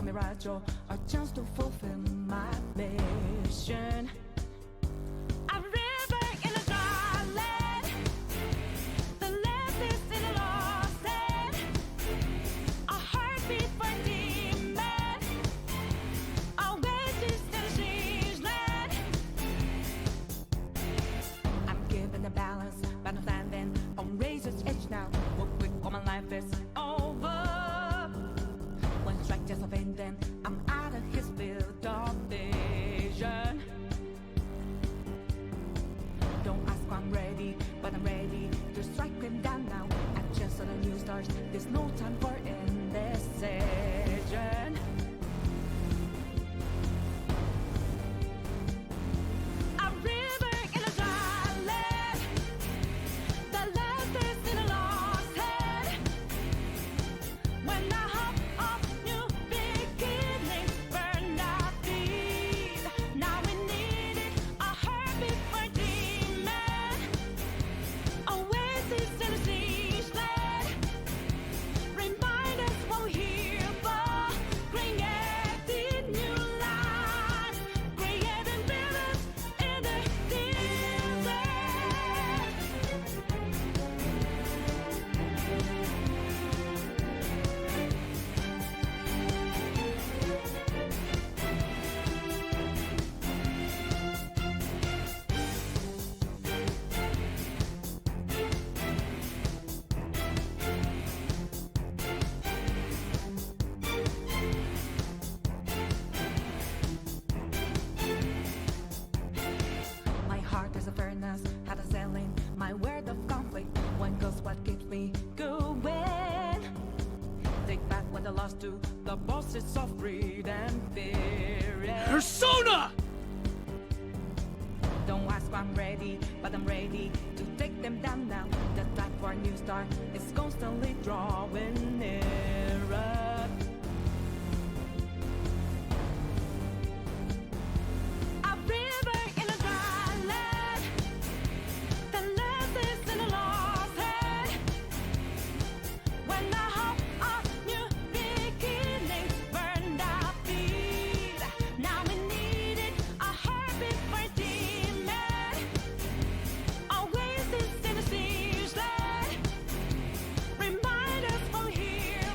a mirage or a chance to fulfill my mission. A river in a dry land, the left is in a lost land, a heartbeat for demon, oasis in a strange land. I'm given the balance, but I'm standing on razor's edge now. What quick, all my life is over. One strike just of pain, then I'm out of his field of vision. Don't ask why I'm ready, but I'm ready to strike him down now. I just saw the new stars, there's no time for indecision. A river in a dry land, the left is in a lost head. When the hope of new beginnings burned our feet, now we needed a heartbeat for demon, oasis in a siege land. Remind us what we're here for, creating new lives, creating rivers in the desert. My heart is a furnace, had a selling my word of conflict. One goes what keeps me going. Take back what I lost to the bosses of greed and fear. Persona! Don't ask why I'm ready, but I'm ready to take them down now. The time for a new start is constantly drawing nearer. A river in a dry land, the left is in a lost head. When the hope of new beginnings burned our feet, now we needed a heartbeat for demon, oasis in a siege land. Remind us from here,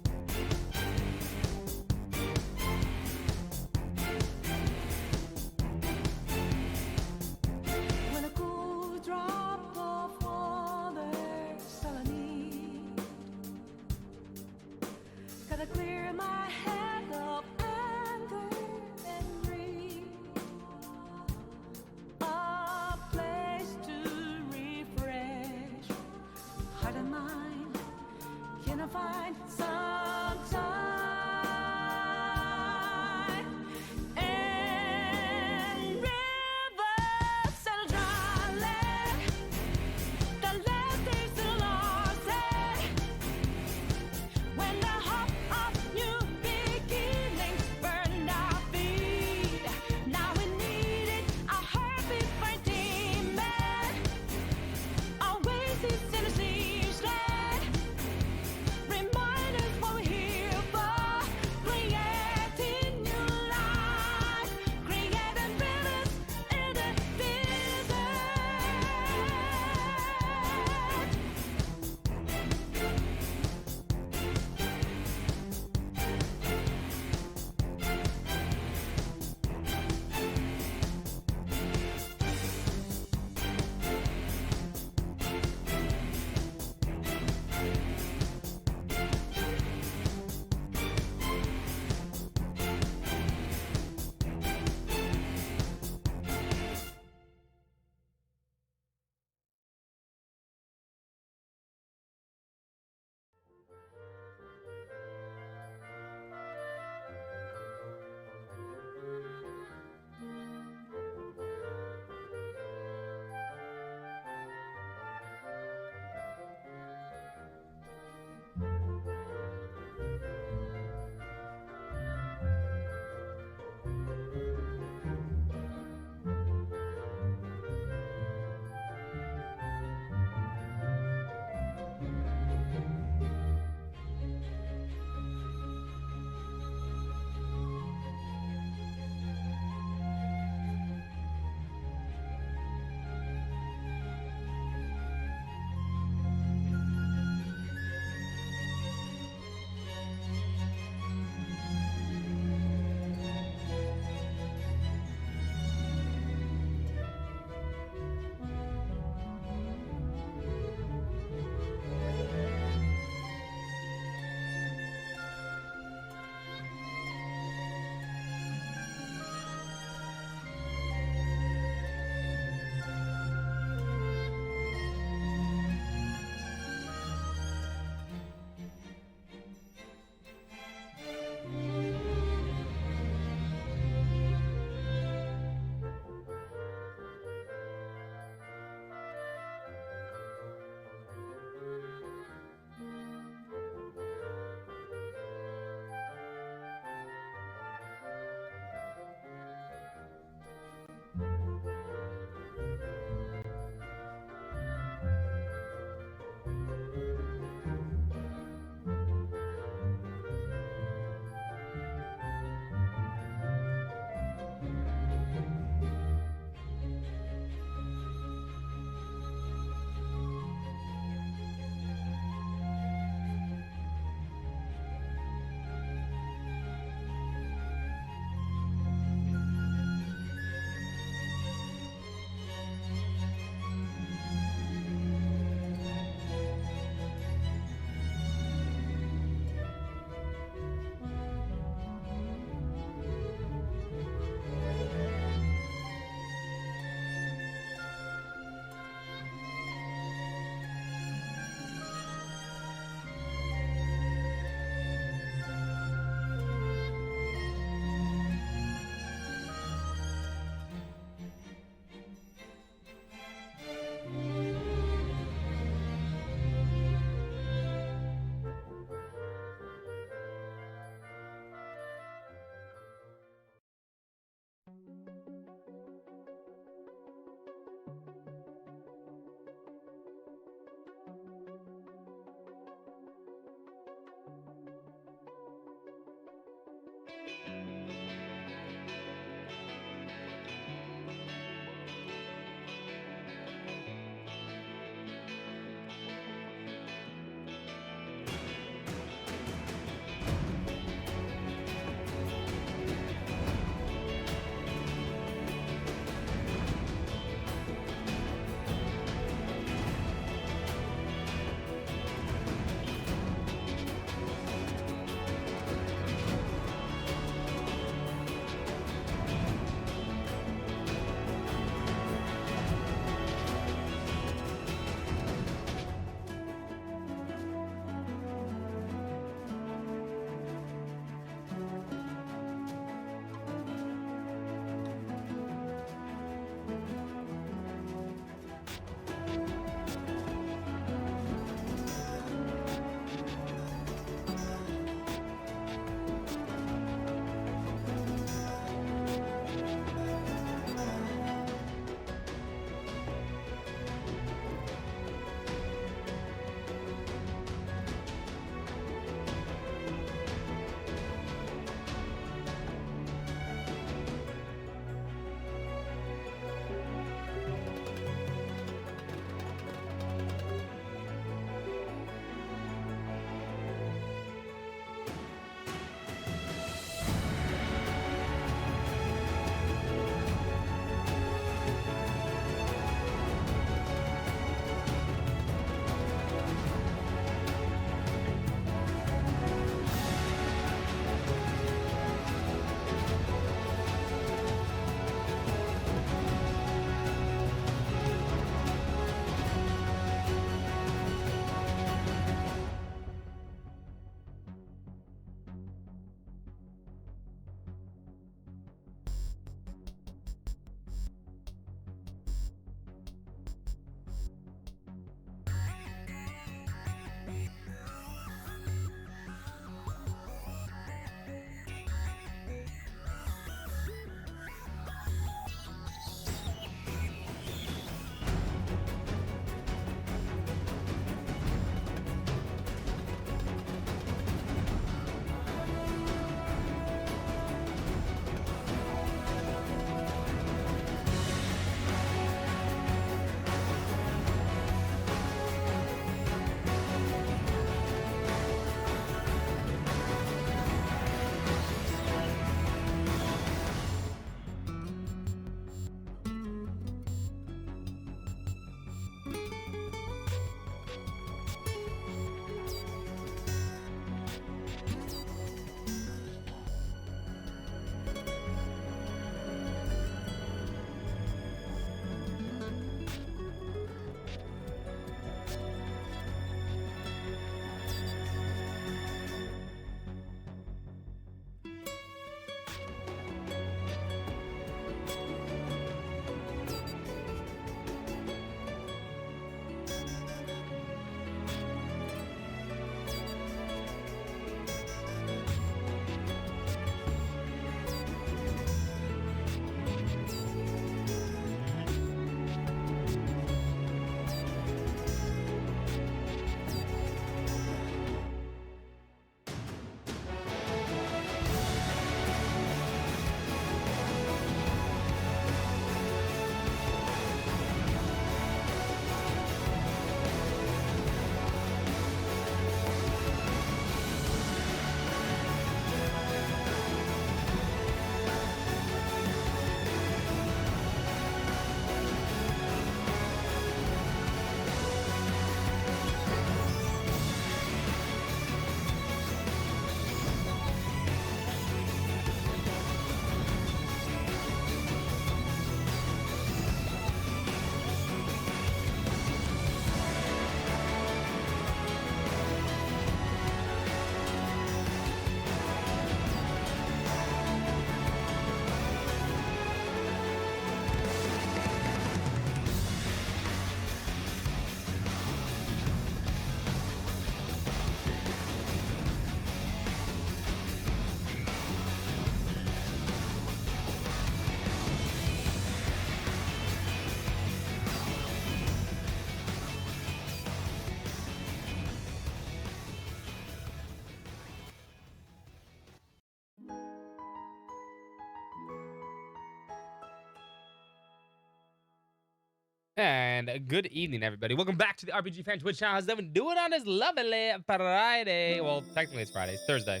And good evening, everybody. Welcome back to the RPG Fan Twitch channel. How's everyone doing on this lovely Friday? Well, technically it's Friday. It's Thursday.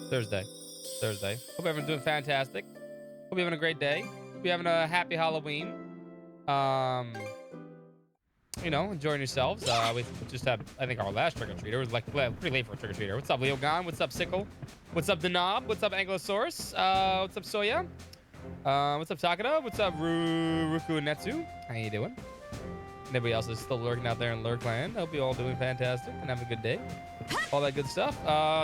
Thursday. Hope everyone's doing fantastic. Hope you're having a great day. Hope you're having a happy Halloween. Enjoying yourselves. We just had, I think, our last trick-or-treater. It was like pretty late for a trick-or-treater. What's up, Leo Gon? What's up, Sickle? What's up, Denob? What's up, Ankylosaurus? What's up, Soya? What's up, Takada? What's up, Ruku and Netsu? How you doing? And everybody else is still lurking out there in Lurkland. Hope you're all doing fantastic and having a good day. All that good stuff.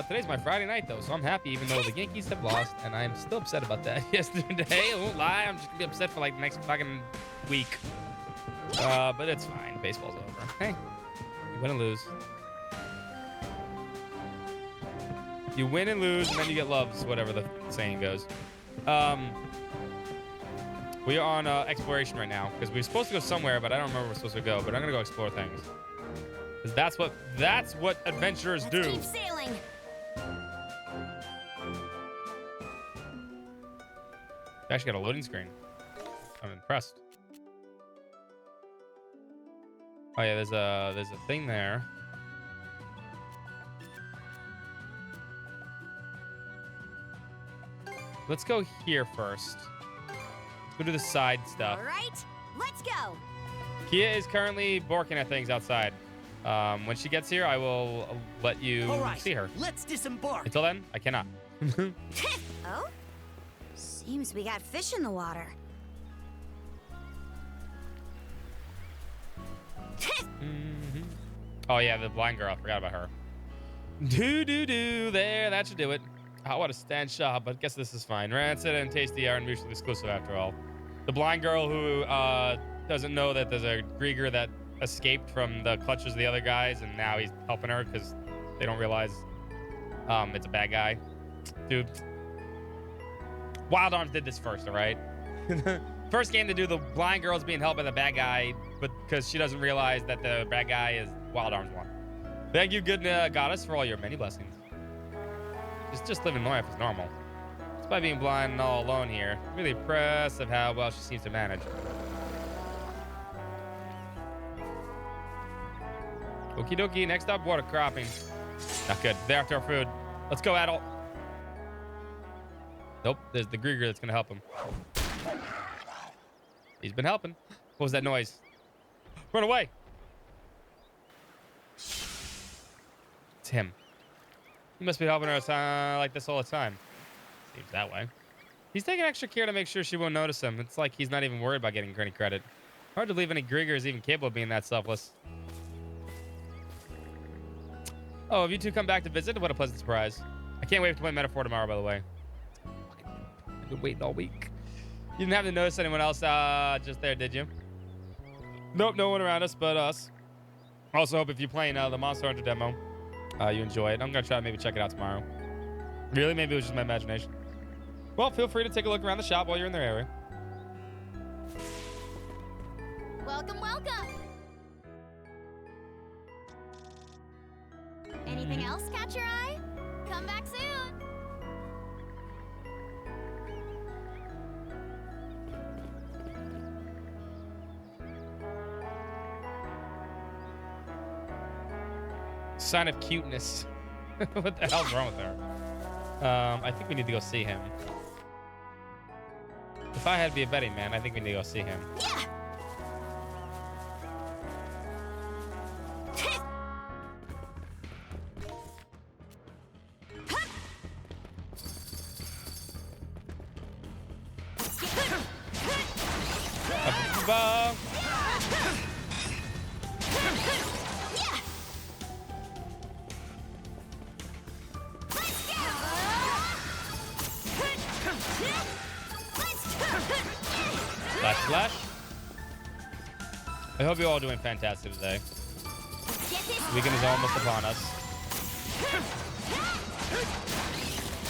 Today's my Friday night, though, so I'm happy even though the Yankees have lost, and I'm still upset about that. Yesterday, I won't lie, I'm just going to be upset for like the next fucking week. But it's fine. Baseball's over. Hey, you win and lose. You win and lose, and then you get loves, whatever the saying goes. We are on exploration right now because we're supposed to go somewhere, but I don't remember where we're supposed to go. But I'm gonna go explore things because that's what adventurers do. Keep sailing. I actually got a loading screen. I'm impressed. Oh yeah, there's a thing there. Let's go here first. Go to the side stuff. All right, let's go. Kia is currently barking at things outside. When she gets here, I will let you see her. Let's disembark. Until then, I cannot. Oh? Seems we got fish in the water. Oh yeah, the blind girl. I forgot about her. Do there. That should do it. I want to stand shop, but guess this is fine. Rancid and Tasty aren't mutually exclusive after all. The blind girl who doesn't know that there's a Grieger that escaped from the clutches of the other guys, and now he's helping her because they don't realize it's a bad guy. Dude. Wild Arms did this first, all right? First game to do the blind girl's being helped by the bad guy, but because she doesn't realize that the bad guy is Wild Arms 1. Thank you, good goddess, for all your many blessings. Just living life as normal. Despite being blind and all alone here, really impressive how well she seems to manage. Okie dokie, next up, water cropping. Not good. They're after our food. Let's go, adult. Nope, there's the Grieger that's gonna help him. He's been helping. What was that noise? Run away! It's him. He must be helping her like this all the time. Seems that way. He's taking extra care to make sure she won't notice him. It's like he's not even worried about getting any credit. Hard to believe any Grieger is even capable of being that selfless. Oh, have you two come back to visit? What a pleasant surprise. I can't wait to play Metaphor tomorrow, by the way. I've been waiting all week. You didn't have to notice anyone else just there, did you? Nope, no one around us but us. Also hope if you're playing the Monster Hunter demo, you enjoy it. I'm going to try to maybe check it out tomorrow. Really? Maybe it was just my imagination. Well, feel free to take a look around the shop while you're in the area. Welcome, welcome. Anything else catch your eye? Come back soon. Sign of cuteness. What the hell's wrong with her? I think we need to go see him. If I had to be a betting man, I think we need to go see him. Yeah. Flash. I hope you're all doing fantastic today. The weekend is almost upon us.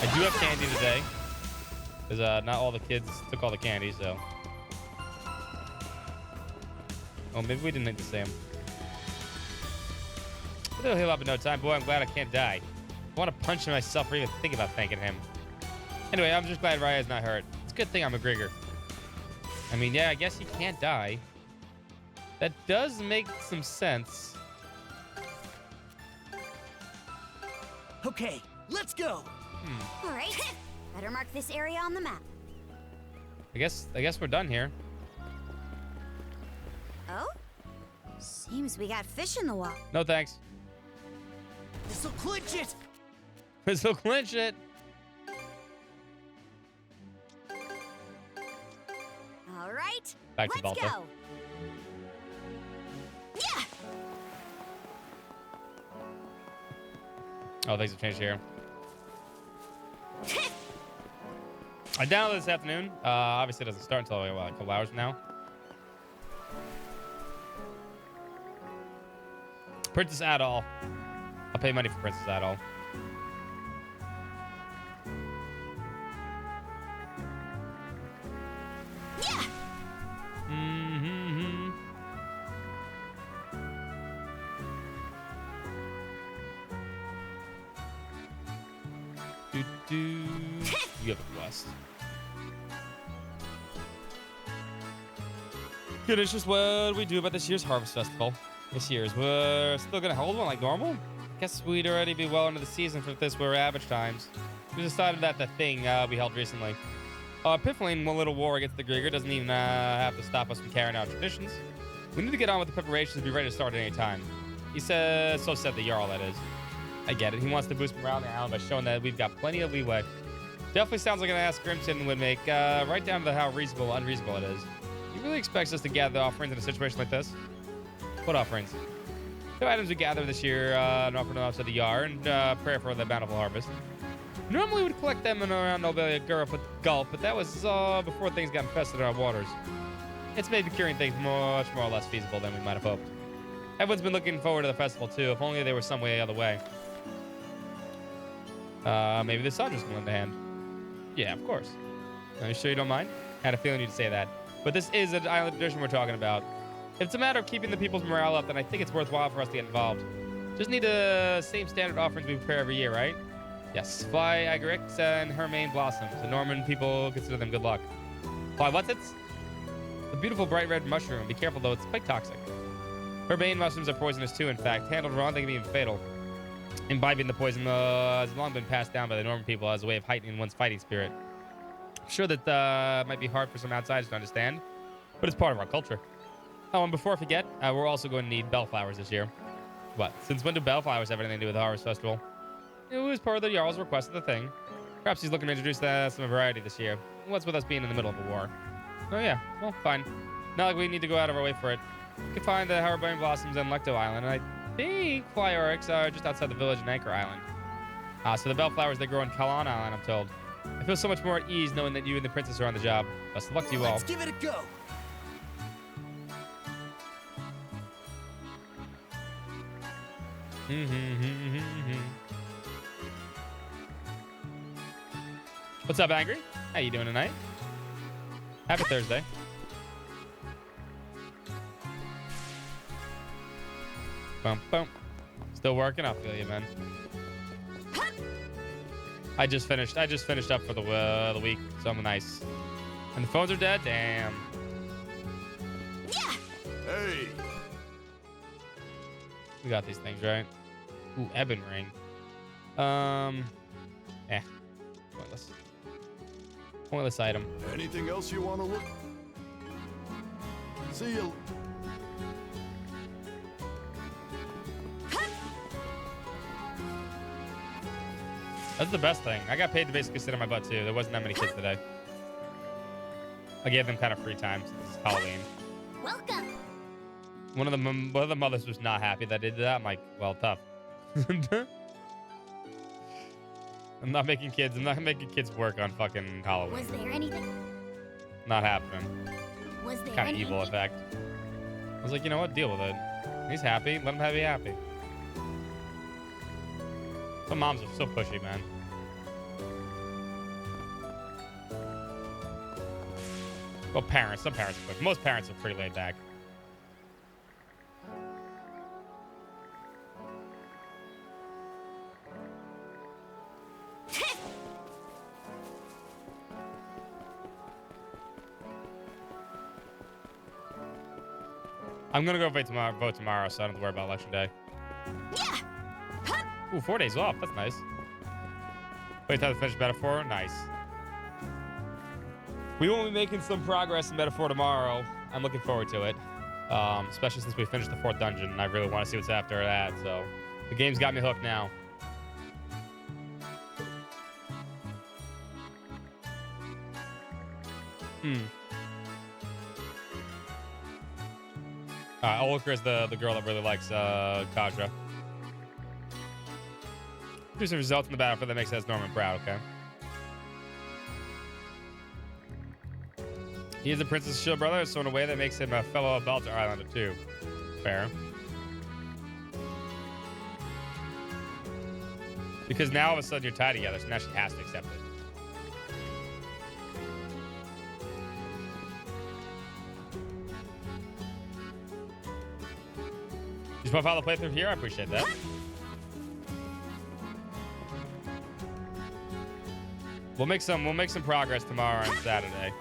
I do have candy today. Because not all the kids took all the candy, so. Oh, maybe we didn't need to see him. He'll heal up in no time. Boy, I'm glad I can't die. I want to punch myself for even thinking about thanking him. Anyway, I'm just glad Raya's not hurt. It's a good thing I'm a Grieger. I mean, yeah, I guess he can't die. That does make some sense. Okay, let's go. All right. Better mark this area on the map. I guess we're done here. Oh? Seems we got fish in the water. No thanks. This'll clinch it. This'll clinch it. All right. Back to Let's Balta. go. Yeah. Oh, things have changed here. I downloaded this afternoon. Obviously, it doesn't start until a couple hours from now. Princess Adol. I'll pay money for Princess Adol. Yeah. Mm-hmm. Do. You have a quest. Good, it's just what we do about this year's Harvest Festival. We're still gonna hold one like normal. Guess we'd already be well into the season if this were average times. We decided that the thing we held recently. Piffling one little war against the Grieger doesn't even have to stop us from carrying out traditions. We need to get on with the preparations and be ready to start at any time. He says, so said the Jarl, that is. I get it. He wants to boost morale on the island by showing that we've got plenty of leeway. Definitely sounds like an ask Grimson would make, right down to how reasonable unreasonable it is. He really expects us to gather offerings in a situation like this? What offerings? The items we gather this year and offer them up to the Yar and pray for the bountiful harvest. Normally we'd collect them in around Nobelia Gulf, but that was before things got infested in our waters. It's made curing things much more or less feasible than we might have hoped. Everyone's been looking forward to the festival too, if only there was some way the other way. Maybe the sun just going to hand. Yeah, of course. Are you sure you don't mind? I had a feeling you'd say that. But this is an island tradition we're talking about. If it's a matter of keeping the people's morale up, then I think it's worthwhile for us to get involved. Just need the same standard offerings we prepare every year, right? Yes, fly agarix and hermaine blossoms. The Norman people consider them good luck. Fly what's it? The beautiful bright red mushroom. Be careful though, it's quite toxic. Herbaine mushrooms are poisonous too, in fact. Handled wrong, they can be even fatal. Imbibing the poison has long been passed down by the Norman people as a way of heightening one's fighting spirit. I'm sure that might be hard for some outsiders to understand, but it's part of our culture. Oh, and before I forget, we're also going to need bellflowers this year. What? Since when do bellflowers have anything to do with the Harvest Festival? It was part of the Jarl's request of the thing. Perhaps he's looking to introduce some variety this year. What's with us being in the middle of a war? Oh yeah, well, fine. Not like we need to go out of our way for it. We can find the Herbaine Blossoms on Lecto Island, and I think Fly Oryx are just outside the village in Anchor Island. So the bellflowers, they grow in Kalan Island, I'm told. I feel so much more at ease knowing that you and the princess are on the job. Best of luck to you all. Let's give it a go. What's up, Angry? How you doing tonight? Happy Thursday. Bum, bum. Still working? I feel you, man. I just finished up for the week, so I'm nice. And the phones are dead? Damn. Yeah. Hey. We got these things, right? Ooh, Ebon Ring. Pointless. Pointless item. Anything else you want to look? See you. That's the best thing. I got paid to basically sit on my butt too. There wasn't that many kids today. I gave them kind of free time since it's Halloween. Welcome. One of the mothers was not happy that I did that. I'm like, well, tough. I'm not making kids work on fucking Halloween. Was there anything? Not happening. Was there Kind of anything? evil effect. I was like, you know what? Deal with it. He's happy. Let him be happy. Some moms are so pushy, man. Well, parents. Some parents are pushy. Most parents are pretty laid back. I'm gonna go vote tomorrow, so I don't have to worry about election day. Ooh, 4 days off. That's nice. Wait till I finish metaphor. Nice. We will be making some progress in metaphor tomorrow. I'm looking forward to it. Especially since we finished the 4th dungeon, and I really want to see what's after that. So the game's got me hooked now. Ulrika is the girl that really likes Kadra. Here's the results in the battlefield that makes us Norman proud, okay? He is a Princess Shield brother, so in a way that makes him a fellow Belter Islander too. Fair. Because now all of a sudden you're tied together, so now she has to accept it. Just want to follow the playthrough here? I appreciate that. We'll make some progress tomorrow and Saturday.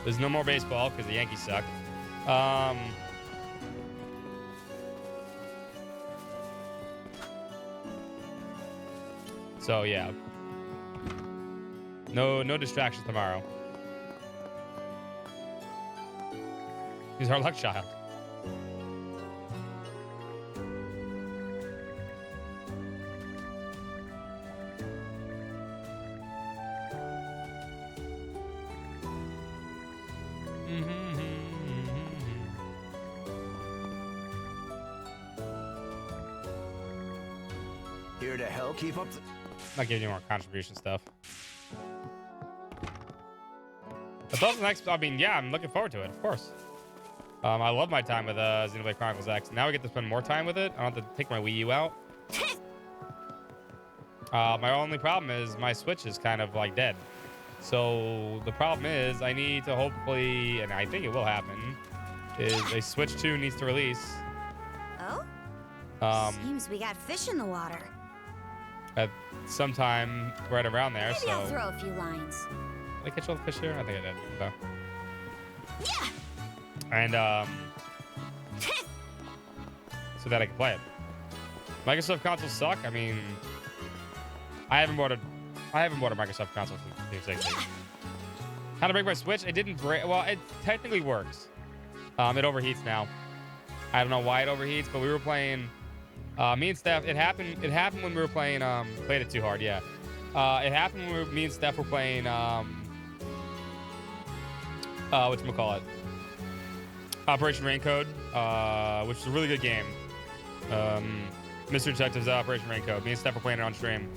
There's no more baseball because the Yankees suck. So yeah. No distractions tomorrow. He's our luck child. Here to help keep up the... Not giving you more contribution stuff. But those next, I mean, yeah, I'm looking forward to it, of course. I love my time with Xenoblade Chronicles X. Now we get to spend more time with it. I don't have to take my Wii U out. My only problem is my Switch is kind of like dead. So the problem is I need to hopefully, and I think it will happen, is a Switch 2 needs to release. Oh? Seems we got fish in the water. At sometime right around there. Maybe so I'll throw a few lines. Did I catch all the fish here? I think I did. So. Yeah. And so that I can play it. Microsoft consoles suck. I mean, I haven't bought a Microsoft console since 360. How to break my Switch? It didn't break. Well, it technically works. It overheats now. I don't know why it overheats, but we were playing. Me and Steph. It happened when we were playing. Played it too hard. Yeah. It happened when me and Steph were playing. Whatchamacallit? Operation Raincode, which is a really good game. Mr. Detective's Operation Raincode. Me and Steph were playing it on stream.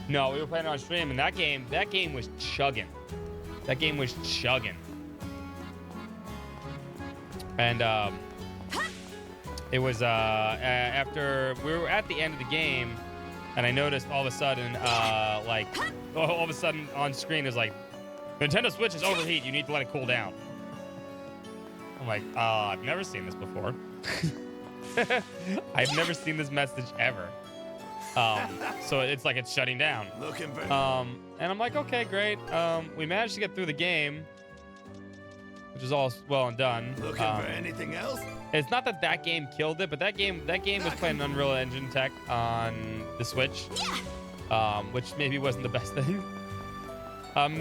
No, we were playing it on stream, and that game was chugging. That game was chugging. And it was after we were at the end of the game, and I noticed all of a sudden, all of a sudden on screen is like, Nintendo Switch is overheat. You need to let it cool down. I'm like, I've never seen this before. I've never seen this message ever. So it's like it's shutting down. Looking for... And I'm like, okay, great. We managed to get through the game, which is all well and done. Looking for anything else? It's not that game killed it, but that game was playing Unreal Engine tech on the Switch, which maybe wasn't the best thing.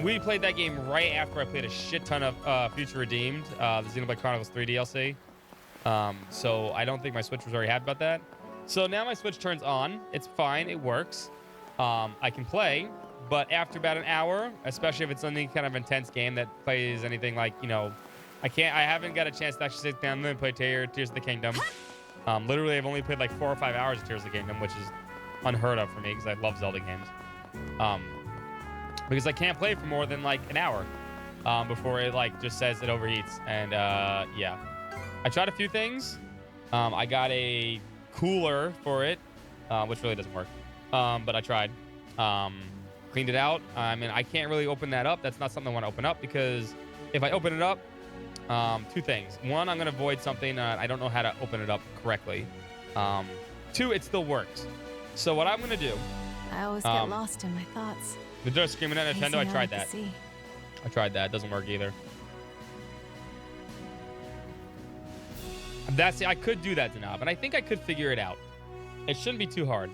We played that game right after I played a shit ton of Future Redeemed, the Xenoblade Chronicles 3 DLC. So I don't think my Switch was very happy about that. So now my Switch turns on. It's fine. It works. I can play, but after about an hour, especially if it's any kind of intense game that plays anything like, I haven't got a chance to actually sit down and play Tears of the Kingdom. Literally, I've only played like 4 or 5 hours of Tears of the Kingdom, which is unheard of for me because I love Zelda games. Because I can't play for more than like an hour before it like just says it overheats. And yeah, I tried a few things. I got a cooler for it, which really doesn't work. But I tried. Cleaned it out. I mean, I can't really open that up. That's not something I want to open up because if I open it up, 2 things. 1, I'm going to void something. I don't know how to open it up correctly. 2, it still works. So what I'm going to do. I always get lost in my thoughts. The door screaming at Nintendo, I tried that. I tried that. It doesn't work either. I could do that, Denob, and I think I could figure it out. It shouldn't be too hard,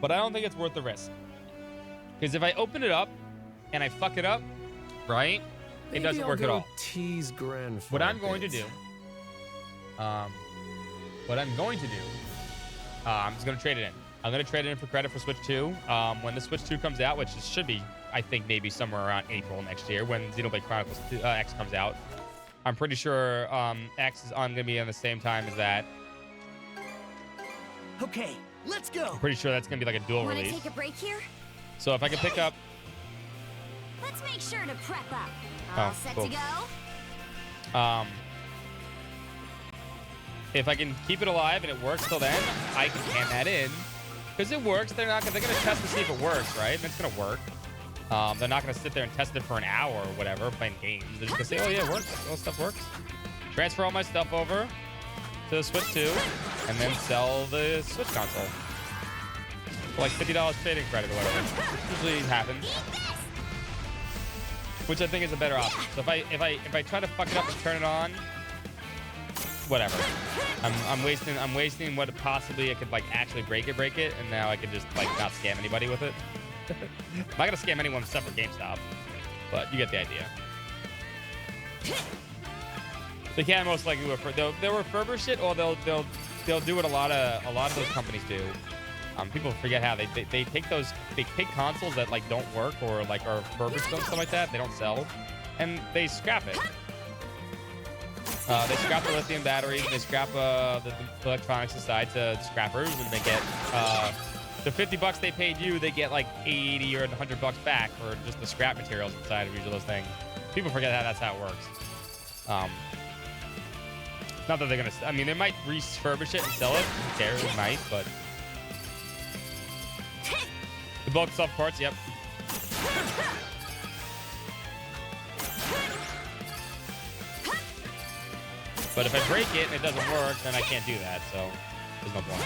but I don't think it's worth the risk. Because if I open it up and I fuck it up, right, it doesn't work at all. Tease grandfather. What I'm going to do, I'm just going to trade it in. I'm going to trade it in for credit for Switch 2. When the Switch 2 comes out, which it should be, I think, maybe somewhere around April next year when Xenoblade Chronicles 2, X comes out. I'm pretty sure X is going to be on the same time as that. Okay, let's go. I'm pretty sure that's going to be like a dual Want to release. take a break here? So if I can pick up... Let's make sure to prep up. Oh, All set cool. to go? If I can keep it alive and it works till then, I can can that in. Because it works, they're going to test to see if it works, right? And it's going to work. They're not going to sit there and test it for an hour or whatever, playing games. They're just going to say, oh, yeah, it works. All stuff works. Transfer all my stuff over to the Switch 2, and then sell the Switch console. For like $50 trading credit or whatever. Which usually happens. Which I think is a better option. So if I try to fuck it up and turn it on, whatever. I'm wasting what possibly I could like actually break it, and now I could just like not scam anybody with it. I'm not gonna scam anyone except for GameStop, but you get the idea. They can most likely they'll refurbish it, or they'll do what a lot of those companies do. People forget how they take consoles that like don't work or like are refurbished and stuff like that. They don't sell, and they scrap it. They scrap the lithium batteries, and they scrap the electronics inside to scrappers, and they get the $50 they paid you, they get like 80 or $100 back for just the scrap materials inside of each of those things. People forget how that's how it works. Not that they're gonna. I mean, they might refurbish it and sell it. Who cares? They might, but the bulk soft parts, yep. But if I break it and it doesn't work, then I can't do that. So there's no point.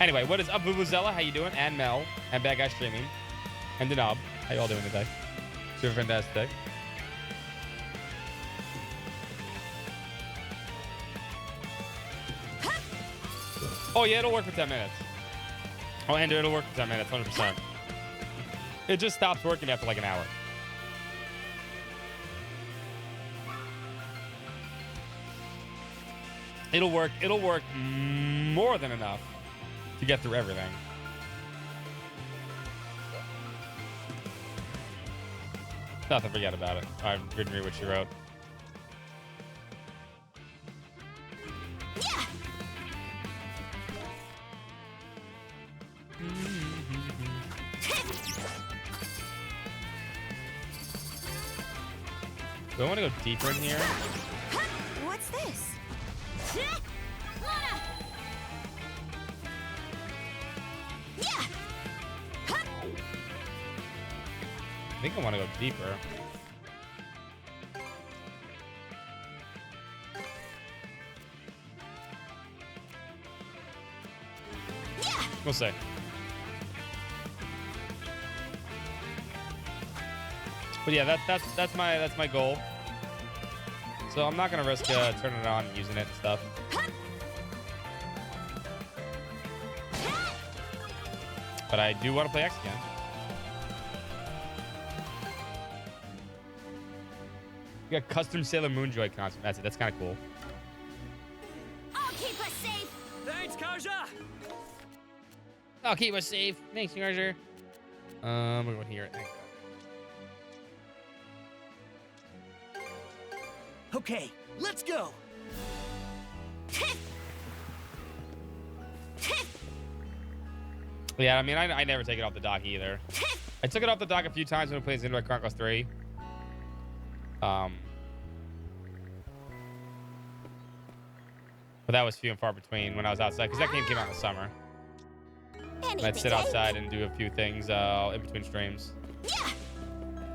Anyway, what is up, Vuvuzela? How you doing? And Mel, and Bad Guy Streaming, and Denob. How y'all doing today? Super fantastic day. Oh yeah, it'll work for 10 minutes. Oh, and it'll work for 10 minutes, 100%. It just stops working after like an hour. It'll work more than enough to get through everything. Nothing, forget about it. I didn't read what she wrote. Do I want to go deeper in here? What's this? I think I want to go deeper. We'll see. But yeah, that's my goal. So I'm not gonna risk turning it on and using it and stuff. But I do want to play X again. We got custom Sailor Moon Joy concept. That's it. That's kind of cool. I'll keep us safe. Thanks, Kaja. I'll keep us safe. Thanks, Garger. We're going here. Okay, let's go. Yeah, I mean, I never take it off the dock either. I took it off the dock a few times when we played Xenoblade Chronicles 3. But that was few and far between when I was outside, because that game came out in the summer. And I'd sit outside and do a few things in between streams.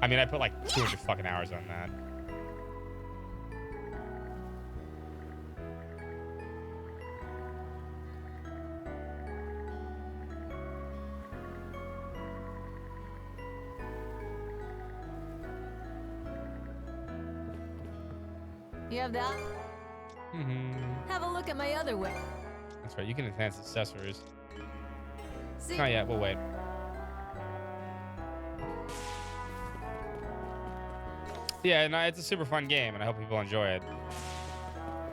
I mean, I put like 200 fucking hours on that. You have that? Have a look at my other way. That's right. You can enhance accessories. See? Not yet. We'll wait. Yeah, no, it's a super fun game, and I hope people enjoy it.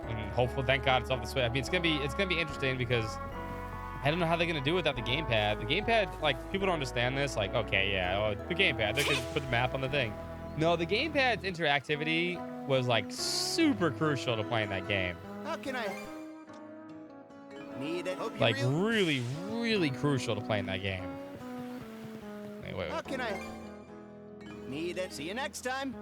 And hopefully, thank God, it's off the Switch. I mean, it's gonna be interesting because I don't know how they're gonna do without the gamepad. The gamepad, like, people don't understand this. Like, okay, yeah, oh, the gamepad, they could just put the map on the thing. No, the gamepad's interactivity was like super crucial to playing that game. How can I? Need it? Hope you Like, really. really crucial to playing that game. Wait. How can I? Need it? See you next time.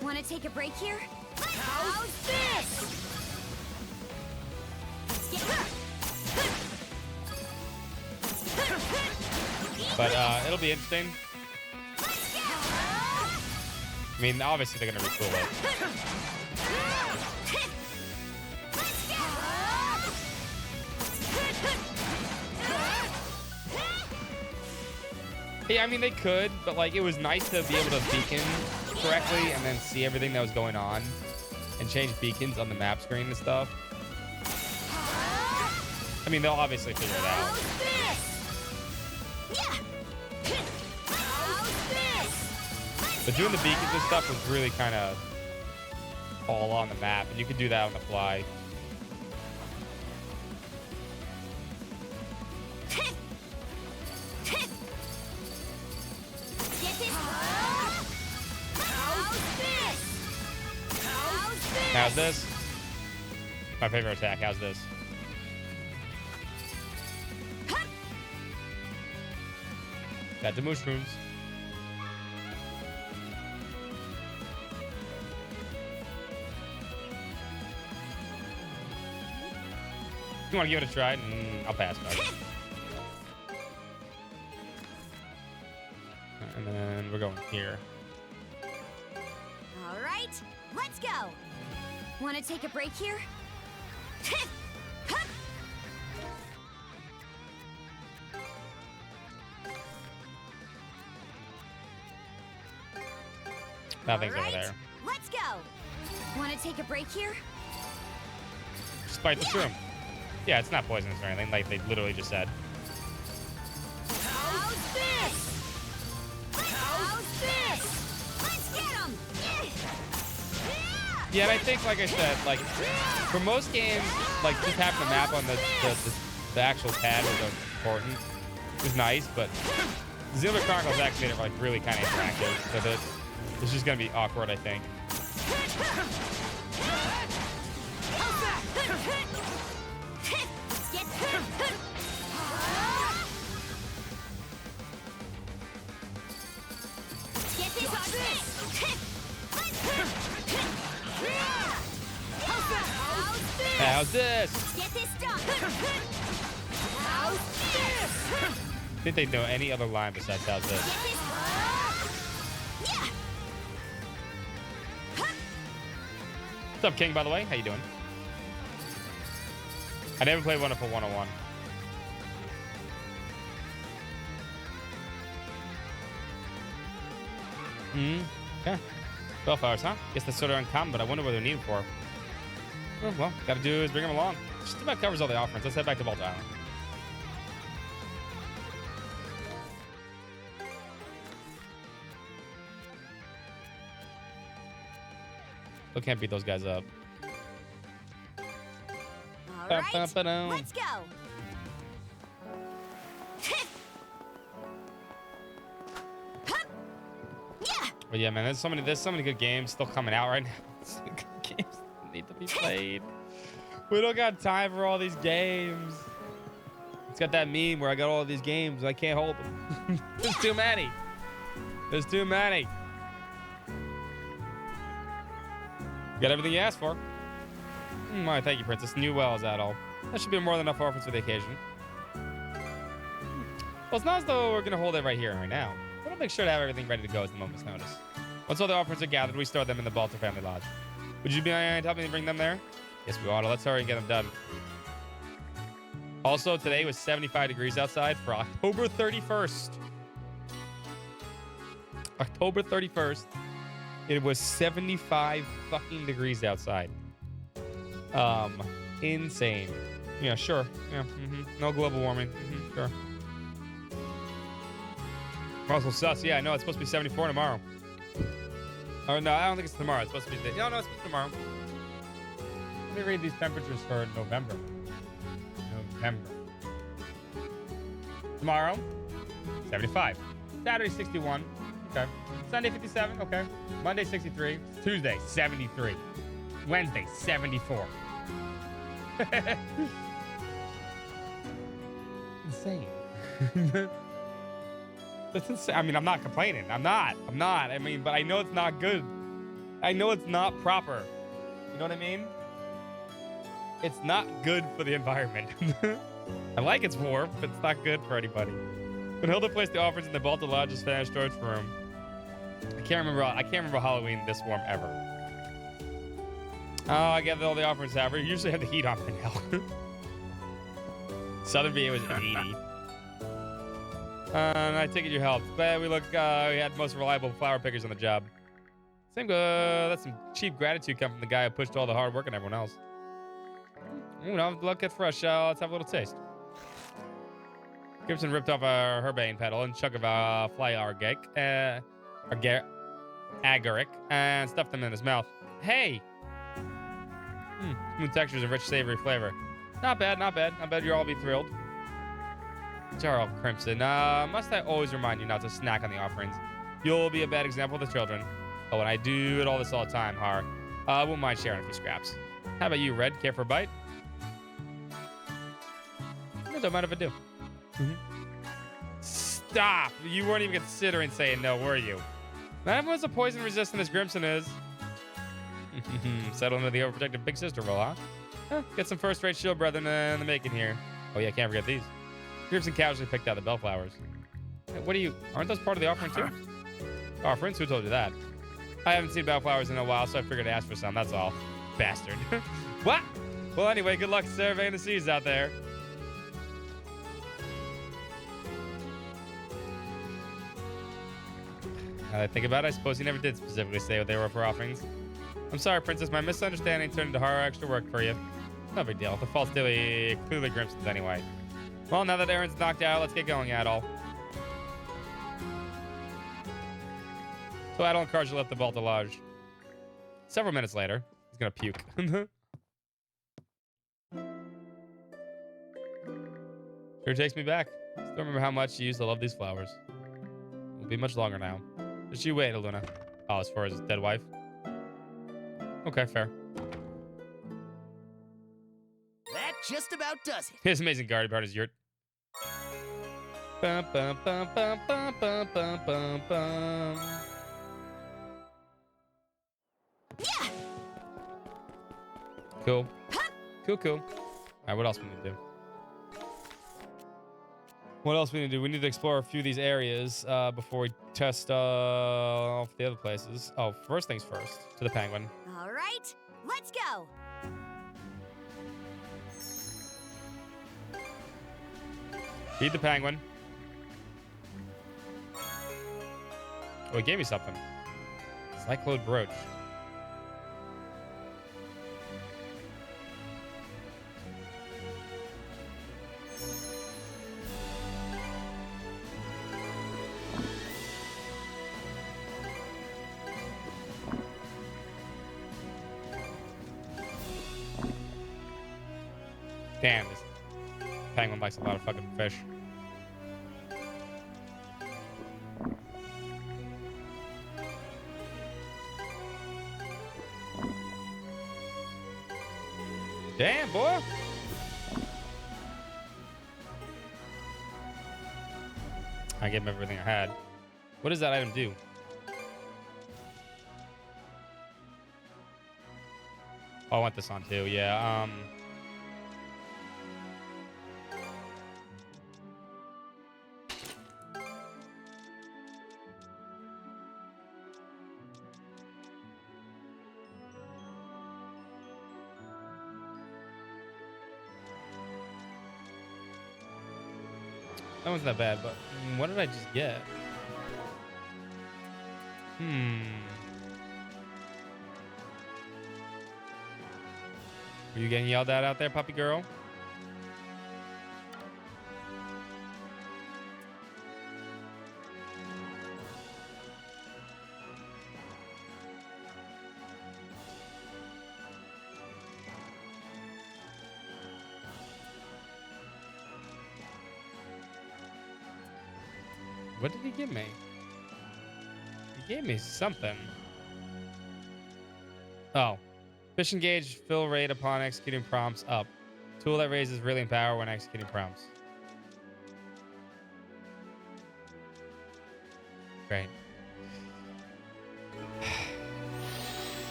Want to take a break here? How's this? But it'll be interesting. I mean, obviously they're gonna retool it. Yeah, I mean they could, but like it was nice to be able to beacon correctly and then see everything that was going on and change beacons on the map screen and stuff. I mean, they'll obviously figure it out. But doing the beacons and stuff was really kind of all on the map, and you could do that on the fly. How's this? My favorite attack. How's this? Got the mushrooms. You want to give it a try? I'll pass. And then we're going here. All right, let's go. Want to take a break here? Nothing's All over right, there. let's go. Want to take a break here? Just bite the shroom. Yeah, it's not poisonous or anything, like they literally just said. How's this? How's this? Let's get him! Yeah, and I think, like I said, like for most games, like just having the map on the actual pad was important. It was nice, but Xenoblade Chronicles actually made it like really kind of interactive, so that it's just gonna be awkward, I think. How's this? Get this done. How's this? Did they know any other line besides how's this? What's up, King, by the way? How you doing? I never played Wonderful 101. Okay. 12 hours, huh? Guess that's sort of uncommon, but I wonder what they're needed for. Oh, well, gotta do is bring them along. Just about covers all the offerings. Let's head back to Balta Island. Still can't beat those guys up. All right, Ba-ba-ba-dum. let's go. But yeah, man, there's so many good games still coming out right now. So many good games that need to be played. We don't got time for all these games. It's got that meme where I got all these games and I can't hold them. There's too many. There's too many. Got everything you asked for. My, thank you, Princess. New well is that all? That should be more than enough offerings for the occasion. Well, it's not as though we're gonna hold it right here and right now. We'll make sure to have everything ready to go at the moment's notice. Once all the offerings are gathered, we store them in the Balta family lodge. Would you be helping me bring them there? Yes, we ought to. Let's hurry and get them done. Also, today was 75 degrees outside for October 31st. October 31st. It was 75 fucking degrees outside. Insane. Yeah, sure. Yeah, no global warming. Sure. Also sus. Yeah, I know it's supposed to be 74 tomorrow. Oh no, I don't think it's tomorrow. It's supposed to be no, it's supposed to be tomorrow. Let me read these temperatures for November. Tomorrow, 75. Saturday, 61. Okay. Sunday, 57. Okay. Monday, 63. Tuesday, 73. Wednesday, 74. Insane. That's insane. I mean, I'm not complaining. I'm not. I mean, but I know it's not good. I know it's not proper. You know what I mean? It's not good for the environment. I like it's warm, but it's not good for anybody. When Hilda placed the offerings in the Balta Lodge's fan storage room, I can't remember Halloween this warm ever. Oh, I get all the offerings have. We usually have the heat on right now. Southern VA was 80. I take it you helped. But we had the most reliable flower pickers on the job. That's some cheap gratitude coming from the guy who pushed all the hard work on everyone else. You know, look at fresh. Let's have a little taste. Gibson ripped off a herbane petal and chunk of fly agaric and stuffed them in his mouth. Hey! Smooth textures and rich savory flavor. Not bad, not bad. I bet you'll all be thrilled. Jarl Crimson, must I always remind you not to snack on the offerings? You'll be a bad example of the children. Oh, and I do it all the time, Har. Won't mind sharing a few scraps. How about you, Red? Care for a bite? I don't mind if I do. Stop! You weren't even considering saying no, were you? Not everyone's a poison resistant as Grimson is. Settle into the overprotective big sister role, huh? Get some first-rate shield brethren in the making here. Oh yeah, can't forget these. Grimson casually picked out the bellflowers. Hey, aren't those part of the offering too? Offerings? Who told you that? I haven't seen bellflowers in a while, so I figured to ask for some, that's all. Bastard. What? Well, anyway, good luck surveying the seas out there. Now that I think about it, I suppose he never did specifically say what they were for offerings. I'm sorry, Princess. My misunderstanding turned into hard extra work for you. No big deal. The fault's clearly Grimson's anyway. Well, now that Aaron's knocked out, let's get going, Adol. So Adol and Karja left the Balta Lodge. Several minutes later, he's gonna puke. Sure takes me back. Still remember how much you used to love these flowers. Won't be much longer now. Just you wait, Aluna. Oh, as far as his dead wife? Okay, fair. That just about does it. His amazing garden part is yurt. Bum, bum, bum, bum, bum, bum, bum, bum, bum. Yeah. Cool. Cool. All right, what else we need to do? What else we need to do? We need to explore a few of these areas before we test off the other places. Oh, first things first. To the penguin. All right, let's go. Feed the penguin. Oh, he gave me something. Cyclode brooch. Damn, this penguin likes a lot of fucking fish. Damn, boy. I gave him everything I had. What does that item do? Oh, I want this on too. Yeah. That wasn't that bad, but what did I just get? Were you getting yelled at out there, puppy girl? What did he give me? He gave me something. Oh. Fishing gauge fill rate upon executing prompts up. Tool that raises reeling power when executing prompts. Great.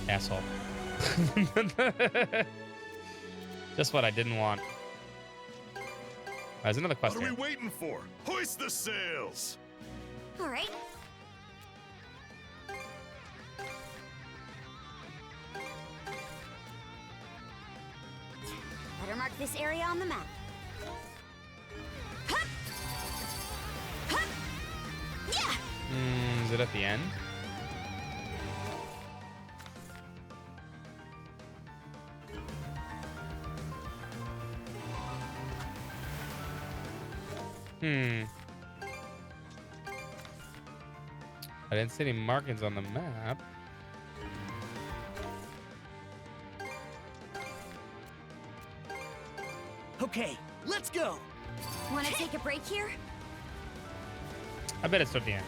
Asshole. Just what I didn't want. There's another What question. are we waiting for? Hoist the sails! All right. Better mark this area on the map. Hup! Hup! Yeah! Is it at the end? I didn't see any markings on the map. Okay, let's go. Want to take a break here? I bet it's at the end.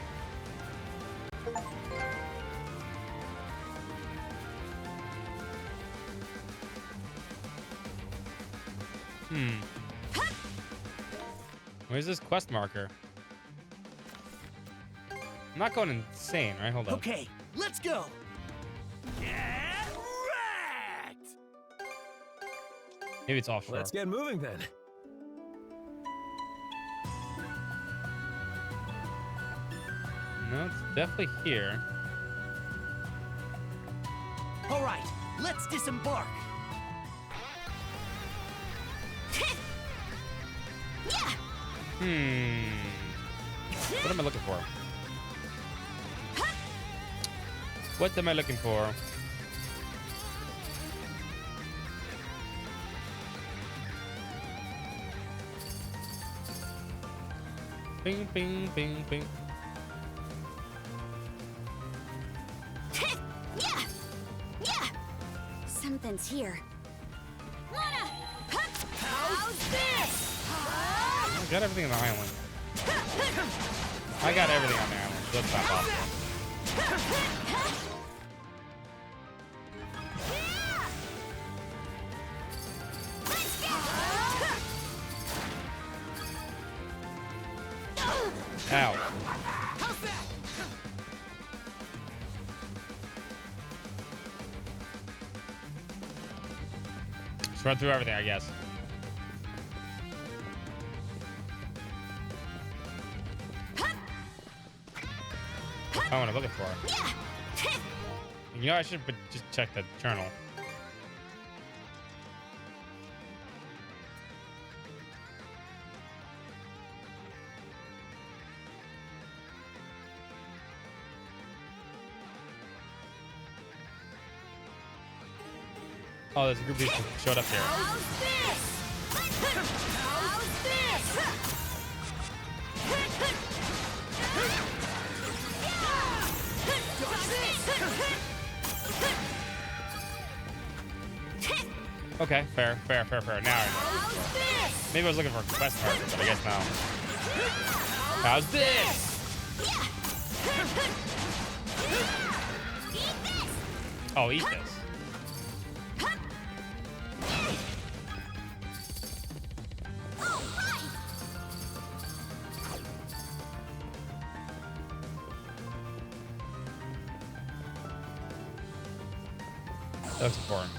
Where's this quest marker? I'm not going insane, right? Hold on. Okay, let's go. Get wrecked! Maybe it's offshore. Let's get moving then. No, it's definitely here. All right, let's disembark. Yeah! What am I looking for? What am I looking for? Bing, bing, bing, bing. Yeah! Yeah! Something's here. Wanna? How's this? I got everything on the island. I got everything on the island. That's not possible. Ow. Just run through everything, I guess. That's what I'm looking for. You know, I should just check the journal. Oh, there's a group of people who showed up here. How's this? How's this? Okay, fair. Now I know. Maybe I was looking for a quest marker, but I guess now. How's this? Oh, eat this. That looks important.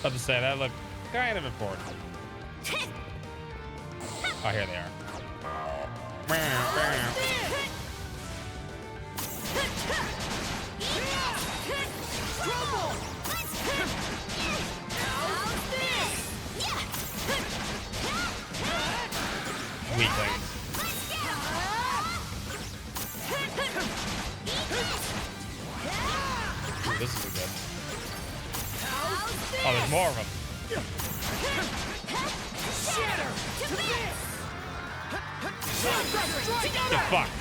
About to say, that looked kind of important. Oh, here they are. things. Ooh, this is a good. Oh, there's more of them. Get fucked.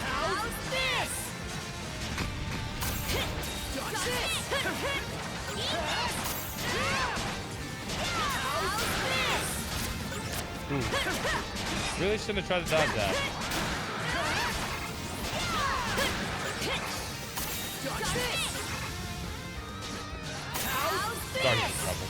Ooh. Really shouldn't have tried to dodge that. Starting in trouble.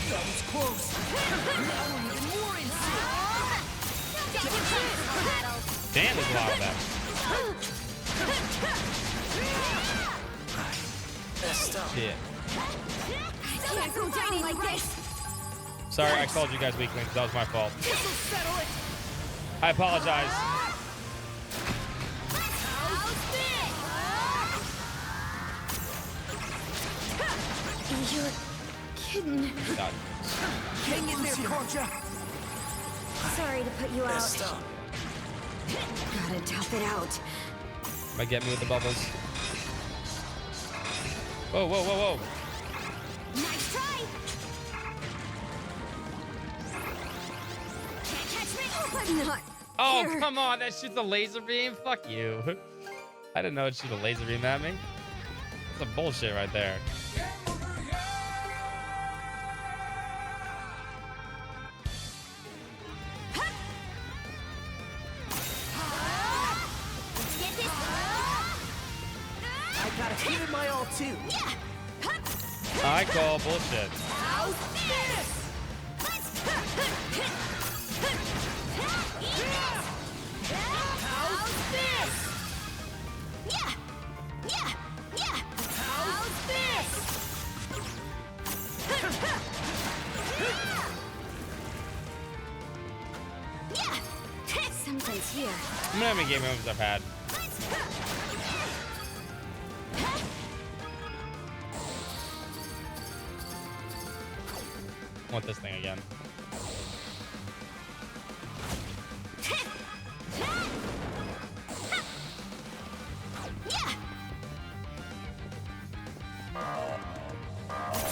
That was close. Now we're even more insane. Damn, there's a lot of that. Messed up. Shit. I can't go down like this. Sorry, I called you guys weaklings. That was my fault. This'll settle it. I apologize. You're kidding. God. Hang in there, Concha. Sorry to put you out. Messed up. Gotta tough it out. Might get me with the bubbles. Whoa, whoa, whoa, whoa. Nice try. Can't catch me. But not. Oh, here. come on. That shoots a laser beam? Fuck you. I didn't know it shoot a laser beam at me. That's some bullshit right there. Get this. I gotta give it my all too. Yeah. I call bullshit. How's this? How's this? Yeah. Yeah. Yeah. How's this? Yeah. Something's here. I'm gonna have any game moves I've had. I want this thing again.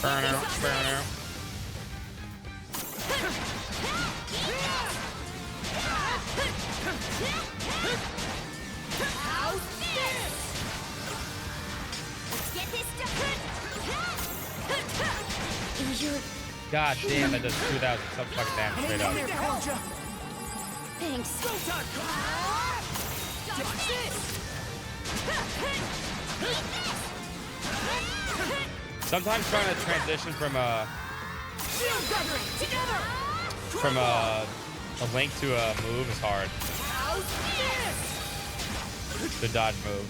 Burner, burner. How's this? Let's get this stuff. You're God damn, that does 2,000 some fucking damage straight up. There, Concha. thanks. Dodge this. Sometimes trying to transition from a link to a move is hard. The dodge move.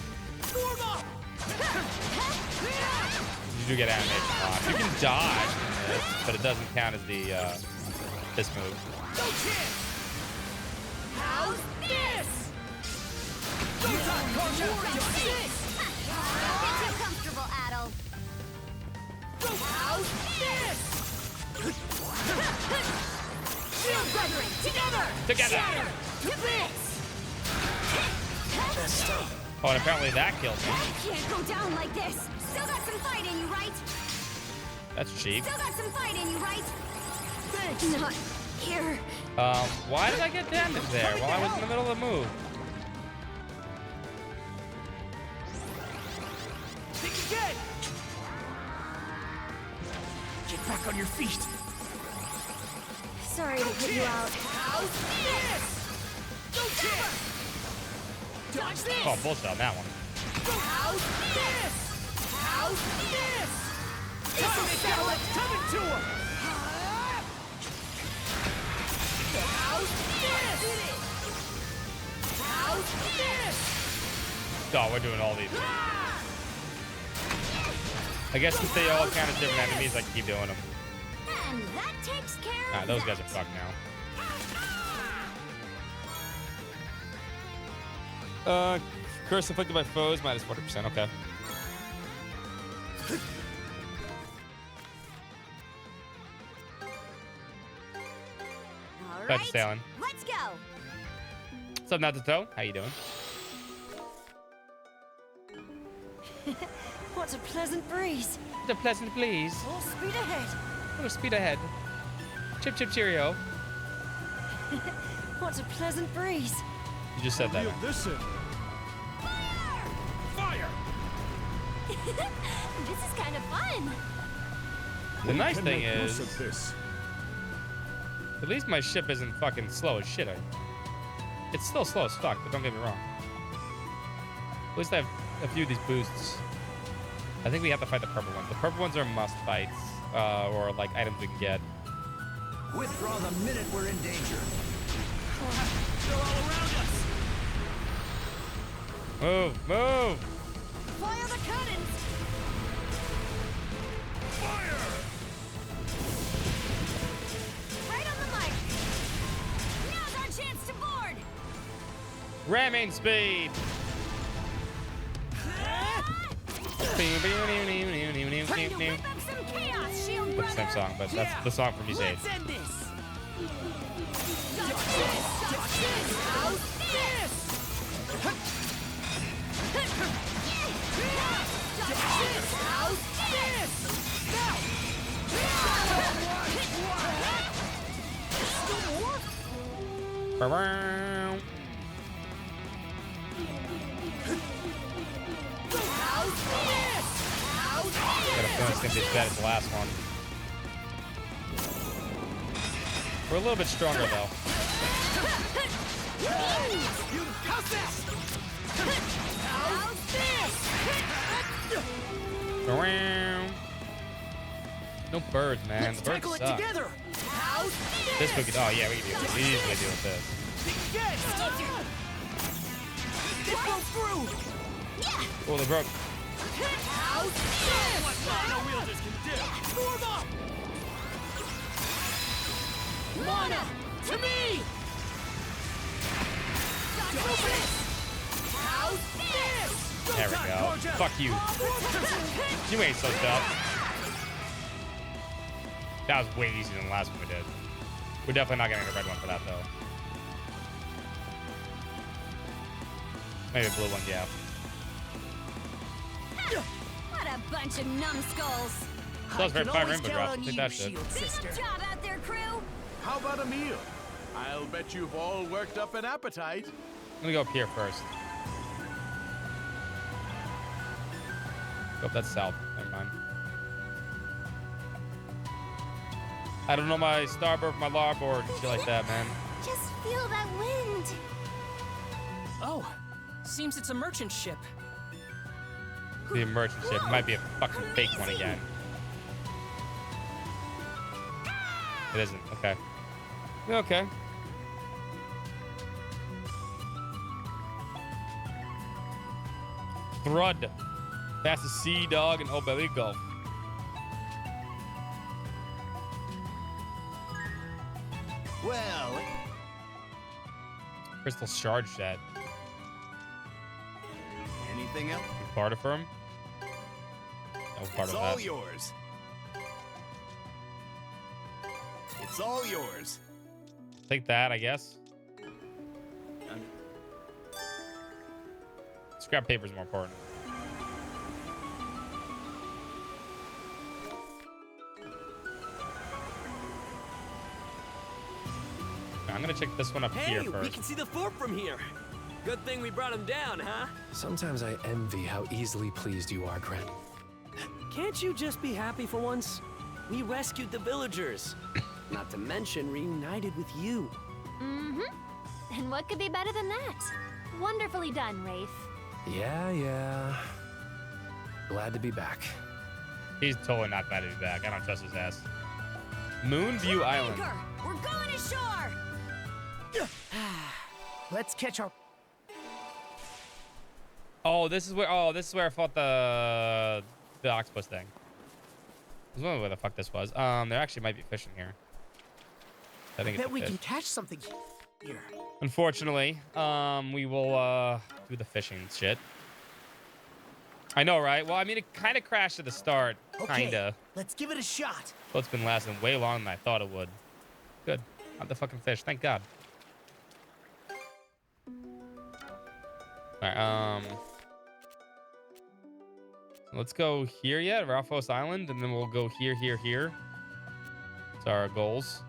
You do get animation on. You can dodge in this, but it doesn't count as the this move. How's this? Don't get too comfortable, Adel. How's this? Shield brethren, together! Together. To this! Messed up. Oh, and apparently that killed me. Can't go down like this. Still got some fight in you, right? That's cheap. Still got some fight in you, right? Thanks. Not here. Why did I get damaged there while I was in the middle of the move? Think again! Get back on your feet! Sorry to put you out. How's this? Dodge this! Oh, bullshit on that one. How's this? How's this? This'll settle it! Coming to him! How's this? How's this? Oh, we're doing all these. I guess since they all count as different enemies, I can keep doing them. And that takes care Alright, of those that. guys are fucked now. Curse inflicted by foes, minus 40%. Okay. All Back right, to sailing. let's go. What's up, Natsuto? How you doing? What a pleasant breeze. The pleasant please. Full speed ahead. Little speed ahead. Chip chip cheerio. What a pleasant breeze. You just said that. Reel Man. this in. Fire! This is kind of fun. The nice Can thing make use is, of this. at least my ship isn't fucking slow as shit. It's still slow as fuck, but don't get me wrong. At least I have a few of these boosts. I think we have to fight the purple ones. The purple ones are must fights, or like items we can get. Withdraw the minute we're in danger. They're all around us. Move, move! Fire the cannons. Fire! Right on the mic. Now's our chance to board. Ramming speed! Time to whip up some chaos, shield That's the same brother. song, but that's the song from Use 8. Let's end this. Duck this, duck this, how's this? Duck this, how's this? Still more? Ba-bow. How's this? How's Got a feeling it's gonna be as bad as the last one. We're a little bit stronger though. You got this. How's this? Ba-wow. No birds, man. Let's The birds tackle it suck. together. How's This we could. Oh yeah, we can easily deal with this. Again. It broke through. Oh, they broke. How's this? What Mono Wielders can do. Form up. Mana, to me. How's this? There we go. Fuck you. You ain't so tough. That was way easier than the last one we did. We're definitely not getting the red one for that though. Maybe a blue one, yeah. What a bunch of numbskulls. That was very fine rainbow drops. I'll take that shit. Shield sister. Good job out there, crew. How about a meal? I'll bet you've all worked up an appetite. I'm gonna go up here first. Go up that south. Never mind. I don't know my starboard from my larboard and shit like that, man. Just feel that wind. Oh, seems it's a merchant ship. The merchant ship might be a fucking fake one again. It isn't. Okay. Okay. Thrud. Fastest sea dog in Obeli Gulf. Well, Crystal Shard Shed. anything else? Part of firm? No part It's of all that. yours. It's all yours. Take that, I guess. Scrap paper is more important. I'm gonna check this one up Hey, here we first. can see the fort from here. Good thing we brought him down, huh? Sometimes I envy how easily pleased you are, Gren. Can't you just be happy for once? We rescued the villagers. Not to mention reunited with you. Mm-hmm. And what could be better than that? Wonderfully done, Rafe. Yeah. Glad to be back. He's totally not bad to be back. I don't trust his ass. Moonview Island. Anchor, we're going ashore. Let's catch our. Oh, this is where. Oh, this is where I fought the octopus thing. I was wondering where the fuck this was. There actually might be fish in here. I think it's Bet a we fish. can catch something. here. Unfortunately, we will do the fishing shit. I know, right? Well, I mean, it kind of crashed at the start, kinda. Let's give it a shot. So it's been lasting way longer than I thought it would. Good. Not the fucking fish. Thank God. All right. Let's go here yet, Ralphos Island, and then we'll go here, here, here. It's our goals.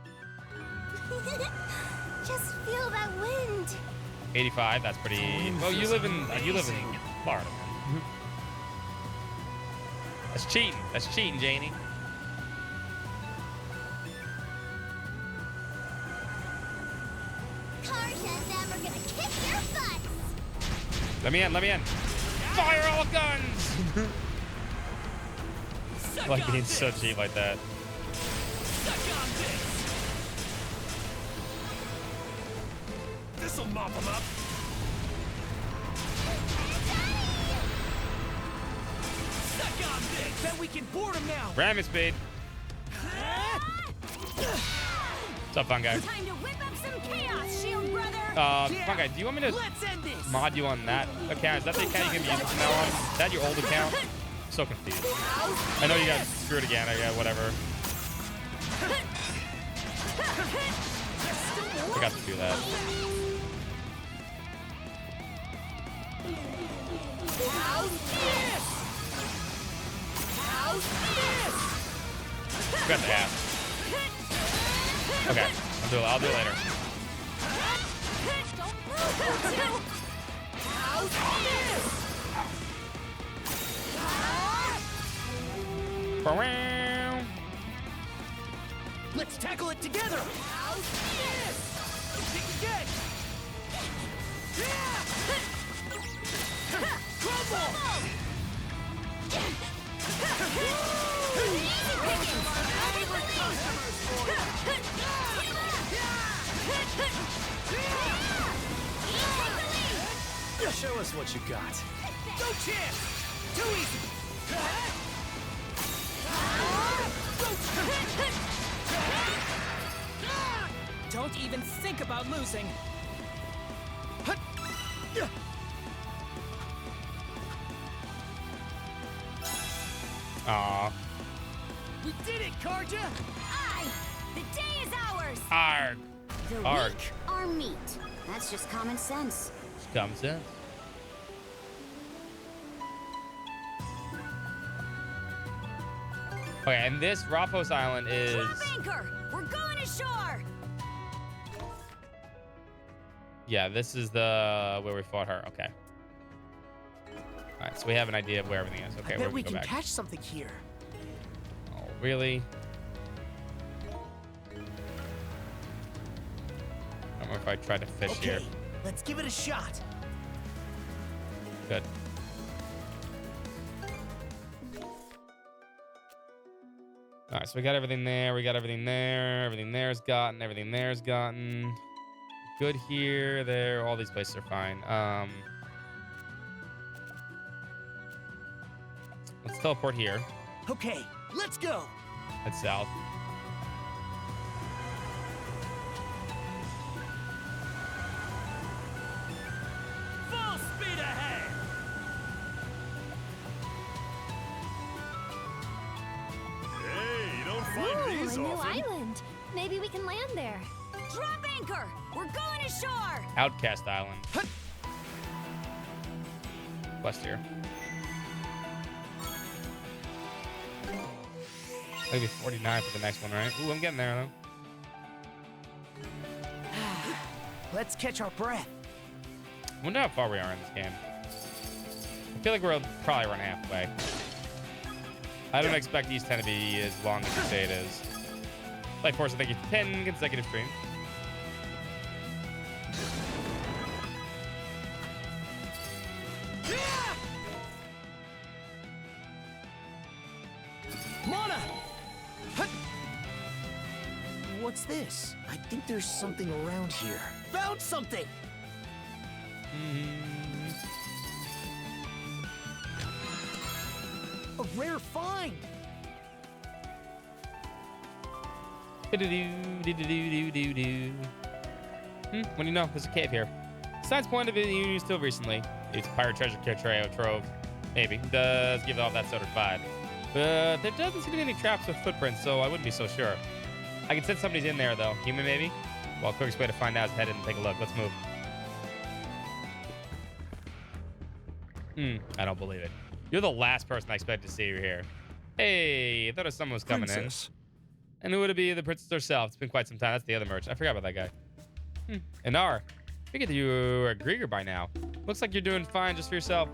Just feel that wind. 85. That's pretty. Well, you live in Florida, man. That's cheating. That's cheating, Janie. Cars and them are gonna kick your butts. Let me in. Let me in. Fire all guns. I like being so cheap like that. This'll mop them up. Bet we can board him now. Ram it, speed. What's up, fun guy? Time to whip up some chaos, shield brother. Fun guy, do you want me to Let's end this. mod you on that account? Is that the account you can be using from now on? Is that your old account? I'm so confused. I know you got screwed again. I got whatever. I got to do that. Got the ass. Okay, I'll do it later. Let's tackle it together. Show us what you got. No chance. Too easy. Don't even think about losing. Aw. We did it, Karja. Aye, the day is ours. Arg. The Arg. weak are meat. That's just common sense. Just common sense. Okay, and this Ralphos Island is. Drop anchor. We're going ashore. Yeah, this is the where we fought her. Okay. All right, so we have an idea of where everything is. Okay, I where bet we go can back. catch something here. Oh, really? I don't know if I tried to fish Okay, here. let's give it a shot. Good. All right, so we got everything there. We got everything there. Everything there's gotten. Everything there's gotten. Good here, there. All these places are fine. Let's teleport here. Okay, let's go. Head south. Full speed ahead. Hey, you don't find Ooh, these a new often. island. Maybe we can land there. Drop anchor. We're going ashore. Outcast Island. West here. Maybe 49 for the next one, right? Ooh, I'm getting there, though. Let's catch our breath. I wonder how far we are in this game. I feel like we're probably around halfway. I don't expect East 10 to be as long as you say it is. Like Force, I think it's 10 consecutive streams. Mona! Hut! What's this? I think there's something around here. Found something! A rare find! Do-do-do, do-do-do, do-do-do. What do you know? There's a cave here. Signs point of it used till recently. It's a pirate treasure trove. Maybe. Does give off that sort of vibe. But there doesn't seem to be any traps or footprints, so I wouldn't be so sure. I can sense somebody's in there, though. Human, maybe? Well, quickest way to find out is head in and take a look. Let's move. I don't believe it. You're the last person I expected to see you here. Hey, I thought someone was coming Princess. in. And who would it be? The princess herself. It's been quite some time. That's the other merchant. I forgot about that guy. Anar. Figured you were a Grieger by now. Looks like you're doing fine just for yourself.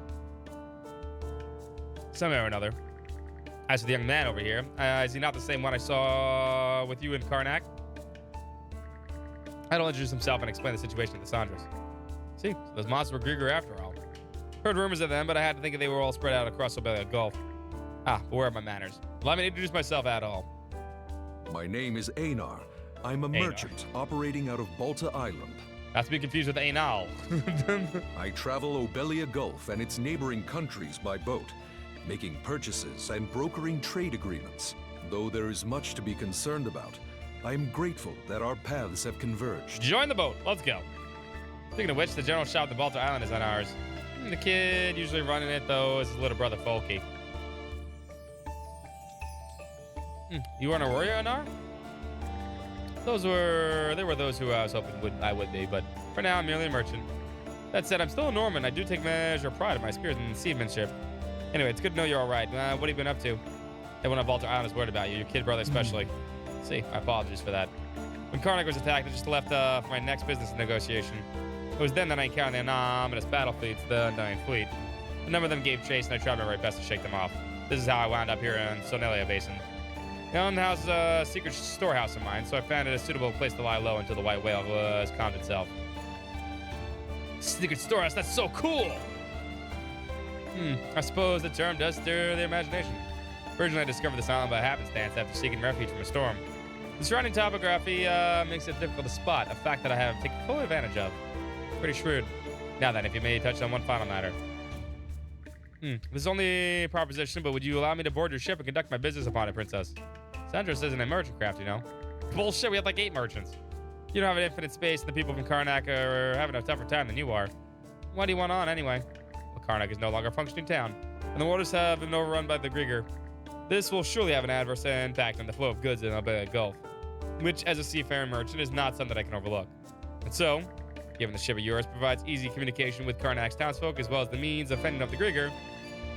Somehow or another. As for the young man over here, is he not the same one I saw with you in Karnak? I'll introduce himself and explain the situation to the Sandras. See, so those monsters were Grieger after all. Heard rumors of them, but I had to think they were all spread out across the Gulf. But where are my manners? Allow me to introduce myself at all. My name is Anar. I'm a merchant operating out of Balta Island. Not to be confused with Anal. I travel Obelia Gulf and its neighboring countries by boat, making purchases and brokering trade agreements. Though there is much to be concerned about, I am grateful that our paths have converged. Join the boat. Let's go. Speaking of which, the general shop at the Baltar Island is on ours. The kid usually running it, though, is his little brother, Folky. You want a warrior, Anar? There were those who I was hoping I would be, but for now, I'm merely a merchant. That said, I'm still a Norman. I do take measure of pride in my spirit and seamanship. Anyway, it's good to know you're all right. What have you been up to? Everyone on Baltar Island is worried about you, your kid brother especially. See, my apologies for that. When Karnak was attacked, I just left for my next business negotiation. It was then that I encountered the anomalous battle fleets, the Undying Fleet. A number of them gave chase, and I tried my very best to shake them off. This is how I wound up here in Sonelia Basin. The own house is a secret storehouse of mine, so I found it a suitable place to lie low until the white whale was calmed itself. Secret storehouse, that's so cool! I suppose the term does stir the imagination. Originally, I discovered this island by happenstance after seeking refuge from a storm. The surrounding topography makes it difficult to spot, a fact that I have taken full advantage of. Pretty shrewd. Now then, if you may touch on one final matter. This is only a proposition, but would you allow me to board your ship and conduct my business upon it, Princess? Sandra says in a merchant craft, you know. Bullshit, we have like 8 merchants. You don't have an infinite space, and the people from Karnak are having a tougher time than you are. Why do you want on, anyway? Well, Karnak is no longer a functioning town, and the waters have been overrun by the Grieger. This will surely have an adverse impact on the flow of goods in the Gulf, which, as a seafaring merchant, is not something I can overlook. And so, given the ship of yours provides easy communication with Karnak's townsfolk as well as the means of fending off the Grieger,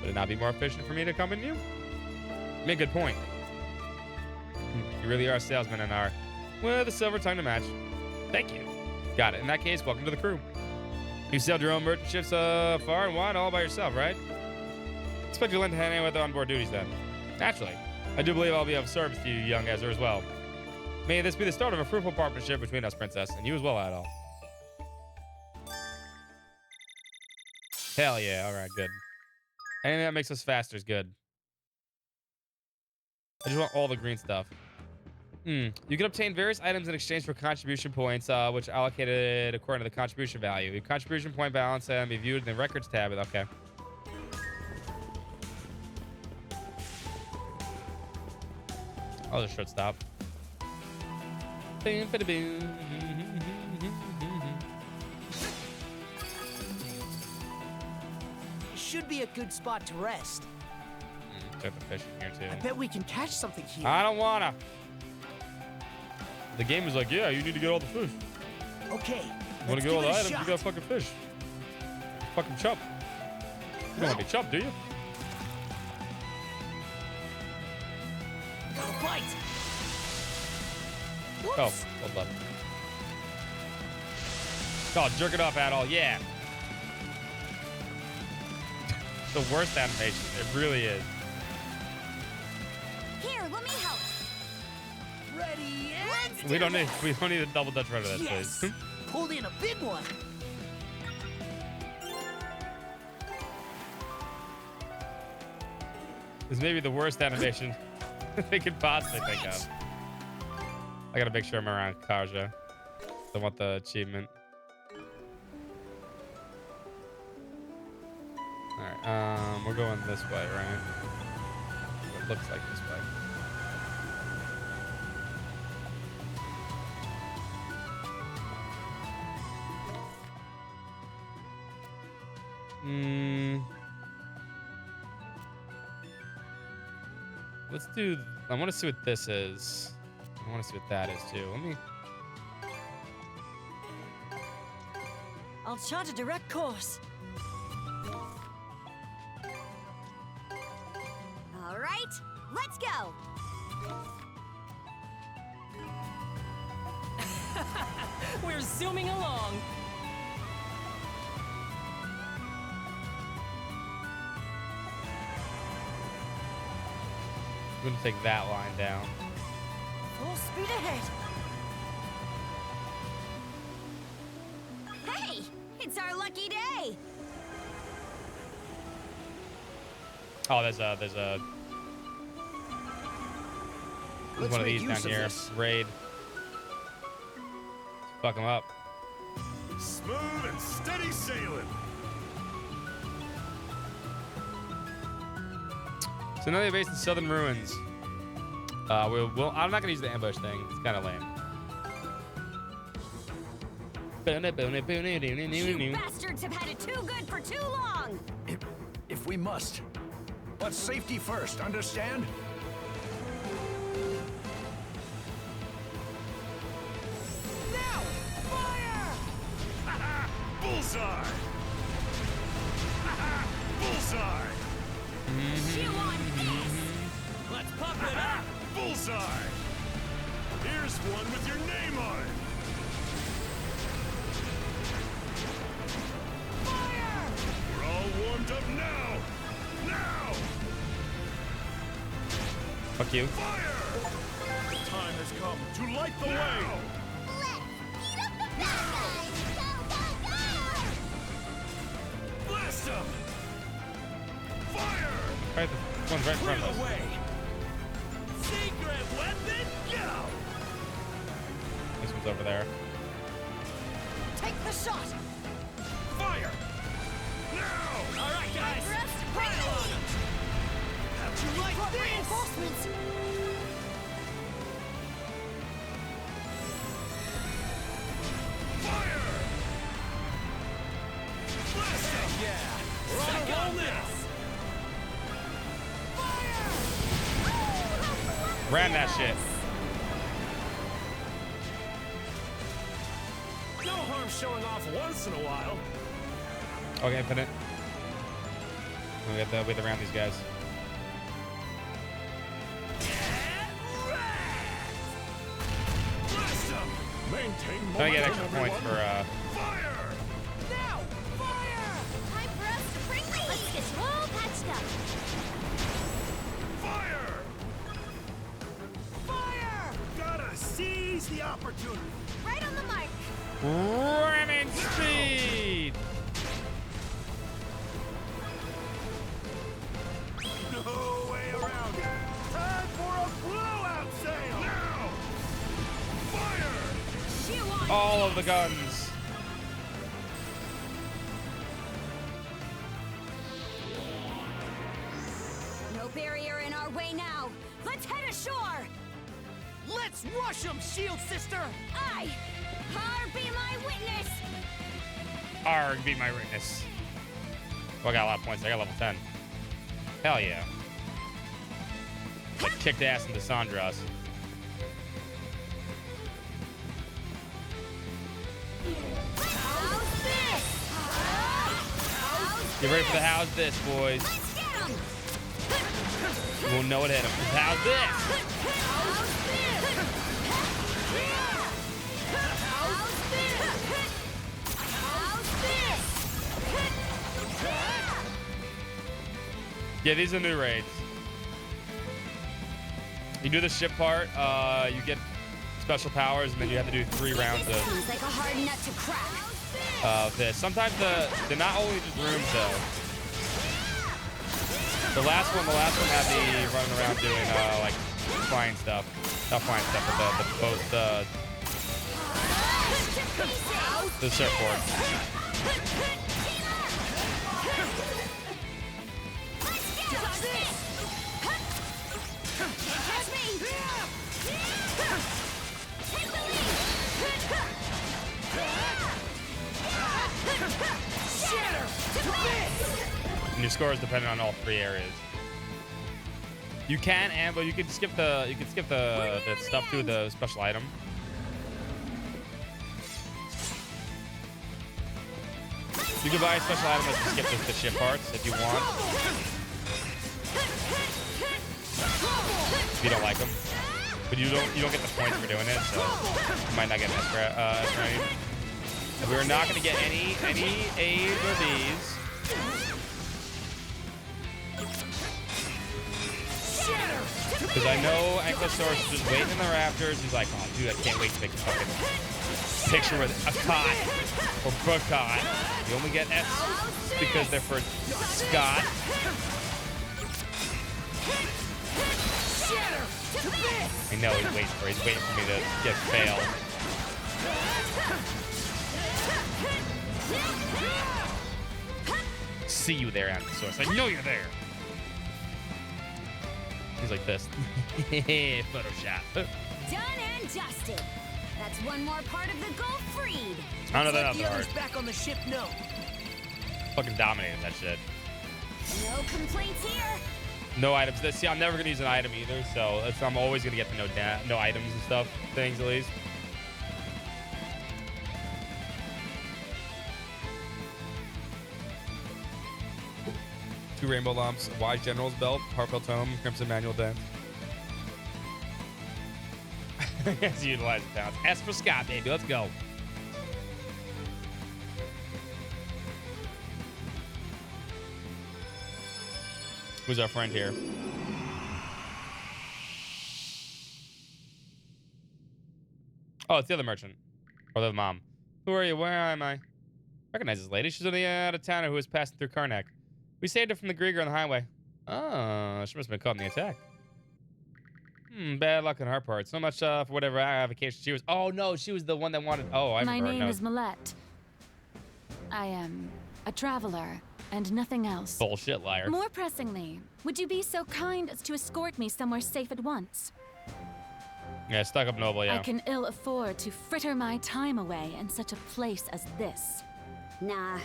would it not be more efficient for me to accompany you? You make a good point. You really are a salesman, Anar. With a silver tongue to match. Thank you. Got it. In that case, welcome to the crew. You sailed your own merchant ships far and wide all by yourself, right? Expect you to lend a hand with onboard duties then. Naturally. I do believe I'll be of service to you, young Ezra, as well. May this be the start of a fruitful partnership between us, Princess, and you as well, Adol. Hell yeah. All right, good. Anything that makes us faster is good. I just want all the green stuff. You can obtain various items in exchange for contribution points, which are allocated according to the contribution value. Your contribution point balance can be viewed in the records tab. Okay. I'll just short stop. Should be a good spot to rest. Check the fish in here too. I bet we can catch something here. I don't wanna. The game is like, yeah, you need to get all the fish. Okay. You wanna get all the items? You gotta fucking fish. Fucking chump. You don't wanna be chump, do you? Bite. Oh, hold up. Oh, jerk it off, Adol. Yeah. The worst animation. It really is. Here, let me help. Ready? We don't need a double Dutch run of that, Yes. please. Pulled in a big one. This may be the worst animation they could possibly think of. I gotta make sure I'm around Kaja. I want the achievement. Alright, we're going this way, right? It looks like this way. Let's do. I want to see what this is. I want to see what that is too. Let me. I'll chart a direct course. All right, let's go. We're zooming along. I'm gonna take that line down. Full speed ahead. Hey, it's our lucky day. Oh, there's one of these down here. Raid. Fuck them up. Smooth and steady sailing. So now they're based in Southern Ruins. We'll I'm not gonna use the ambush thing. It's kind of lame. You bastards have had it too good for too long. If we must. But safety first, understand? Now, fire! Bullseye! Bullseye! You want this? Let's pump it up. Bullseye! Here's one with your name on it. Fire! We're all warmed up now. Now! Fuck you. Fire! The time has come to light the way. Let's beat up the bad guys. Go, go, go! Blast them! Fire! Right, the one's right in front of us. way! Secret weapon, go! This one's over there. Take the shot. Fire! Now! All right, guys. Rest, bring the heat. How'd you like Got reinforcements. Fire! Blast them! Yeah. We're on a roll now! Ran that shit. No harm showing off once in a while. Okay, infinite. We have to around these guys. Blast them! Maintain Let me get momentum, extra points everyone. for Fire! Now, fire! Time for us to bring the heat. Let's get you all patched up. Fire! Fire! Gotta seize the opportunity. Right on the mark. ramming speed. No way around it. Time for a blowout sail. Now! Fire! You want All of the guns. no barrier in our way now. Let's head ashore. Let's rush them, Shield Sister! I, Har, be my witness. Arg, be my witness. Well, I got a lot of points. I got level 10. Hell yeah. I kicked ass into Sandras. How's this? How's Get ready for the how's this, boys. Let's get 'em. You won't know what hit him. How's this? How's this? How's this? How's this? Yeah, these are new raids. You do the ship part, you get special powers, and then you have to do 3 rounds of Seems like a hard nut to crack. this. Sometimes they're not only just rooms though. The last one had me running around doing like flying stuff. Not flying stuff, but the surfboard. your score is dependent on all 3 areas. You can amble. You can skip the stuff to the special item. You can buy a special item that you skip the ship parts if you want. If you don't like them, but you don't get the points for doing it, so you might not get an extra rating. And we're not going to get any A's or B's. Because I know Ankylosaurus is just waiting in the rafters. He's like, oh, dude, I can't wait to make a fucking picture with a cot or Buckot. You only get F's because they're for Scott. I know he's waiting for me to get failed. See you there, Ankylosaurus. I know you're there. He's like this. Photoshop. Done and dusted. That's one more part of the goal freed. I don't know that The hard. others back on the ship know. Fucking dominated that shit. No complaints here. No items. See, I'm never gonna use an item either, so I'm always gonna get the no items and stuff things at least. Two rainbow lumps, wise general's belt, Harpel tome, crimson manual dance. Let's utilize the talents. S for Scott, baby. Let's go. Who's our friend here? Oh, it's the other merchant. Or the mom. Who are you? Where am I? Recognize this lady. She's only out of towner who was passing through Karnak. We saved her from the Grieger on the highway. Oh, she must have been caught in the attack. Bad luck on her part. So much for whatever avocation she was. Oh, no, she was the one that wanted... Oh, I remember. My name No. is Millette. I am a traveler and nothing else. Bullshit liar. More pressingly, would you be so kind as to escort me somewhere safe at once? Yeah, stuck up noble, yeah. I can ill afford to fritter my time away in such a place as this. Nah.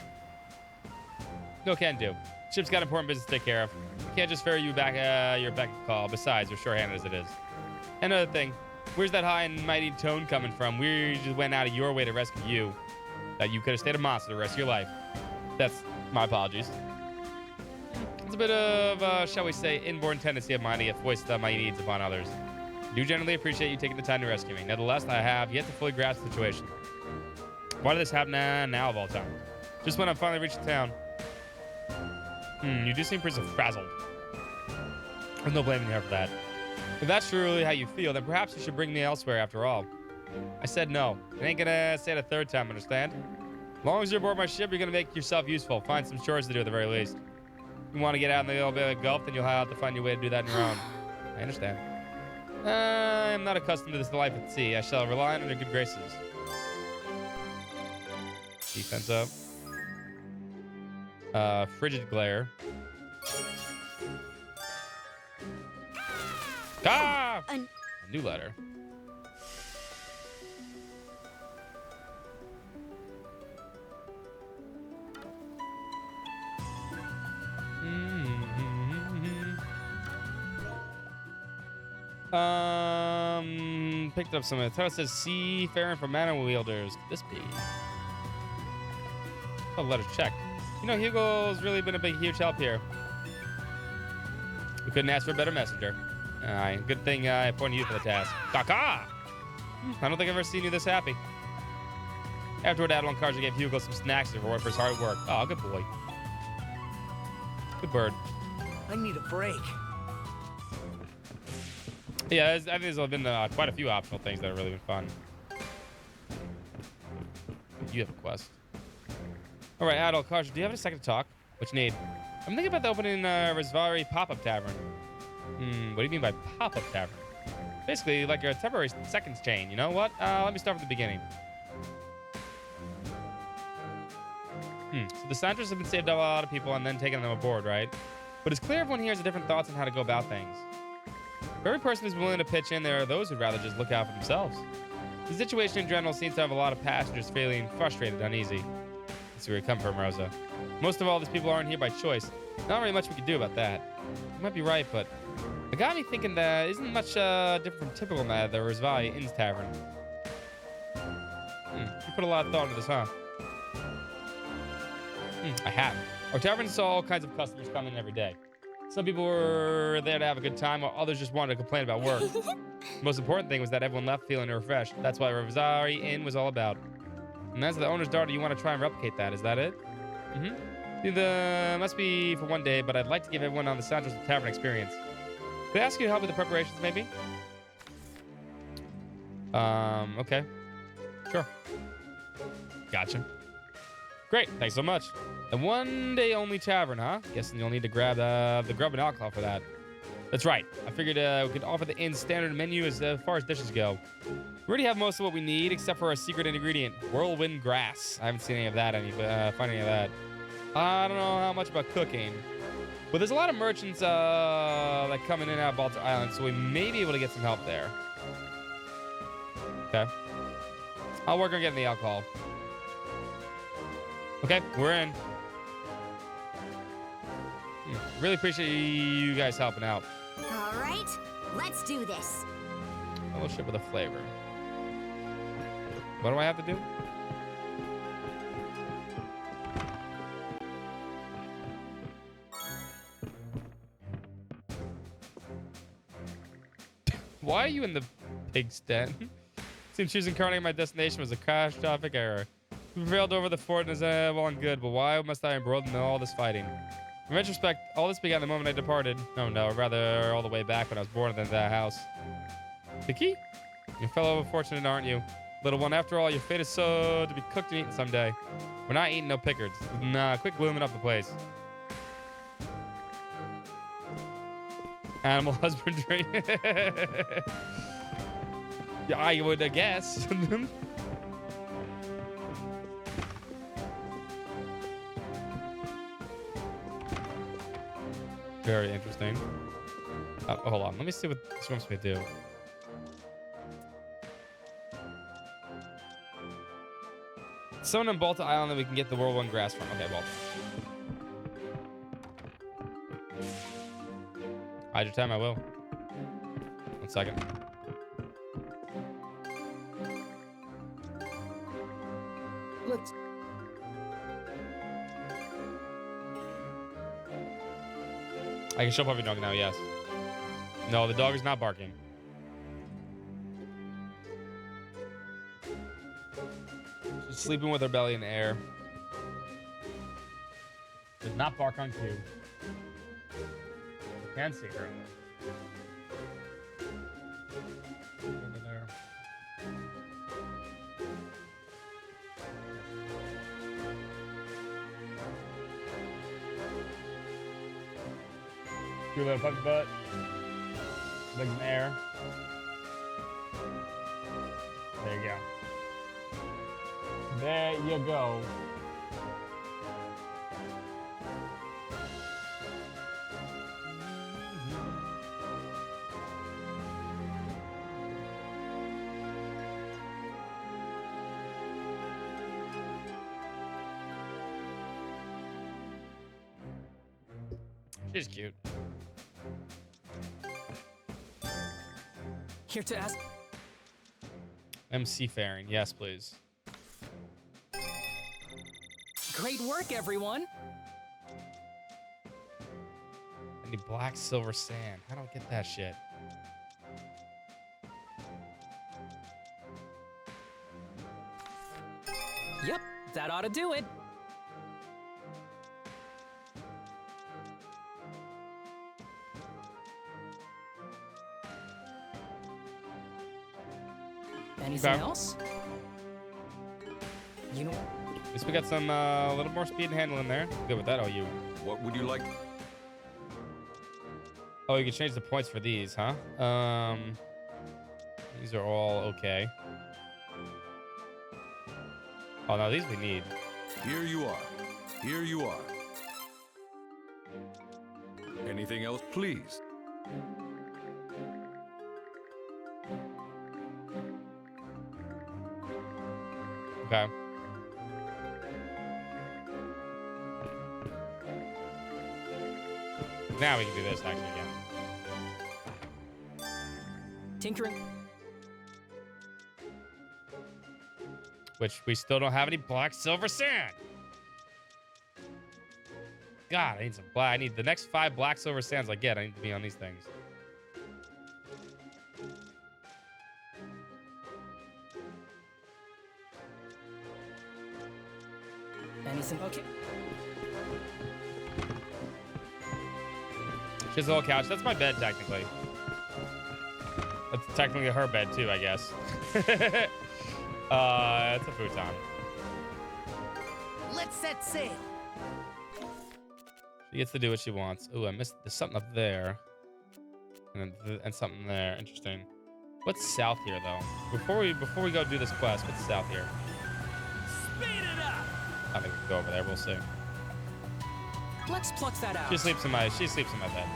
No can do. Ship's got important business to take care of. We can't just ferry you back your beck and call. Besides, we're short-handed as it is. Another thing, where's that high and mighty tone coming from? We just went out of your way to rescue you. That you could have stayed a monster the rest of your life. That's my apologies. It's a bit of, shall we say, inborn tendency of mine to voice my needs upon others. I do generally appreciate you taking the time to rescue me. Nevertheless, I have yet to fully grasp the situation. Why did this happen now of all time? Just when I finally reached town. You do seem pretty frazzled. There's no blaming her for that. If that's truly how you feel, then perhaps you should bring me elsewhere after all. I said no. I ain't gonna say it a third time, understand? As long as you're aboard my ship, you're gonna make yourself useful. Find some chores to do at the very least. If you want to get out in the little bit of Gulf, then you'll have to find your way to do that on your own. I understand. I'm not accustomed to this life at sea. I shall rely on your good graces. Defense up. Frigid glare. Ah! A new letter. Picked up some of it. It says seafaring for man wielders. Could this be? Oh, letter's checked. You know, Hugo's really been a huge help here. We couldn't ask for a better messenger. Good thing I appointed you for the task. Kaka! I don't think I've ever seen you this happy. Afterward, Admiral Karja gave Hugo some snacks as a reward for his hard work. Oh, good boy. Good bird. I need a break. Yeah, I think there's been quite a few optional things that have really been fun. You have a quest. All right, Admiral Karja, do you have a second to talk? What you need? I'm thinking about the opening Rizvari pop-up tavern. What do you mean by pop-up tavern? Basically, like a temporary seconds chain. You know what? Let me start from the beginning. So the Santos have been saved up a lot of people and then taken them aboard, right? But it's clear everyone here has different thoughts on how to go about things. For every person who's willing to pitch in, there are those who'd rather just look out for themselves. The situation in general seems to have a lot of passengers feeling frustrated, uneasy. That's where you come from, Rosa. Most of all, these people aren't here by choice. Not really much we can do about that. You might be right, but it got me thinking that isn't much different from typical the Rosvalia Inn's Tavern. You put a lot of thought into this, huh? I have. Our tavern saw all kinds of customers come in every day. Some people were there to have a good time, while others just wanted to complain about work. The most important thing was that everyone left feeling refreshed. That's what Rosvalia Inn was all about. And as the owner's daughter, you want to try and replicate that. Is that it? The must be for one day, but I'd like to give everyone on the Santos Tavern experience. Could I ask you to help with the preparations, maybe? Okay. Sure. Gotcha. Great. Thanks so much. The one day only tavern, huh? Guessing you'll need to grab the grub and alcohol for that. That's right. I figured we could offer the inn's standard menu as far as dishes go. We already have most of what we need, except for a secret ingredient, whirlwind grass. I haven't seen any of that. Find any of that. I don't know how much about cooking, but there's a lot of merchants that come in and out of Baltic Island, so we may be able to get some help there. Okay. I'll work on getting the alcohol. Okay, we're in. Really appreciate you guys helping out. All right, let's do this. Fellowship with a flavor. What do I have to do? Why are you in the pig's den? Seems choosing carting my destination was a catastrophic error. We prevailed over the fort and is well and good, but why must I embroil in all this fighting? In retrospect, all this began the moment I departed. Oh no, or rather all the way back when I was born in that house. Vicky? You fellow fortunate, aren't you? Little one, after all, your fate is so to be cooked and eaten someday. We're not eating no pickards. Nah, quit glooming up the place. Animal husbandry. Yeah, I would guess. Very interesting. Hold on. Let me see what this wants me to do. Someone on Baltic Island that we can get the whirlwind grass from. Okay, well. Hide your time, I will. 1 second. Let's. I can show puppy dog now, yes. No, the dog is not barking. She's sleeping with her belly in the air. Does not bark on cue. You can see her. Over there. Do a little puppy butt. Legs in the air. There you go. There you go. She's cute. Here to ask. MC Faring, yes, please. Great work, everyone. I need black silver sand. I don't get that shit. Yep, that ought to do it. Anything else? You know. At least we got some a little more speed and handle in there. Good with that, oh you. What would you like? Oh, you can change the points for these, huh? These are all okay. Oh no, these we need. Here you are. Here you are. Anything else, please? Okay. Now we can do this actually again. Tinkering. Which we still don't have any black silver sand. God, I need some black. I need the next 5 black silver sands I get. I need to be on these things. Anything? Okay. She has a little couch. That's my bed, technically. That's technically her bed, too, I guess. It's a futon. Let's set sail. She gets to do what she wants. Ooh, I missed. There's something up there. And something there. Interesting. What's south here, though? Before we go do this quest, what's south here? Speed it up! I think we can go over there. We'll see. Let's pluck that out. She sleeps in my bed.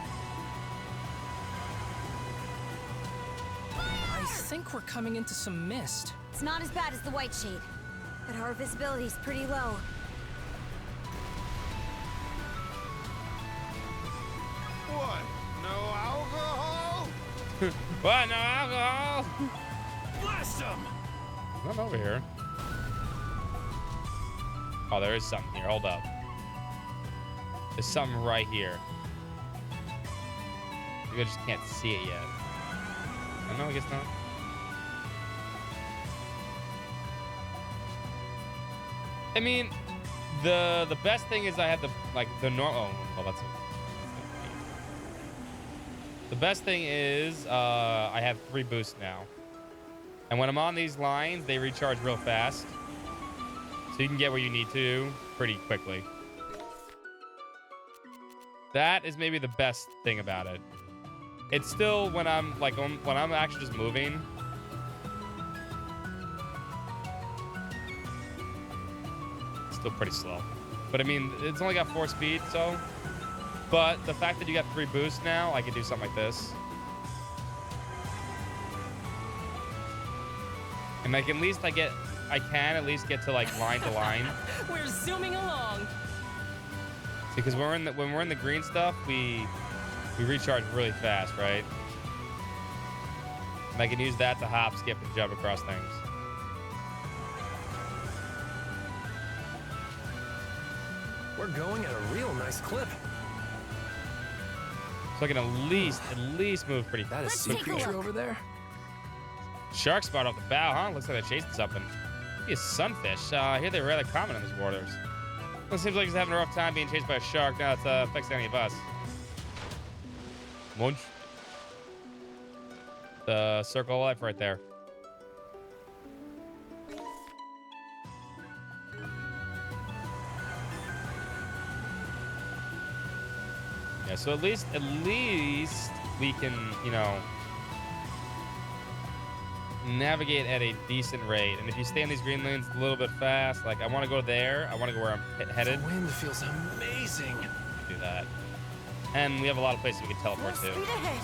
I think we're coming into some mist. It's not as bad as the White Shade, but our visibility's pretty low. What? No alcohol? What? No alcohol? Blast him! Nothing over here. Oh, there is something here. Hold up. There's something right here. You just can't see it yet. Oh, no, I guess not. I mean, the best thing is I have the normal. Oh, well, that's it. The best thing is I have 3 boosts now, and when I'm on these lines, they recharge real fast, so you can get where you need to pretty quickly. That is maybe the best thing about it. It's still when I'm actually just moving. It's still pretty slow. But I mean, it's only got 4 speed, so. But the fact that you got 3 boosts now, I can do something like this. And like at least I can at least get to like line to line. We're zooming along. Because when we're in the green stuff, we recharge really fast, right? And I can use that to hop, skip, and jump across things. We're going at a real nice clip. So I can at least move pretty That is Let's sea take a creature look. over there. Shark spot off the bow, huh? Looks like they're chasing something. Maybe a sunfish. I hear they're rather common in these waters. Well, it seems like he's having a rough time being chased by a shark. Now it's affects any of us. Munch. The circle of life right there. Yeah, so at least we can, you know, navigate at a decent rate. And if you stay on these green lanes a little bit fast, like I want to go there, I want to go where I'm headed. The wind feels amazing. Do that. And we have a lot of places we can teleport Full to. speed ahead.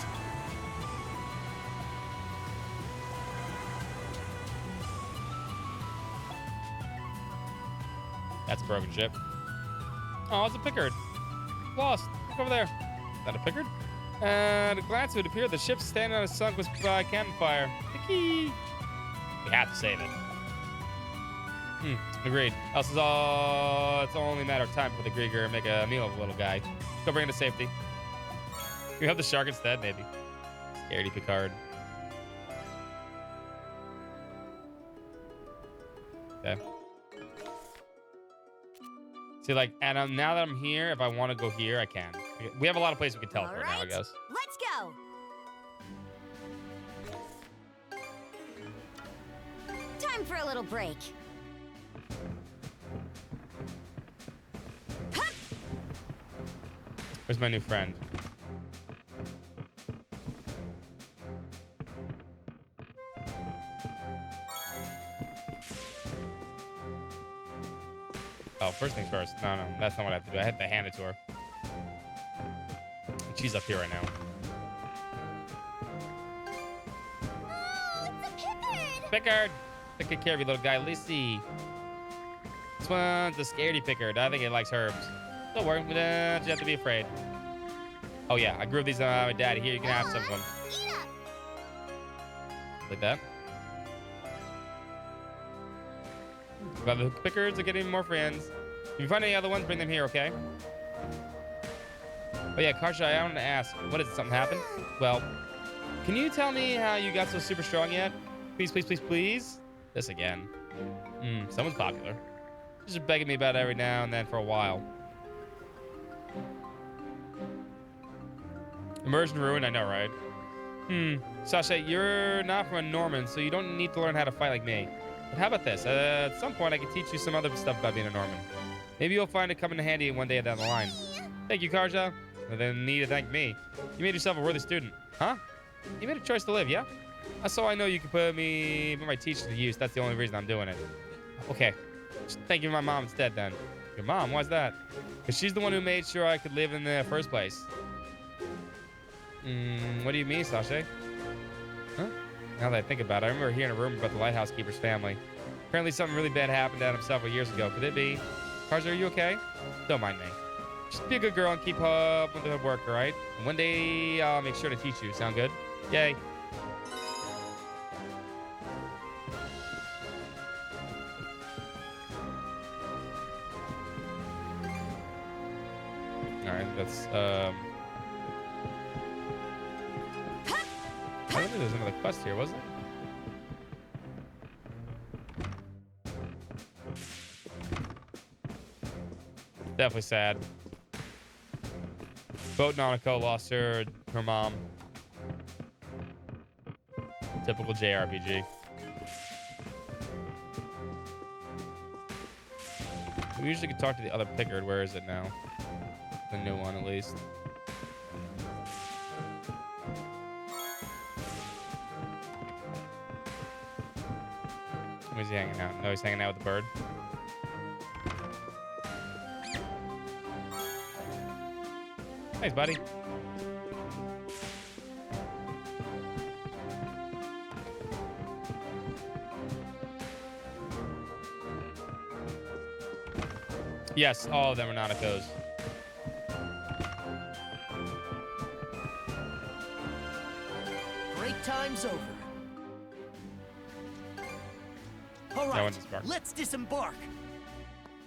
That's a broken ship. Oh, it's a Pickard. Lost. Look over there. Is that a Pickard? At a glance, it would appear the ship's standing on a sunk with cannon fire. Picky. We have to save it. Agreed. Else is it's only a matter of time for the Grieger make a meal of the little guy. Go bring him to safety. We have the shark instead, maybe. Scaredy Picard. Okay. See, like, and now that I'm here, if I want to go here, I can. We have a lot of places we can teleport now, I guess. Let's go. Time for a little break. Where's my new friend? Oh, first things first. No, that's not what I have to do. I have to hand it to her. She's up here right now. Oh, it's a Pickard! Pickard! Take good care of you, little guy. Lissy. This one's a scaredy Pickard. I think it likes herbs. Don't worry, you have to be afraid. Oh yeah, I grew up these my daddy. Here, you can have some of them. Eat up. Like that. But the pickers are getting more friends. If you find any other ones, bring them here, okay? Oh yeah, Karsha, I wanted to ask, what is it? Something happened? Well, can you tell me how you got so super strong yet? Please, please, please, please. This again. Someone's popular. She's just begging me about it every now and then for a while. Immersion ruin, I know, right? Sasha, you're not from a Norman, so you don't need to learn how to fight like me. But how about this? At some point, I can teach you some other stuff about being a Norman. Maybe you'll find it coming in handy one day down the line. Thank you, Karja. And then need to thank me. You made yourself a worthy student. Huh? You made a choice to live, yeah? So I know you can put my teaching to use. That's the only reason I'm doing it. Okay. Just thank you my mom instead, then. Your mom? Why's that? Because she's the one who made sure I could live in the first place. What do you mean, Sasha? Huh? Now that I think about it, I remember hearing a rumor about the lighthouse keeper's family. Apparently something really bad happened to him several years ago. Could it be? Karja, are you okay? Don't mind me. Just be a good girl and keep up with the work, all right? And one day I'll make sure to teach you. Sound good? Yay. All right, that's I don't think there's another quest here, was there? Definitely sad. Boat Nanako lost her mom. Typical JRPG. We usually could talk to the other Pickard. Where is it now? The new one, at least. Where's he hanging out? No, he's hanging out with the bird. Thanks, buddy. Yes, all of them are Nanakos. Break time's over. All That right, one's spark. let's disembark.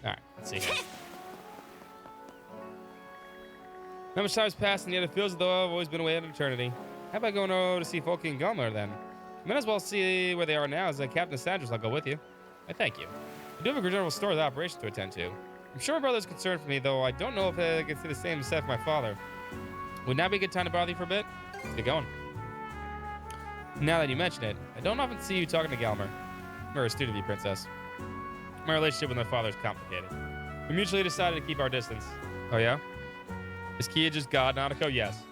All right, let's see. Not much time's passed, and yet it feels as though I've always been away an eternity. How about going over to see Folky and Gilmer then? Might as well see where they are now as Captain Sanders. I'll go with you. I thank you. I do have a general store's operation to attend to. I'm sure my brother's concerned for me, though I don't know if I can say the same as my father. Would now be a good time to bother you for a bit? Let's get going. Now that you mention it, I don't often see you talking to Galmer. Or a student of you, Princess. My relationship with my father is complicated. We mutually decided to keep our distance. Oh, yeah? Is Kia just God Nanako? Yes.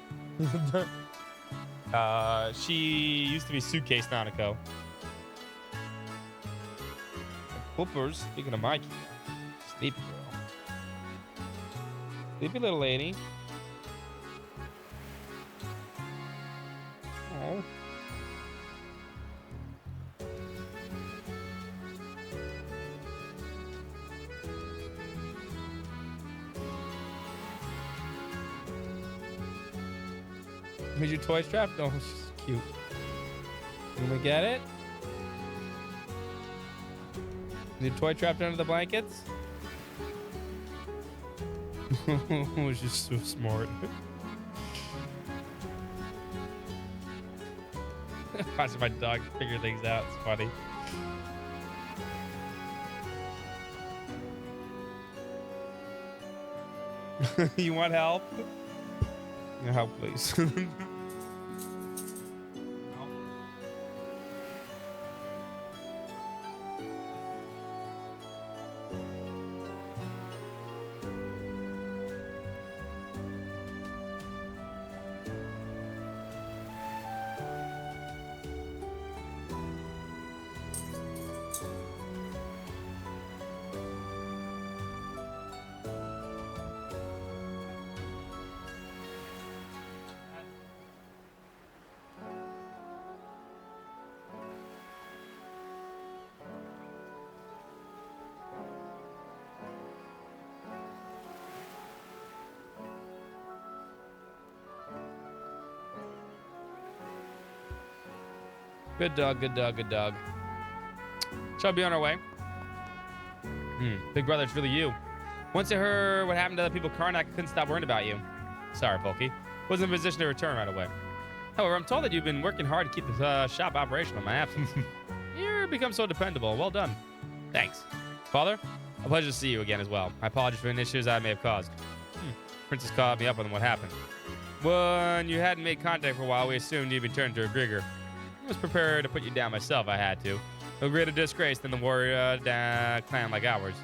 She used to be Suitcase Nanako. Poopers, speaking of my Kia. Sleepy girl. Sleepy little lady. Oh. Is your toy strapped? Oh, she's cute. Can we get it? Is your toy trapped under the blankets? Oh, she's so smart. Watching my dog figure things out. It's funny. You want help? Help, please. Good dog, good dog, good dog. Shall we be on our way? Big brother, it's really you. Once I heard what happened to other people at Karnak, I couldn't stop worrying about you. Sorry, Folky. Wasn't in a position to return right away. However, I'm told that you've been working hard to keep the shop operational in my absence. You've become so dependable. Well done. Thanks. Father, a pleasure to see you again as well. I apologize for any issues I may have caused. Princess called me up on what happened. When you hadn't made contact for a while, we assumed you'd been turned to a Grigger. I was prepared to put you down myself. I had to. No greater disgrace than the warrior clan like ours.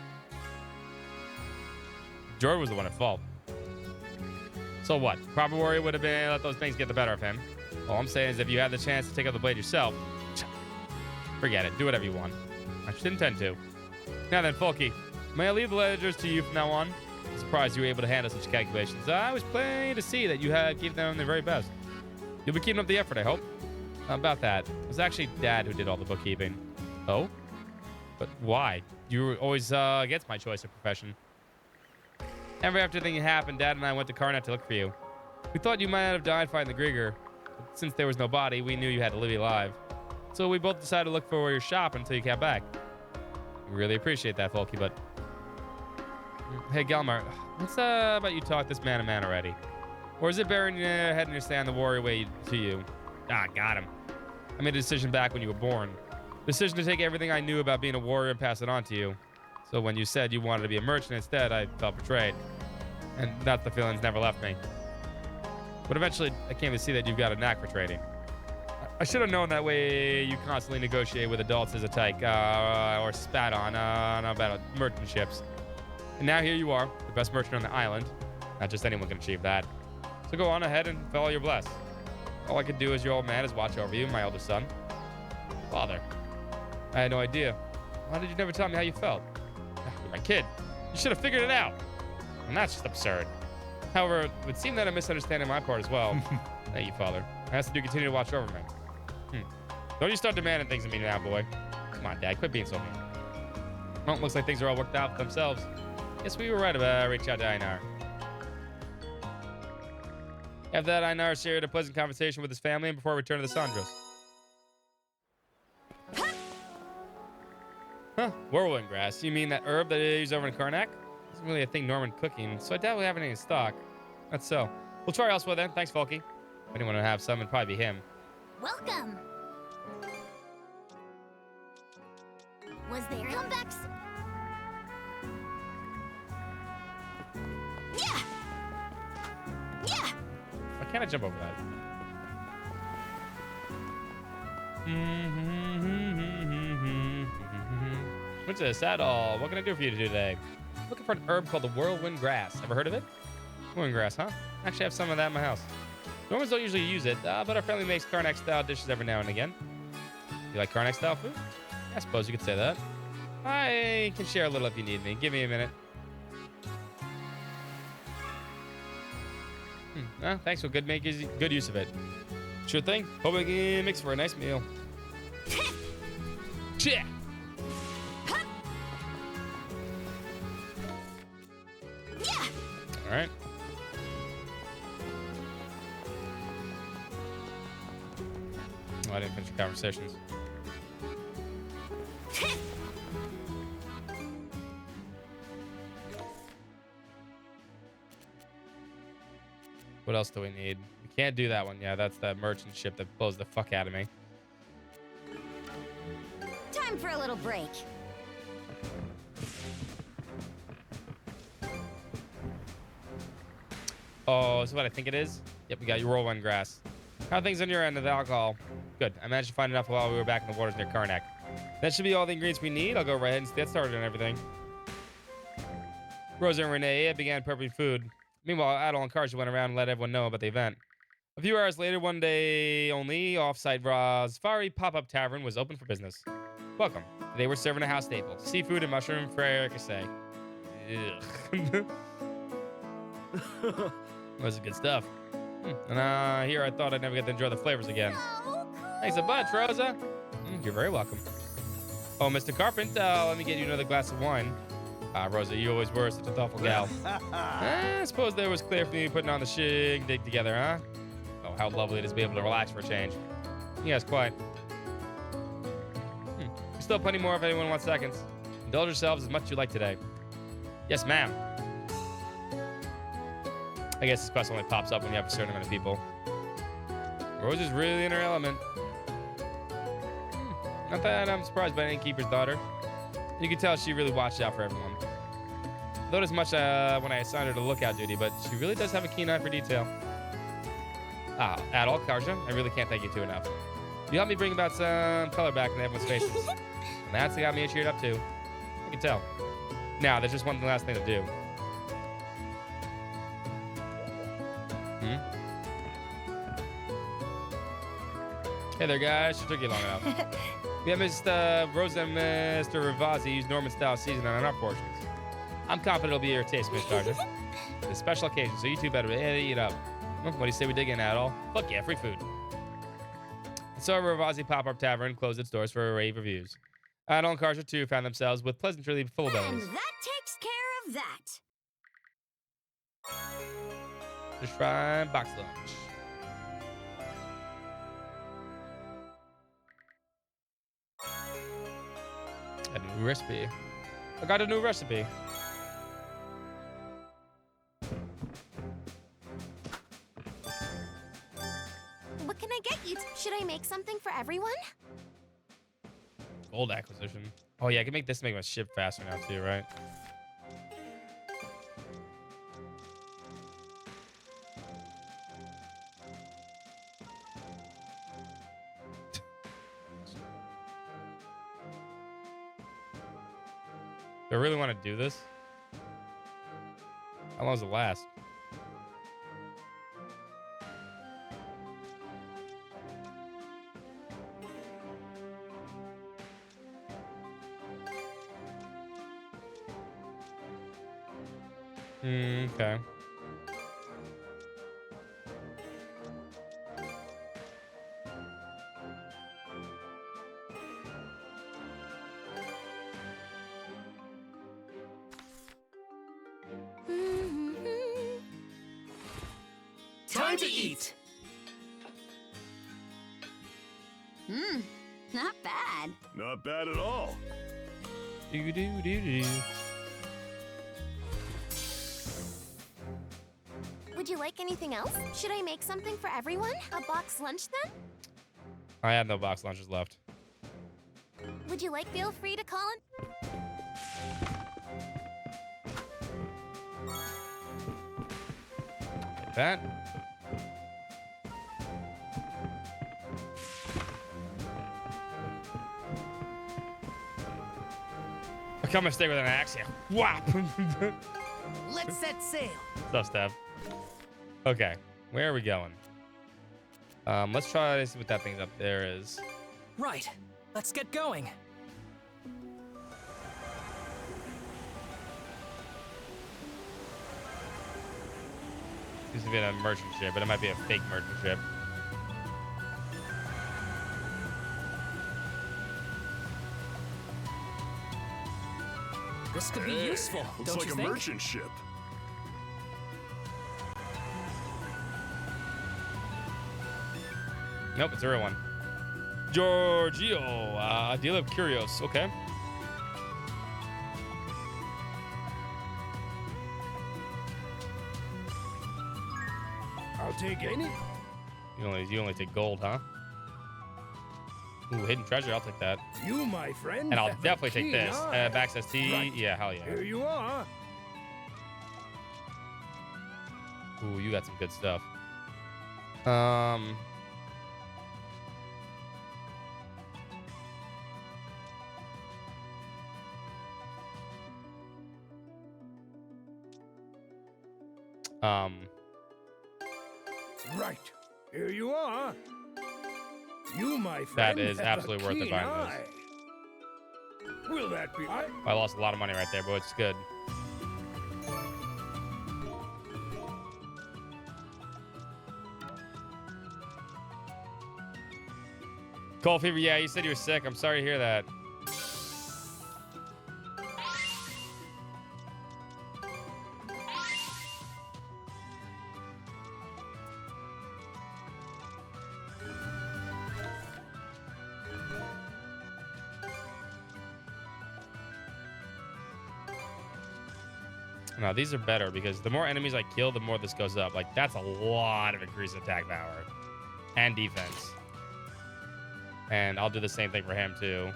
Jordan was the one at fault. So what? Proper warrior would have been let those things get the better of him. All I'm saying is if you had the chance to take up the blade yourself, forget it. Do whatever you want. I just intend to. Now then, Folky, may I leave the ledgers to you from now on? I'm surprised you were able to handle such calculations. I was plain to see that you had gave them their very best. You'll be keeping up the effort, I hope. About that, it was actually Dad who did all the bookkeeping. Oh? But why? You were always against my choice of profession. Ever after everything happened, Dad and I went to Karnak to look for you. We thought you might have died fighting the Grigger, but since there was no body, we knew you had to live alive. So we both decided to look for your shop until you came back. We really appreciate that, Folky, but... Hey, Gelmar, what's about you talk this man to man already? Or is it better in your head and understand the warrior way to you? Ah, got him. I made a decision back when you were born. Decision to take everything I knew about being a warrior and pass it on to you. So when you said you wanted to be a merchant instead, I felt betrayed. And that the feelings never left me. But eventually, I came to see that you've got a knack for trading. I should have known that way you constantly negotiate with adults as a tyke, or spat on about merchant ships. And now here you are, the best merchant on the island. Not just anyone can achieve that. So go on ahead and follow your bless. All I could do as your old man is watch over you, my eldest son. Father, I had no idea. Why did you never tell me how you felt? You're my kid. You should have figured it out. And that's just absurd. However, it would seem that a misunderstanding on my part as well. Thank you, Father. I ask that you continue to watch over me. Don't you start demanding things of me now, boy. Come on, Dad. Quit being so mean. Well, it looks like things are all worked out for themselves. Guess we were right about reaching out to Einar. After that, Einar shared a pleasant conversation with his family before returning to the Sandros. Huh, whirlwind grass. You mean that herb that they use over in Karnak? Isn't really a thing Norman cooking, so I doubt we have any in stock. That's so. We'll try elsewhere then. Thanks, Folky. If anyone would have some, it'd probably be him. Welcome. Was there comebacks? Yeah. Yeah. Why can't I jump over that? What's this at all? What can I do for you today? Looking for an herb called the whirlwind grass. Ever heard of it? Whirlwind grass, huh? Actually, I have some of that in my house. Normans don't usually use it, but our family makes Karnak-style dishes every now and again. You like Karnak-style food? I suppose you could say that. I can share a little if you need me. Give me a minute. Thanks for good use of it. Sure thing. Hope we can mix for a nice meal. Yeah. All right. Oh, I didn't finish the conversations. What else do we need? We can't do that one. Yeah, that's that merchant ship that blows the fuck out of me. Time for a little break. Oh, is what I think it is? Yep, we got your whirlwind grass. How are things on your end of the alcohol? Good. I managed to find enough while we were back in the waters near Karnak. That should be all the ingredients we need. I'll go right ahead and get started on everything. Rosa and Renee began prepping food. Meanwhile, Adel and Karja went around and let everyone know about the event. A few hours later, one day only, off-site Razvari pop-up tavern was open for business. Welcome. Today we're serving a house staple: seafood and mushroom fricassee. Ugh. That's good stuff. And here I thought I'd never get to enjoy the flavors again. Thanks a bunch, Rosa. You're very welcome. Oh, Mr. Carpenter, let me get you another glass of wine. Rosa, you always were such a thoughtful gal. I suppose that was clear for me putting on the shindig together, huh? Oh, how lovely it is to be able to relax for a change. Yes, quite. still plenty more if anyone wants seconds. Indulge yourselves as much as you like today. Yes, ma'am. I guess this quest only pops up when you have a certain amount of people. Rose is really in her element. Not that I'm surprised by any keeper's daughter. You can tell she really watched out for everyone. Not as much when I assigned her to lookout duty, but she really does have a keen eye for detail. At all, Karja, I really can't thank you two enough. You helped me bring about some color back in everyone's faces. And that's what got me cheered up too. I can tell. Now, there's just one last thing to do. Hey there, guys. It took you long enough. We have Mr. Rosa and Mr. Ravazzi use Norman-style seasoning on our portions. I'm confident it'll be your taste, Miss Carter. It's a special occasion, so you two better eat up. Well, what do you say we dig in at all? Fuck yeah, free food. So Ravazzi Pop-Up Tavern closed its doors for a rave reviews. Adol and Karja, too, found themselves with pleasantly full bellies. And that takes care of that. Just try box lunch. A new recipe. I got a new recipe. What can I get you? Should I make something for everyone? Gold acquisition. Oh yeah, I can make this make my ship faster now too, right? Do I really want to do this? How long does it last? Okay. Time to eat. Not bad. Not bad at all. Do do do do. Would you like anything else? Should I make something for everyone? A box lunch then? I have no box lunches left. Would you like feel free to call it? Like that. I come and stay with an axe here. Whap! Let's set sail. Stuff, Steph. Okay, where are we going? Let's try to see what that thing up there is. Right. Let's get going. Seems to be a merchant ship, but it might be a fake merchant ship. This could be useful, Looks don't like you a think? merchant ship. Nope, it's a real one. Giorgio, a deal of curios. Okay. I'll take any. You only take gold, huh? Ooh, hidden treasure. I'll take that. You, my friend. And I'll have a definitely take keen this. eye. Access T. Right. Yeah, hell yeah. Here you are. Ooh, you got some good stuff. Right. Here you are. You, my That friend. is have absolutely a worth it keen buying eye. Will that be? I lost a lot of money right there, but it's good. Cold fever, yeah, you said you were sick. I'm sorry to hear that. No, these are better because the more enemies I kill, the more this goes up. Like, that's a lot of increased attack power and defense. And I'll do the same thing for him, too.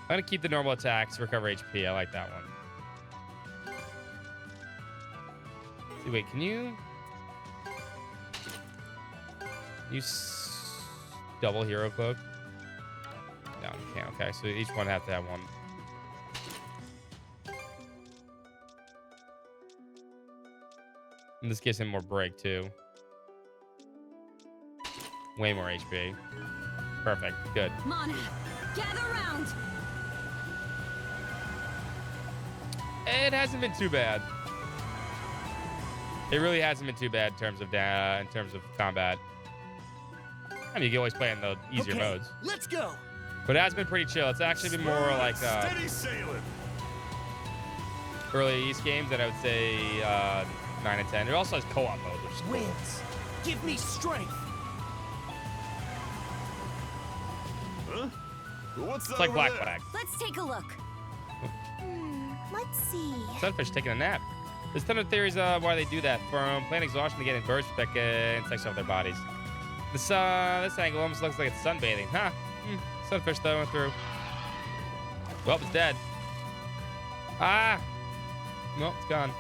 I'm going to keep the normal attacks, recover HP. I like that one. See, wait, can you... double hero cloak? No, you can't. Okay, so each one have to have one. And this gives him more break, too. Way more HP. Perfect. Good. Mana, gather round. It hasn't been too bad. It really hasn't been too bad in terms of combat. I mean, you can always play in the easier modes. Let's go. But it has been pretty chill. It's actually been more like steady sailing. early East games that I would say 9 and 10. It also has co-op mode, which is cool. Winds, give me strength. Huh? What's that It's like over Black there? Flag. Let's take a look. Let's see. Sunfish taking a nap. There's a ton of theories why they do that. From plant exhaustion to getting birds to pick insects off their bodies. This angle almost looks like it's sunbathing. Huh? Sunfish though went through. Well, it's dead. Ah! Nope, it's gone.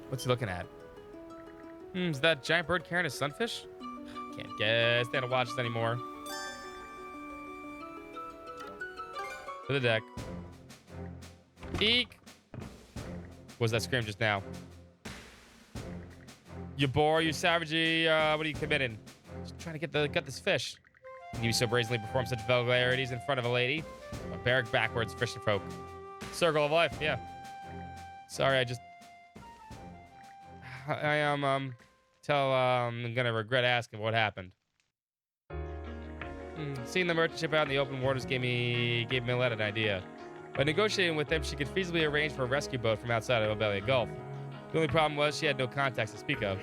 What's he looking at? Is that giant bird carrying a sunfish? Can't guess. They don't watch this anymore. To the deck. Eek! What was that scream just now? You bore, you savagey, what are you committing? Just trying to get this fish. You so brazenly perform such vulgarities in front of a lady. A barrack backwards fishing folk. Circle of life, yeah. Sorry, I'm gonna regret asking what happened. Seeing the merchant ship out in the open waters gave Millette an idea. By negotiating with them, she could feasibly arrange for a rescue boat from outside of Obelia Gulf. The only problem was she had no contacts to speak of.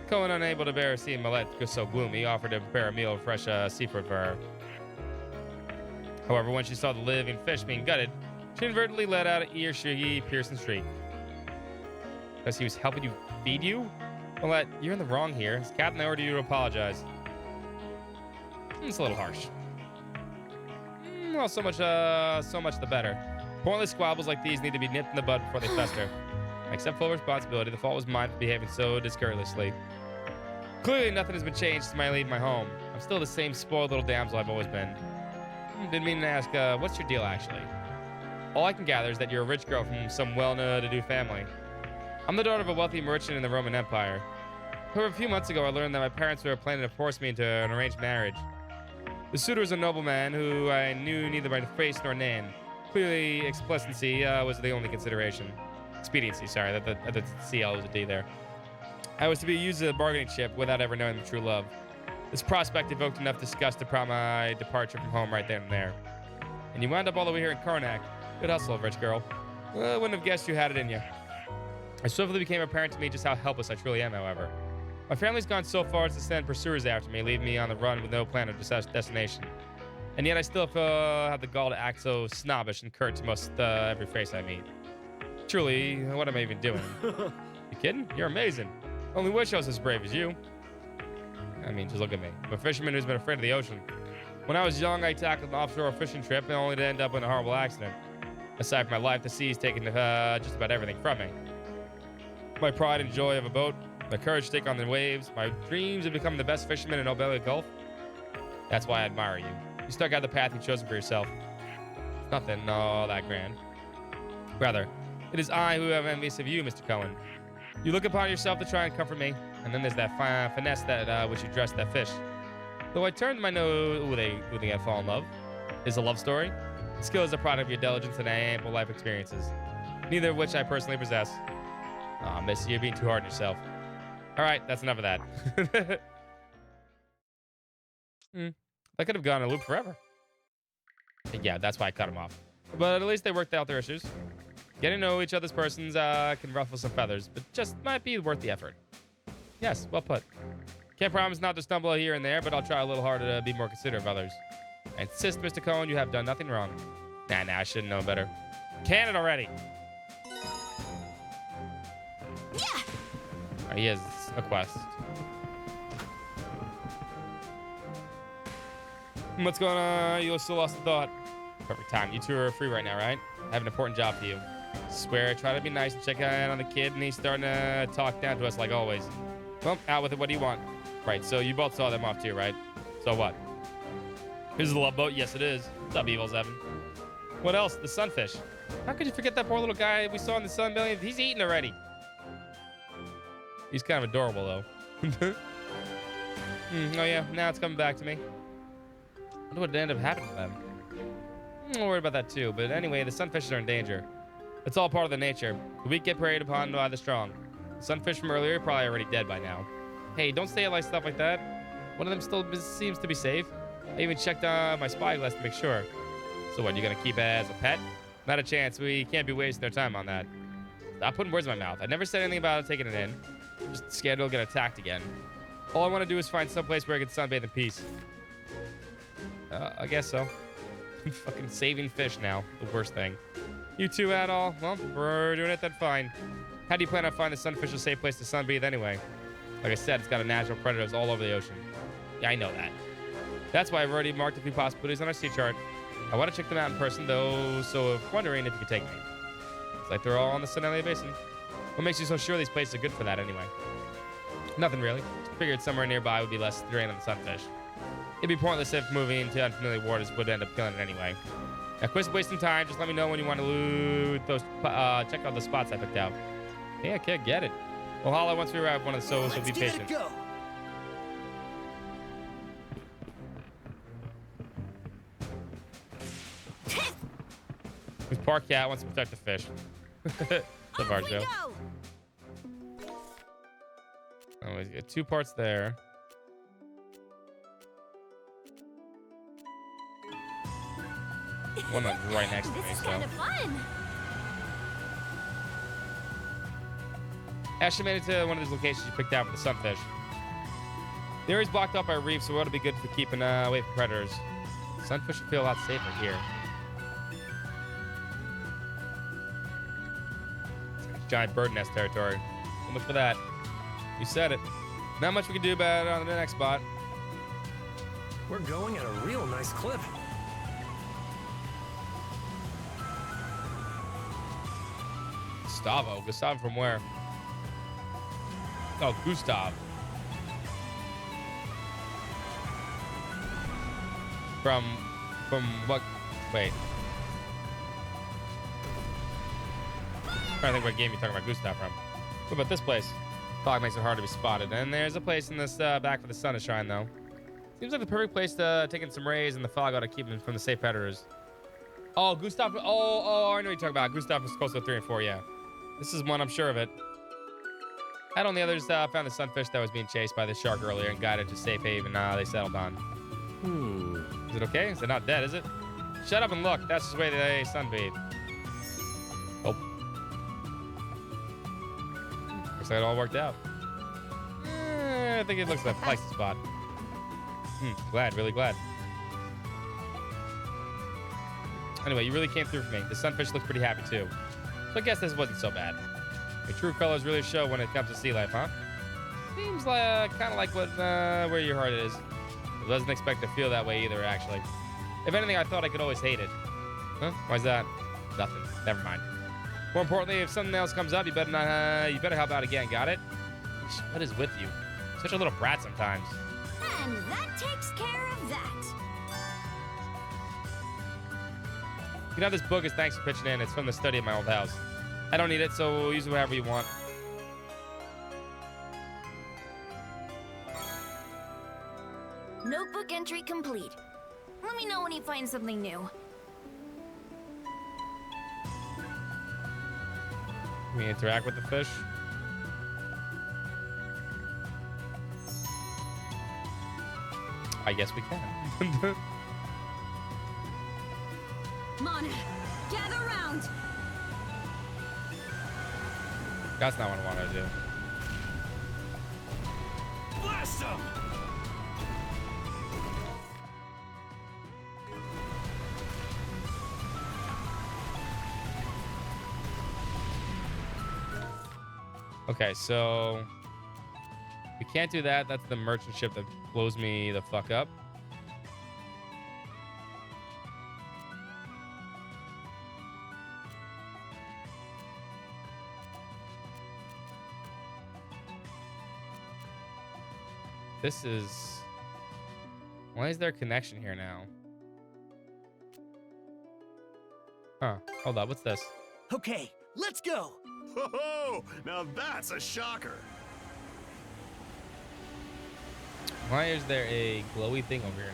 Cohen, unable to bear seeing Millette go so gloomy, offered to prepare a meal of fresh seafood for her. However, when she saw the living fish being gutted, she inadvertently let out an ear-piercing shriek. Because he was helping you feed you? Millette, you're in the wrong here. His captain ordered you to apologize. It's a little harsh. Well, so much the better. Pointless squabbles like these need to be nipped in the bud before they fester. I accept full responsibility. The fault was mine for behaving so discourteously. Clearly, nothing has been changed since I leave my home. I'm still the same spoiled little damsel I've always been. Didn't mean to ask, what's your deal, actually? All I can gather is that you're a rich girl from some well-to-do family. I'm the daughter of a wealthy merchant in the Roman Empire. However, a few months ago, I learned that my parents were planning to force me into an arranged marriage. The suitor was a nobleman who I knew neither by face nor name. Clearly, expediency was the only consideration. Expediency, sorry, that the CL was a D there. I was to be used as a bargaining chip without ever knowing the true love. This prospect evoked enough disgust to prompt my departure from home right then and there. And you wound up all the way here in Karnak. Good hustle, rich girl. I wouldn't have guessed you had it in you. It swiftly became apparent to me just how helpless I truly am, however. My family's gone so far as to send pursuers after me, leaving me on the run with no plan or destination. And yet I still have the gall to act so snobbish and curt to most every face I meet. Truly, what am I even doing? You kidding? You're amazing. Only wish I was as brave as you. I mean, just look at me. I'm a fisherman who's been afraid of the ocean. When I was young, I tackled an offshore fishing trip only to end up in a horrible accident. Aside from my life, the sea's taken just about everything from me. My pride and joy of a boat, my courage to take on the waves, my dreams of becoming the best fisherman in Obelia Gulf. That's why I admire you. You stuck out the path you've chosen for yourself. It's nothing all that grand. Rather, it is I who am envious of you, Mr. Cohen. You look upon yourself to try and comfort me, and then there's that finesse that which you dressed that fish. Though I turned my nose, they fall in love. Is a love story. The skill is a product of your diligence and ample life experiences, neither of which I personally possess. Aw, miss, you're being too hard on yourself. All right, that's enough of that. I could have gone a loop forever. Yeah, that's why I cut him off. But at least they worked out their issues. Getting to know each other's persons can ruffle some feathers, but just might be worth the effort. Yes, well put. Can't promise not to stumble here and there, but I'll try a little harder to be more considerate of others. I insist, Mr. Cohen, you have done nothing wrong. Nah, I should know better. Can it already? Yeah. He has a quest. What's going on? You still lost a thought. Perfect time. You two are free right now, right? I have an important job for you. Swear, try to be nice and check out on the kid, and he's starting to talk down to us like always. Well, out with it. What do you want? Right, so you both saw them off too, right? So what? Here's the love boat. Yes, it is. What's up, Evil 7? What else? The sunfish. How could you forget that poor little guy we saw in the sun billion? He's eating already. He's kind of adorable, though. Oh, yeah. Now it's coming back to me. I wonder what ended up happening to them. I'm worried about that, too. But anyway, the sunfishes are in danger. It's all part of the nature. The weak get preyed upon by the strong. The sunfish from earlier are probably already dead by now. Hey, don't say it like stuff like that. One of them still seems to be safe. I even checked my spyglass to make sure. So what, you gonna keep it as a pet? Not a chance. We can't be wasting our time on that. Stop putting words in my mouth. I never said anything about taking it in. I'm just scared it'll get attacked again. All I want to do is find some place where I can sunbathe in peace. I guess so. Fucking saving fish now. The worst thing. You two at all? Well, we're doing it then fine. How do you plan on finding the sunfish a safe place to sunbathe anyway? Like I said, it's got a natural predators all over the ocean. Yeah, I know that. That's why I've already marked a few possibilities on our sea chart. I want to check them out in person, though, so I'm wondering if you could take me. It's like they're all in the Sonelia Basin. What makes you so sure these places are good for that anyway? Nothing really. Just figured somewhere nearby would be less drain on the sunfish. It'd be pointless if moving to unfamiliar waters would end up killing it anyway. Now, quit wasting time. Just let me know when you want to loot those. Check out the spots I picked out. Yeah, okay, get it. We'll holler once we arrive. One of the souls, so be patient. Go. Who's Park Cat wants to protect the fish. The bar Off we Joe. go. Oh, he's got 2 parts there. One right next to me. This is So. kind of fun. Ashley made it to one of these locations you picked out for the sunfish. The area's blocked off by reefs, so it ought to be good for keeping away from predators. Sunfish should feel a lot safer here. It's like giant bird nest territory. So much for that. You said it. Not much we can do about it on the next spot. We're going at a real nice clip. Gustavo from where? Oh, Gustav. From what? Wait. I'm trying to think what game you're talking about Gustav from. What about this place? Fog makes it hard to be spotted. And there's a place in this back for the sun to shine, though. Seems like the perfect place to take in some rays, and the fog ought to keep them from the safe predators. Oh, Gustav. Oh, I know what you're talking about. Gustav was close to 3 and 4, yeah. This is one, I'm sure of it. Head on the others found the sunfish that was being chased by the shark earlier and guided to safe haven they settled on. Is it okay? Is it not dead, is it? Shut up and look. That's the way they sunbathe. Oh. Looks like it all worked out. I think it looks like a nice spot. Glad, really glad. Anyway, you really came through for me. The sunfish looks pretty happy too. So I guess this wasn't so bad. The true colors really show when it comes to sea life, huh? Seems like kind of like where your heart is. It doesn't expect to feel that way either, actually. If anything, I thought I could always hate it. Huh? Why's that? Nothing. Never mind. More importantly, if something else comes up, you better not. You better help out again. Got it? What is with you? Such a little brat sometimes. And that takes care of that. You know, this book is thanks for pitching in. It's from the study of my old house. I don't need it, so we'll use it whatever you want. Notebook entry complete. Let me know when you find something new. Can we interact with the fish? I guess we can. Mana, gather round. That's not what I wanted to do. Blast him! Okay, so we can't do that. That's the merchant ship that blows me the fuck up. This is... Why is there a connection here now? Huh. Hold on. What's this? Okay, let's go. Ho-ho! Now that's a shocker. Why is there a glowy thing over here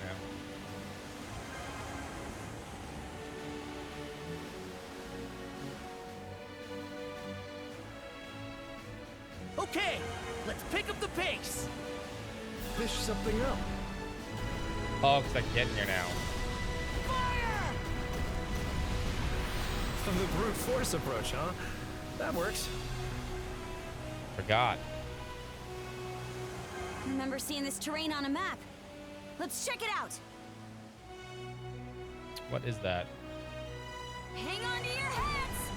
now? Okay, let's pick up the pace. Fish something up. Oh, because I can get in here now. Fire! The brute force approach, huh? That works. Forgot. Remember seeing this terrain on a map. Let's check it out. What is that? Hang on to your hats.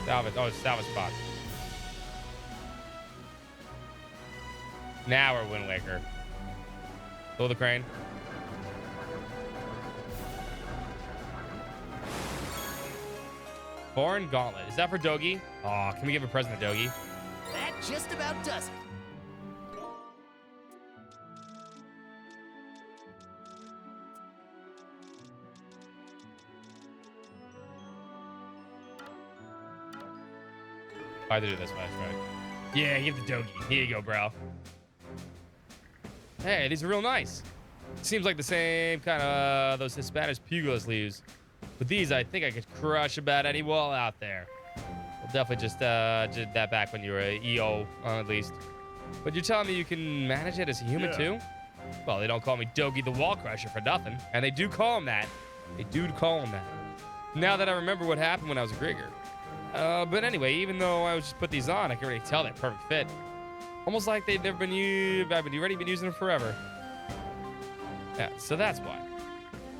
Salvage. Oh, it's salvage spot. Now we're Wind Waker. Blow the crane. Foreign Gauntlet. Is that for Dogi? Oh, can we give a present to Dogi? That just about does it. I had to do this way, right? Yeah, give the Dogi. Here you go, bro. Hey, these are real nice. Seems like the same kind of those Hispanic Pugilas leaves. With these, I think I could crush about any wall out there. We'll definitely just did that back when you were a EO, at least. But you're telling me you can manage it as a human too? Well, they don't call me Dogi the Wall Crusher for nothing. And they do call him that. They do call him that. Now that I remember what happened when I was a Grigger. But anyway, even though I was just put these on, I can already tell they're perfect fit. Almost like they've never been used. I've already been using them forever. Yeah, so that's why.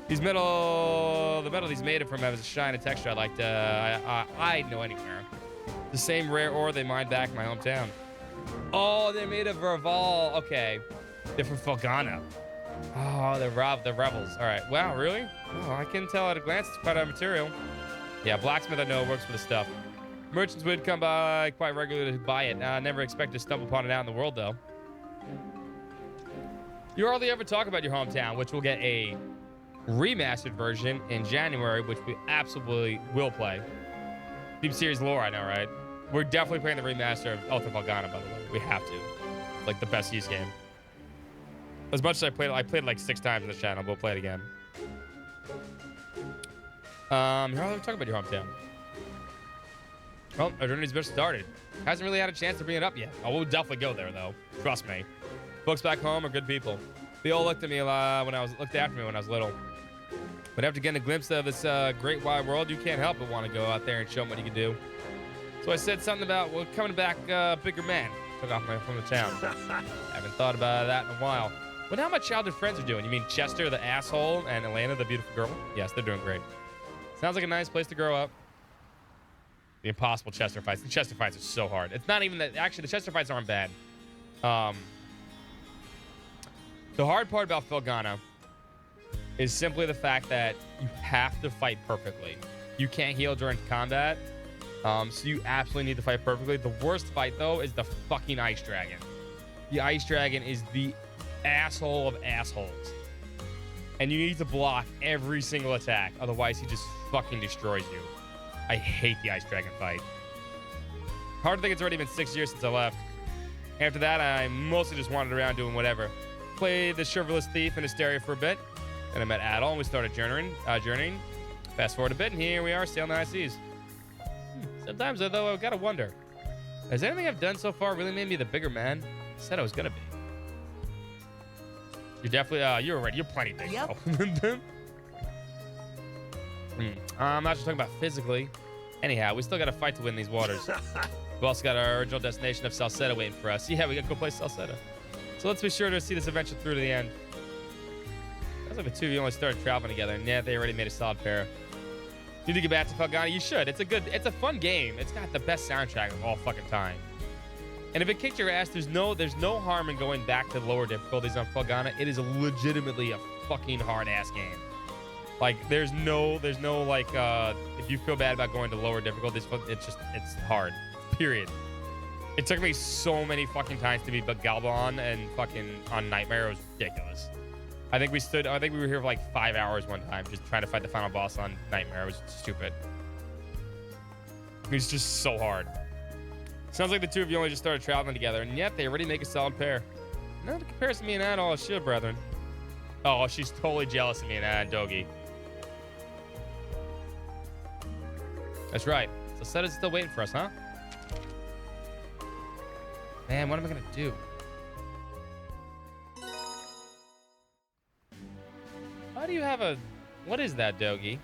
The metal these made it from has a shine and texture I'd like to I'd know anywhere. The same rare ore they mined back in my hometown. Oh, they're made of Verval. Okay, they're from Felgana. Oh, they're rebels. All right. Wow, really? Oh, I can tell at a glance it's quite a material. Yeah, blacksmith I know works for the stuff. Merchants would come by quite regularly to buy it. Never expect to stumble upon it out in the world, though. You hardly ever talk about your hometown, which will get a remastered version in January, which we absolutely will play. Deep Series lore, I know, right? We're definitely playing the remaster of Ultra Volgana, by the way. We have to. Like the best use game. As much as I played it like 6 times on this channel. We'll play it again. You hardly ever talk about your hometown. Well, our journey's just started. Hasn't really had a chance to bring it up yet. Oh, we'll definitely go there, though. Trust me. Folks back home are good people. They all looked at me looked after me when I was little. But after getting a glimpse of this great wide world, you can't help but want to go out there and show them what you can do. So I said something about, well, coming back bigger man. Took off from the town. Haven't thought about that in a while. But how my childhood friends are doing? You mean Chester, the asshole, and Elena, the beautiful girl? Yes, they're doing great. Sounds like a nice place to grow up. The impossible Chester fights. The Chester fights are so hard. It's not even that. Actually, the Chester fights aren't bad. The hard part about Felgana is simply the fact that you have to fight perfectly. You can't heal during combat, so you absolutely need to fight perfectly. The worst fight, though, is the fucking Ice Dragon. The Ice Dragon is the asshole of assholes. And you need to block every single attack, otherwise he just fucking destroys you. I hate the Ice Dragon fight. Hard to think it's already been 6 years since I left. After that, I mostly just wandered around doing whatever. Played the Chivalrous Thief in Hysteria for a bit. Then I met Adol and we started journeying. Fast forward a bit and here we are sailing the high seas. Sometimes, though, I've got to wonder. Has anything I've done so far really made me the bigger man I said I was going to be? You're definitely, you're already, you're plenty big. Yep. I'm not just talking about physically. Anyhow, we still got to fight to win these waters. We've also got our original destination of Salceda waiting for us. Yeah, we got to go play Salceda. So let's be sure to see this adventure through to the end. Sounds like the two of you only started traveling together, and yeah, they already made a solid pair. You need to get back to Felghana? You should. It's a fun game. It's got the best soundtrack of all fucking time. And if it kicked your ass, there's no harm in going back to lower difficulties on Felghana. It is legitimately a fucking hard ass game. Like there's no like if you feel bad about going to lower difficulties, it's hard. Period. It took me so many fucking times to beat Galban and fucking on Nightmare. It was ridiculous. I think we were here for like 5 hours one time just trying to fight the final boss on Nightmare. It was stupid. It was just so hard. Sounds like the two of you only just started traveling together, and yet they already make a solid pair. Not a comparison to me and Anna, all shit, brethren. Oh, she's totally jealous of me and Anna and Dogi. That's right. So Setta's still waiting for us, huh? Man, what am I gonna do? Why do you have a... What is that, Dogi?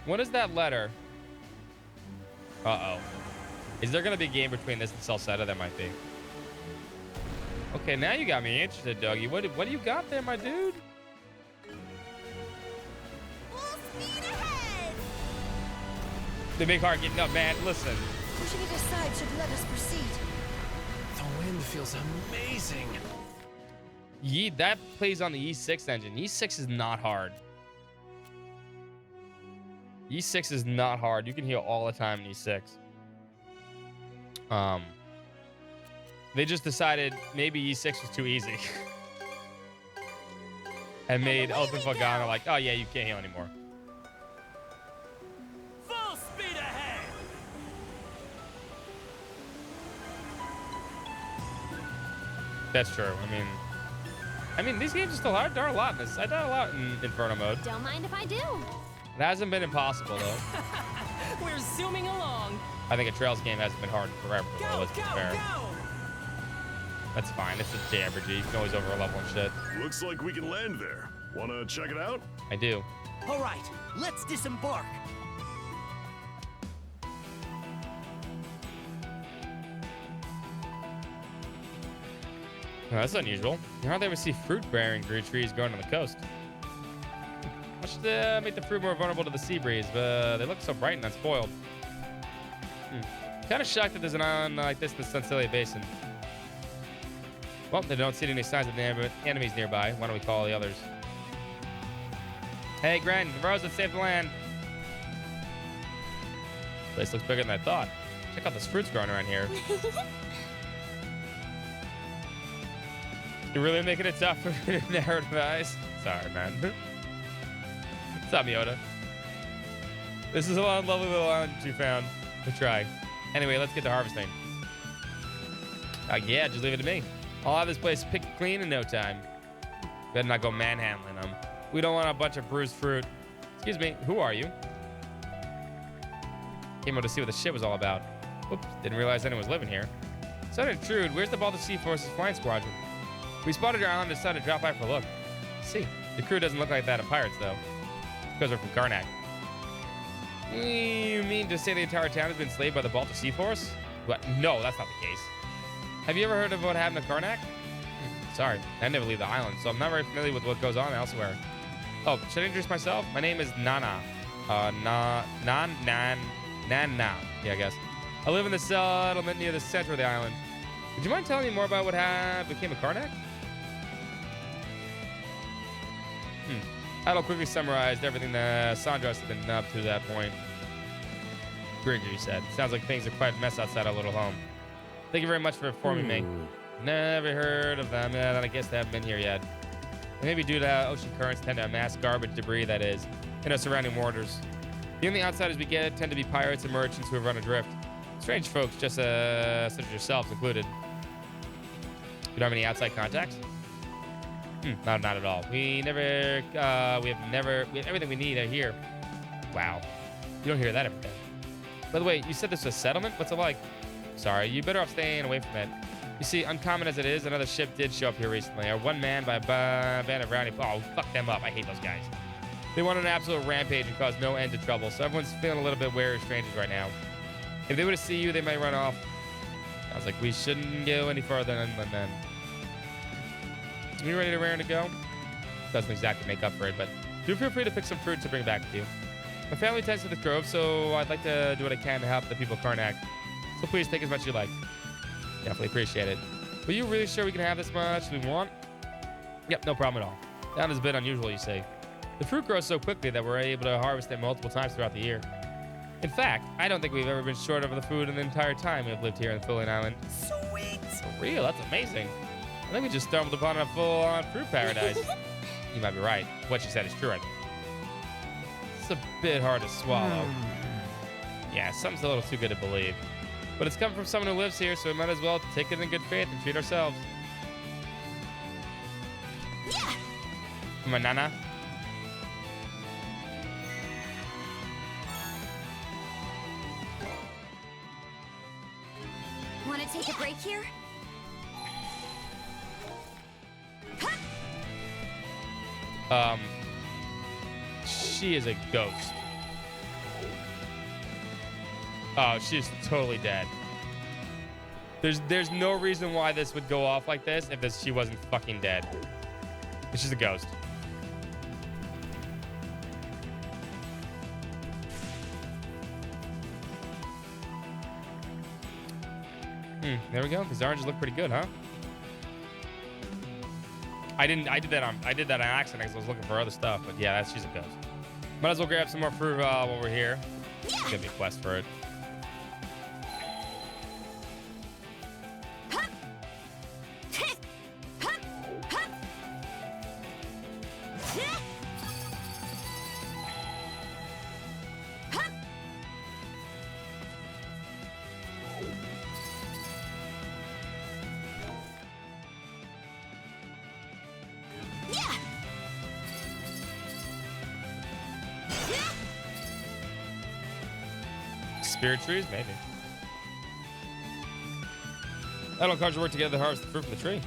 What is that letter? Uh-oh. Is there gonna be a game between this and Salsetta? There might be. Okay, now you got me interested, Dogi. What do you got there, my dude? Full speed ahead! The big heart getting up, man. Listen. Pushing it aside should let us proceed. The wind feels amazing. That plays on the E6 engine. E6 is not hard. E6 is not hard. You can heal all the time in E6. They just decided maybe E6 was too easy. And made Ultimate Felghana like, oh yeah, you can't heal anymore. Full speed ahead! That's true. I mean, these games are still hard. There are a lot in this. I died a lot in Inferno mode. Don't mind if I do. It hasn't been impossible though. We're zooming along. I think a Trails game hasn't been hard forever. Though, let's be fair. That's fine. It's a JRPG. You can always over level and shit. Looks like we can land there. Wanna check it out? I do. All right, let's disembark. Oh, that's unusual. You hardly ever see fruit-bearing trees growing on the coast. I should make the fruit more vulnerable to the sea breeze, but they look so bright and unspoiled. Kind of shocked that there's an island like this in the Sunselia Basin. Well, they don't see any signs of enemies nearby. Why don't we call the others? Hey, Gren, the Rosa saved the land. Place looks bigger than I thought. Check out those fruits growing around here. You're really making it tough for me to narrativize. Sorry, man. What's up, Yoda? This is a lovely little island you found. We'll try. Anyway, let's get to harvesting. Yeah, just leave it to me. I'll have this place picked clean in no time. Better not go manhandling them. We don't want a bunch of bruised fruit. Excuse me, who are you? Came out to see what the shit was all about. Whoops, didn't realize anyone was living here. So to intrude, where's the Baltic Sea Force's flying squadron? We spotted your island and decided to drop by for a look. See, the crew doesn't look like that of pirates, though. Because we're from Karnak. You mean to say the entire town has been slaved by the Baltic Sea Force? What? No, that's not the case. Have you ever heard of what happened to Karnak? Sorry, I never leave the island, so I'm not very familiar with what goes on elsewhere. Oh, should I introduce myself? My name is Nana. Nana. Yeah, I guess. I live in the settlement near the center of the island. Would you mind telling me more about what became of Karnak? Idle quickly summarized everything that Sandras had been up to that point. Gregory said. Sounds like things are quite a mess outside our little home. Thank you very much for informing me. Never heard of them. Yeah, I guess they haven't been here yet. Maybe due to ocean currents tend to amass garbage debris, that is, in our surrounding waters. The only outsiders we get tend to be pirates and merchants who have run adrift. Strange folks, just such as yourselves included. You don't have any outside contacts? Not at all. We have everything we need out here. Wow. You don't hear that every day. By the way, you said this was a settlement? What's it like? Sorry, you better off staying away from it. You see, uncommon as it is, another ship did show up here recently. Our one man by a band of rowdy... Oh, fuck them up. I hate those guys. They went on an absolute rampage and caused no end to trouble, so everyone's feeling a little bit wary of strangers right now. If they were to see you, they might run off. I was like, we shouldn't go any further than then. Are you ready to go? Doesn't exactly make up for it, but do feel free to pick some fruit to bring back with you. My family tends to the Grove, so I'd like to do what I can to help the people of Karnak. So please take as much as you like. Definitely appreciate it. Are you really sure we can have this much we want? Yep, no problem at all. That is a bit unusual, you say. The fruit grows so quickly that we're able to harvest it multiple times throughout the year. In fact, I don't think we've ever been short of the food in the entire time we've lived here in Filling Island. Sweet. For real, that's amazing. I think we just stumbled upon a full-on fruit paradise. You might be right. What you said is true, I think. It's a bit hard to swallow. Yeah, something's a little too good to believe. But it's coming from someone who lives here, so we might as well take it in good faith and treat ourselves. Yeah. Come on, Nana. Want to take a break here? She is a ghost. Oh, she's totally dead. There's no reason why this would go off like this if she wasn't fucking dead. She's a ghost. There we go. These oranges look pretty good, huh? I did that on accident because I was looking for other stuff, but yeah, she's a ghost. Might as well grab some more fruit while we're here. Give me a quest for it. Spirit trees, maybe. That'll encourage you to work together to harvest the fruit from the tree.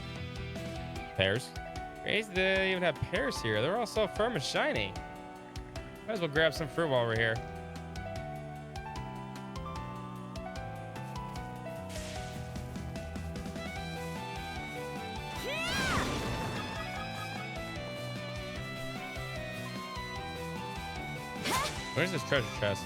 Pears. Crazy they even have pears here. They're all so firm and shiny. Might as well grab some fruit while we're here. Where's this treasure chest?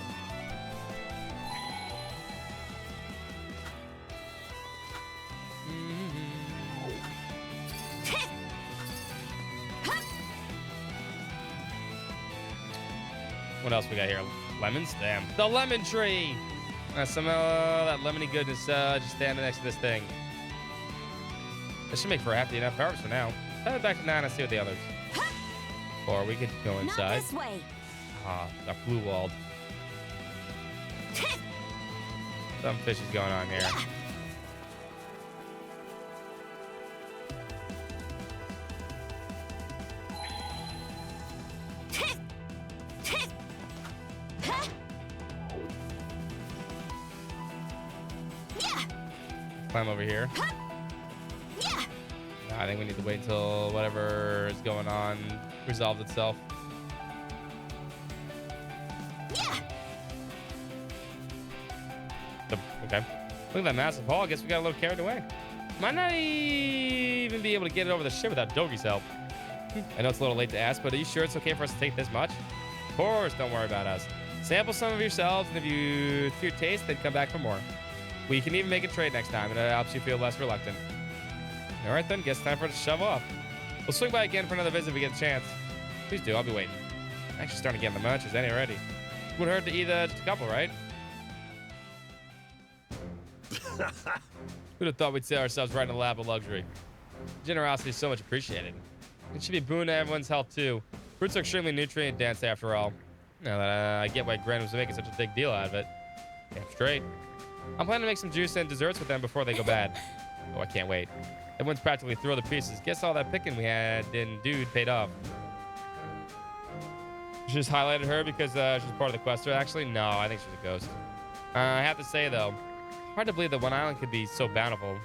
What else we got here? Lemons? Damn. The lemon tree! Some that lemony goodness just standing next to this thing. This should make for a hefty enough harvest for now. Head back to 9 and see what the others. Or we could go inside. Not this way. Ah, got blue walled. Some fish is going on here. Climb over here. I think we need to wait until whatever is going on resolves itself. Okay. Look at that massive haul. I guess we got a little carried away. Might not even be able to get it over the ship without Dogi's help. I know it's a little late to ask, but are you sure it's okay for us to take this much? Of course, don't worry about us. Sample some of yourselves, and if you to your taste, then come back for more. We can even make a trade next time, and it helps you feel less reluctant. All right, then. Guess it's time for us to shove off. We'll swing by again for another visit if we get a chance. Please do. I'll be waiting. I'm actually starting to get in the munchies already. Wouldn't hurt to eat just a couple, right? Who'd have thought we'd see ourselves right in the lap of luxury? Generosity is so much appreciated. It should be a boon to everyone's health, too. Fruits are extremely nutrient-dense, after all. Now that I get why Gren was making such a big deal out of it. Damn straight. I'm planning to make some juice and desserts with them before they go bad. Oh, I can't wait. Everyone's practically thrilled to pieces. Guess all that picking we had in Dude paid off. You just highlighted her because she's part of the quest. Actually, no, I think she's a ghost. I have to say, though, hard to believe that one island could be so bountiful.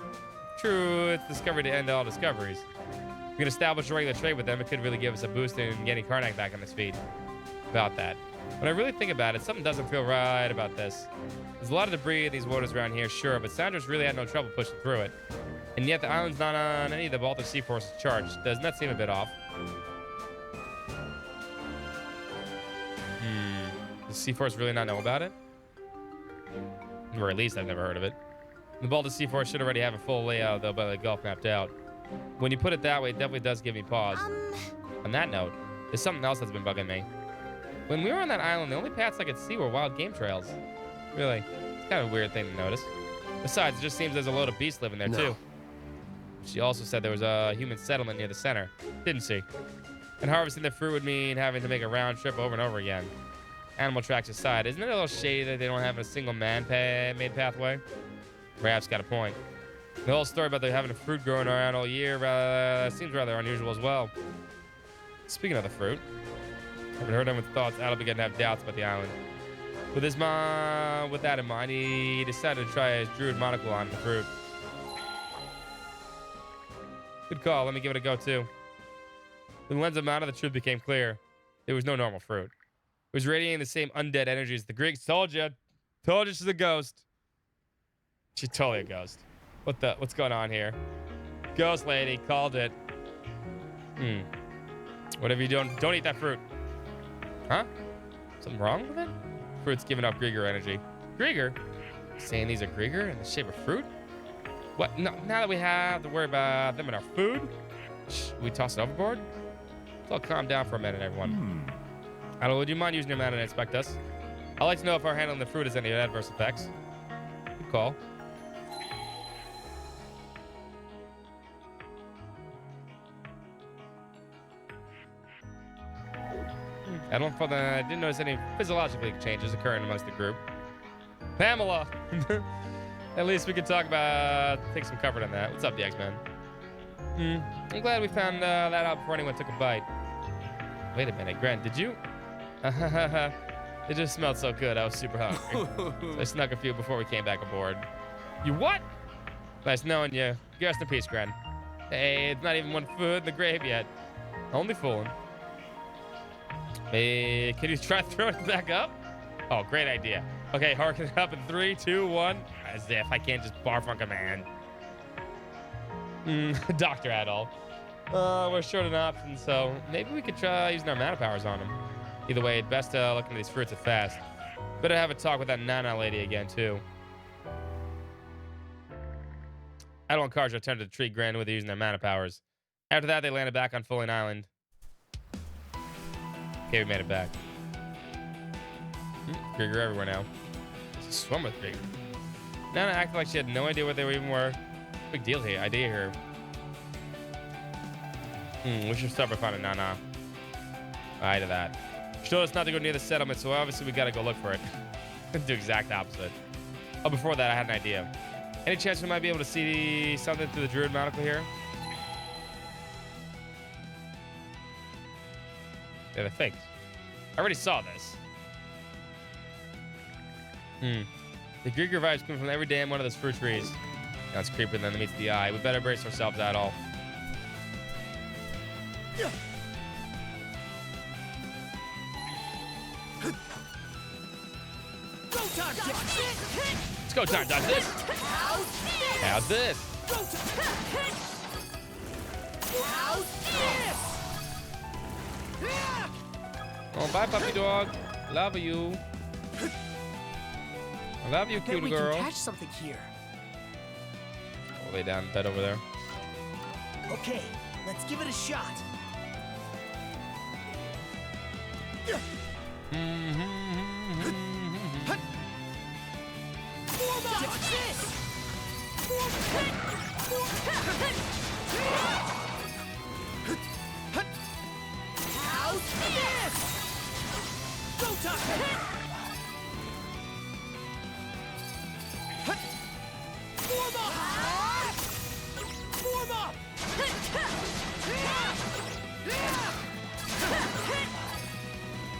True, it's discovery to end all discoveries. If we can establish a regular trade with them, it could really give us a boost in getting Karnak back on his feet. About that. When I really think about it, something doesn't feel right about this. There's a lot of debris in these waters around here, sure, but Sandra's really had no trouble pushing through it. And yet the island's not on any of the Baltic Sea Force's charge. Doesn't that seem a bit off? Does C-Force really not know about it? Or at least I've never heard of it. The Baltic C-Force should already have a full layout, though, by the Gulf mapped out. When you put it that way, it definitely does give me pause. On that note, there's something else that's been bugging me. When we were on that island, the only paths I could see were wild game trails. Really, it's kind of a weird thing to notice. Besides, it just seems there's a load of beasts living there, too. She also said there was a human settlement near the center. Didn't she? And harvesting the fruit would mean having to make a round trip over and over again. Animal tracks aside, isn't it a little shady that they don't have a single man-made pathway? Perhaps got a point. The whole story about them having a fruit growing around all year seems rather unusual as well. Speaking of the fruit, I haven't heard anyone's thoughts. Ad'll begin to have doubts about the island. With that in mind, he decided to try his druid monocle on the fruit. Good call. Let me give it a go too. When the lens of Mana, the truth became clear. There was no normal fruit. It was radiating the same undead energy as the Greeks. Told you. Told you she's a ghost. She's totally a ghost. What's going on here? Ghost lady, called it. Whatever you don't eat that fruit. Huh? Something wrong with it? Fruit's giving off Grieger energy. Grieger? Saying these are Grieger in the shape of fruit? What? No, now that we have to worry about them in our food? Shh, we toss it overboard? Let's all calm down for a minute, everyone. I don't know, would you mind using your mana to inspect us? I'd like to know if our handling the fruit has any adverse effects. Good call. I didn't notice any physiological changes occurring amongst the group. Pamela! At least we could take some comfort on that. What's up, the X-Men? I'm glad we found that out before anyone took a bite. Wait a minute, Grant, did you? It just smelled so good, I was super hungry. So I snuck a few before we came back aboard. You what? Nice knowing you. Rest in peace, Grant. Hey, it's not even one foot in the grave yet. Only fooling. Hey, can you try throwing it back up? Oh, great idea. Okay, harken it up in 3, 2, 1. As if I can't just barf on command. Dr. Adolf. We're short on options, so maybe we could try using our mana powers on him. Either way, it's best to look into these fruits at fast. Better have a talk with that Nana lady again, too. Adol and Karja attempted to treat Grand with using their mana powers. After that, they landed back on Fulling Island. Okay, we made it back. Grieger everywhere now. Let's swim with Grieger. Nana acted like she had no idea what they even were. Big deal here. Idea here. We should start by finding Nana. Eye to that. She told us not to go near the settlement, so obviously we gotta go look for it. Do exact opposite. Oh, before that, I had an idea. Any chance we might be able to see something through the druid monocle here? Yeah, they're fakes. I already saw this. The Grieger vibes coming from every damn one of those fruit trees. Now it's creepier than it meets the eye. We better brace ourselves at all. Let's go time dodge this. How's this? Oh, bye, puppy dog. Love you. I love you, cute girl. We can catch something here. I'll lay down in bed over there. Okay, let's give it a shot.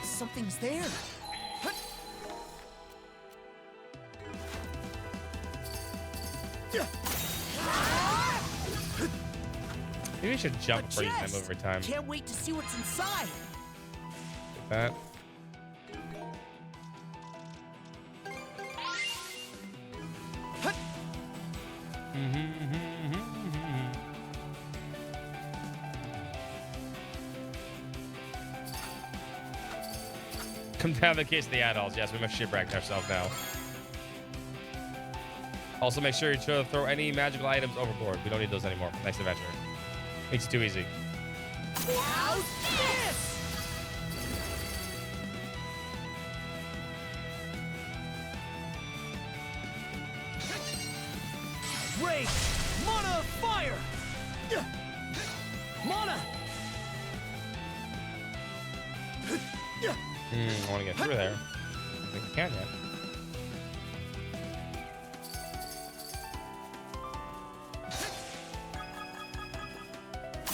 Something's there. Maybe we should jump before using that move every time. Can't wait to see what's inside. Like that. Come down the case of the adults. Yes, we must shipwreck ourselves now. Also, make sure you throw any magical items overboard. We don't need those anymore for the next adventure. Makes it too easy. How's this? Rage! Mana of fire! Mana! I want to get through there. I don't think I can yet.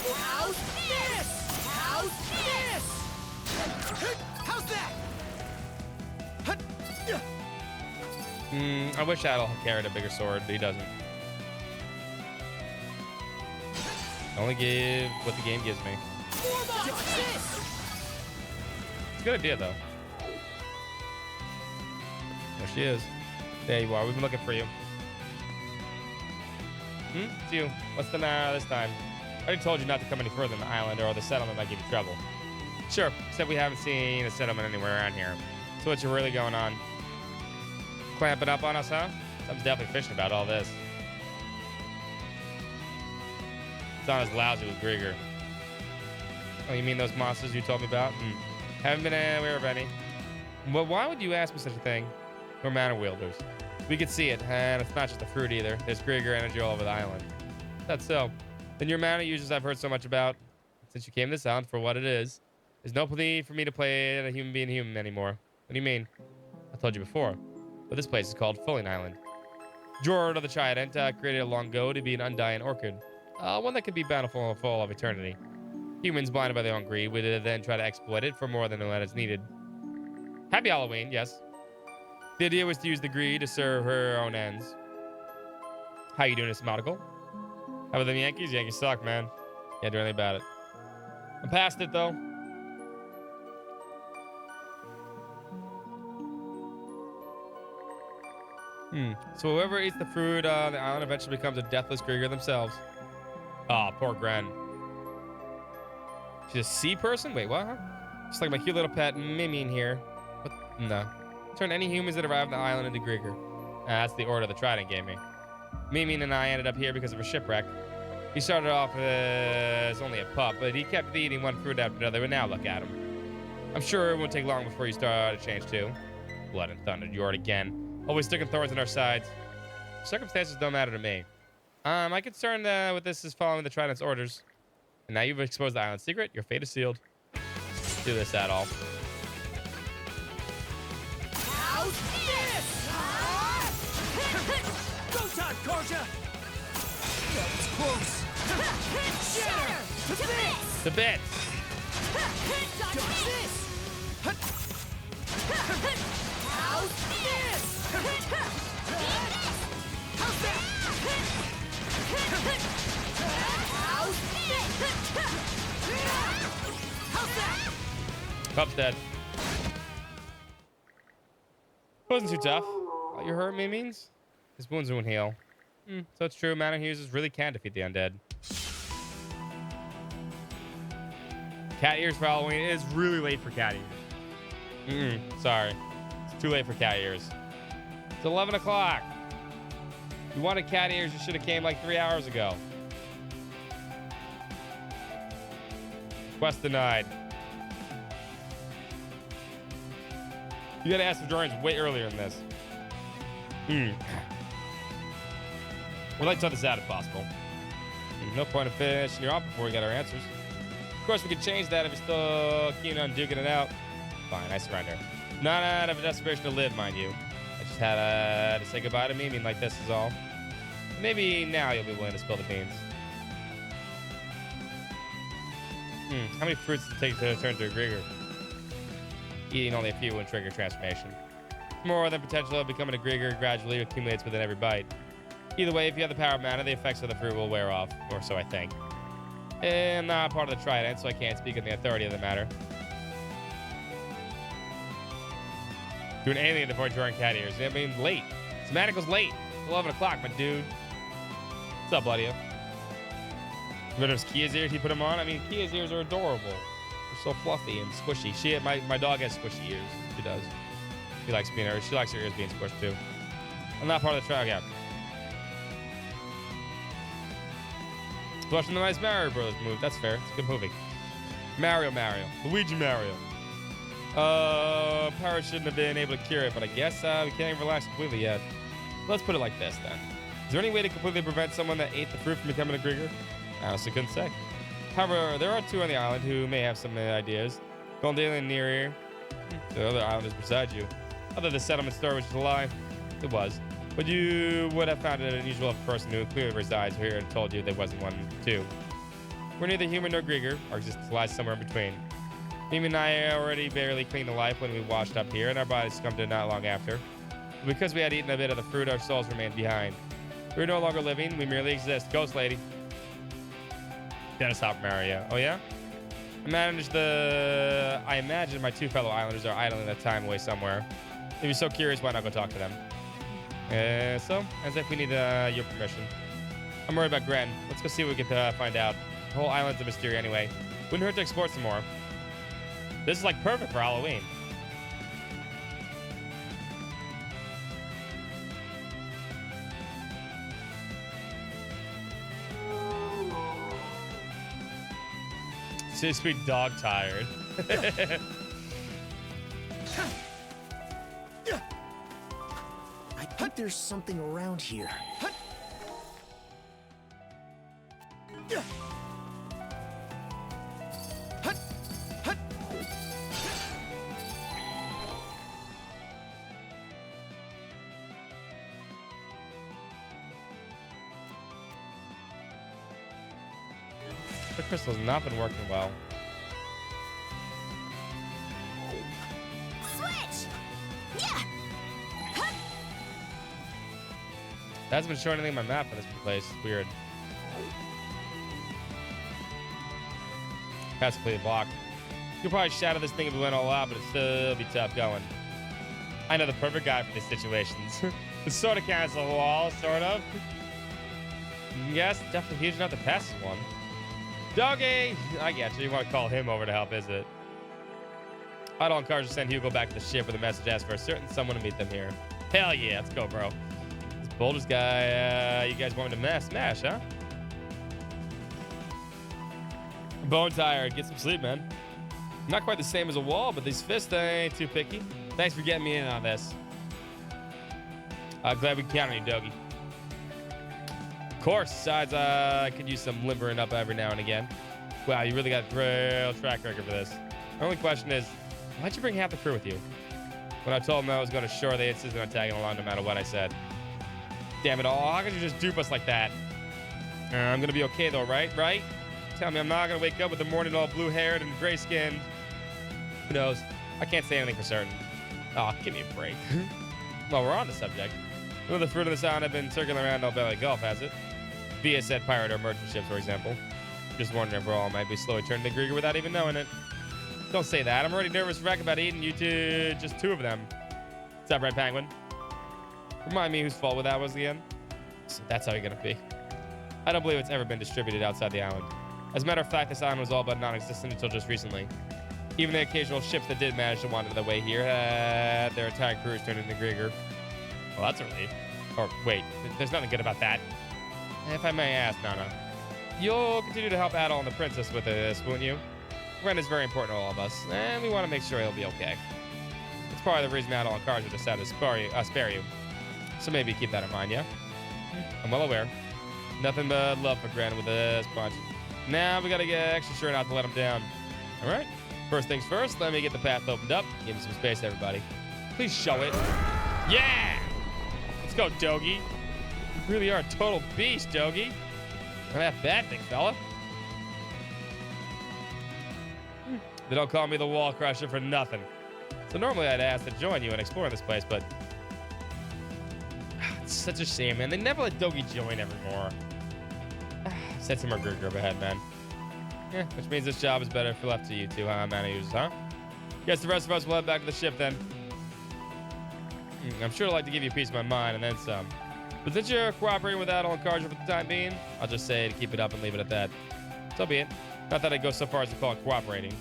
How's this? How's this? How's that? I wish Adel carried a bigger sword, but he doesn't. I only give what the game gives me. It's a good idea, though. There she is. There you are. We've been looking for you. It's you. What's the matter this time? I already told you not to come any further than the island or the settlement might give you trouble. Sure, except we haven't seen a settlement anywhere around here. So what's really going on? Clamping up on us, huh? Something's definitely fishing about all this. It's not as lousy with Grieger. Oh, you mean those monsters you told me about? Haven't been aware of any. Well, why would you ask me such a thing? We're mana wielders. We could see it, and it's not just the fruit either. There's Grieger energy all over the island. That's so. Then your mana users I've heard so much about, since you came to this island for what it is, there's no plea for me to play a human being human anymore. What do you mean? I told you before. But this place is called Fulling Island. Jord of the Trident created it long ago to be an undying orchid. One that could be bountiful for all of eternity. Humans blinded by their own greed would then try to exploit it for more than what is needed. Happy Halloween, yes. The idea was to use the greed to serve her own ends. How you doing, this Nautical? How about them Yankees? Yankees suck, man. Can't do anything about it. I'm past it, though. So whoever eats the fruit on the island eventually becomes a deathless Grieger themselves. Aw, poor Gren. She's a sea person? Wait, what? Huh? Just like my cute little pet Mimine here. What? No. Turn any humans that arrive on the island into Grieger. That's the order the Trident gave me. Mimine and I ended up here because of a shipwreck. He started off as only a pup, but he kept eating one fruit after another, and now look at him. I'm sure it won't take long before you start to change too. Blood and thunder, Jord again. Always sticking thorns in our sides. Circumstances don't matter to me. My concern with this is following the Trident's orders. And now you've exposed the island's secret. Your fate is sealed. Do this at all. How's this? Go time, Korja! That was close! Shatter to bits! The bits! Dodge this! How's this? How's that? How's this? How's that? Pup's dead. Wasn't too tough. You hurt, Mimines? His wounds won't heal. So it's true, mana users really can defeat the undead. Cat ears for Halloween. It is really late for cat ears. Sorry. It's too late for cat ears. It's 11 o'clock. You wanted cat ears, you should have came like 3 hours ago. Quest denied. You gotta ask the Dorians way earlier than this. We'd like to tell this out if possible. No point in finishing you off before we get our answers. Of course, we could change that if you're still keen on duking it out. Fine, I surrender. Not out of a desperation to live, mind you. I just had to say goodbye to Mimine like this is all. Maybe now you'll be willing to spill the beans. How many fruits does it take to turn to a Grieger? Eating only a few will trigger transformation. More than potential of becoming a Grieger gradually accumulates within every bite. Either way, if you have the power of mana, the effects of the fruit will wear off, or so I think. I'm not part of the Trident, so I can't speak on the authority of the matter. Doing anything before drawing cat ears. I mean, late. Semantical's late. It's 11 o'clock, my dude. What's up, buddy? Remember those Kia's ears he put them on? I mean, Kia's ears are adorable. They're So fluffy and squishy. My dog has squishy ears. She does. She likes her ears being squished too. I'm not part of the trial yet. Watching the nice Mario Brothers move. That's fair. It's a good movie. Mario. Luigi Mario. Power shouldn't have been able to cure it, but I guess we can't even relax completely yet. Let's put it like this then. Is there any way to completely prevent someone that ate the fruit from becoming a Grieger? I honestly couldn't say. However, there are 2 on the island who may have some ideas. Golden Alien near here. The other islanders beside you. Other than the settlement story, which is a lie. It was. But you would have found it unusual if a person who clearly resides here and told you there wasn't one too. We're neither human nor Grieger. Our existence lies somewhere in between. Mimi and I already barely cleaned to life when we washed up here, and our bodies succumbed to it not long after. But because we had eaten a bit of the fruit, our souls remained behind. We're no longer living, we merely exist. Ghost lady. Dennis Hopper Mario. Oh yeah? I imagine my 2 fellow islanders are idling their time away somewhere. If you're so curious, why not go talk to them? So, as if we need your permission. I'm worried about Gren. Let's go see what we can find out. The whole island's a mystery anyway. Wouldn't hurt to explore some more. This is like perfect for Halloween. Sweet dog tired. I think there's something around here. The crystal's not been working well. Switch! Yeah! Hasn't been showing anything on my map for this place. It's weird. Has completely blocked. You could probably shatter this thing if we went all out, but it'd still be tough going. I know the perfect guy for these situations. It sort of counts the wall, sort of. Yes, definitely huge enough to pass this one. Doggy! I get you. You want to call him over to help, is it? Idle encourage to send Hugo back to the ship with a message asking for a certain someone to meet them here. Hell yeah, let's go, bro. This Boulders guy, you guys want me to smash, huh? Bone tired. Get some sleep, man. Not quite the same as a wall, but these fists ain't too picky. Thanks for getting me in on this. Glad we can count on you, Doggy. Of course, besides, I could use some limbering up every now and again. Wow, you really got a real track record for this. The only question is, why'd you bring half the crew with you? When I told them I was going to shore, they insisted on tagging along no matter what I said. Damn it all, how could you just dupe us like that? I'm going to be okay though, right? Right? Tell me I'm not going to wake up with the morning all blue-haired and gray-skinned. Who knows? I can't say anything for certain. Oh, give me a break. Well, we're on the subject. None of the fruit of the sound have been circling around Albelly Gulf, has it? Via said pirate or merchant ships, for example. Just wondering if we all might be slowly turning to Grieger without even knowing it. Don't say that. I'm already nervous wreck about eating you two, just 2 of them. What's up, Red Penguin? Remind me whose fault that was again. So that's how you're gonna be. I don't believe it's ever been distributed outside the island. As a matter of fact, this island was all but non-existent until just recently. Even the occasional ships that did manage to wander their way here had their entire crews turned into Grieger. Well, that's a relief. Or wait, there's nothing good about that. If I may ask, Nana, you'll continue to help Adol and the princess with this, won't you? Ren is very important to all of us, and we want to make sure he'll be okay. It's part of the reason Adol and Karja decided to spare you. So maybe keep that in mind, yeah? I'm well aware. Nothing but love for Gren with this bunch. Now we gotta get extra sure not to let him down. All right. First things first, let me get the path opened up. Give me some space, everybody. Please show it. Yeah! Let's go, Dogie. You really are a total beast, Dogie. Not that bad, big fella. They don't call me the Wall Crusher for nothing. So normally I'd ask to join you and explore this place, but it's such a shame, man. They never let Dogie join evermore. Set some more Grieger up ahead, man. Yeah, which means this job is better if left to you two, huh, man? Huh? Guess the rest of us will head back to the ship then. I'm sure I'd like to give you a piece of my mind and then some. But since you're cooperating with Adol and Karja for the time being, I'll just say to keep it up and leave it at that. So be it. Not that I'd go so far as to call it cooperating.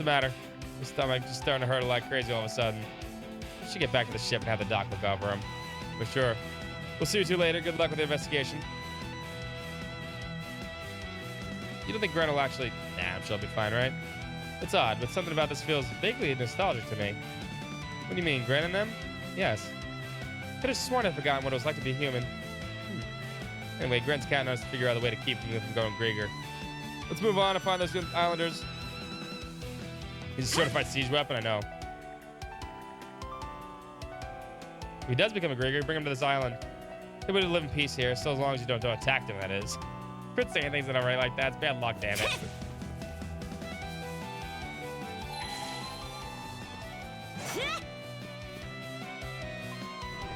the matter? My stomach just starting to hurt like crazy all of a sudden. I should get back to the ship and have the doc look out for him. For sure. We'll see you two later. Good luck with the investigation. You don't think Gren will actually... Nah, I'm sure I'll be fine, right? It's odd, but something about this feels vaguely nostalgic to me. What do you mean, Gren and them? Yes. Could have sworn I'd forgotten what it was like to be human. Anyway, Gren's counting on us to figure out a way to keep him from going Grieger. Let's move on and find those good islanders. He's a certified siege weapon, I know. If he does become a Grieger, bring him to this island. He would live in peace here, so as long as you don't attack him, that is. Quit saying things that are right like that. It's bad luck, damn it.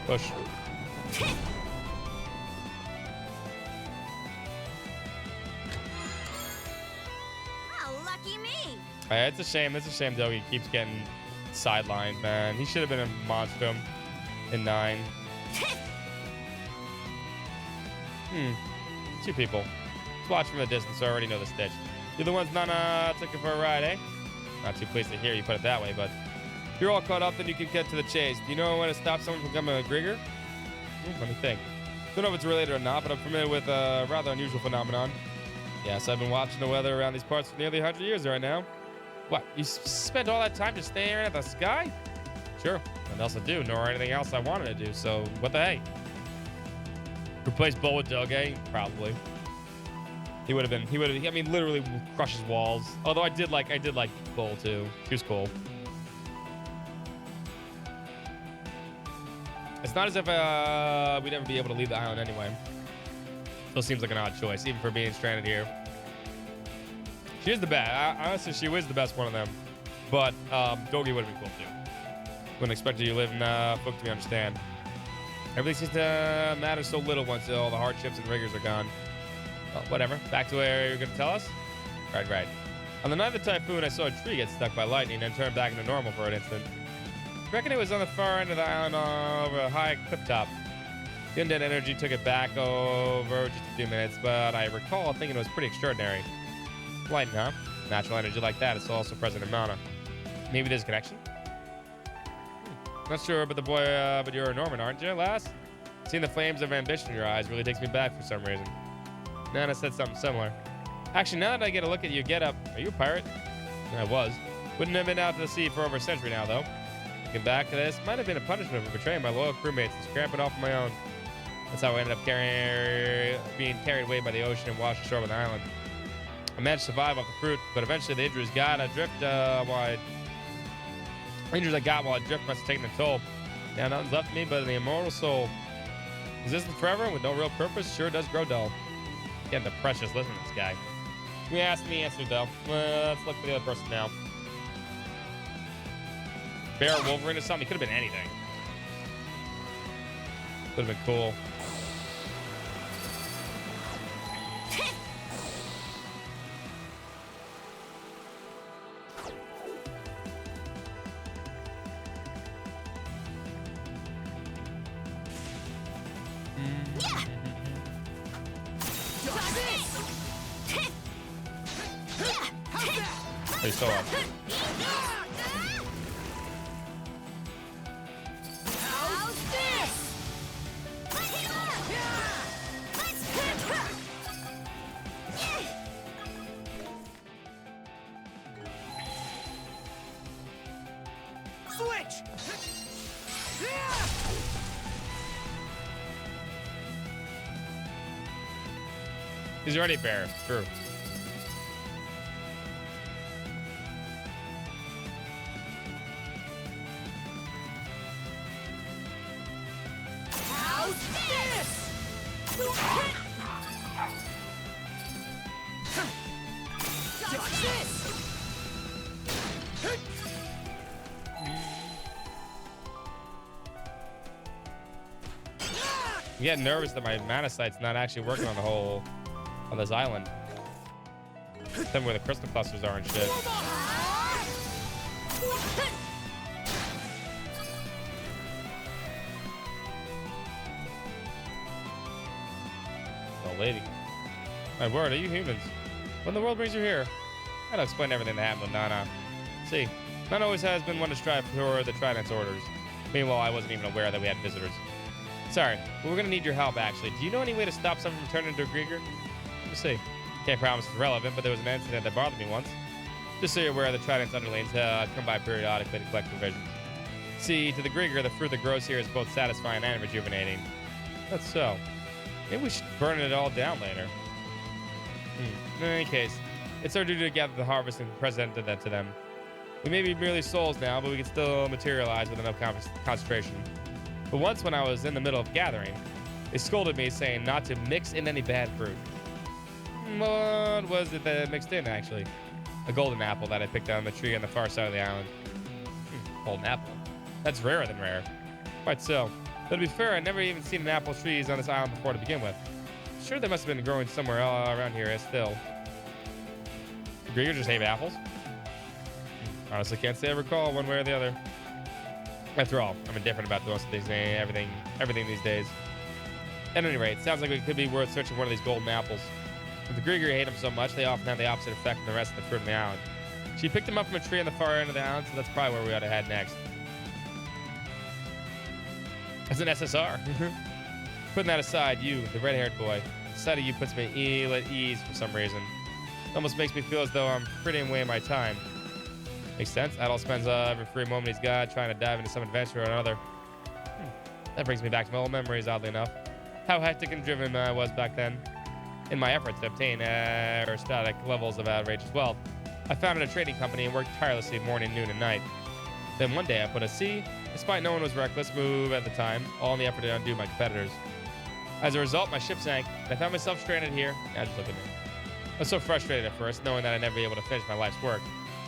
Push. Oh, lucky me. It's a shame. It's a shame Dogi keeps getting sidelined, man. He should have been a monster in 9. Two people. Let's watch from a distance, so I already know the stitch. You're the ones Nana took you for a ride, eh? Not too pleased to hear you put it that way, but if you're all caught up, then you can get to the chase. Do you know when to stop someone from becoming a Grieger? Let me think. Don't know if it's related or not, but I'm familiar with a rather unusual phenomenon. Yes, I've been watching the weather around these parts for nearly 100 years right now. What, you spent all that time just staring at the sky? Sure, nothing else to do, nor anything else I wanted to do, so what the hey? Replace Bull with Doge? Probably. He would have, I mean, literally crushes walls. Although I did like Bull too. He was cool. It's not as if we'd ever be able to leave the island anyway. Still seems like an odd choice, even for being stranded here. She is the best. Honestly, she was the best one of them. But Doge would have been cool too. Wouldn't expect you to live in Book to understand. Everything seems to matter so little once all the hardships and rigors are gone. Well, whatever. Back to where you're going to tell us? Right. On the night of the typhoon, I saw a tree get struck by lightning and turn back into normal for an instant. I reckon it was on the far end of the island over a high cliff top. The undead energy took it back over just a few minutes, but I recall thinking it was pretty extraordinary. Lightning, huh? Natural energy like that is also present in mana. Maybe there's a connection? Not sure, but but you're a Norman, aren't you, lass? Seeing the flames of ambition in your eyes really takes me back for some reason. Nana said something similar. Actually, now that I get a look at you get up, are you a pirate? I was. Wouldn't have been out to the sea for over a century now, though. Looking back to this, might have been a punishment for betraying my loyal crewmates and scrapping off on my own. That's how I ended up being carried away by the ocean and washed ashore with an island. I managed to survive off the fruit, but eventually the injuries got adrift Injuries I got while adrift must have taken a toll. Now nothing's left of me but an immortal soul. Existence forever with no real purpose sure does grow dull. Getting the precious listen to this guy. We asked me answered though. Let's look for the other person now. Bear Wolverine or something? He could have been anything. Would have been cool. They still up. How's this? Switch! He's already bear. True. How's this? Dodge this! I'm getting nervous that my mana sight's not actually working on this island. Tell me where the crystal clusters are and shit. Oh, lady. My word, are you humans? What in the world brings you here? I gotta explain everything that happened with Nana. See, none always has been one to strive for the Trident's orders. Meanwhile, I wasn't even aware that we had visitors. Sorry, but we're gonna need your help, actually. Do you know any way to stop someone from turning into a Grieger? Let me see. Can't promise it's relevant, but there was an incident that bothered me once. Just so you're aware, the Trident's underlings come by periodically to collect provisions. See, to the Grieger, the fruit that grows here is both satisfying and rejuvenating. That's so. Maybe we should burn it all down later. In any case, it's our duty to gather the harvest and present that to them. We may be merely souls now, but we can still materialize with enough concentration. But once when I was in the middle of gathering, they scolded me saying not to mix in any bad fruit. What was it that I mixed in, actually? A golden apple that I picked out on the tree on the far side of the island. Golden apple? That's rarer than rare. Quite so. But to be fair, I'd never even seen an apple trees on this island before to begin with. Sure, they must have been growing somewhere around here still. Do Grieger just hate apples? Honestly, can't say I recall one way or the other. After all, I'm indifferent about most of these everything these days. At any rate, sounds like it could be worth searching one of these golden apples. If the Grieger hate them so much, they often have the opposite effect than the rest of the fruit on the island. She picked them up from a tree on the far end of the island, so that's probably where we ought to head next. As an SSR. Putting that aside, you, the red-haired boy, the sight of you puts me at ease for some reason. It almost makes me feel as though I'm fritting away my time. Makes sense. Adol spends every free moment he's got trying to dive into some adventure or another. That brings me back to my old memories, oddly enough. How hectic and driven I was back then. In my efforts to obtain aerostatic levels of outrageous wealth, I founded a trading company and worked tirelessly morning, noon, and night. Then one day I put a C, despite no one was reckless move at the time, all in the effort to undo my competitors. As a result, my ship sank, and I found myself stranded here. Now just look at me. I was so frustrated at first, knowing that I'd never be able to finish my life's work,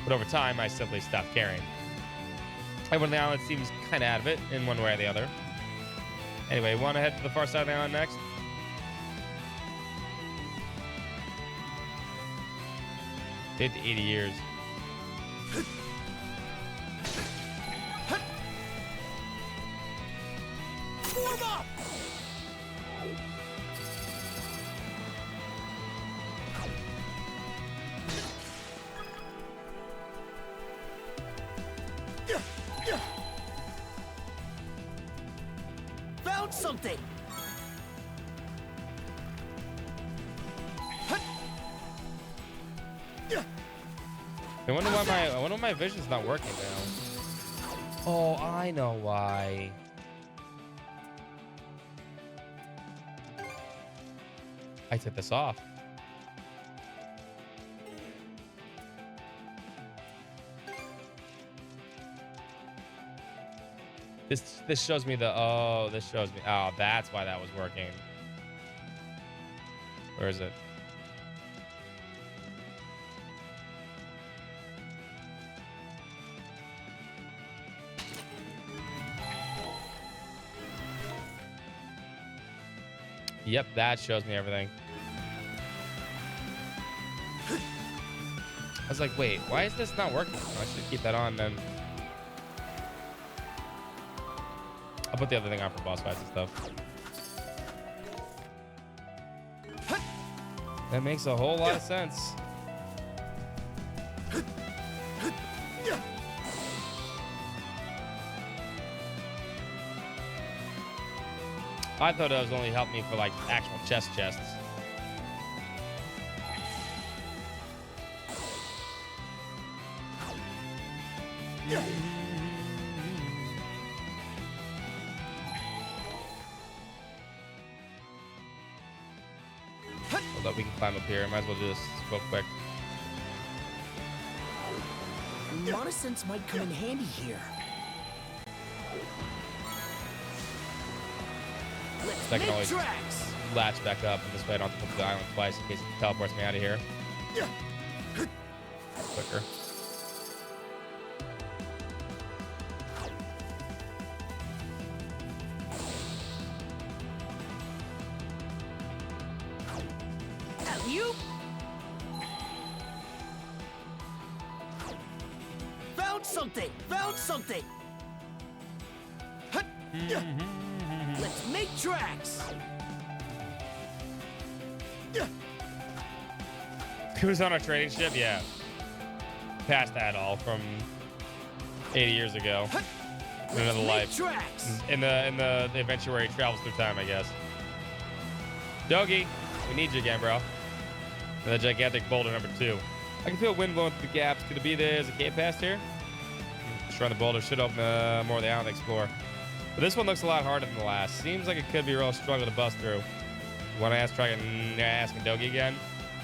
but over time, I simply stopped caring. Everyone on the island seems kind of out of it, in one way or the other. Anyway, want to head to the far side of the island next? 50 to 80 years. Form up! Found something! I wonder why my vision's not working now. Oh, I know why. I took this off. This shows me the this shows me that's why that was working. Where is it? Yep, that shows me everything. I was like, wait, why is this not working? I should keep that on then. I'll put the other thing on for boss fights and stuff. That makes a whole lot of sense. I thought it was only helping me for like actual chests. Hold up, we can climb up here. Might as well do this real quick. Monosense might come in handy here. I can always latch back up, and this way I don't have to come to the island twice in case it teleports me out of here. Quicker. You found something! Found something! Let's make tracks! Who's on our trading ship? Yeah. past that all from 80 years ago. In another life. Tracks. In the adventure where he travels through time, I guess. Dogi, we need you again, bro. And the gigantic boulder number 2. I can feel wind blowing through the gaps. Could it be there's a cave past here? Just around the boulder should open more of the island to explore. But this one looks a lot harder than the last. Seems like it could be a real struggle to bust through. Want to try asking Dogi again?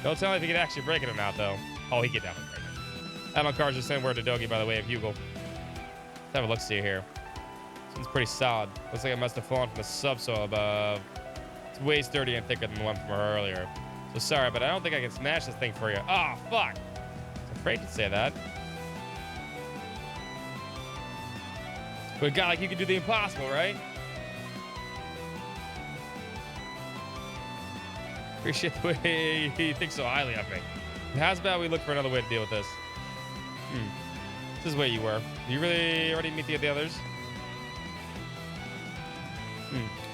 Don't tell me if he can actually break it or not, though. Oh, he can definitely break it. Admiral Car's just sent word to Dogi by the way of Hugel. Let's have a look-see here. Seems pretty solid. Looks like it must have fallen from the subsoil above. It's way sturdier and thicker than the one from earlier. So sorry, but I don't think I can smash this thing for you. Oh, fuck. I was afraid to say that. But a guy like you can do the impossible, right? Appreciate the way he thinks so highly of me. How's about we look for another way to deal with this? This is where you were. Did you really already meet the others?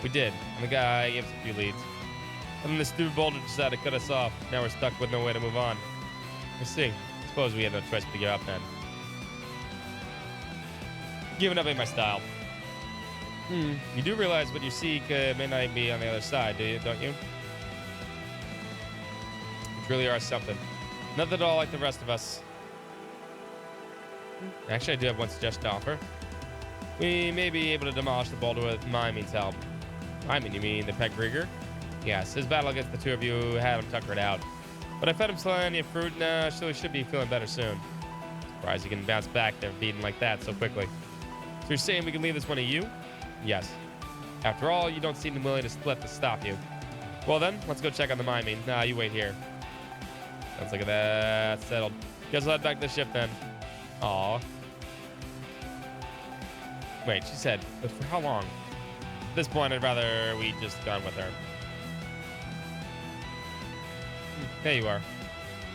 We did. And the guy gave us a few leads. And then the stupid boulder decided to cut us off. Now we're stuck with no way to move on. I see. Suppose we have no choice but to give up then. Giving up ain't my style. You do realize what you seek may not be on the other side, don't you? You really are something. Not at all like the rest of us. Actually, I do have one suggestion to offer. We may be able to demolish the boulder with Miming's help. Miming, you mean the pet Grieger? Yes, his battle against the two of you had him tuckered out. But I fed him plenty of fruit and so he should be feeling better soon. Surprised he can bounce back there beaten like that so quickly. So you're saying we can leave this one to you? Yes. After all, you don't seem willing to split to stop you. Well then, let's go check on the miming. Nah, you wait here. Sounds like that's settled. Guess we'll head back to the ship then. Aw. Wait, she said, but for how long? At this point, I'd rather we just gone with her. There you are.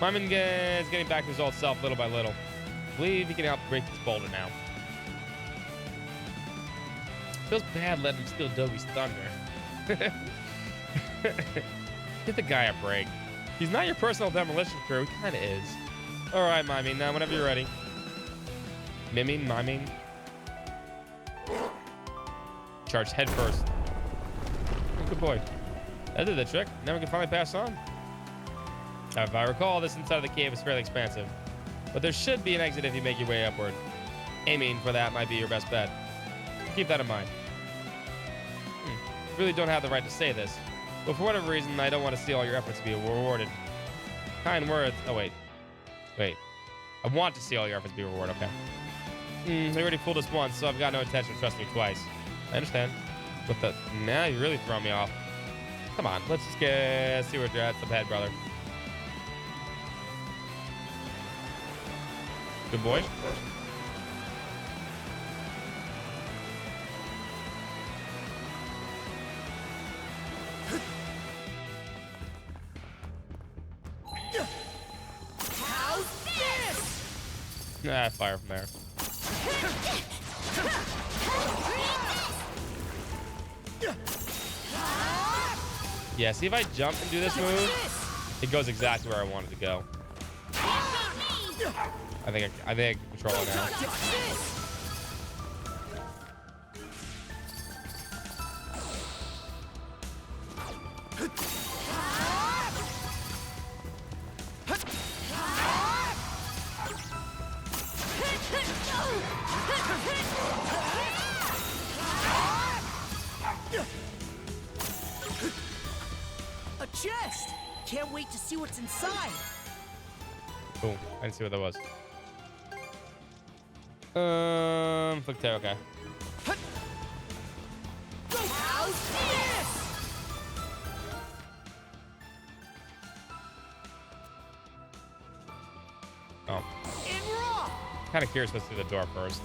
Miming is getting back to his old self little by little. I believe he can help break this boulder now. Feels bad letting him steal Dogi's thunder. Give the guy a break. He's not your personal demolition crew. He kind of is. All right, Miming. Now, whenever you're ready. Miming. Charge head first. Good boy. That did the trick. Now we can finally pass on. Now, if I recall, this inside of the cave is fairly expansive. But there should be an exit if you make your way upward. Aiming for that might be your best bet. Keep that in mind. Really don't have the right to say this. But for whatever reason, I don't want to see all your efforts be rewarded. Kind words. Oh, wait. I want to see all your efforts be rewarded. Okay. They already fooled us once, so I've got no intention of trusting you twice. I understand. But now you really throw me off. Come on, let's just see where you're at up ahead, brother. Good boy. How's this? Ah, fire from there. Yeah, see if I jump and do this move, it goes exactly where I want it to go. I think I can control it now. A chest! Can't wait to see what's inside. Cool. I didn't see what that was. Flick tail, okay. How's this? Oh. In raw! Kind of curious what's through the door first.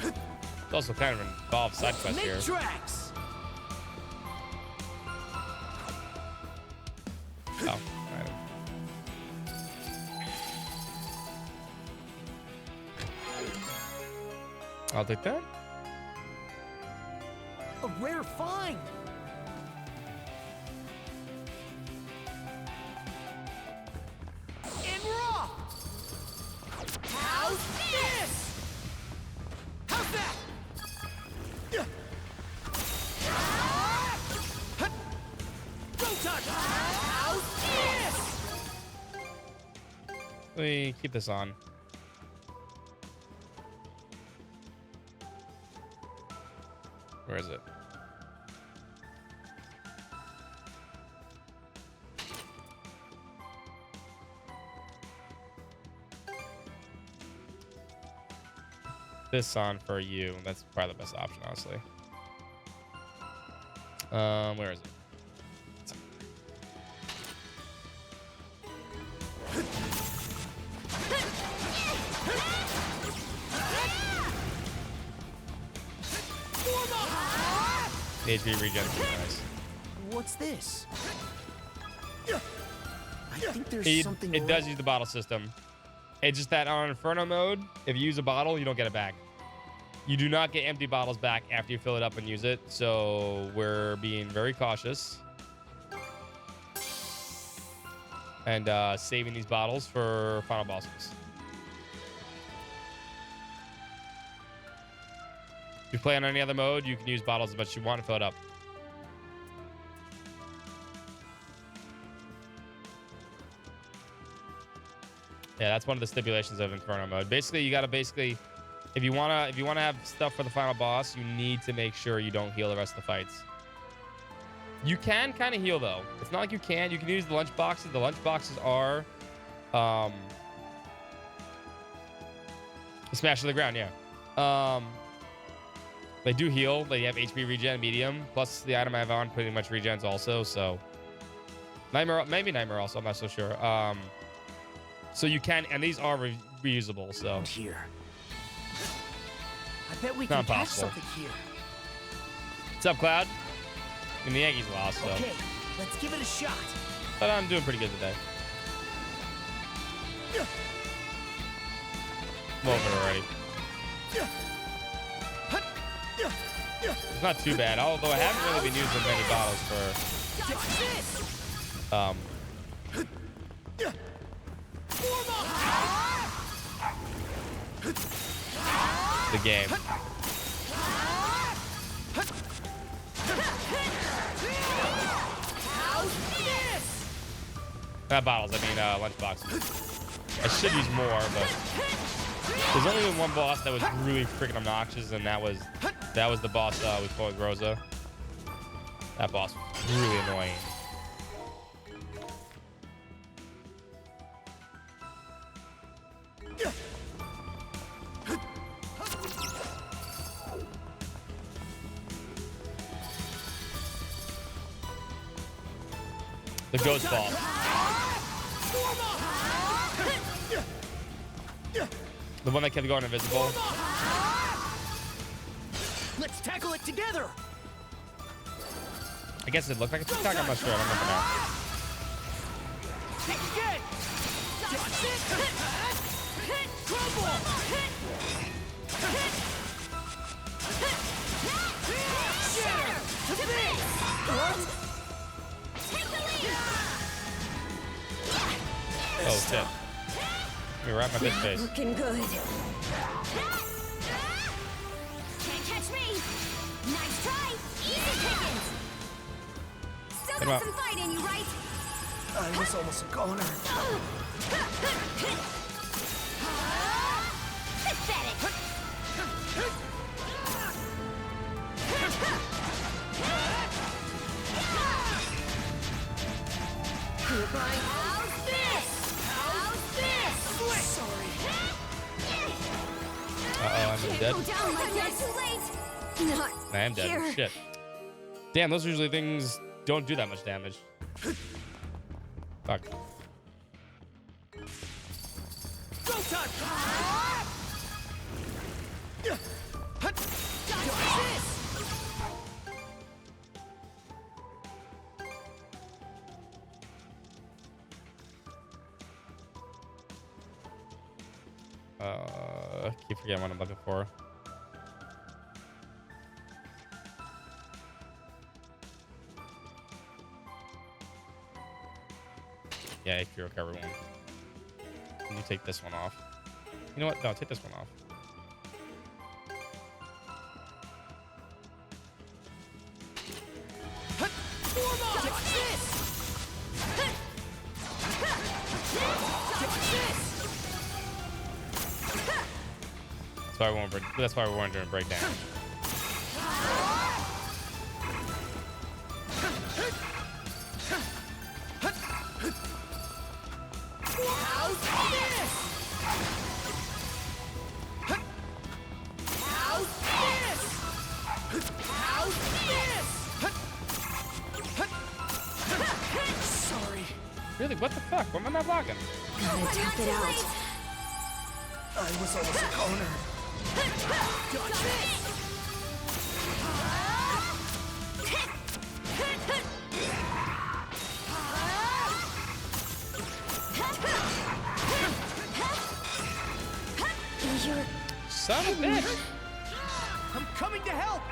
It's also kind of an involved side quest Make here. tracks! Oh, alright. I'll take that. A rare find! In raw! Let me keep this on. Where is it? This on for you. That's probably the best option, honestly. Where is it? HP regen. Nice. What's this? I think there's something. It does use the bottle system. It's just that on Inferno mode, if you use a bottle, you don't get it back. You do not get empty bottles back after you fill it up and use it. So we're being very cautious. And saving these bottles for final bosses. If you play on any other mode, you can use bottles as much as you want to fill it up. Yeah, that's one of the stipulations of Inferno mode. Basically, you gotta if you wanna have stuff for the final boss, you need to make sure you don't heal the rest of the fights. You can kind of heal though. It's not like you can. You can use the lunch boxes. The lunch boxes are smash to the ground. Yeah. They do heal. They have HP regen medium. Plus the item I have on pretty much regens also. So Nightmare, maybe Nightmare also. I'm not so sure. So you can, and these are reusable. So here, I bet we can catch something here. What's up, Cloud? And the Yankees lost, so. Okay, let's give it a shot. But I'm doing pretty good today. I'm over it already. It's not too bad, although I haven't really been using many bottles for the game. Not bottles, I mean lunch boxes. I should use more, but there's only been one boss that was really freaking obnoxious, and that was the boss we fought with Rosa. That boss was really annoying. The ghost boss. The one that kept going invisible. Let's tackle it together. I guess it looked like a TikTok. I'm not sure. I don't remember now. Oh shit! You're right in my bitch face. Looking good. Can't catch me. Nice try. Easy pickings. Still got some fight in you, right? I was almost a goner. Pathetic. How's this? How's this? Sorry. I'm dead. Go down like that. Too late. Not I am dead. here. Shit. Damn, those usually things don't do that much damage. Fuck. Go time. Keep forgetting what I'm looking for. Yeah, HP recovery one. Can you take this one off? You know what? No, take this one off. That's why we weren't doing breakdown. Sorry. Really? What the fuck? What am I not blocking? Gotta tough it out. I was almost a corner. You're Son of a bitch. I'm coming to help.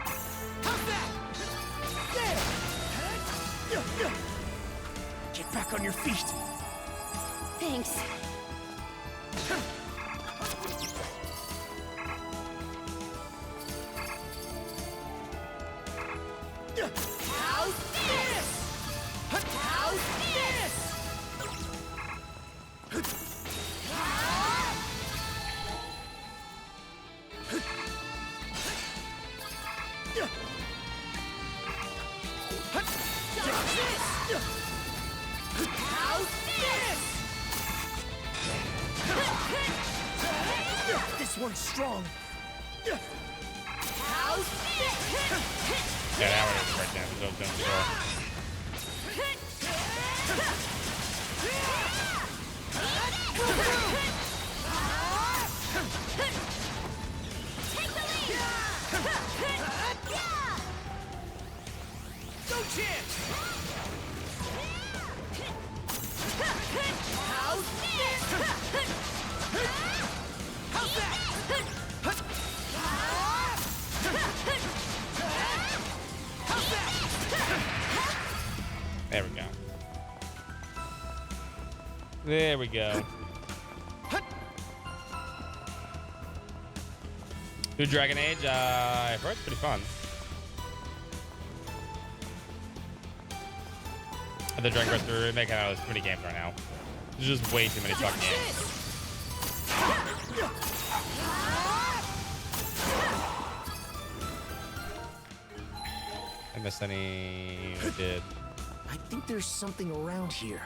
How's that? There. Get back on your feet. thanks. How's this? How's this? This one's strong. Yeah, that one is breakdown. Don't go. No chance. How's this? How's that? How's that? There we go. There we go. Do Dragon Age? I've heard it's pretty fun. The Dragon Quest remake, I know there's too many games right now. There's just way too many fucking games. I missed any. I did. I think there's something around here.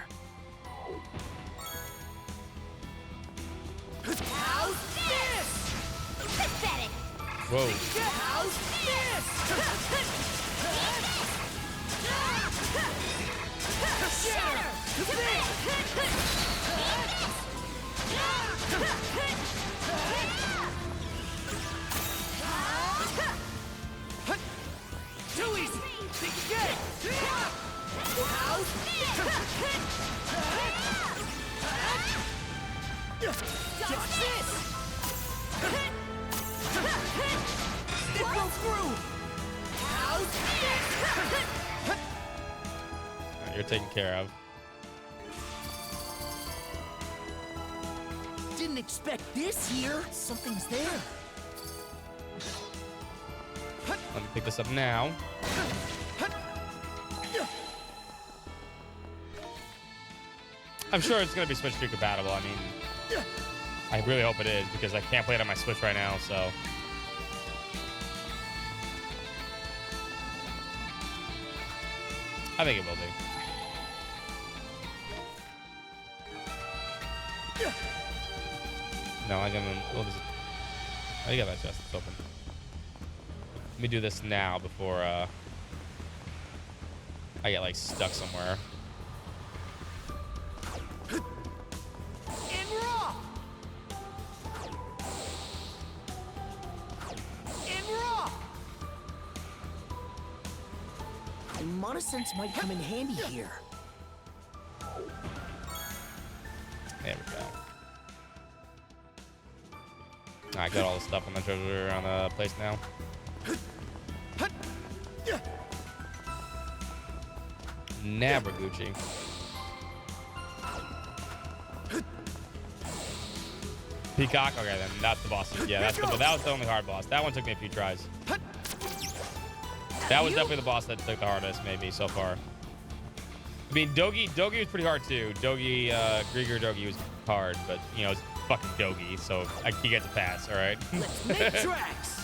How's this? Pathetic. Whoa. How's this? Shatter! Too easy! Think again! How's Dodge this! It broke through! How's Alright, you're taken care of. Didn't expect this here. Something's there. Let me pick this up now. I'm sure it's going to be Switch 2 compatible. I mean, I really hope it is because I can't play it on my Switch right now, so. I think it will be. No, I got I got that chest. It's open. Let me do this now before I get like stuck somewhere. In raw. In raw. Monosense might come in handy here. There we go. I got all the stuff on the treasure on the place now. Nabraguchi. Peacock. Okay, then that's the boss. Yeah, that was the only hard boss. That one took me a few tries. That was definitely the boss that took the hardest, maybe so far. I mean, Dogi was pretty hard too. Grieger Dogi was hard, but you know, it's fucking Gogi, so he gets a pass. All right. Let's make tracks.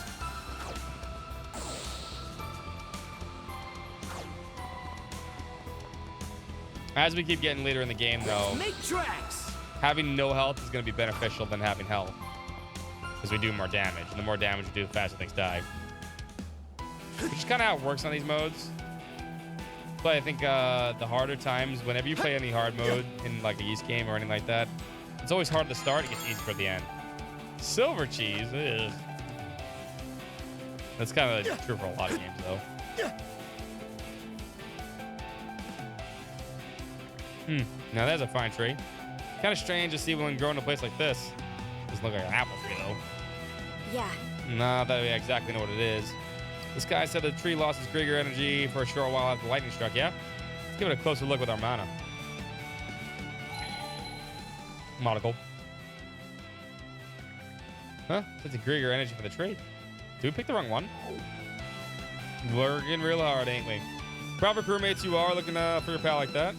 As we keep getting later in the game, though, Make tracks. having no health is going to be beneficial than having health, because we do more damage, and the more damage we do, the faster things die. Which is kind of how it works on these modes. But I think the harder times, whenever you play any hard mode in like a Yeast game or anything like that, it's always hard to start. It gets easy for the end. Silver cheese. Ugh. That's kind of true for a lot of games, though. Now there's a fine tree. Kind of strange to see one grow in a place like this. Doesn't look like an apple tree, though. Yeah. Nah, that we exactly know what it is. This guy said the tree lost its Grieger energy for a short while after the lightning struck, yeah? Let's give it a closer look with our mana. Monocle. Huh? That's a Grieger energy for the tree. Did we pick the wrong one? Working real hard, ain't we? Proper crewmates you are, looking for your pal like that.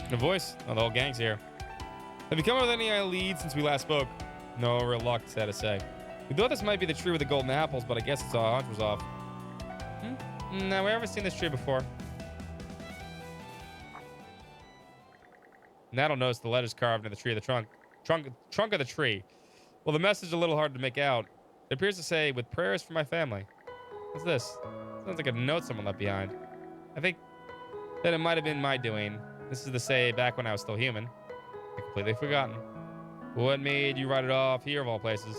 The voice. Oh, the whole gang's here. Have you come up with any leads since we last spoke? No real luck, sad to say. We thought this might be the tree with the golden apples, but I guess it's our hunch was off. No, we haven't seen this tree before. Now I don't notice the letters carved in the tree of the trunk of the tree. Well, the message is a little hard to make out. It appears to say, with prayers for my family. What's this? Sounds like a note someone left behind. I think that it might have been my doing. This is to say back when I was still human. I completely forgotten. What made you write it off here of all places?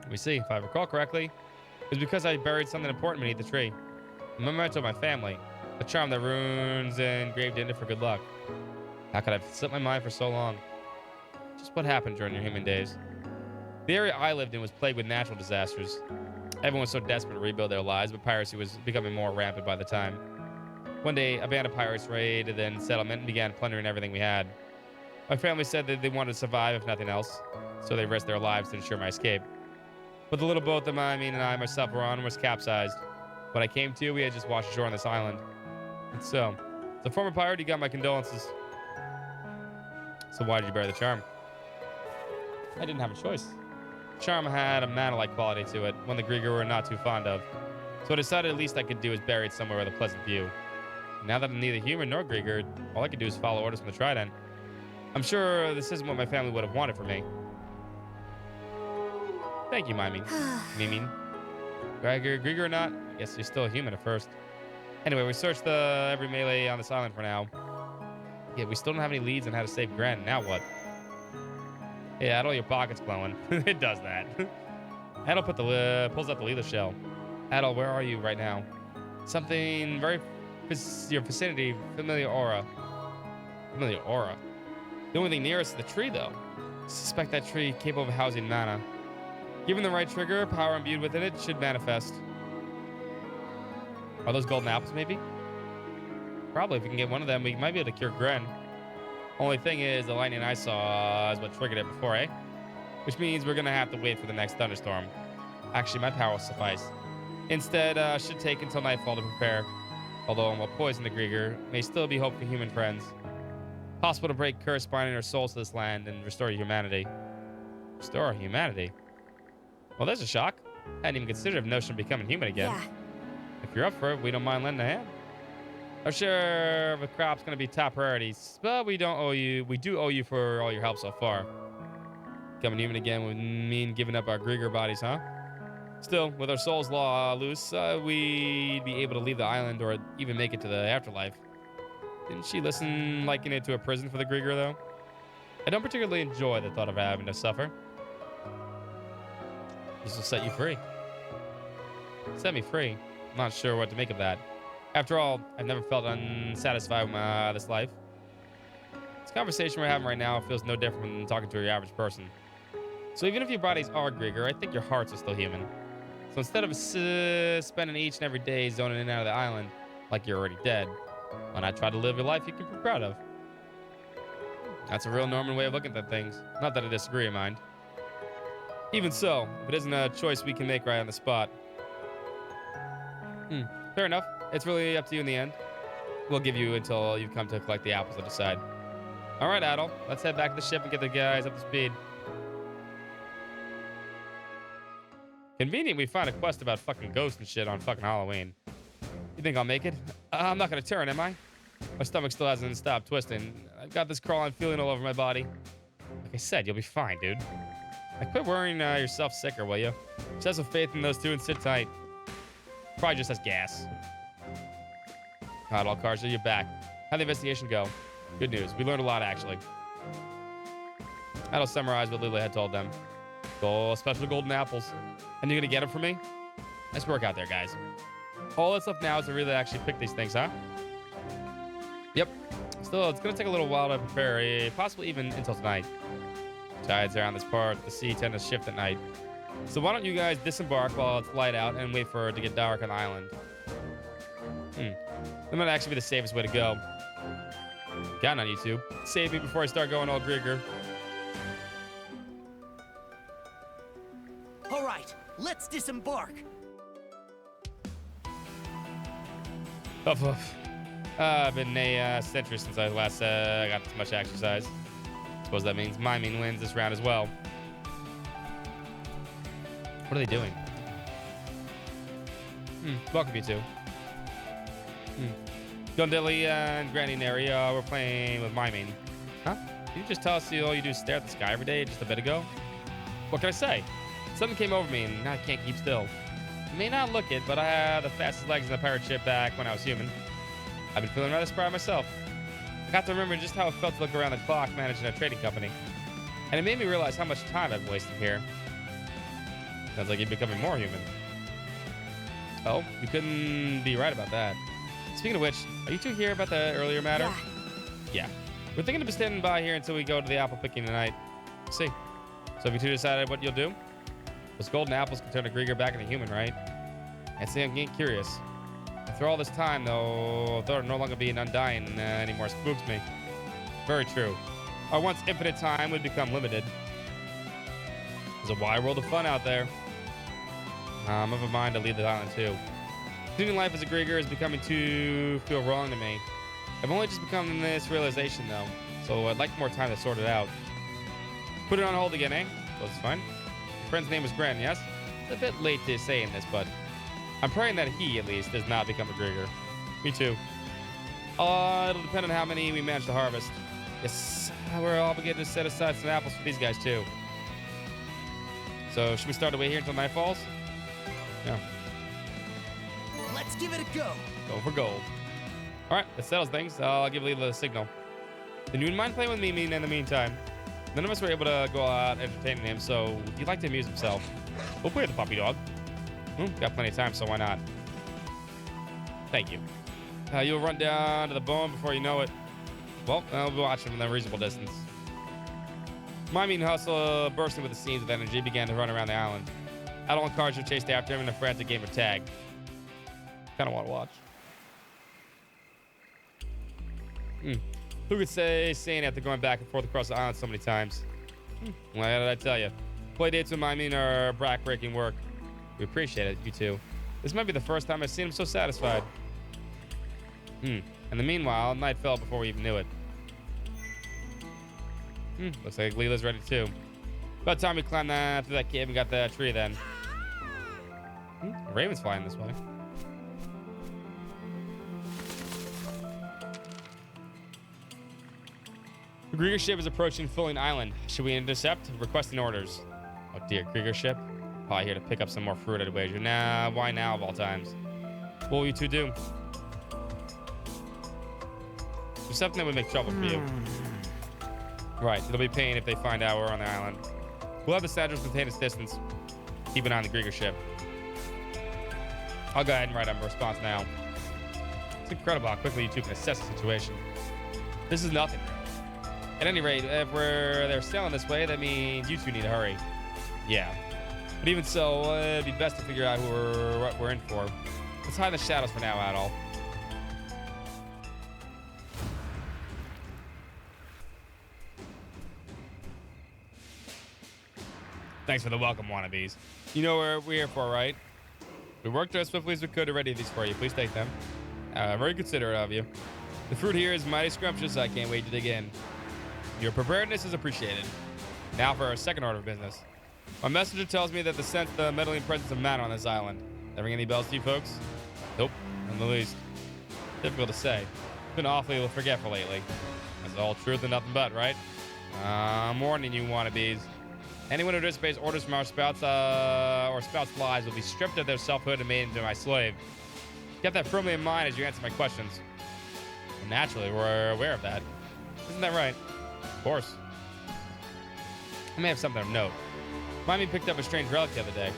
Let me see. If I recall correctly, it was because I buried something important beneath the tree. A memento of my family. A charm that runes engraved in it for good luck. How could I have slipped my mind for so long? Just what happened during your human days? The area I lived in was plagued with natural disasters. Everyone was so desperate to rebuild their lives, but piracy was becoming more rampant by the time. One day, a band of pirates raided the settlement and began plundering everything we had. My family said that they wanted to survive, if nothing else, so they risked their lives to ensure my escape. But the little boat that I myself were on was capsized. When I came to, we had just washed ashore on this island. And so, as a former pirate, you got my condolences. So why did you bury the charm? I didn't have a choice. The charm had a mana-like quality to it, one the Grieger were not too fond of. So I decided the least I could do is bury it somewhere with a pleasant view. Now that I'm neither human nor Grieger, all I could do is follow orders from the Trident. I'm sure this isn't what my family would have wanted for me. Thank you, Miming. Grieger or not, I guess you're still a human at first. Anyway, we searched every melee on this island for now. Yeah, we still don't have any leads on how to save Gren. Now what? Yeah, Adel, your pocket's glowing. It does that. Adel pulls out the leader shell. Adel, where are you right now? Something very your vicinity, familiar aura. Familiar aura. The only thing nearest is the tree, though. I suspect that tree capable of housing mana. Given the right trigger, power imbued within it should manifest. Are those golden apples, maybe? Probably. If we can get one of them, we might be able to cure Gren. Only thing is, the lightning I saw is what triggered it before, eh? Which means we're gonna have to wait for the next thunderstorm. Actually, my power will suffice. Instead, should take until nightfall to prepare. Although, while poison the Grieger, may still be hope for human friends. Possible to break curse binding our souls to this land and restore humanity. Restore our humanity? Well, there's a shock. I hadn't even considered the notion of becoming human again. Yeah. If you're up for it, we don't mind lending a hand. Our share of the crop's going to be top priorities, but we do owe you for all your help so far. Becoming human again would mean giving up our Grieger bodies, huh? Still, with our souls loose, we'd be able to leave the island or even make it to the afterlife. Didn't she liken it to a prison for the Grieger, though? I don't particularly enjoy the thought of having to suffer. This will set you free. Set me free. I'm not sure what to make of that. After all, I've never felt unsatisfied with this life. This conversation we're having right now feels no different than talking to your average person. So even if your bodies are Grieger, I think your hearts are still human. So instead of spending each and every day zoning in and out of the island like you're already dead, why not try to live a life you can be proud of? That's a real Norman way of looking at things. Not that I disagree, mind. Even so, if it isn't a choice we can make right on the spot. Fair enough. It's really up to you in the end. We'll give you until you've come to collect the apples to decide. All right, Adol. Let's head back to the ship and get the guys up to speed. Convenient we find a quest about fucking ghosts and shit on fucking Halloween. You think I'll make it? I'm not gonna turn, am I? My stomach still hasn't stopped twisting. I've got this crawling feeling all over my body. Like I said, you'll be fine, dude. Quit worrying yourself sicker, will you? Just have some faith in those two and sit tight. Probably just has gas. All cars, you're back. How'd the investigation go? Good news. We learned a lot, actually. That'll summarize what Lila had told them. Special golden apples. And you're gonna get them for me? Nice work out there, guys. All that's left now is to really actually pick these things, huh? Yep. Still, it's gonna take a little while to prepare, possibly even until tonight. Tides around this part of the sea tend to shift at night. So why don't you guys disembark while it's light out and wait for it to get dark on the island? That might actually be the safest way to go. Counting on you two. Save me before I start going all Grieger. All right, let's disembark. Been a century since I last got this much exercise. Suppose that means Miming wins this round as well. What are they doing? Welcome, you two. Gondeli and Granny Neri were playing with Miming. Huh? Did you just tell us all you do is stare at the sky every day just a bit ago? What can I say? Something came over me and I can't keep still. You may not look it, but I had the fastest legs in the pirate ship back when I was human. I've been feeling rather proud myself. I got to remember just how it felt to look around the clock managing a trading company. And it made me realize how much time I've wasted here. Sounds like you're becoming more human. Oh, you couldn't be right about that. Speaking of which, are you two here about the earlier matter? Yeah. We're thinking of just standing by here until we go to the apple picking tonight. See. So have you two decided what you'll do? Those golden apples can turn a Grieger back into human, right? I see I'm getting curious. After all this time, though, they'll no longer be an undying anymore spooks me. Very true. Our once infinite time would become limited. There's a wide world of fun out there. I'm of a mind to leave the island too. Continuing life as a Grieger is becoming to feel wrong to me. I've only just become this realization though, so I'd like more time to sort it out. Put it on hold again, eh? So it's fine. Your friend's name was Grant, yes? It's a bit late to say in this, but I'm praying that he, at least, does not become a Grieger. Me too. It'll depend on how many we manage to harvest. Yes, we're obligated to set aside some apples for these guys too. So should we start away here until night falls? Yeah. Let's give it a go. Go for gold. All right, that settles things. I'll give Leela a signal. Then you wouldn't mind playing with me in the meantime. None of us were able to go out entertaining him, so he'd like to amuse himself. We'll play with the puppy dog. Got plenty of time, so why not? Thank you. You'll run down to the bone before you know it. Well, I'll be watching from a reasonable distance. Miming and Hustle, bursting with the scenes of energy, began to run around the island. Adol and Karja chased after him in a frantic game of tag. Kind of want to watch. Who could say sane after going back and forth across the island so many times? What did I tell you? Play dates with Miming are back-breaking work. We appreciate it, you two. This might be the first time I've seen him so satisfied. In the meanwhile, night fell before we even knew it. Looks like Leela's ready too. About time we climbed through that cave and got that tree then. Raven's flying this way. The Grieger ship is approaching Fulling Island. Should we intercept? Requesting orders. Oh dear, Grieger ship? Probably here to pick up some more fruit, I'd wager. Nah, why now of all times? What will you two do? There's something that would make trouble for you. Right, it'll be pain if they find out we're on the island. We'll have the Sadgers maintain its distance. Keep an eye on the Grieger ship. I'll go ahead and write up a response now. It's incredible how quickly you two can assess the situation. This is nothing. At any rate, if they're sailing this way, that means you two need to hurry. Yeah. But even so, it'd be best to figure out what we're in for. Let's hide in the shadows for now, Adol. Thanks for the welcome, wannabes. You know what we're here for, right? We worked as swiftly as we could to ready these for you. Please take them. Very considerate of you. The fruit here is mighty scrumptious. I can't wait to dig in. Your preparedness is appreciated. Now for our second order of business. My messenger tells me that the sense the meddling presence of man on this island. That ring any bells to you folks? Nope, not in the least. Difficult to say. Been awfully forgetful lately. That's all truth and nothing but, right? I'm warning you wannabes. Anyone who disobeys orders from our spouts or spouts lies will be stripped of their selfhood and made into my slave. Get that firmly in mind as you answer my questions. Well, naturally, we're aware of that. Isn't that right? Of course. I may have something of note. Miami picked up a strange relic the other day.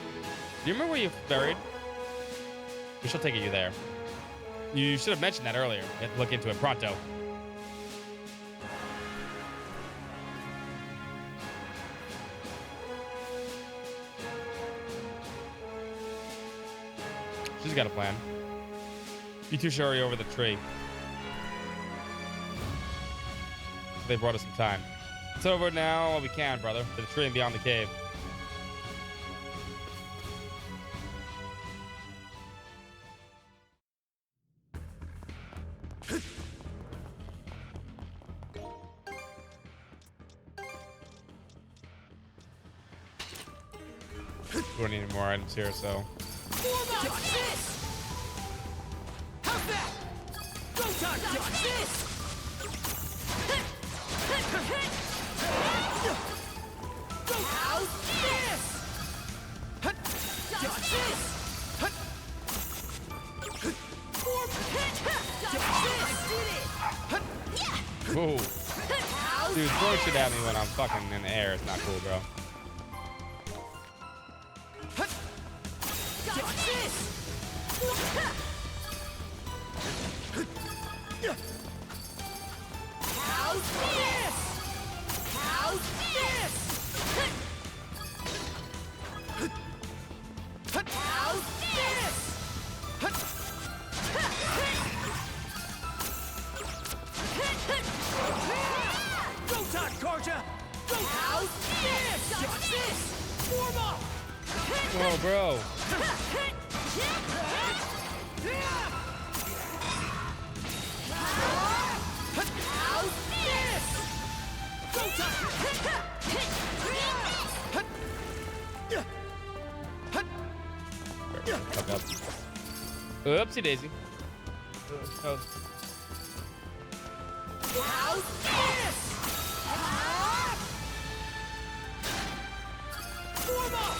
Do you remember where you buried? We shall take you there. You should have mentioned that earlier. You have to look into it pronto. She's got a plan. You two should hurry over the tree. They brought us some time. It's over now while we can, brother. To the tree and beyond the cave. We don't need any more items here, so. Dodge this! How's that? Go dodge this! Go how's this? Dodge this! Whoa. Dude, throw shit at me when I'm fucking in the air. It's not cool, bro. Dodge this! How's this? How's this? How's this? Go time, Karja! Go! How's this? Dodge this! Form up! Whoa, bro. How's this? Go time! Fuck up. Oopsie daisy. Oh. How's this? Form up!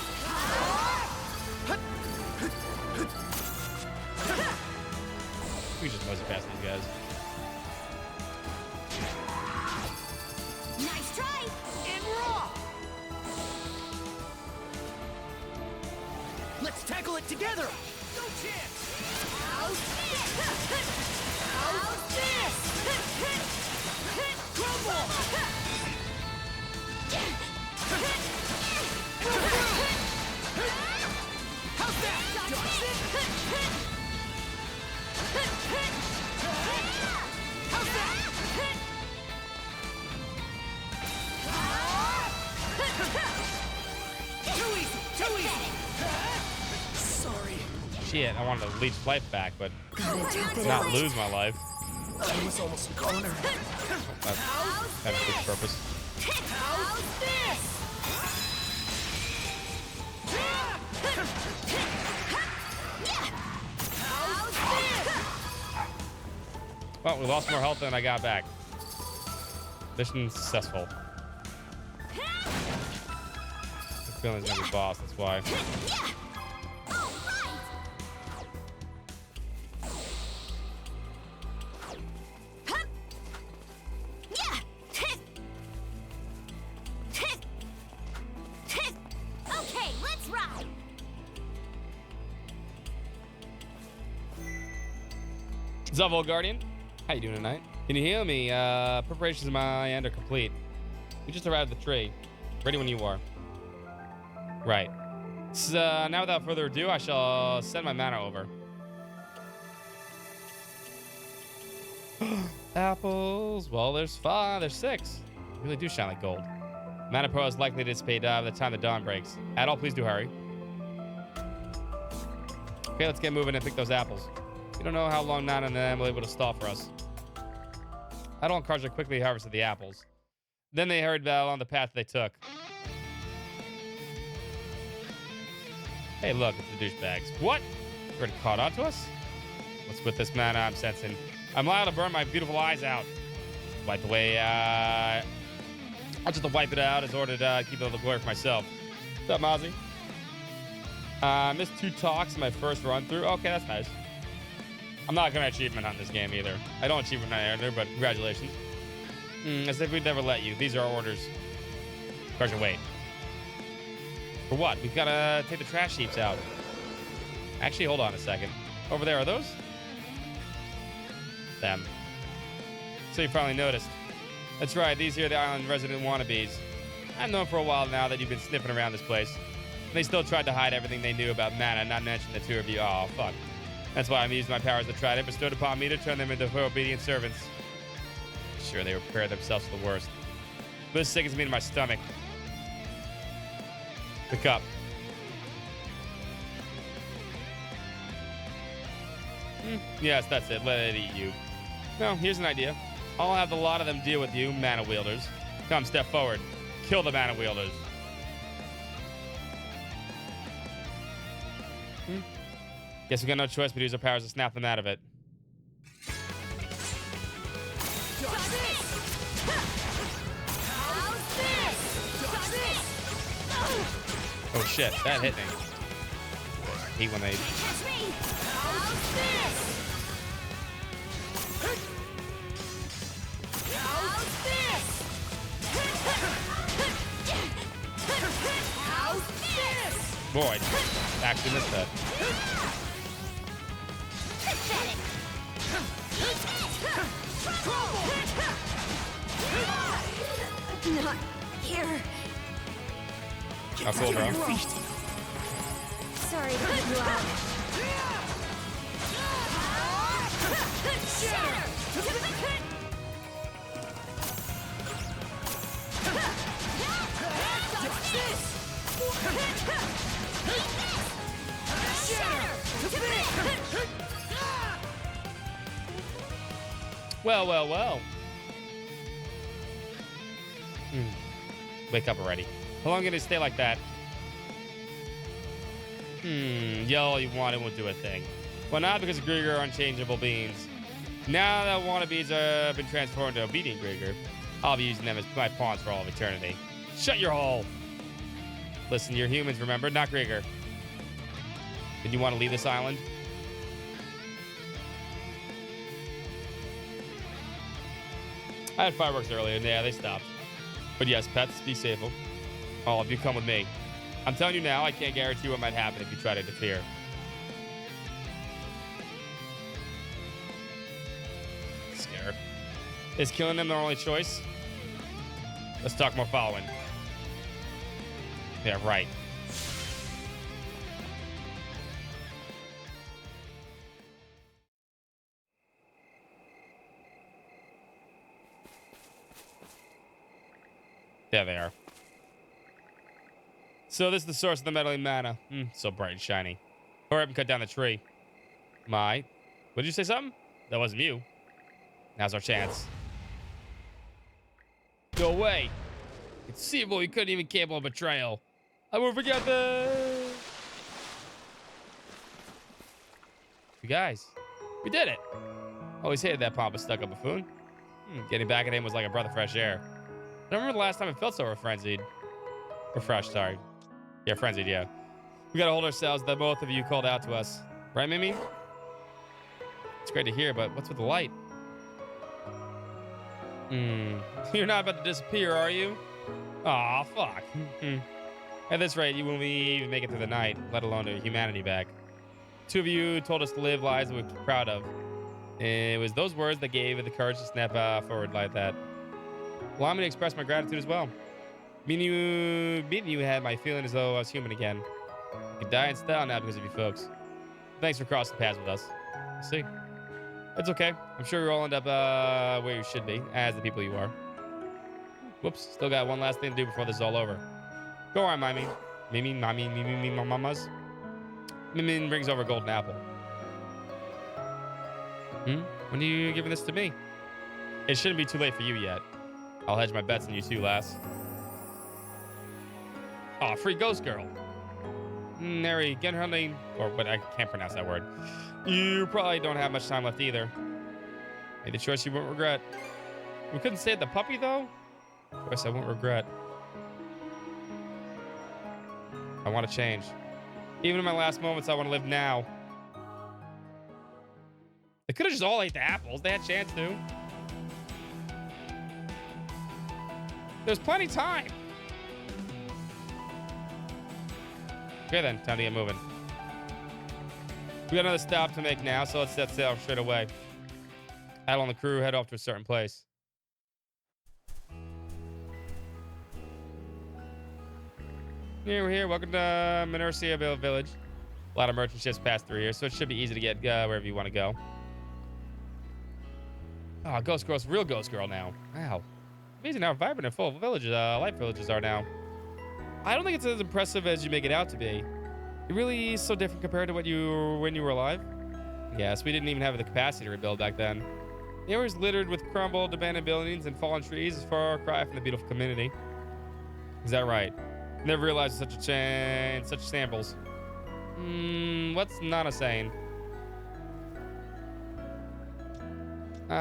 We just mostly pass these guys. Nice try. And raw! Let's tackle it together! No chance! How's this? How's this? Crumble! How's that? Dodge it! How's that? Too easy! Too easy! Sorry. Shit, I wanted to leech life back, but Gotta not lose my life. I was almost a corner. That has a good purpose. How's this? How's this? Well, we lost more health than I got back. Mission successful. The feeling's gonna be boss, that's why. Okay, let's ride. What's up, old guardian? How you doing tonight? Can you hear me? Preparations on my end are complete. We just arrived at the tree. Ready when you are. Right. So, now without further ado, I shall send my mana over. Apples. Well, there's 5. There's 6. They really do shine like gold. Mana Pro is likely to dissipate by the time the dawn breaks. Adol, please do hurry. Okay, let's get moving and pick those apples. We don't know how long Nana and them will be able to stall for us. Adol and Karja quickly harvested the apples. Then they heard on the path they took. Hey, look, it's the douchebags. What? You already caught on to us? What's with this mana I'm sensing? I'm liable to burn my beautiful eyes out. Wipe away, I'll just wipe it out as order to keep a little glory for myself. What's up, Mozzie? Missed 2 talks in my first run through. Okay, that's nice. I'm not going to achievement hunt this game either. I don't achievement hunt either, but congratulations. As if we'd never let you. These are our orders. Carson, wait. For what? We've got to take the trash heaps out. Actually, hold on a second. Over there, are those? Them. So you finally noticed. That's right, these here are the island resident wannabes. I've known for a while now that you've been sniffing around this place. And they still tried to hide everything they knew about mana, not mention the 2 of you. Oh, fuck. That's why I'm using my powers to try to bestowed upon me to turn them into obedient servants. Sure, they prepare themselves for the worst. This sickens me to my stomach. The cup. Yes, that's it. Let it eat you. No, here's an idea. I'll have a lot of them deal with you, mana wielders. Come, step forward. Kill the mana wielders. Guess we got no choice but to use our powers to snap them out of it. Oh shit, that hit me. I hate when they... Boy, actually missed that. Not here. How cool, bro. Sorry to put you out. Well, well, well. Wake up already. How long can it stay like that? Yell all you want, it won't do a thing. Well, not because Grieger are unchangeable beings. Now that wannabes have been transformed to obedient Grieger, I'll be using them as my pawns for all of eternity. Shut your hole! Listen, you're humans, remember? Not Grieger. Did you want to leave this island? I had fireworks earlier, and yeah, they stopped. But yes, pets, be safe. All of you come with me. I'm telling you now, I can't guarantee what might happen if you try to interfere. Scare. Is killing them their only choice? Let's talk more following. Yeah, right. There they are. So this is the source of the meddling mana. So bright and shiny. Hurry up and cut down the tree. My. What did you say something? That wasn't you. Now's our chance. Go away. Conceivable, you couldn't even cancel a betrayal. I won't forget this. You guys, we did it. Always hated that pompous stuck-up buffoon. Getting back at him was like a breath of fresh air. I don't remember the last time I felt so frenzied. Refreshed, sorry. Yeah, frenzied, yeah. We gotta hold ourselves that both of you called out to us. Right, Mimi? It's great to hear, but what's with the light? You're not about to disappear, are you? Aw, fuck. At this rate, you won't even make it through the night, let alone to humanity back. 2 of you told us to live lives that we're proud of. It was those words that gave it the courage to snap forward like that. Allow me to express my gratitude as well. Meeting you had my feeling as though I was human again. I could die in style now because of you folks. Thanks for crossing paths with us. See? It's okay. I'm sure you'll all end up where you should be, as the people you are. Whoops. Still got one last thing to do before this is all over. Go on, Mimi. Mimi, mamas. Mimi brings over a golden apple. When are you giving this to me? It shouldn't be too late for you yet. I'll hedge my bets on you too, lass. Oh, free ghost girl. Nary get hunting, or what? I can't pronounce that word. You probably don't have much time left either. Made the choice you won't regret. We couldn't save the puppy though. Choice I won't regret. I want to change. Even in my last moments, I want to live now. They could have just all ate the apples. They had a chance to. There's plenty of time. Okay then, time to get moving. We got another stop to make now, so let's set sail straight away. Adel and the crew head off to a certain place. Here, we're here. Welcome to Minercia Village. A lot of merchant ships pass through here, so it should be easy to get wherever you want to go. Oh, Ghost Girl's real Ghost Girl now. Wow. Amazing how vibrant and full of life villages are now. I don't think it's as impressive as you make it out to be. It really is so different compared to what you were when you were alive. Yes, we didn't even have the capacity to rebuild back then. The area was littered with crumbled, abandoned buildings and fallen trees, a far cry from the beautiful community. Is that right? Never realized such such samples. What's Nana saying?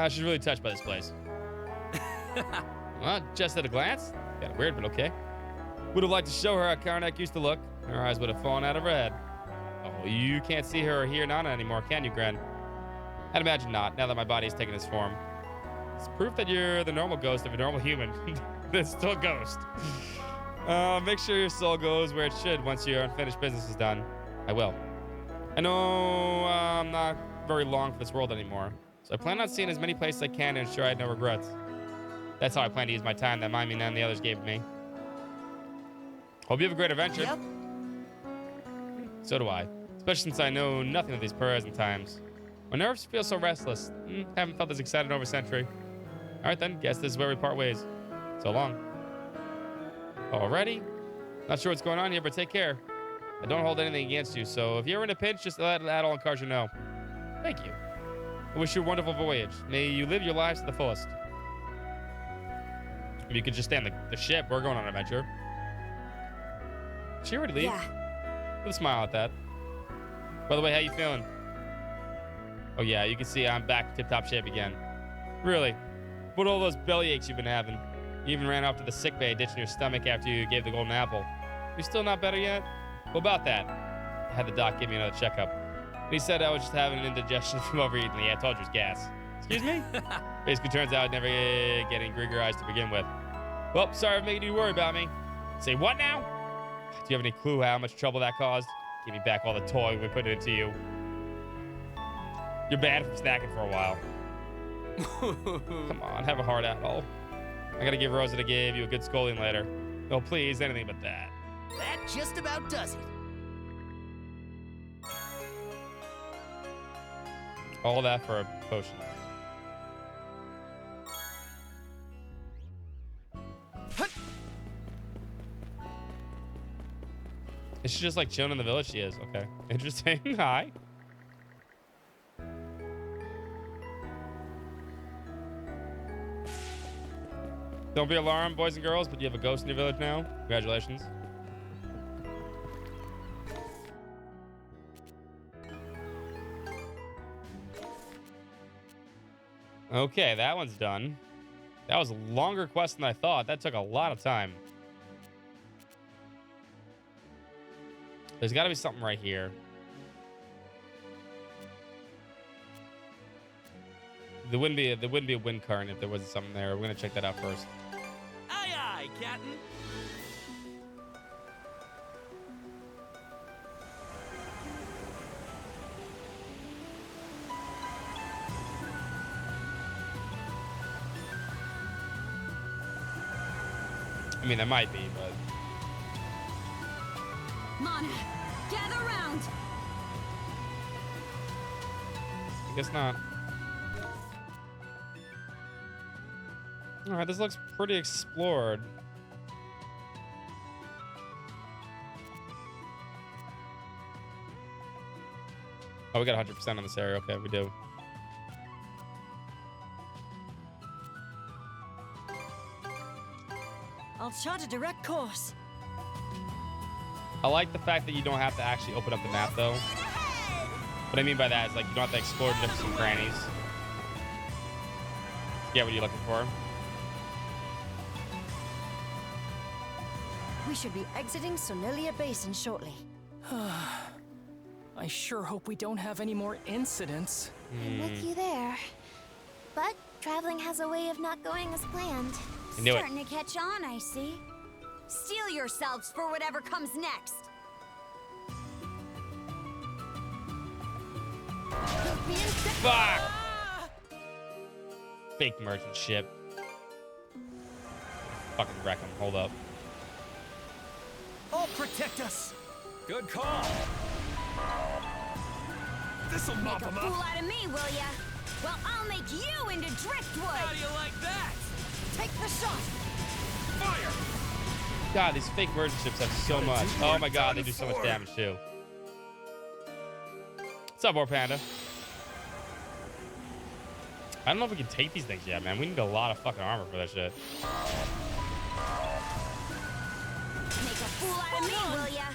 She's really touched by this place. Well, just at a glance. Kind of weird, but okay. Would have liked to show her how Karnak used to look. Her eyes would have fallen out of her head. Oh, you can't see her or hear Nana anymore, can you, Gren? I'd imagine not, now that my body's taken this form. It's proof that you're the normal ghost of a normal human. That's still a ghost. Make sure your soul goes where it should once your unfinished business is done. I will. I know I'm not very long for this world anymore, so I plan on seeing as many places as I can to ensure I had no regrets. That's how I plan to use my time that Mimi and the others gave me. Hope you have a great adventure. Yep. So do I, especially since I know nothing of these present times. My nerves feel so restless. Haven't felt this excited in over a century. All right then, guess this is where we part ways. So long. Alrighty. Not sure what's going on here, but take care. I don't hold anything against you, so if you're in a pinch, just let Adel and Karja know. Thank you. I wish you a wonderful voyage. May you live your lives to the fullest. If you could just stay on the ship, we're going on an adventure. Did she already leave? Yeah. With a smile at that. By the way, how you feeling? Oh yeah, you can see I'm back tip-top shape again. Really? What all those belly aches you've been having? You even ran off to the sick bay, ditching your stomach after you gave the golden apple. You still not better yet? What about that? I had the doc give me another checkup. He said I was just having an indigestion from overeating. Yeah, I told you it's gas. Excuse me? Basically turns out I'd never get any Grieger eyes to begin with. Well, sorry for making you worry about me. Say what now? Do you have any clue how much trouble that caused? Give me back all the toy we put into you. You're banned from snacking for a while. Come on, have a heart out, all. I gotta give Rosa to give you a good scolding later. Oh, please, anything but that. That just about does it. All that for a potion. Is she just like chilling in the village? She is. Okay. Interesting. Hi. Don't be alarmed, boys and girls, but you have a ghost in your village now. Congratulations. Okay, that one's done. That was a longer quest than I thought. That took a lot of time. There's got to be something right here. There wouldn't be a wind current if there wasn't something there. We're gonna check that out first. Aye, aye, Captain. I mean, there might be, but Mana, gather round. I guess not. All right, this looks pretty explored. Oh, we got 100% on this area. Okay, we do. I'll chart a direct course. I like the fact that you don't have to actually open up the map, though. What I mean by that is, like, you don't have to explore the different crannies. Get what you're looking for. We should be exiting Sonilia Basin shortly. I sure hope we don't have any more incidents. I'm with you there. But traveling has a way of not going as planned. I knew it. Starting to catch on, I see. Steel yourselves for whatever comes next. Fuck! Fake merchant ship. Fucking wreck him. Hold up. I'll protect us. Good call. This'll mop Make a them fool up. out of me, will ya? Well, I'll make you into driftwood. How do you like that? Take the shot. Fire! God, these fake merchant ships have so much. Oh my god, they do so much damage too. What's up, War Panda? I don't know if we can take these things yet, man. We need a lot of fucking armor for that shit. Make a fool out of me, will ya?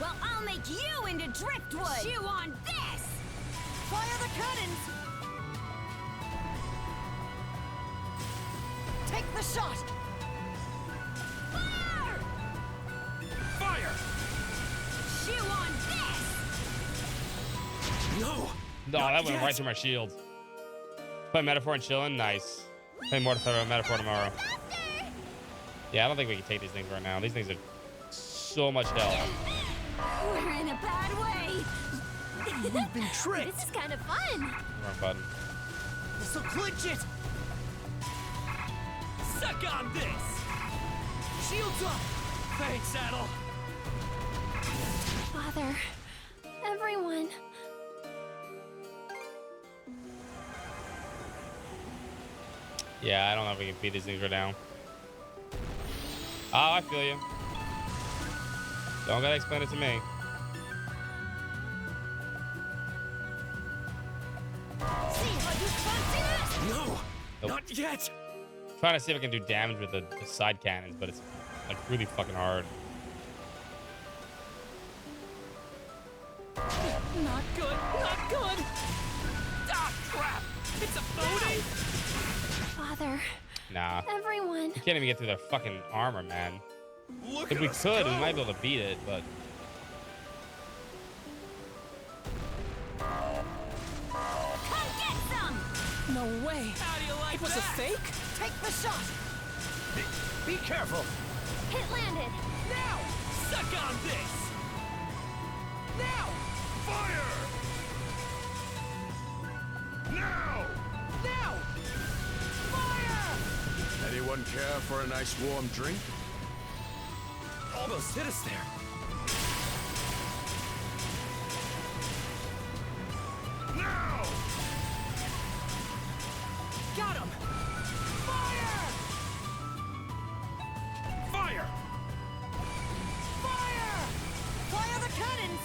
Well, I'll make you into driftwood. Chew on this. Fire the cannons! Take the shot! Fire! Fire! Chew on this. No! No, that went right through my shield. Play Metaphor and chillin'? Nice. Play more Metaphor tomorrow. Yeah, I don't think we can take these things right now. These things are so much hell. We're in a bad way. We've been tricked! This is kind of fun. Wrong button. This'll clinch it! Suck on this! Shields up! Thanks, Saddle! Father, everyone. Yeah, I don't know if we can beat these things right now. Oh, I feel you. Don't gotta explain it to me. See how you fancy this? No! Nope. Not yet! Trying to see if I can do damage with the side cannons, but it's like really fucking hard. Not good, not good! Ah, crap! It's a phony! Father, Nah. everyone. You can't even get through their fucking armor, man. Look If at we us could, go. we might be able to beat it, but Come get some. No way! How do you like It was a fake? Take the shot! Be careful! Hit landed. Now! Suck on this! Now! Fire! Now! Now! Fire! Anyone care for a nice warm drink? Almost hit us there. Now! Got him! Fire! Fire! Fire! Fire the cannons!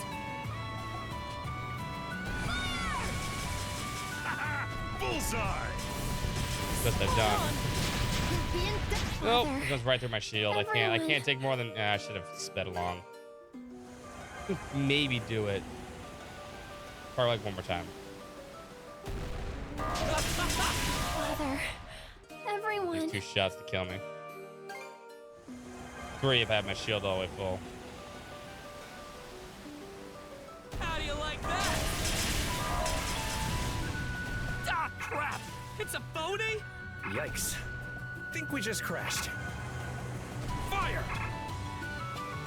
Bullseye! that's what I've done. Be in Nope, it goes right through my shield. I can't take more than. I should have sped along. Maybe do it. Probably like one more time. Father, everyone. These 2 shots to kill me. 3 if I have my shield all the way full. How do you like that? Ah, crap! It's a phony? Yikes. Think we just crashed. Fire!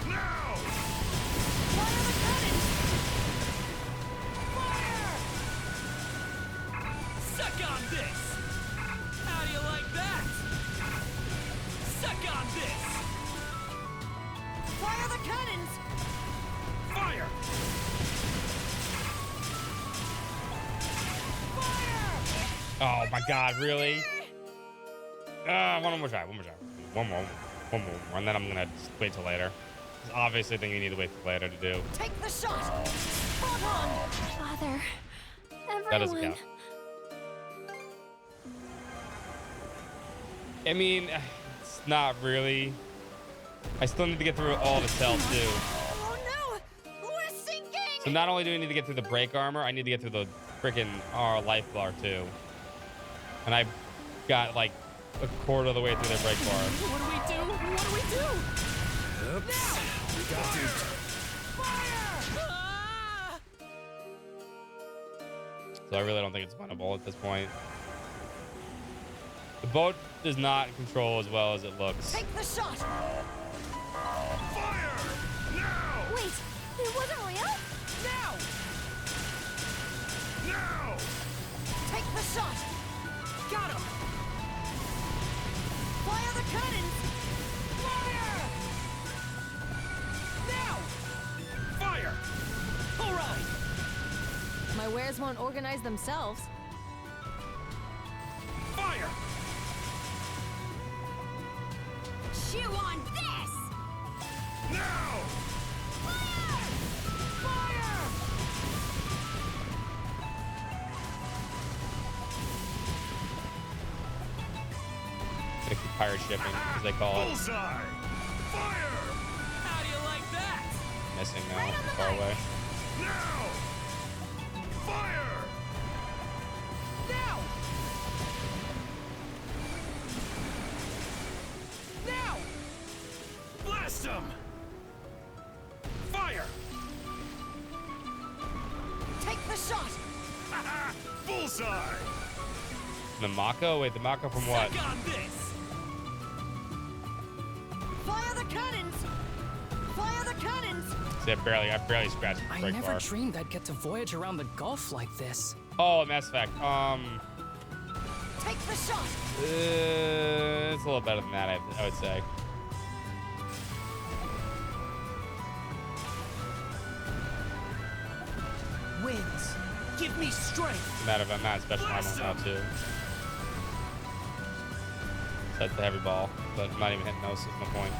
Now! Fire the cannons! Suck on this! How do you like that? Suck on this! Fire the cannons! Fire! Oh my god, really? One more try. One more. And then I'm gonna just wait till later. 'Cause obviously, I think we need to wait till later to do. Take the shot! Spot on! Father, everyone. That doesn't count. I mean, it's not really I still need to get through all the cells too. Oh no! We're sinking! So not only do we need to get through the brake armor, I need to get through the freaking life bar too. And I got like a quarter of the way through the brake bar. What do we do? What do we do? Oops. We got duped. Ah! So I really don't think it's winnable at this point. The boat does not control as well as it looks. Take the shot! Fire! Now! Wait, it wasn't real? Now! Now! Take the shot! Got him! Fire the cannons! Fire! Now! Fire! All right! My wares won't organize themselves. Fire! Chew on this! Now! Gonna keep pirate shipping, as they call it. Bullseye! Fire! How do you like that? Missing now, far away. Now! Fire! Now! Now! Blast him! Fire! Take the shot! Bullseye! The Mako? Wait, the Mako from what? Suck on this! Fire the cannons! Fire the cannons! See, I barely scratched the I brake never bar. dreamed I'd get to voyage around the Gulf like this. Oh, Mass Effect. Take the shot! It's a little better than that, I would say. Winds, give me strength! Matter of I'm not special ammo now too. So that's the heavy ball, but I'm not even hitting those. Is my point.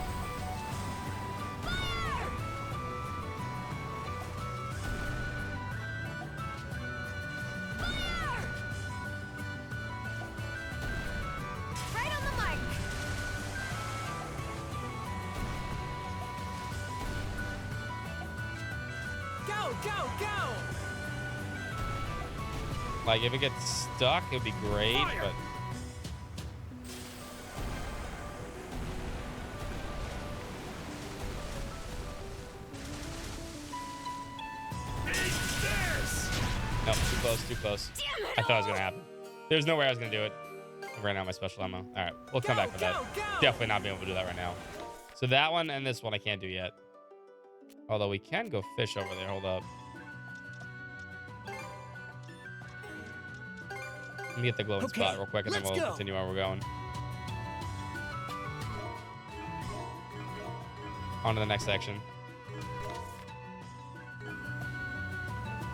Right on the mark! Go, go, go! Like if it gets stuck, it'd be great, Fire! but Eat this! no, too close, too close. Damn it I thought it was all! gonna happen. There's no way I was gonna do it. I ran out of my special ammo. All right, we'll come Go, back for that. go, go! Definitely not being able to do that right now. So that one and this one I can't do yet. Although we can go fish over there. Hold up. Let me get the glowing Okay, spot real quick, and then let's we'll go. continue where we're going. On to the next section.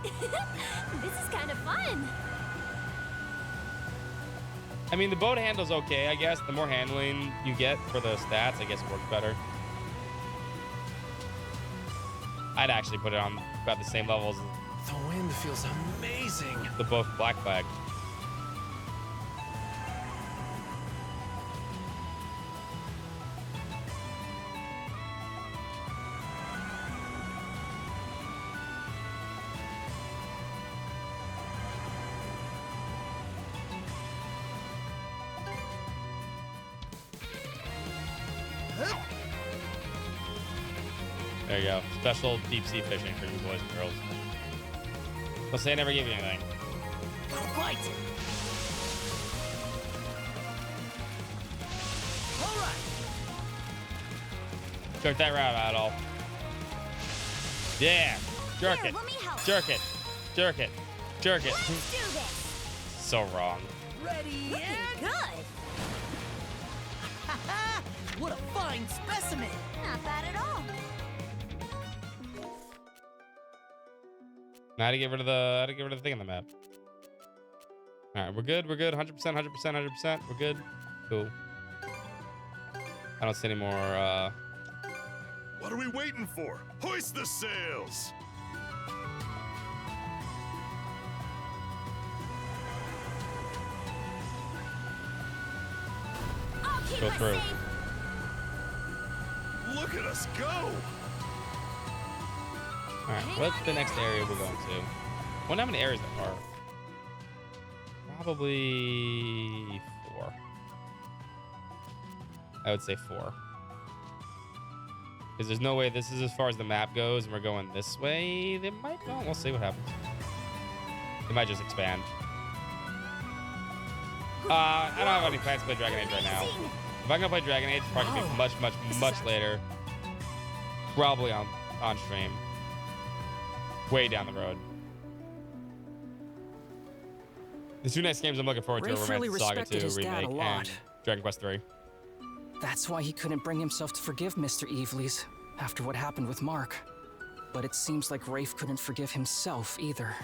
This is kind of fun! I mean, the boat handle's okay, I guess. The more handling you get for the stats, I guess it works better. I'd actually put it on about the same level as The wind feels amazing. the boat for Black Flag. There you go. Special deep sea fishing for you boys and girls. They'll say I never gave you anything. Right! All right! Jerk that route out, all. Yeah. Jerk Here, it. let me help. Jerk it. Jerk it. Jerk it. Let's do this! So wrong. Ready Looking and... good! What a fine specimen! Not bad at all. Now how to get rid of the thing on the map. All right, we're good. We're good. 100%, 100%, 100%. We're good. Cool. I don't see any more. What are we waiting for? Hoist the sails! I'll keep Go us through. safe! Look Look at us go! All right, what's the next area we're going to? I wonder how many areas there are. Probably 4. I would say 4. Because there's no way this is as far as the map goes, and we're going this way. They might. Well, we'll see what happens. They might just expand. I don't have any plans to play Dragon Age right now. If I'm gonna play Dragon Age, it's probably gonna be much later. Probably on stream. Way down the road. The 2 next games I'm looking forward to are Rafe really Romantic Saga respected 2 his dad a remake lot. and Dragon Quest 3. That's why he couldn't bring himself to forgive Mr. Evelees after what happened with Mark. But it seems like Rafe couldn't forgive himself either.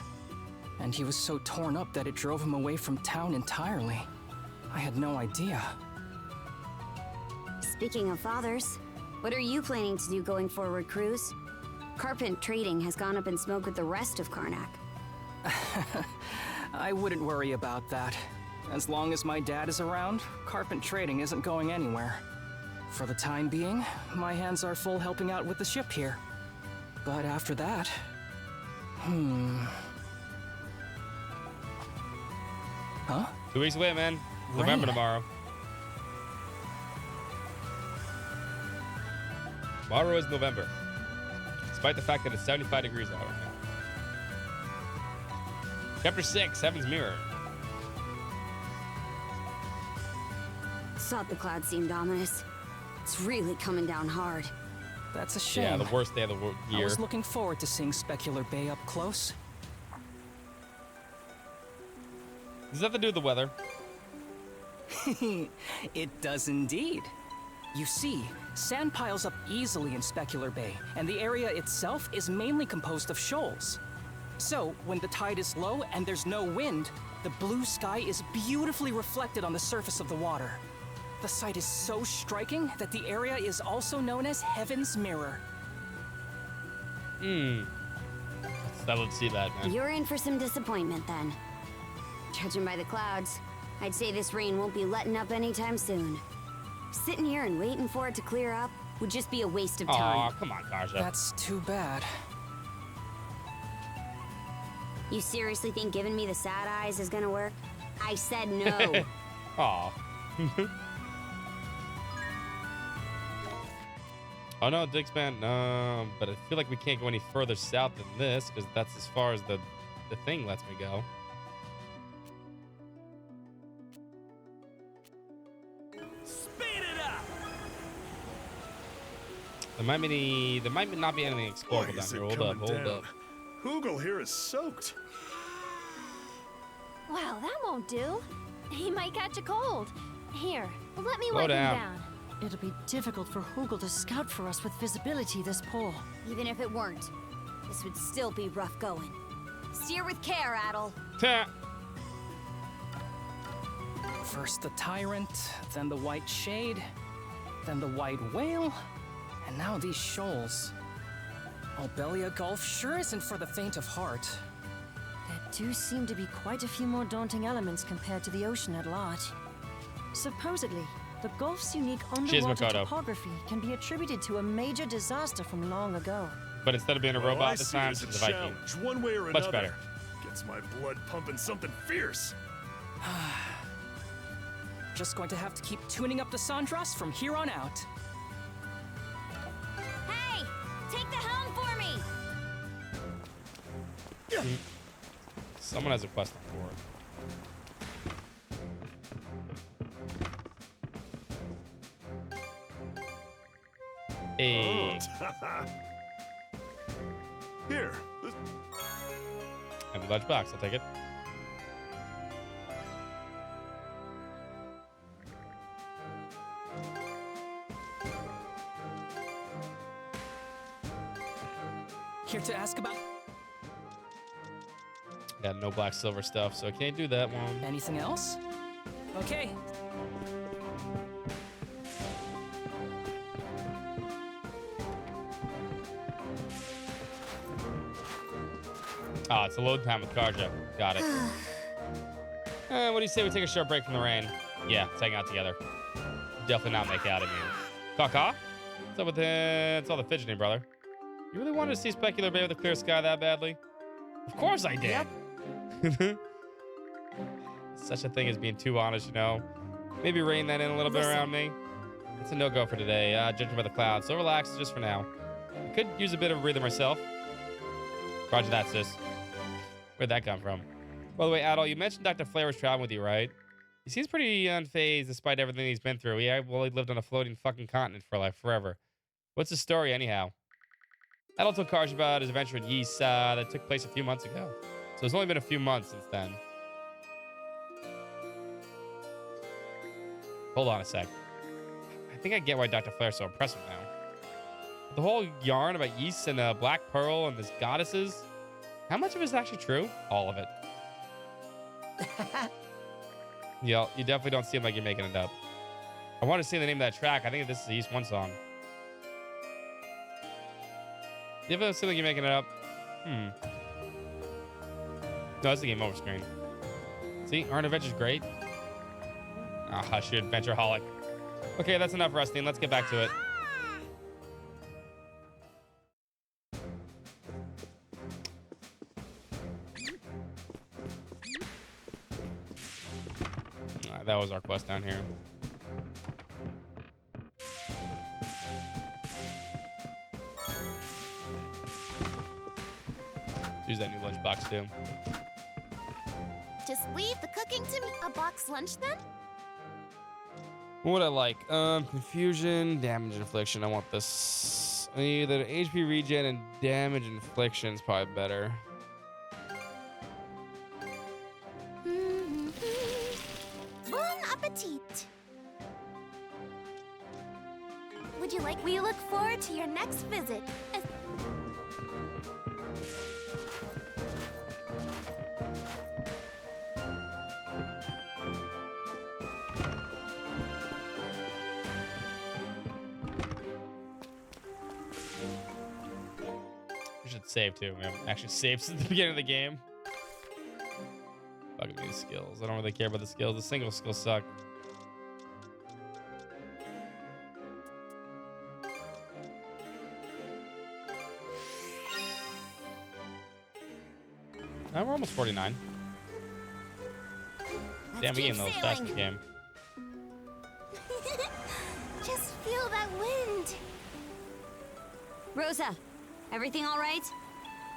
And he was so torn up that it drove him away from town entirely. I had no idea. Speaking of fathers, what are you planning to do going forward, Cruz? Carpent trading has gone up in smoke with the rest of Karnak. I wouldn't worry about that. As long as my dad is around, Carpent trading isn't going anywhere. For the time being, my hands are full helping out with the ship here. But after that... Huh? 2 weeks away, man. November tomorrow. Tomorrow is November. Despite the fact that it's 75 degrees out right now. Chapter 6, Heaven's Mirror. Thought the clouds seemed ominous. It's really coming down hard. That's a shame. Yeah, the worst day of the I year. was looking forward to seeing Specular Bay up close. Does that have to do with the weather? It does indeed. You see, sand piles up easily in Specular Bay, and the area itself is mainly composed of shoals. So, when the tide is low and there's no wind, the blue sky is beautifully reflected on the surface of the water. The sight is so striking that the area is also known as Heaven's Mirror. I would see that, man. You're in for some disappointment then. Judging by the clouds, I'd say this rain won't be letting up anytime soon. Sitting here and waiting for it to clear up would just be a waste of time. Aw, come on, Kaja. That's too bad. You seriously think giving me the sad eyes is gonna work? I said no. Aw. Oh no, Dixman, no. But I feel like we can't go any further south than this, because that's as far as the thing lets me go. Speed it up! There might not be anything explorable down is here. it Hold up, coming hold down? up. Hoogle here is soaked. Well, that won't do. He might catch a cold. Here, let me Slow wipe him down. down. It'll be difficult for Hoogle to scout for us with visibility this poor. Even if it weren't, this would still be rough going. Steer with care, Adel. Ta. First the Tyrant, then the White Shade, then the White Whale, and now these shoals. Obelia Gulf sure isn't for the faint of heart. There do seem to be quite a few more daunting elements compared to the ocean at large. Supposedly, the Gulf's unique underwater Makoto. topography can be attributed to a major disaster from long ago. But instead of being a Well, I robot this see it time, as she's a a Viking. challenge, one way or Much another. better. Gets my blood pumping something fierce. Just going to have to keep tuning up the Sandras from here on out. Hey, take the helm for me. Someone has a quest on board. Hey, Here, this and the lunchbox. I'll take it. Here to ask about Got no black silver stuff, so I can't do that one. anything else? Okay. Ah, it's a load time with Karja. Got it. What do you say we take a short break from the rain? Yeah, let's hang out together. Definitely not make out, I mean. Kaka? What's What's up with it? It's all the fidgeting, brother. You really wanted to see Specular Bay with a clear sky that badly? Of course I did. Yep. Such a thing as being too honest, you know. Maybe rein that in a little bit around me. It's a no-go for today, judging by the clouds. So relax just for now. I could use a bit of a breather myself. Roger that, sis. Where'd that come from? By the way, Adol, you mentioned Dr. Flair was traveling with you, right? He seems pretty unfazed despite everything he's been through. He lived on a floating fucking continent for like forever. What's the story, anyhow? Adol told Karj about his adventure in Ys that took place a few months ago. So it's only been a few months since then. Hold on a sec. I think I get why Dr. Flair's so impressive now. The whole yarn about Ys and Black Pearl and his goddesses. How much of it is actually true? All of it. Yeah, you definitely don't seem like you're making it up. I want to see the name of that track. I think this is the Ys 1 song. You ever seem like you're making it up? No, that's the game over screen. See, aren't adventures great? Ah, hush, you adventure-holic. Okay, that's enough resting. Let's get back to it. That was our quest down here. Use that new lunchbox too. Just leave the cooking to me. A box lunch then? What would I like? Confusion, damage infliction. I want this. Either HP regen and damage infliction is probably better. Bon appetit. Would you like? We look forward to your next visit. We should save too. We haven't actually saved since the beginning of the game. Fucking these skills. I don't really care about the skills. The single skills suck. We're almost 49. Damn, we getting those fast in the game. Just feel that wind. Rosa, everything all right?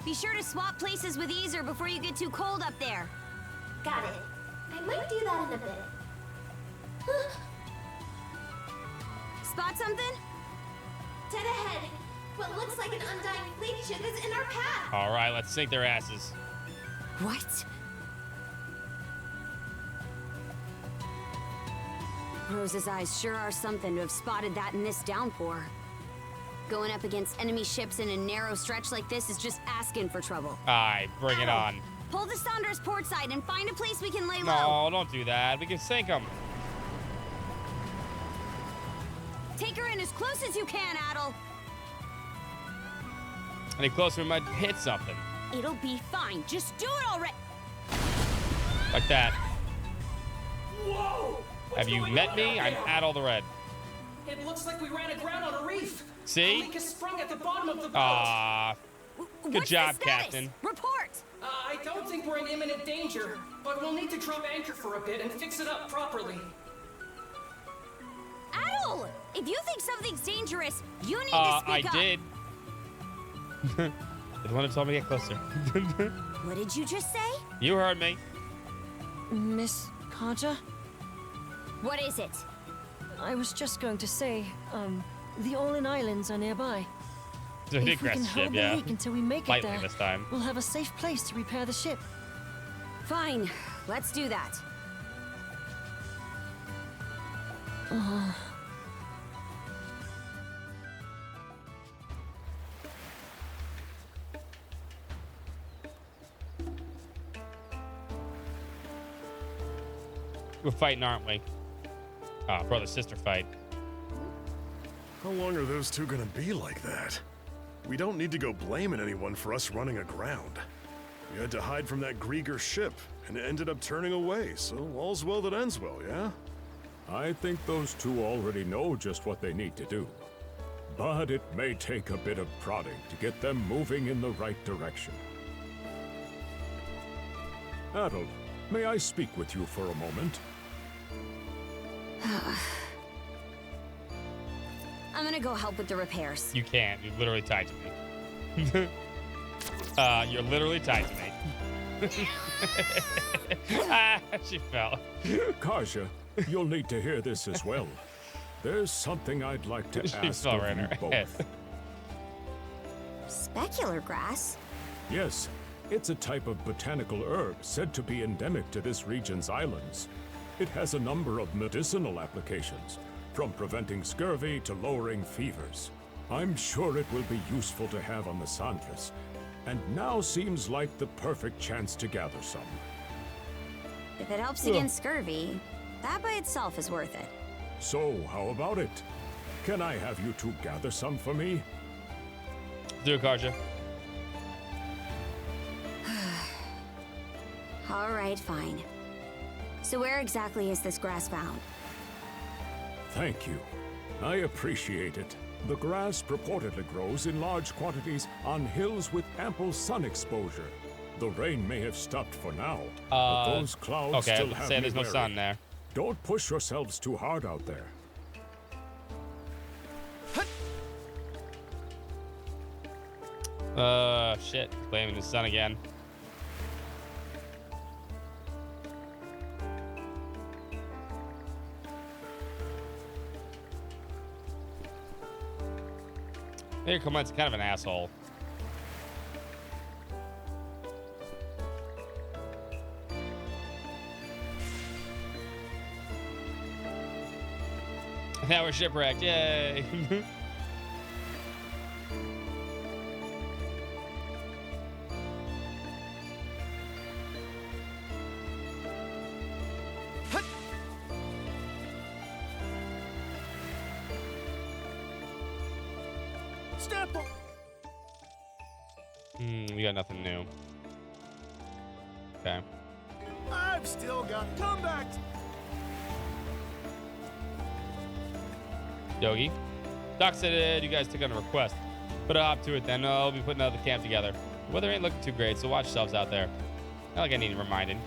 Be sure to swap places with Easer before you get too cold up there. Got it. I might do that in a bit. Spot something? Dead ahead. What looks like an undying fleet ship is in our path. All right, let's sink their asses. What? Rosa's eyes sure are something to have spotted that in this downpour. Going up against enemy ships in a narrow stretch like this is just asking for trouble. All right, bring it on. Pull the Saunders port side and find a place we can lay low. No, don't do that. We can sink them. Take her in as close as you can, Adel. Any closer, we might hit something. It'll be fine. Just do it already. Like that. Whoa! Have you met me? I'm Adol the Red. It looks like we ran aground on a reef. See? A leak has sprung at the bottom of the boat. Ah, good job, Captain. Report. I don't think we're in imminent danger, but we'll need to drop anchor for a bit and fix it up properly. Adel, if you think something's dangerous, you need to speak up. I did. The one that told me to get closer. What did you just say? You heard me. Miss Carter? What is it? I was just going to say, the All-In Islands are nearby. So we did If we crash can the hold ship, the yeah. leak until we make it Lightly there, this time. we'll have a safe place to repair the ship. Fine, let's do that. We're fighting, aren't we? Brother-sister fight. How long are those two gonna be like that? We don't need to go blaming anyone for us running aground. We had to hide from that Grieger ship, and it ended up turning away, so all's well that ends well, yeah? I think those two already know just what they need to do. but it may take a bit of prodding to get them moving in the right direction. Adel, may I speak with you for a moment? I'm gonna go help with the repairs. You can't. You're literally tied to me. You're literally tied to me. Ah, she fell. Kaja, you'll need to hear this as well. There's something I'd like to She ask fell of right in you her head. both. Specular grass? Yes, it's a type of botanical herb said to be endemic to this region's islands. It has a number of medicinal applications, from preventing scurvy to lowering fevers. I'm sure it will be useful to have on the Sandras, and now seems like the perfect chance to gather some. If it helps against scurvy, that by itself is worth it. So, how about it? Can I have you two gather some for me? Do it, Karja. All right, fine. So where exactly is this grass found? Thank you. I appreciate it. The grass purportedly grows in large quantities on hills with ample sun exposure. The rain may have stopped for now, but those clouds still have say me there's no wary. sun there. Don't push yourselves too hard out there. Shit. Blaming the sun again. Here, come on, it's kind of an asshole. Now we're shipwrecked, yay! We got nothing new. Okay. I've still got comebacks. Yogi. Doc said you guys took on a request. Put a hop to it then. I'll be putting another camp together. The weather ain't looking too great, so watch yourselves out there. Not like I need reminding.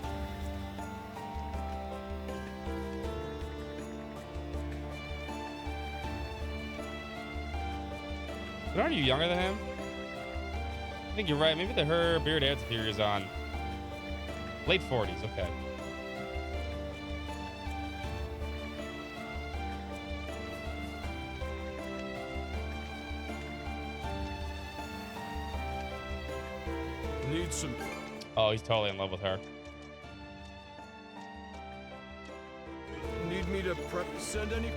But aren't you younger than him? I think you're right. Maybe her beard hair superior is on late 40s. Okay. Need some. Oh, he's totally in love with her. Need me to send any?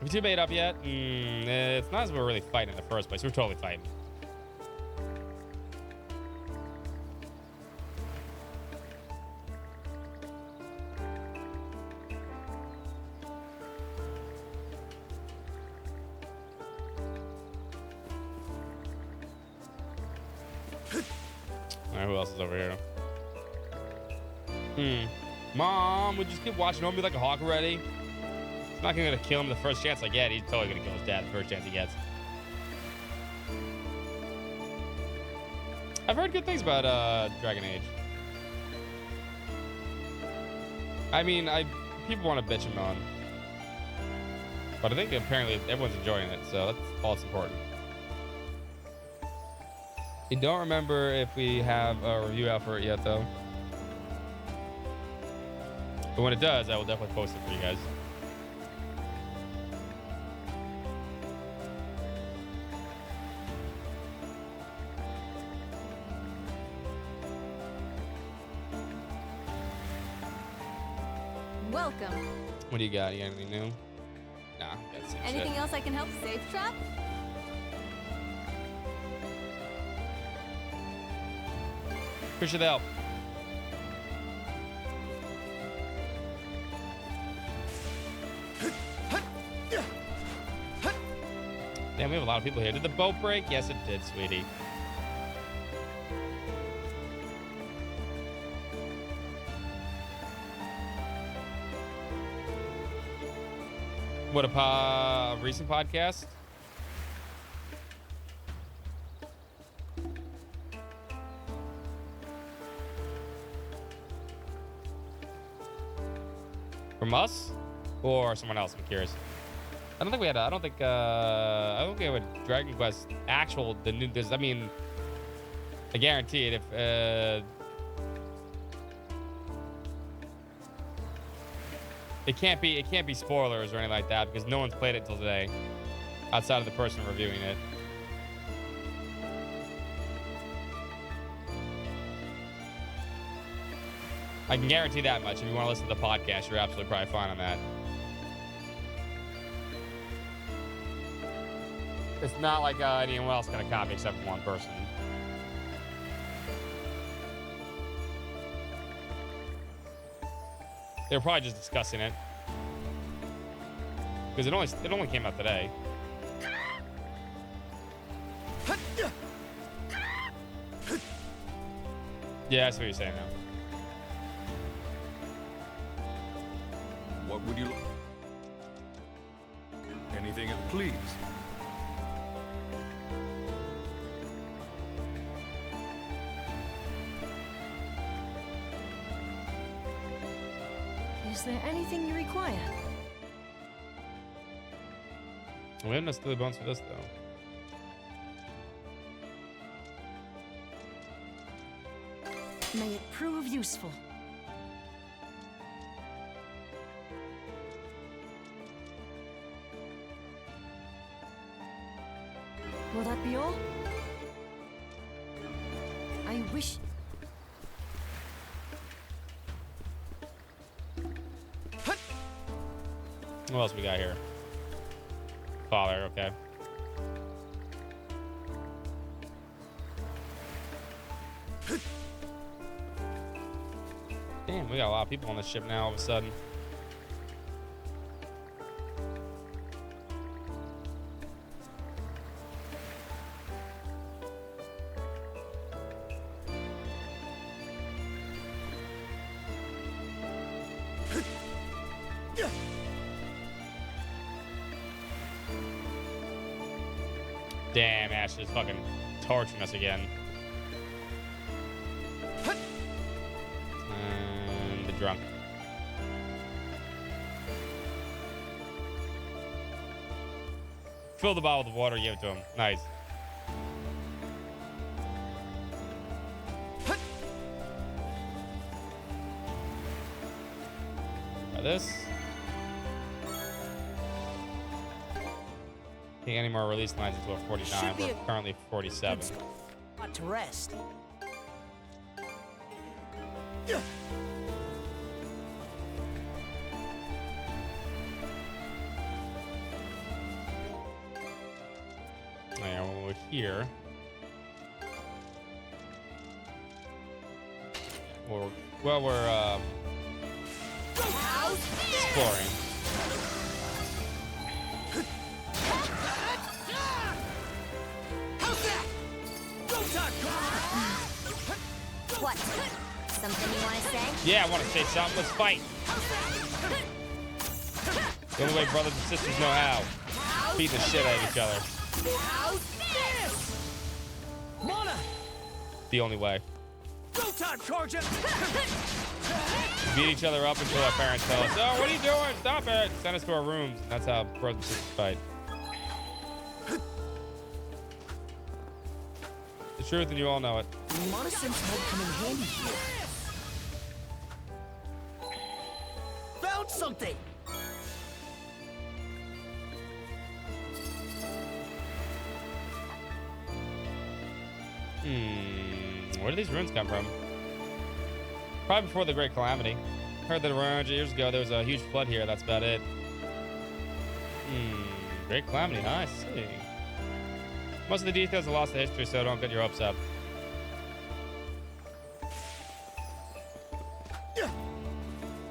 Have you two made up yet? It's not as if we're really fighting in the first place. We're totally fighting. Alright, who else is over here? Mom, would you just keep watching over me like a hawk already? I'm not gonna kill him the first chance I get. He's totally gonna kill his dad the first chance he gets. I've heard good things about Dragon Age. I mean, people want to bitch him on, but I think apparently everyone's enjoying it, so that's all that's important. I don't remember if we have a review out for it yet, though. But when it does, I will definitely post it for you guys. Welcome. What do you got? You got anything new? Nah, got the same Anything shit. else I can help safe trap? Appreciate the help. Damn, we have a lot of people here. Did the boat break? Yes, it did, sweetie. What a recent podcast? From us or someone else? I'm curious. I don't think we had. I don't think we have a Dragon Quest actual. The new. I mean, I guarantee it. If it can't be spoilers or anything like that because no one's played it till today, outside of the person reviewing it. I can guarantee that much. If you want to listen to the podcast, you're absolutely probably fine on that. It's not like anyone else gonna copy except for one person. They're probably just discussing it because it only came out today. Yeah, that's what you're saying now. What would you like? Anything, please. Is there anything you require? We haven't necessarily bones for this though. May it prove useful. Will that be all? I wish... What else we got here? Father, okay. Damn, we got a lot of people on this ship now all of a sudden. Damn, Ash is fucking torturing us again. And the drunk. Fill the bottle with water, give it to him. Nice. Got this. Any more release lines until 49. We're currently 47. Not to rest. Yeah, well, we're here. We're exploring. What? Something you want to say? Yeah, I want to say something. Let's fight. The only way brothers and sisters know how. Beat the shit out of each other. Mana! The only way. Go time, Corja! Beat each other up until our parents tell us, "Oh, what are you doing? Stop it!" Send us to our rooms. And that's how brothers and sisters fight. The truth, and you all know it. Mana sense might come in handy here. Found something! Where do these ruins come from? Probably before the Great Calamity. Heard that around 100 years ago there was a huge flood here. That's about it. Great Calamity, huh? I see. Most of the details are lost to history, so don't get your hopes up.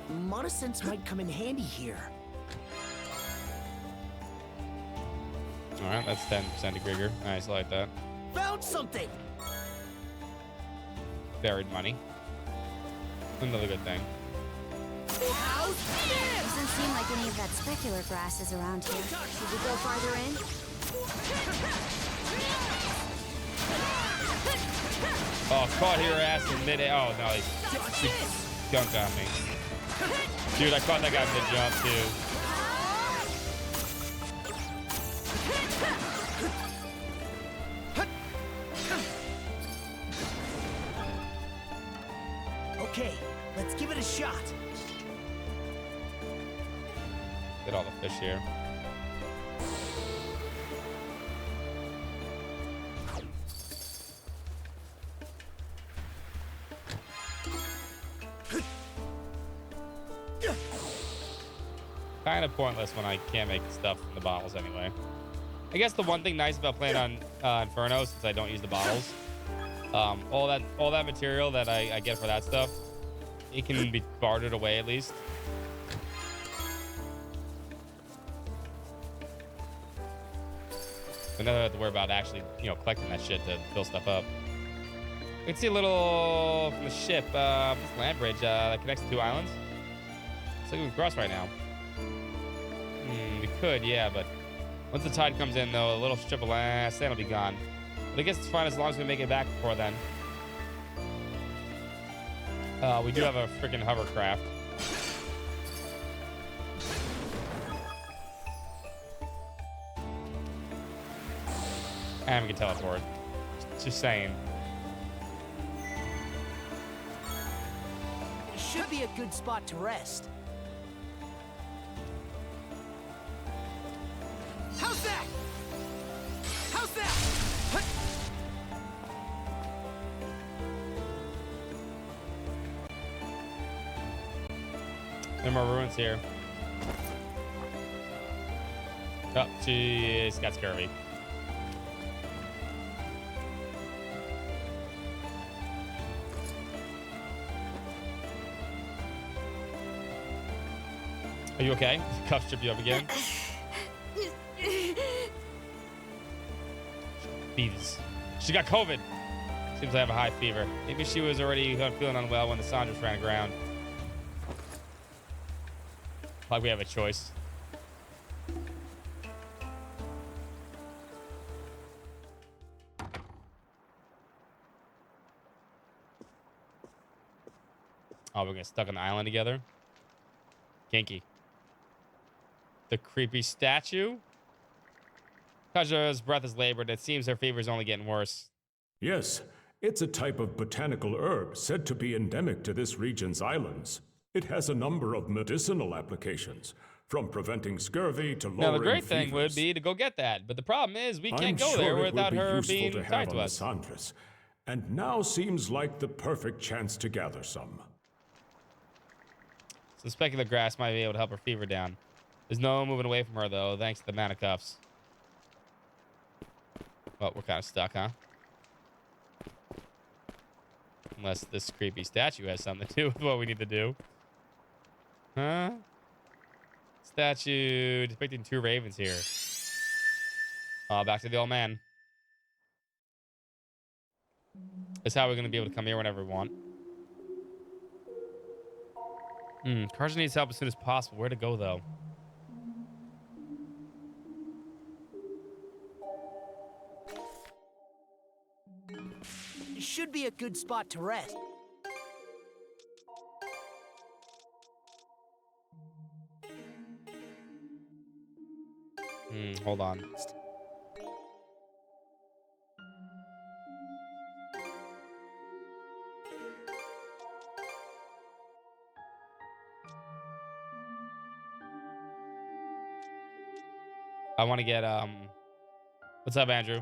Mana sense might come in handy here. Alright, that's 10% to Grigor. Nice, I like that. Found something! Buried money. Another good thing. Doesn't seem like any of that specular grass is around here. Should we go farther in? Oh, caught your ass in mid-air. Oh, no, he dunked on me. Dude, I caught that guy mid-jump, too. Okay, let's give it a shot. Get all the fish here. Kind of pointless when I can't make stuff from the bottles anyway. I guess the one thing nice about playing on Inferno, since I don't use the bottles, all that material that I get for that stuff, it can be bartered away at least. So now I don't have to worry about actually, collecting that shit to fill stuff up. You can see a little from the ship, this land bridge that connects the two islands. Looks like we can cross right now. We could, yeah, but once the tide comes in, though, a little strip of sand will be gone. But I guess it's fine as long as we make it back before then. We do have a freaking hovercraft. And we can teleport. Just saying. It should be a good spot to rest. How's that? How's that? No more ruins here. Oh, she's got scurvy. Are you okay? Cuff strip you up again? Fevers. She got COVID. Seems to have a high fever. Maybe she was already feeling unwell when the Sandras ran aground. Like we have a choice. Oh, we're getting stuck on the island together? Kinky. The creepy statue? Kaja's breath is labored. It seems her fever is only getting worse. Yes, it's a type of botanical herb said to be endemic to this region's islands. It has a number of medicinal applications, from preventing scurvy to lowering Now, the great thing would fevers. be to go get that, but the problem is we I'm can't go sure there it without will be her useful being to have tied on to the us. Sandras, and now seems like the perfect chance to gather some. So specular grass might be able to help her fever down. There's no moving away from her, though, thanks to the mana cuffs. Well, we're kind of stuck, huh? Unless this creepy statue has something to do with what we need to do. Huh? Statue depicting two ravens here. Back to the old man. That's how we're going to be able to come here whenever we want. Karja needs help as soon as possible. Where to go, though? It should be a good spot to rest. Hold on. I want to get, what's up, Andrew?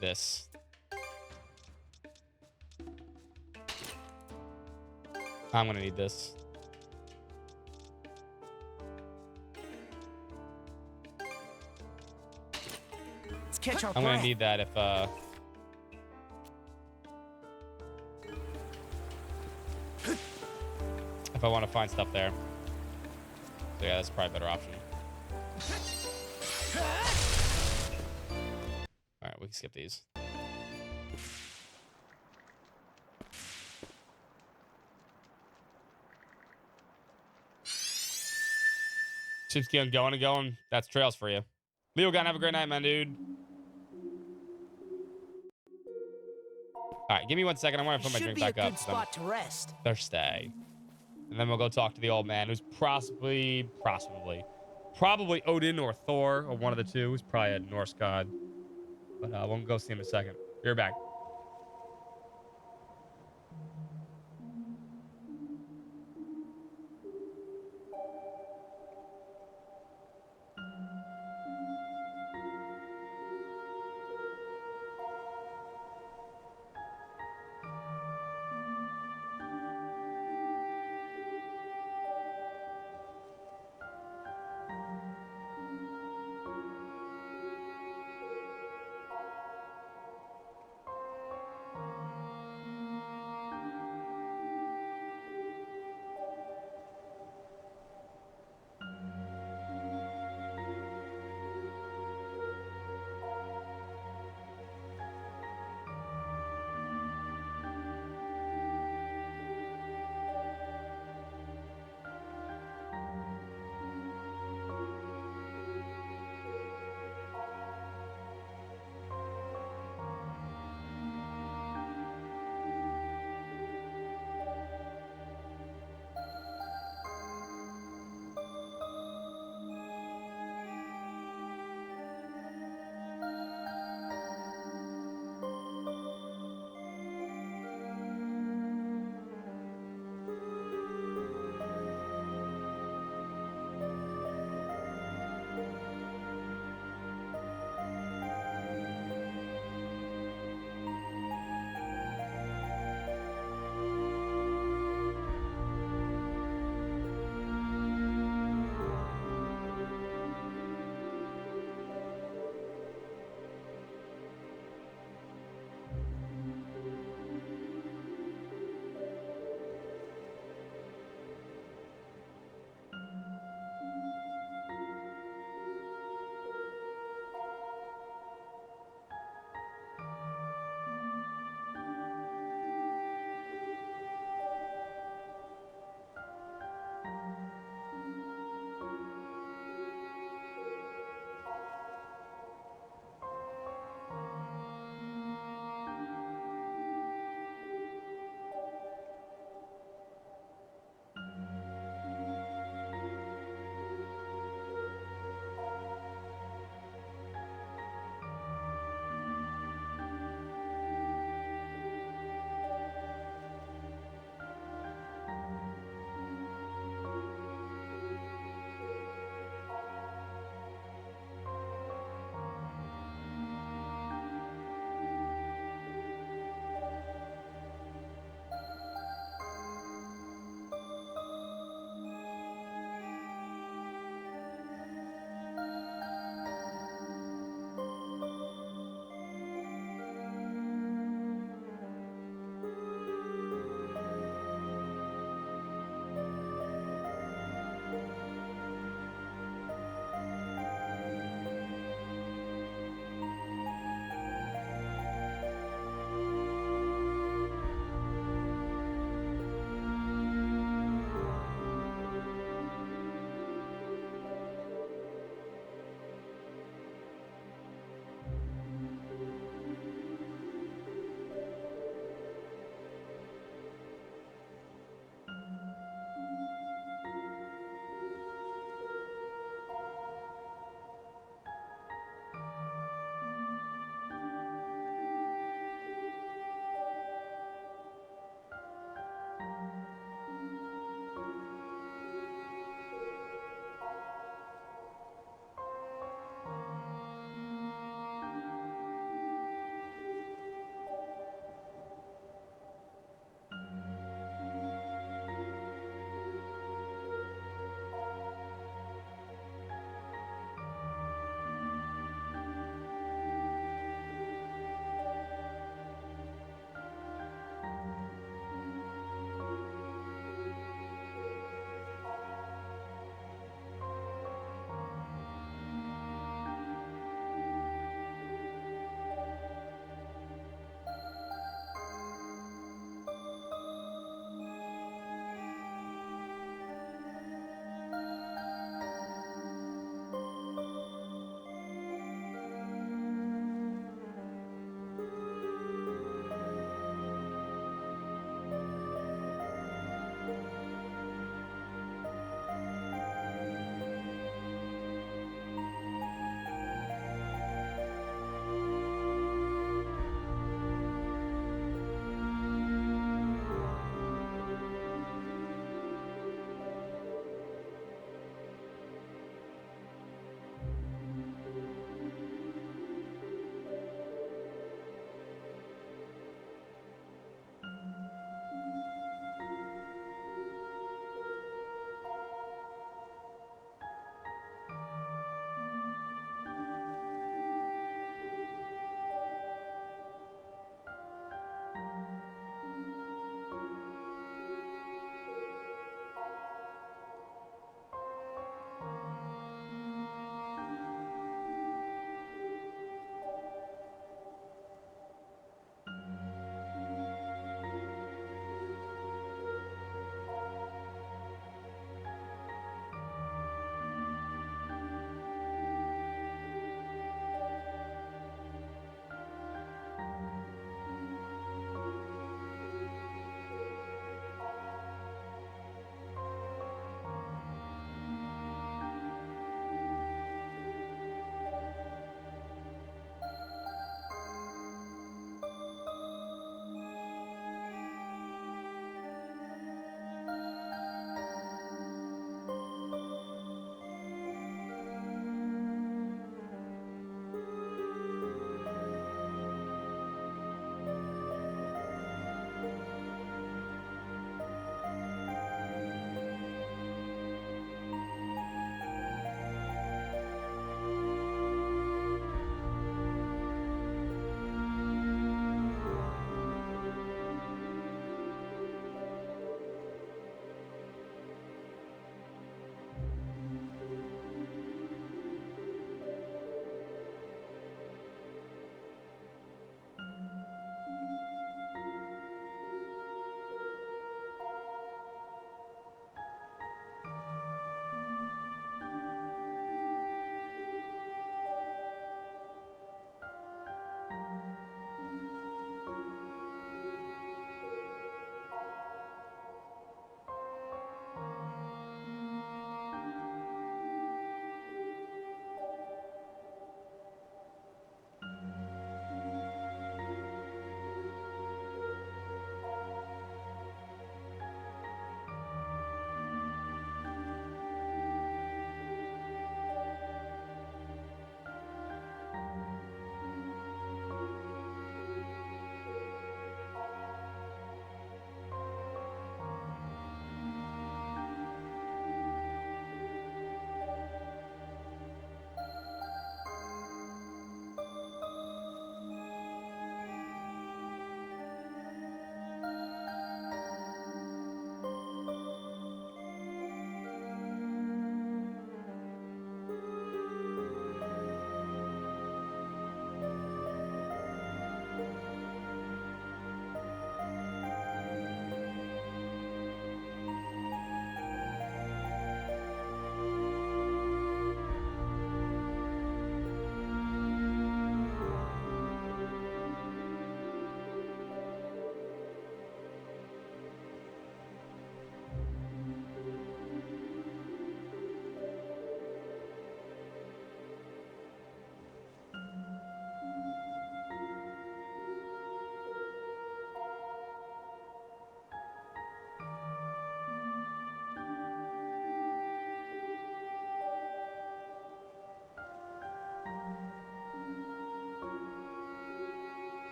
This. I'm gonna need this. Let's catch our I'm gonna breath. need that if if I want to find stuff there. So yeah, that's probably a better option. All right, we can skip these. Chips keep on going and going. That's trails for you. Leo Gunn, have a great night, man, dude. All right, give me 1 second. I want to put my drink back up. Should be a good spot to rest. Thirsty. And then we'll go talk to the old man, who's probably Odin or Thor, or one of the two. Who's probably a Norse god. But we'll go see him in a second. Be right back.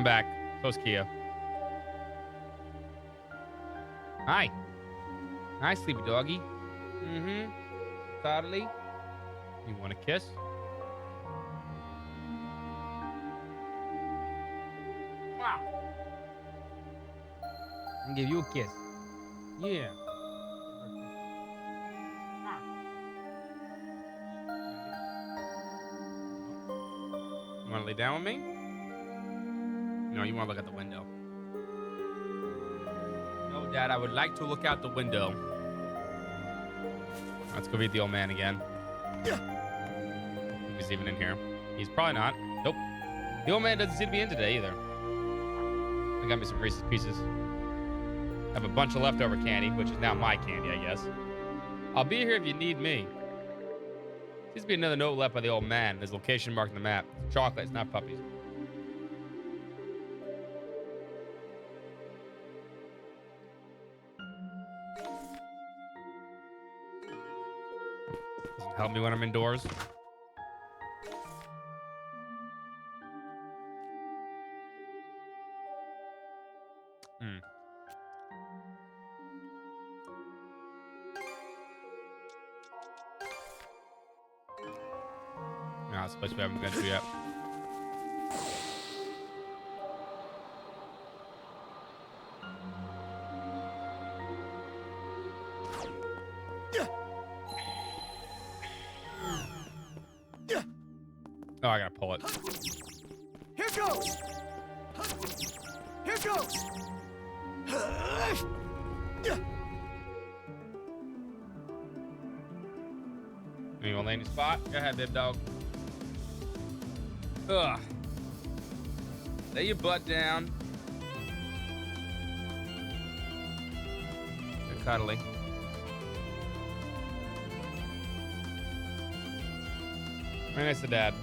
come back. Close Kia. Hi. Hi, sleepy doggy. Mm-hmm. Cuddly. You want a kiss? Wow. I'll give you a kiss. Yeah. You want to lay down with me? No, you want to look out the window. No, Dad, I would like to look out the window. Let's go meet the old man again. If he's even in here. He's probably not. Nope. The old man doesn't seem to be in today either. I got me some Reese's Pieces. I have a bunch of leftover candy, which is now my candy, I guess. I'll be here if you need me. Seems to be another note left by the old man. His location marked on the map. It's chocolates, not puppies. Doesn't help me when I'm indoors. No, it's a place we haven't been to yet. Oh, I gotta pull it. Here goes! Here goes! You want to land your spot? Go ahead, bib dog. Ugh. Lay your butt down. Good cuddly. Very nice to Dad.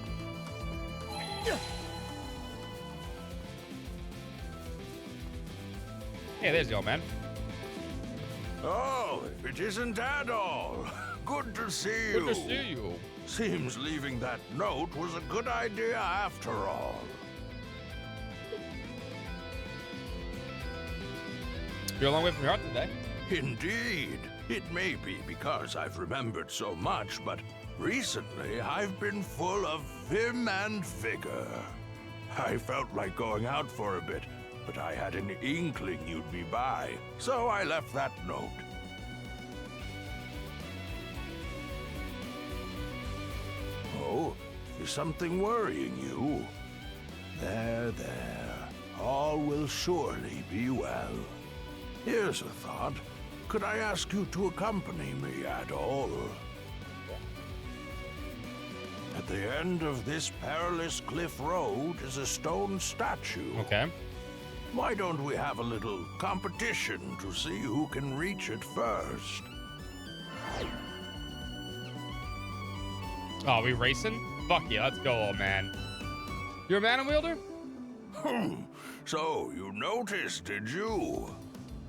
Hey, there's the old man. Oh, if it isn't Dad all. Good to see you. Good to see you. Seems leaving that note was a good idea after all. You're a long way from your heart today. Indeed. It may be because I've remembered so much, but recently I've been full of vim and vigor. I felt like going out for a bit, but I had an inkling you'd be by, so I left that note. Oh, is something worrying you? There. All will surely be well. Here's a thought. Could I ask you to accompany me at all? At the end of this perilous cliff road is a stone statue. Okay. Why don't we have a little competition to see who can reach it first? Oh, we racing? Fuck yeah, let's go, old man. You're a man wielder? So you noticed, did you?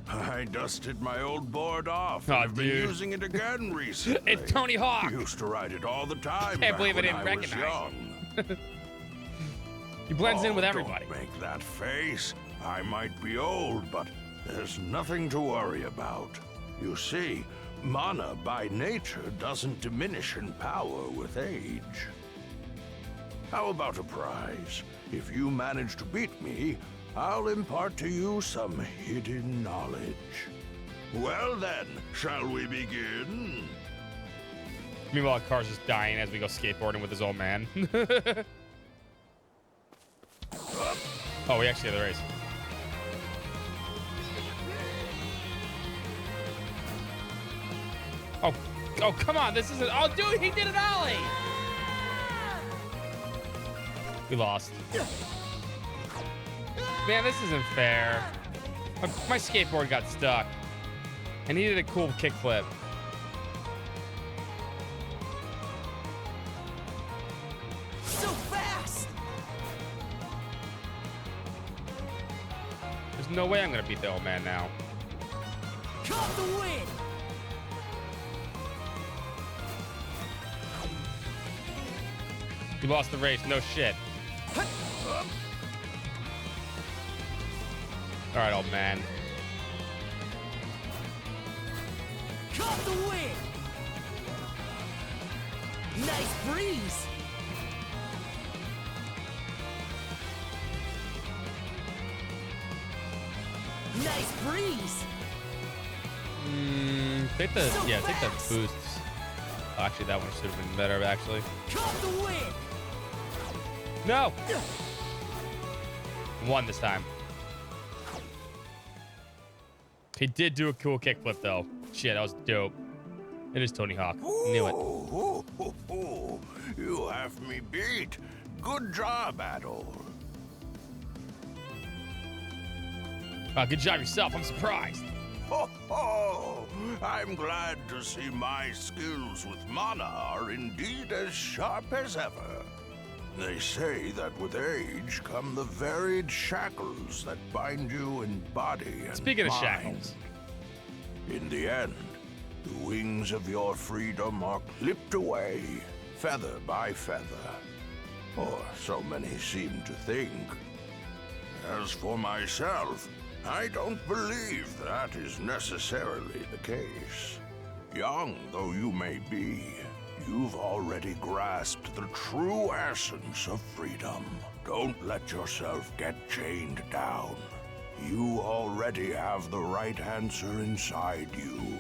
I dusted my old board off and Oh, have been dude. using it again recently. It's Tony Hawk. I used to ride it all the time. Can't believe I back didn't when was recognize young. He blends in with Don't everybody. make that face. I might be old, but there's nothing to worry about. You see, mana by nature doesn't diminish in power with age. How about a prize? If you manage to beat me, I'll impart to you some hidden knowledge. Well then, shall we begin? Meanwhile, the car's just dying as we go skateboarding with his old man. Oh, we actually have the race. Oh, come on. This isn't... Oh, dude, he did an ollie. We lost. Man, this isn't fair. My skateboard got stuck. I needed a cool kickflip. So fast! There's no way I'm going to beat the old man now. Caught the win! You lost the race. No shit. All right, old man. Caught the wind! Nice breeze! Nice breeze! Take the take the boosts. Oh, actually, that one should have been better. Actually, Caught the wind! no. One this time. He did do a cool kickflip though. Shit, that was dope. It is Tony Hawk. Knew it. You have me beat. Good job, Adol. Good job yourself. I'm surprised. Ho! I'm glad to see my skills with mana are indeed as sharp as ever. They say that with age come the varied shackles that bind you in body and Speaking of mind. shackles. In the end, the wings of your freedom are clipped away, feather by feather. Or so many seem to think. As for myself, I don't believe that is necessarily the case. Young though you may be, you've already grasped the true essence of freedom. Don't let yourself get chained down. You already have the right answer inside you.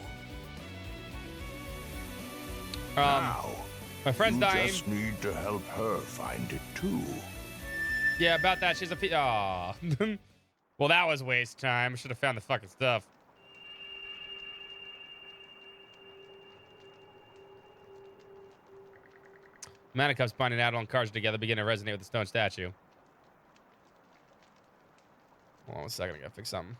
Now, my friend's you dying. just need to help her find it too. Yeah, about that. She's a Aw. Well, that was waste time. Should have found the fucking stuff. Mana Cups binding Adol and Karja together begin to resonate with the stone statue. Hold on a second, I gotta fix something.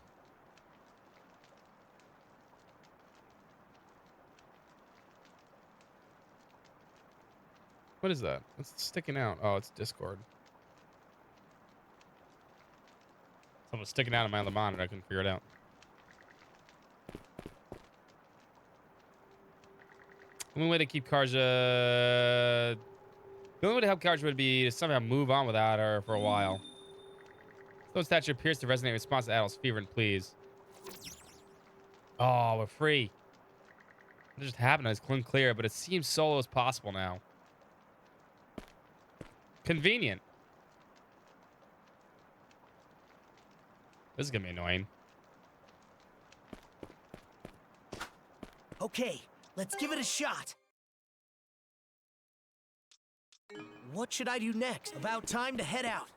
What is that? What's sticking out? Oh, it's Discord. Something was sticking out of my other monitor. I couldn't figure it out. The only way to keep Karja... The only way to help Karja would be to somehow move on without her for a while. Stone statue appears to resonate in response to Adol's fever and pleas. Oh, we're free. What just happened? It's clear, but it seems solo is possible now. Convenient. This is gonna be annoying. Okay, let's give it a shot. What should I do next? About time to head out.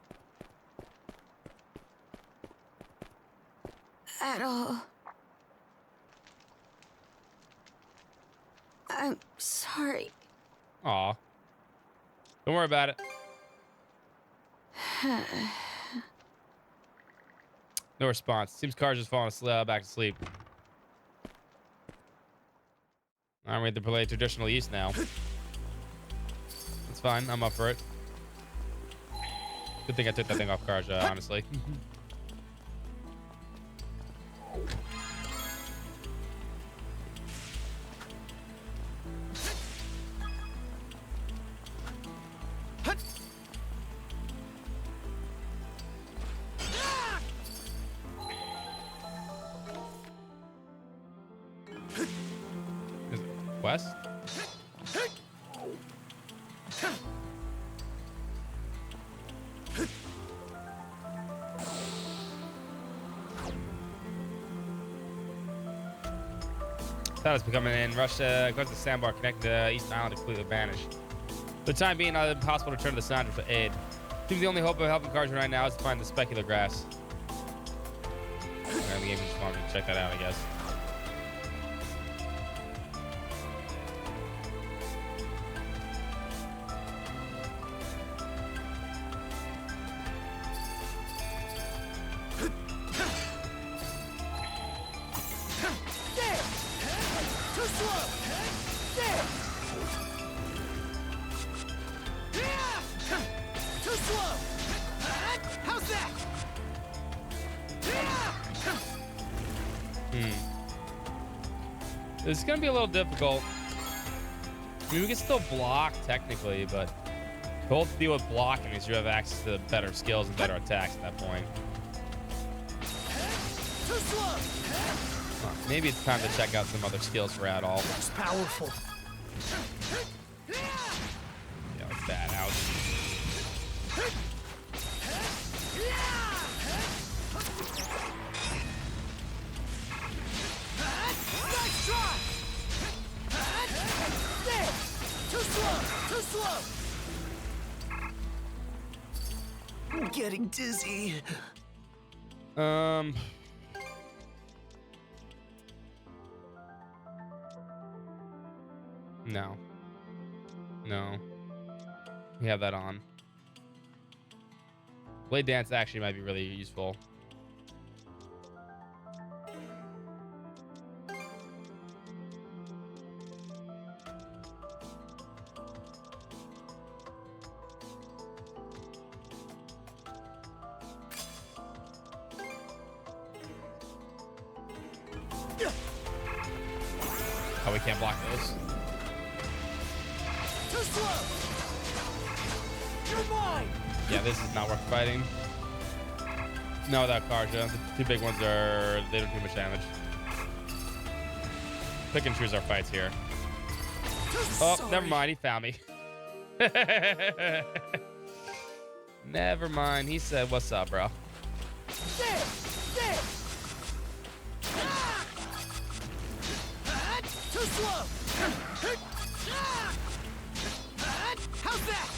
At all. I'm sorry. Aw. Don't worry about it. No response. Seems Karja's falling back to sleep. I'm ready to play traditional East now. It's fine. I'm up for it. Good thing I took that thing off Karja, honestly. West? That is becoming in. Russia goes to sandbar, connect the East Island to completely vanish. For the time being, it's impossible to turn to the Sandra for aid. Seems the only hope of helping Karja right now is to find the specular grass. And the game just wanted me to check that out, I guess. This is going to be a little difficult. I mean, we can still block technically, but both deal with blocking as you have access to better skills and better attacks at that point. Maybe it's time to check out some other skills for Adol. It's powerful. Yeah, like that. Ouch. Nice try! There! Too slow! Too slow! I'm getting dizzy. No. No. We have that on. Blade Dance actually might be really useful. Oh, we can't block those. Too slow! You're mine! Yeah, this is not worth fighting. No, without Karja. The two big ones are... they don't do much damage. Pick and choose our fights here. Oh, never mind. He found me. Never mind. He said, what's up, bro? There! There! Too slow! How's that?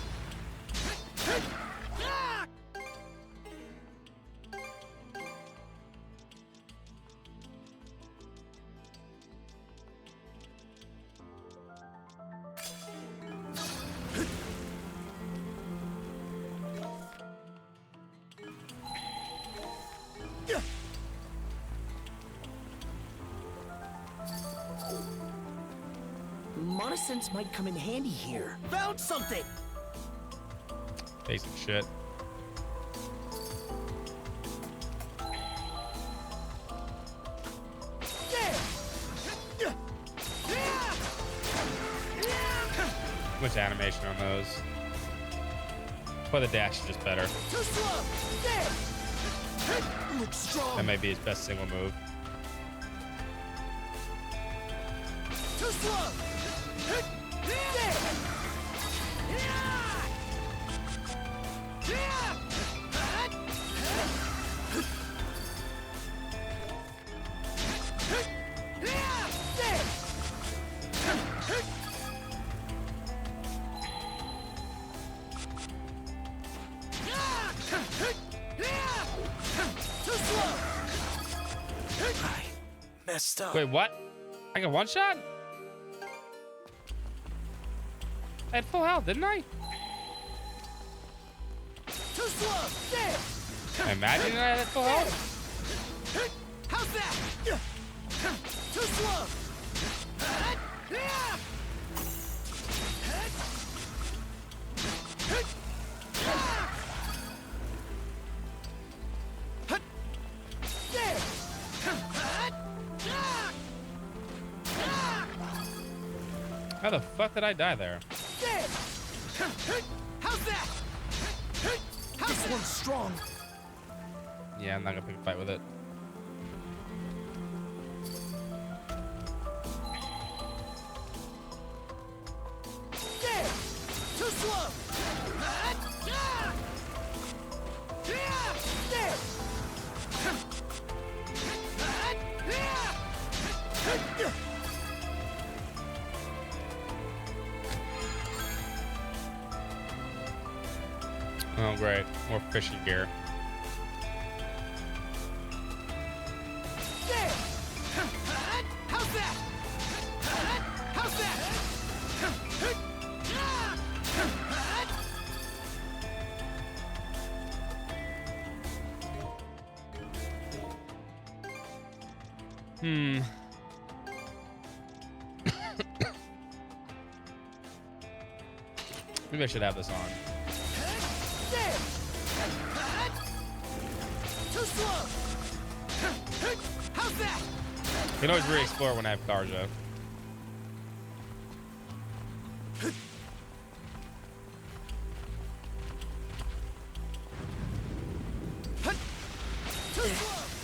Monosense might come in handy here. Found something! Basic shit. Too much animation on those. But the dash is just better. Too slow! There! Looks strong! That may be his best single move. Too slow! There! Messed up. Wait, what? I got one shot? I had full health, didn't I? Too slow. There. I imagine I had full health. How's that? Too slow. How the fuck did I die there? How's that? This one's strong. Yeah, I'm not gonna pick a fight with it. There. Too slow. There. Oh, great. More fishing gear. There. How's that? How's that? Maybe I should have this on. There. Too slow. How's that? You can always re-explore when I have Karja.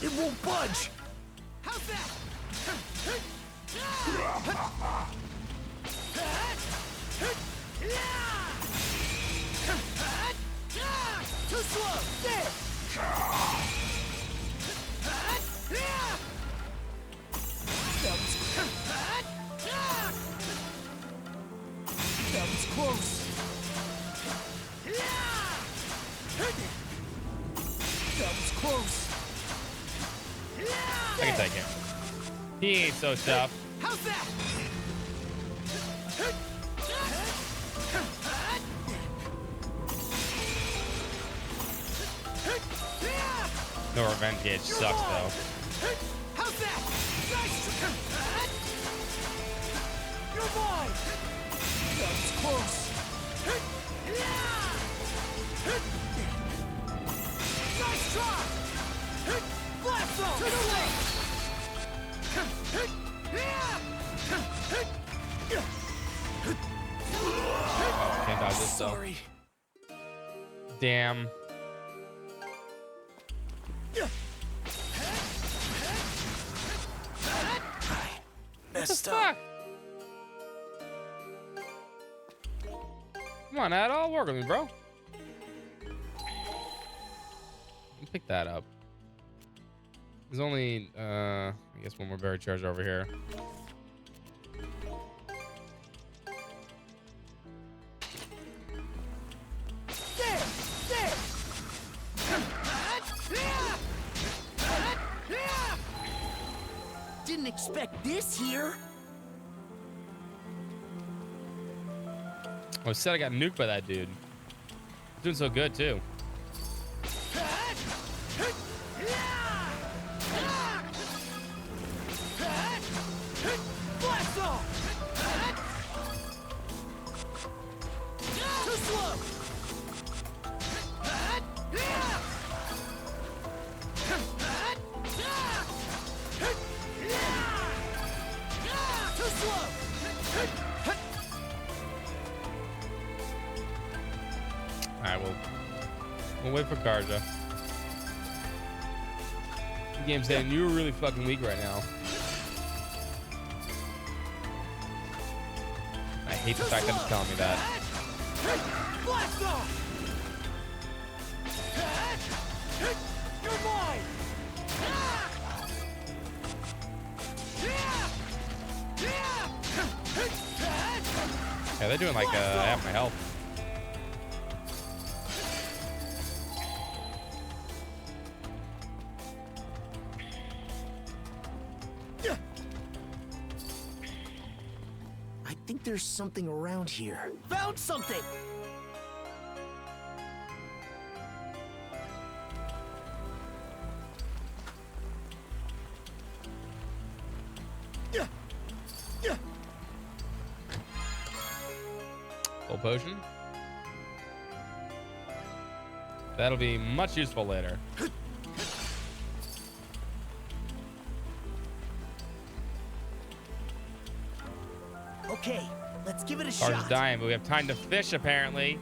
It won't budge. Too slow! There! That was close. That was close. I can take him. He ain't so tough. How's that? No revenge gauge sucks though. How's that? Nice. You're mine. That was close. Nice try. Blast off to the left. Oh, can't dodge this though. Sorry. Damn. Messed up. Come on, Ad, all work with me, bro. Pick that up. There's only, I guess one more berry charger over here. Didn't expect this here. I said I got nuked by that dude. Doing so good too. Blast off! Too slow! Too slow! Alright, we'll wait for Karja. The game's saying you're really fucking weak right now. I hate the fact that it's telling me that. Blast off! You're mine! Yeah, they're doing like half my health. I think there's something around here. Found something! Full potion. That'll be much useful later. Okay, let's give it a Karja's shot. dying, but we have time to fish apparently.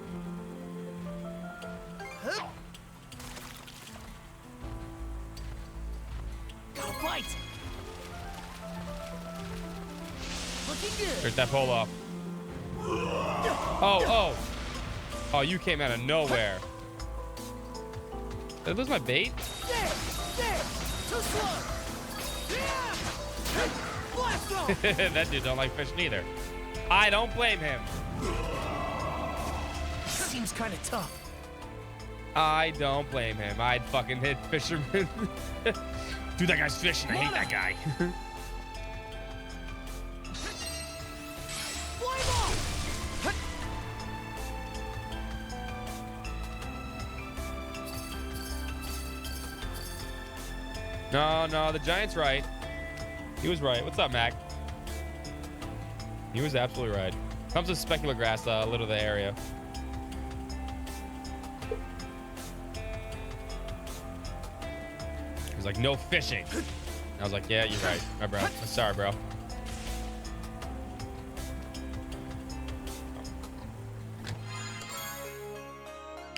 Got a bite. Looking good. There's that pull off. Oh. Oh, you came out of nowhere. Did I lose my bait? There! Too slow! Blast off! That dude don't like fishing either. I don't blame him. Seems kind of tough. I don't blame him. I'd fucking hit fisherman. Dude, that guy's fishing. I hate that guy. No, the giant's right. He was right. What's up, Mac? He was absolutely right. Comes with specular grass, a little of the area. He was like, no fishing. And I was like, yeah, you're right. My bro. I'm sorry, bro.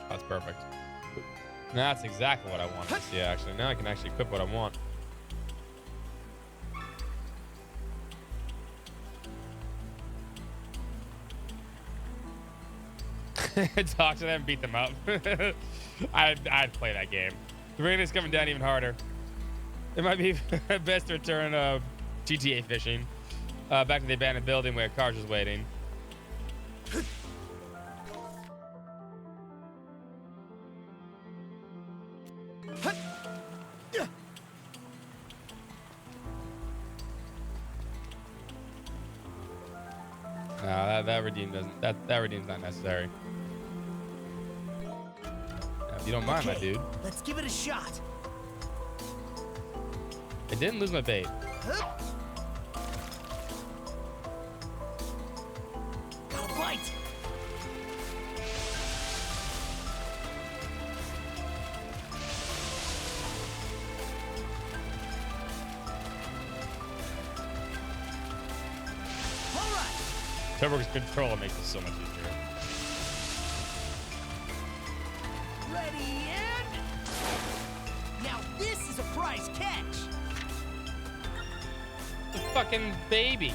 That's perfect. That's exactly what I wanted to see, actually. Now I can actually equip what I want. Talk to them, beat them up. I'd play that game. The rain is coming down even harder. It might be best to return GTA fishing. Back to the abandoned building where Karj is waiting. No, that redeem doesn't. That redeem's not necessary. If you don't mind, my dude. Let's give it a shot. I didn't lose my bait. Got a bite. Turbo's controller makes this so much easier. Ready and now this is a prize catch. The fucking baby.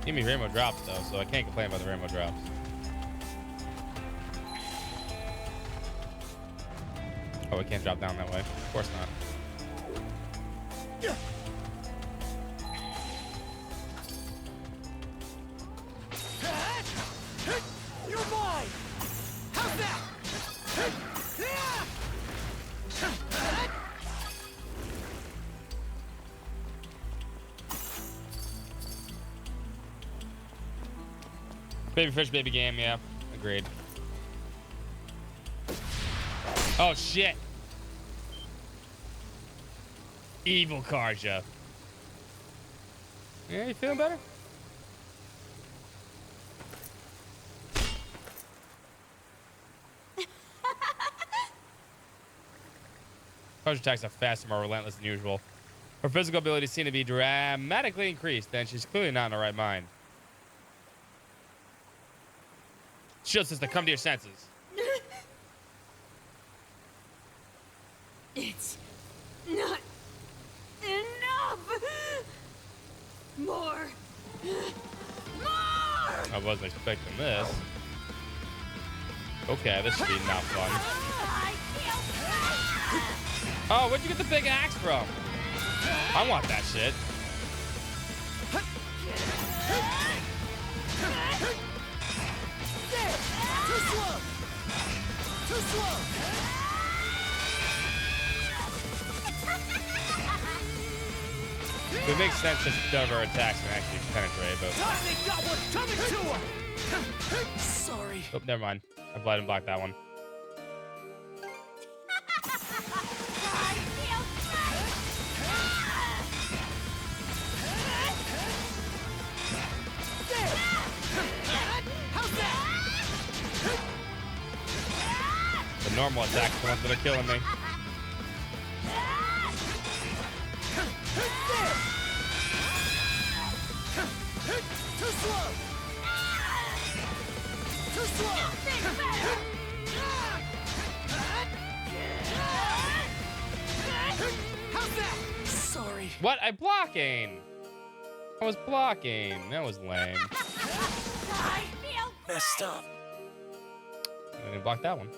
Give me rainbow drops though, so I can't complain about the rainbow drops. Oh, we can't drop down that way. Of course not. You're mine. How's that? Baby fish, baby game, yeah. Agreed. Oh, shit. Evil Karja. Yeah, you feeling better? Karja attacks are faster, more relentless than usual. Her physical abilities seem to be dramatically increased, and she's clearly not in her right mind. Shield system, come to your senses. It's not enough. More. I wasn't expecting this. Okay, this should be not fun. Oh, where'd you get the big axe from? I want that shit. Too slow. Too slow. It makes sense that none of our attacks can actually penetrate, but... They got one coming to her. Sorry. Oh, never mind. I blinded and blocked that one. The normal attacks are the ones that are killing me. Too slow. Too slow. How's that? Sorry. What? I'm blocking. I was blocking. That was lame. Messed up. I didn't block that one.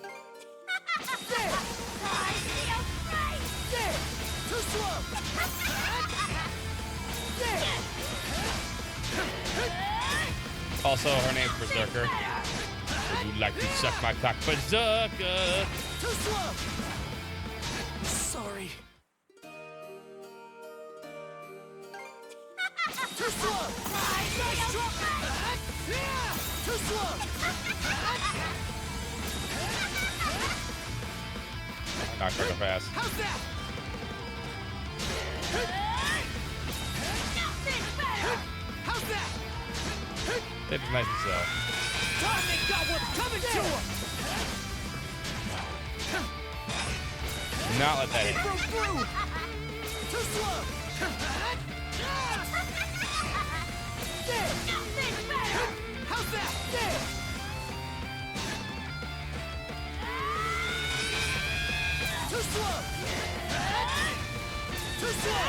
Too slow. Also, her name's Berserker. Would you like to suck my cock, Berserker? Too slow. Sorry. Too slow. Nice drop. Too slow. Not quite so fast. How's that? How's that? It's nice and slow. Time they got what's coming to her. Do not let that hit. Broke through. Too slow. There. How's that? There. Too slow. Too slow.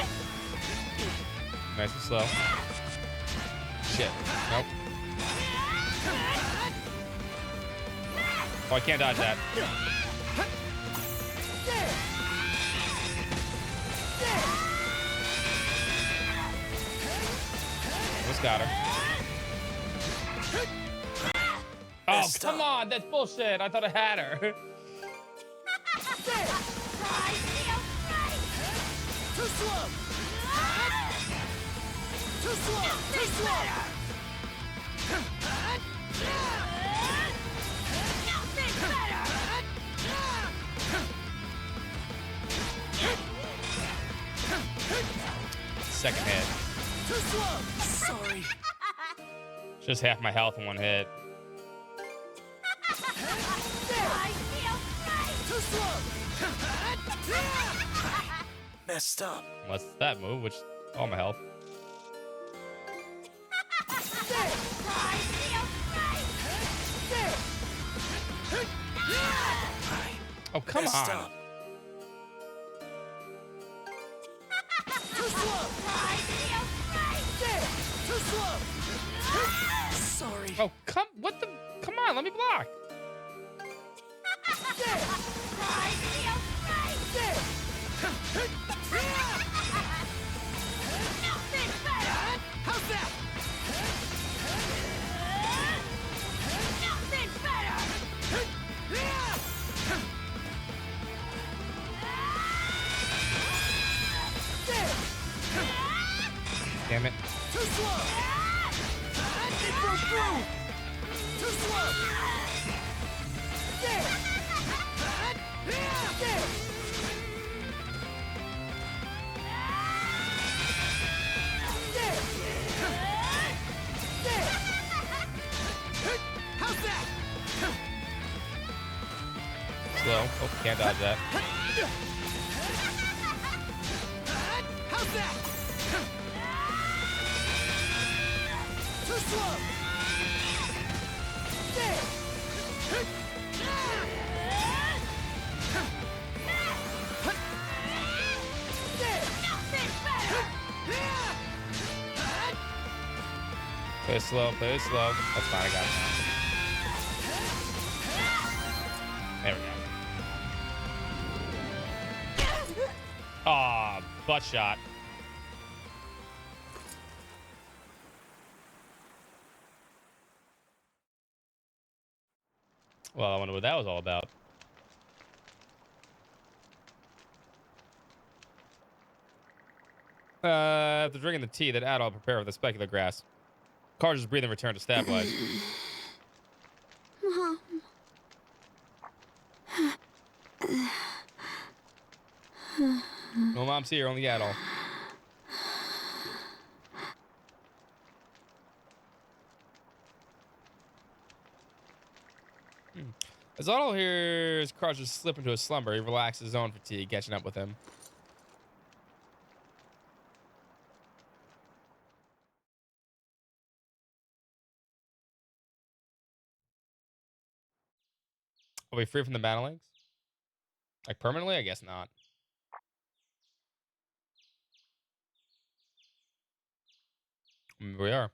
Nice and slow. Shit. Nope. Oh, I can't dodge that. Almost got her. Oh, come on. That's bullshit. I thought I had her. Too slow! Too slow! Too slow! Second hit. Too slow! Sorry. Just half my health in one hit. Too slow! Messed up. Unless it's that move, which all my health. Oh, come Messed on. up. Too slow! Too slow! Sorry. Oh, what the? Come on, let me block. How's that? Damn it. Too slow! It broke through! Too slow! How's that? Slow. Oh, can't dodge that. How's that? Too slow! Play slow, play slow. That's fine, I got it now. There we go. Aw, butt shot. Well, I wonder what that was all about. After drinking the tea, that adult prepare for the specular grass. Carter's breathing returned to stabilize. Mom. No mom's here, only adult. As Otto hears Crusher slip into a slumber, he relaxes his own fatigue, catching up with him. Are we free from the battlings? Like permanently? I guess not. We are.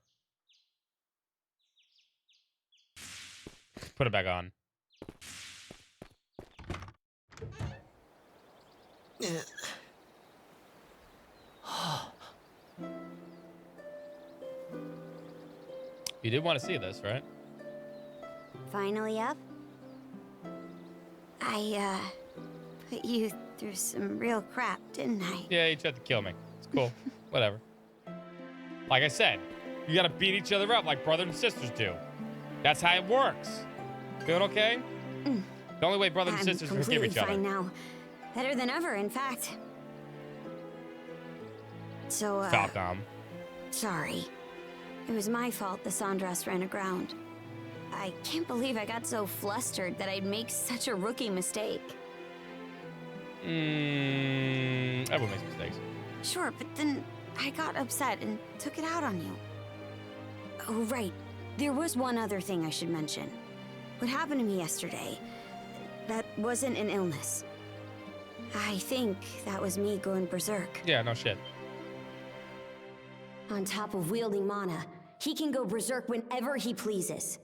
Put it back on. You did want to see this, right? Finally up? I, put you through some real crap, didn't I? Yeah, you tried to kill me. It's cool. Whatever. Like I said, you gotta beat each other up like brothers and sisters do. That's how it works. Feeling okay? The only way brothers and sisters forgive each other. I'm completely fine now. Better than ever, in fact. So, Falcom. sorry. It was my fault the Sandras ran aground. I can't believe I got so flustered that I'd make such a rookie mistake. Everyone makes mistakes. Sure, but then I got upset and took it out on you. Oh, right. There was one other thing I should mention. What happened to me yesterday, that wasn't an illness. I think that was me going berserk. Yeah, no shit. On top of wielding mana, He can go berserk whenever he pleases.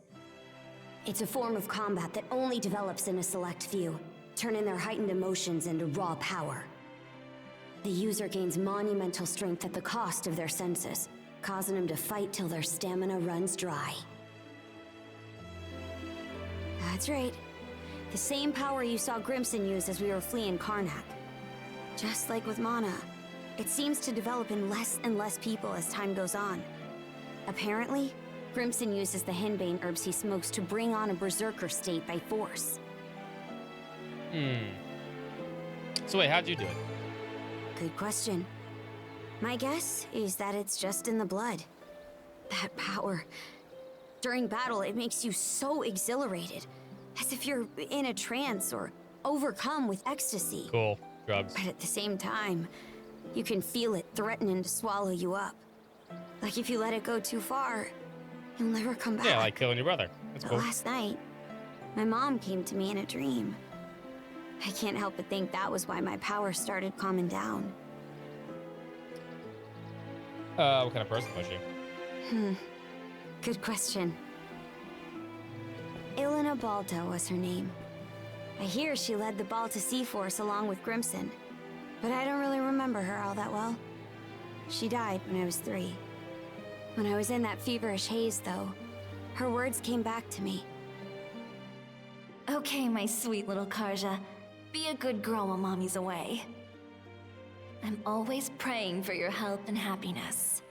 It's a form of combat that only develops in a select few, turning their heightened emotions into raw power. The user gains monumental strength at the cost of their senses, causing them to fight till their stamina runs dry. That's right. The same power you saw Grimson use as we were fleeing Karnak. Just like with mana, it seems to develop in less and less people as time goes on. Apparently, Grimson uses the henbane herbs he smokes to bring on a berserker state by force. So wait, how'd you do it? Good question. My guess is that it's just in the blood. That power. During battle, it makes you so exhilarated, as if you're in a trance or overcome with ecstasy. Cool. Drugs. But at the same time, you can feel it threatening to swallow you up. Like if you let it go too far, you'll never come back. Yeah, like killing your brother. That's But cool. last night, my mom came to me in a dream. I can't help but think that was why my power started calming down. What kind of person was she? Good question. Ilena Balta was her name. I hear she led the Balta Sea Force along with Grimson, but I don't really remember her all that well. She died when I was 3. When I was in that feverish haze, though, her words came back to me. Okay, my sweet little Karja. Be a good girl while Mommy's away. I'm always praying for your health and happiness.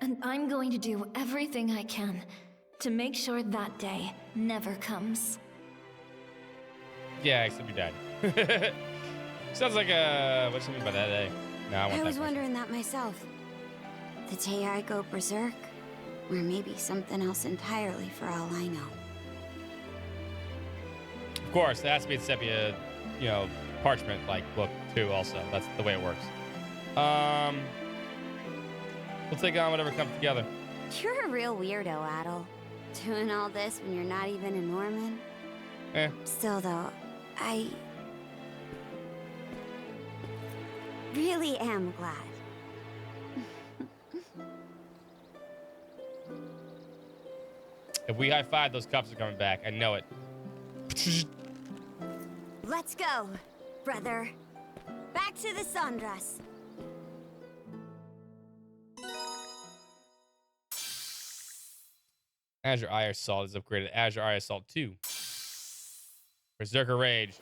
And I'm going to do everything I can to make sure that day never comes. Yeah, except you died. Sounds like a... What do you mean by that day? No, I want I that was question. wondering that myself. The day I go berserk, or maybe something else entirely for all I know. Of course, there has to be a sepia, you know, parchment like book too. Also, that's the way it works. We'll take on whatever comes together. You're a real weirdo, Adel. Doing all this when you're not even a Norman. Still, though, I really am glad. If we high five, those cups are coming back. I know it. Let's go, brother. Back to the Sandras. Azure Eye Assault is upgraded. Azure Eye Assault 2. Berserker Rage.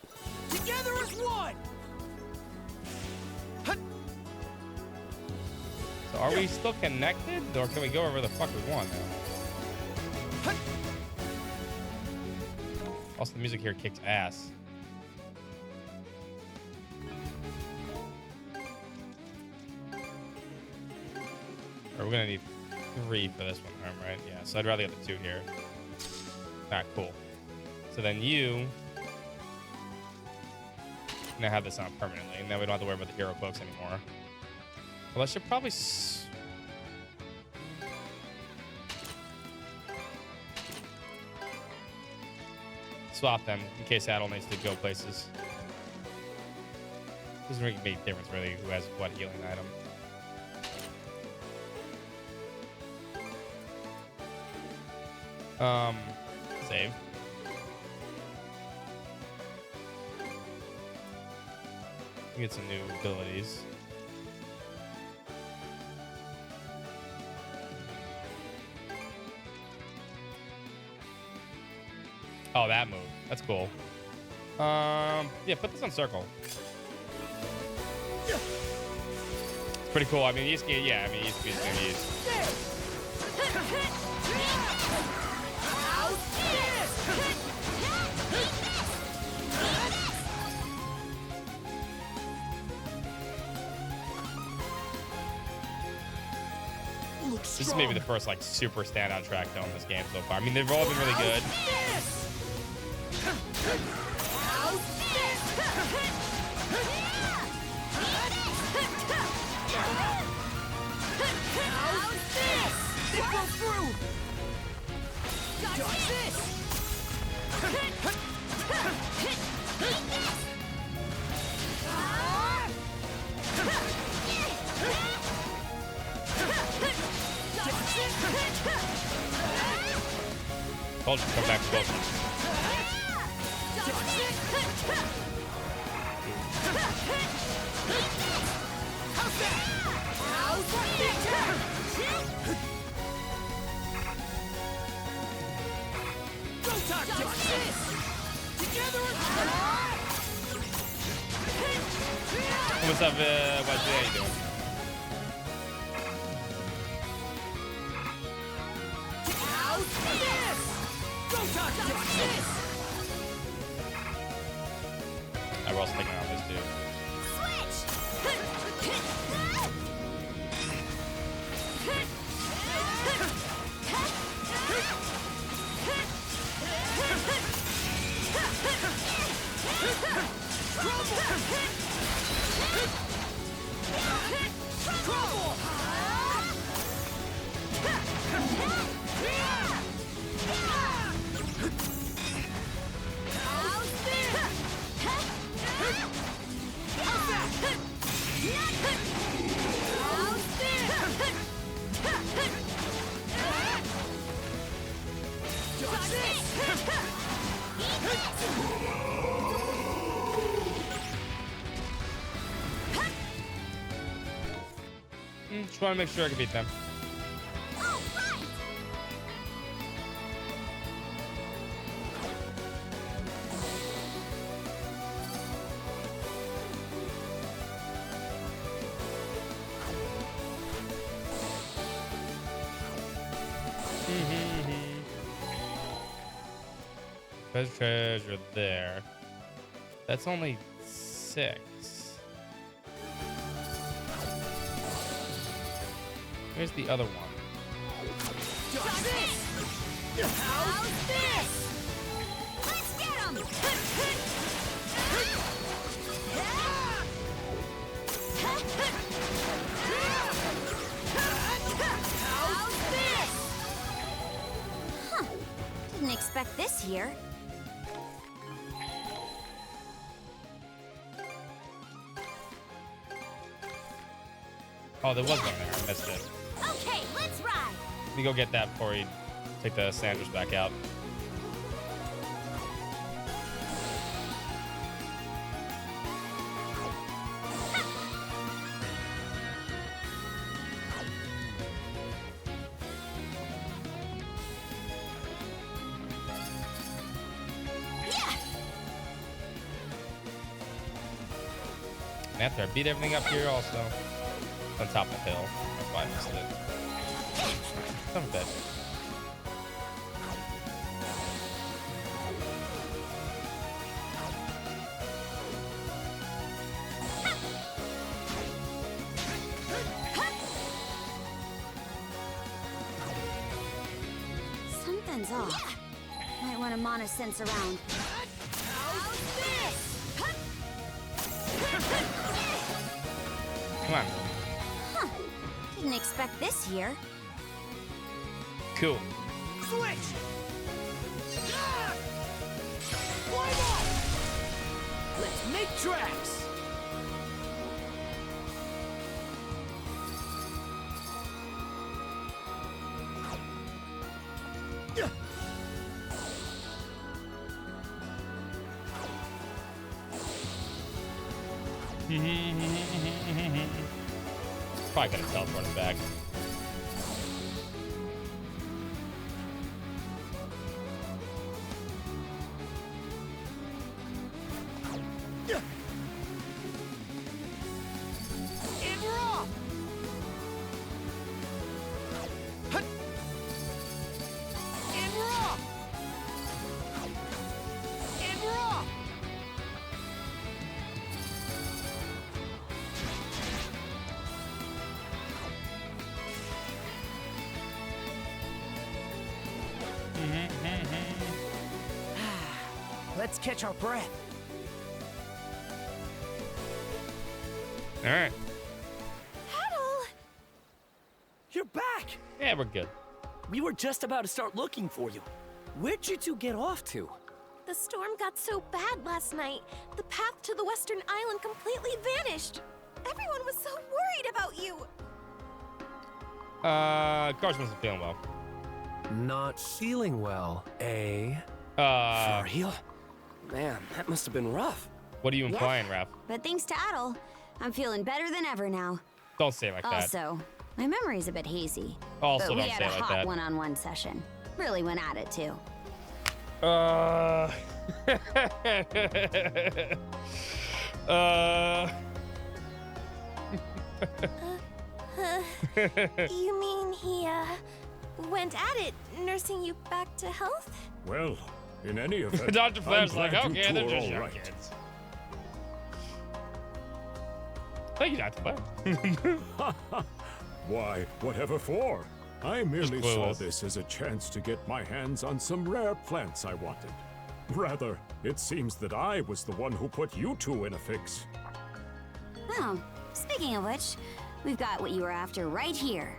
Together as one! So are we still connected? Or can we go wherever the fuck we want now? Also, the music here kicks ass. We're gonna need 3 for this one, right? Yeah, so I'd rather get the 2 here. Alright, cool. So then you now have this on permanently, and then we don't have to worry about the hero cloaks anymore. Well, I should probably swap them in case Adel needs to go places. Doesn't really make a difference really who has what healing item. Save. Get some new abilities. Oh, that move. That's cool. Yeah, put this on circle. It's pretty cool. I mean, you can, yeah, I mean, you can use. This is maybe the first like super standout track though in this game so far. I mean, they've all been really good. Told you, come back to both. What's up, what's how you doing? I was thinking on this too. Just want to make sure I can beat them. Treasure there. That's only 6. Where's the other one? How's this? Let's get him! How's this? Huh. Didn't expect this here. Oh, there was one there. I missed it. Okay, let's ride! Let me go get that before we take the Sanders back out. After I beat everything up here also. On top of the hill. That's why I missed it. Son of a bitch. Something's off. Might want to mana sense around. Come on. Huh. Didn't expect this here. Cool. Switch! Climb up! Let's make tracks! Probably gonna teleport him back. And we're off! Hut. And we're off! And we're off! Let's catch our breath. All right. Petal! You're back! Yeah, we're good. We were just about to start looking for you. Where'd you two get off to? The storm got so bad last night, the path to the western island completely vanished. Everyone was so worried about you. Cars wasn't feeling well. Not feeling well, eh? For real? Man, that must have been rough. What are you implying, Raph? But thanks to Adel, I'm feeling better than ever now. Don't say it like that. Also, my memory's a bit hazy. Also, but we don't had say a it like hot that. one-on-one session. Really went at it too. You mean he, went at it, nursing you back to health? Well, in any event, Dr. Flair's I'm like, glad you okay, two they're are just all young right. kids. Thank you, Dr. Flair. Why, whatever for? I merely saw clueless. this as a chance to get my hands on some rare plants I wanted. Rather, it seems that I was the one who put you two in a fix. Oh, speaking of which, we've got what you were after right here.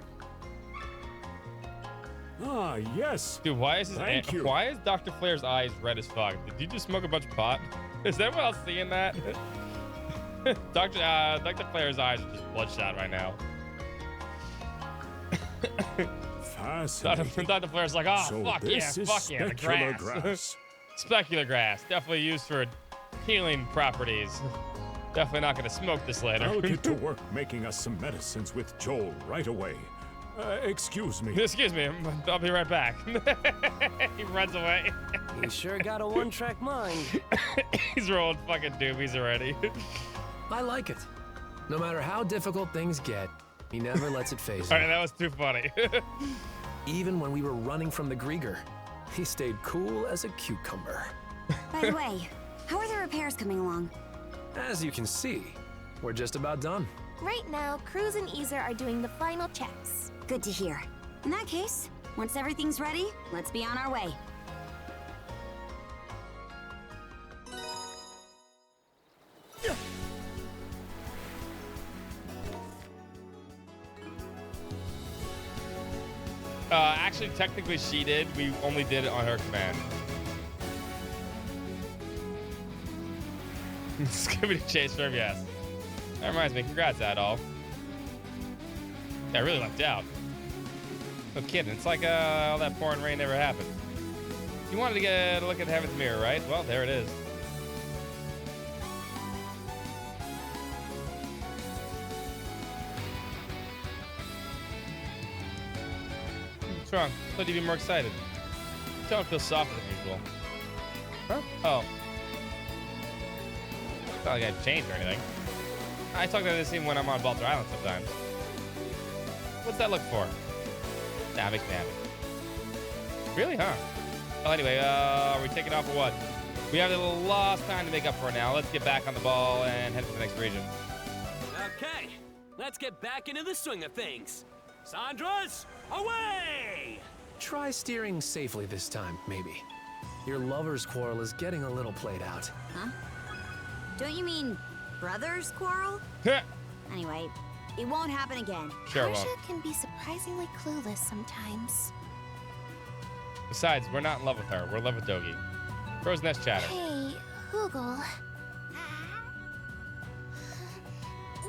Ah, yes. Dude, why is Thank you. why is Dr. Flair's eyes red as fuck? Did you just smoke a bunch of pot? Is anyone else seeing that? Dr. Flair's eyes are just bloodshot right now. Fascinating. Dr. Flair's like, oh, So fuck this is yeah, the specular grass. grass. Specular grass, definitely used for healing properties. Definitely not gonna smoke this later. I'll get to work making us some medicines with Joel right away. Excuse me. Excuse me, I'll be right back. He runs away. You sure got a one-track mind. He's rolling fucking doobies already. I like it. No matter how difficult things get, he never lets it phase All him. right, that was too funny. Even when we were running from the Grieger, he stayed cool as a cucumber. By the way, how are the repairs coming along? As you can see, we're just about done. Right now, Cruz and Easer are doing the final checks. Good to hear. In that case, once everything's ready, let's be on our way. Actually, technically she did. We only did it on her command. Scooby Chase firm, yes. That reminds me, congrats, Adol. Yeah, I really lucked out. No kidding, it's like all that pouring rain never happened. You wanted to get a look at Heaven's Mirror, right? Well, there it is. What's wrong? I thought you'd be more excited. Tell it feels softer than usual. Huh? Oh. It's not like I've changed or anything. I talk about this even when I'm on Baltar Island sometimes. What's that look for? Nah, makes me happy. Really, huh? Well, anyway, are we taking off or what? We have a little lost time to make up for now. Let's get back on the ball and head to the next region. Okay, let's get back into the swing of things. Sandras, away! Try steering safely this time, maybe. Your lover's quarrel is getting a little played out. Huh? Don't you mean brothers quarrel? Anyway, it won't happen again. Sure Karja won't. can be surprisingly clueless sometimes. Besides, we're not in love with her. We're in love with Dogi. Crow's Nest chatter. Hey, Hoogle.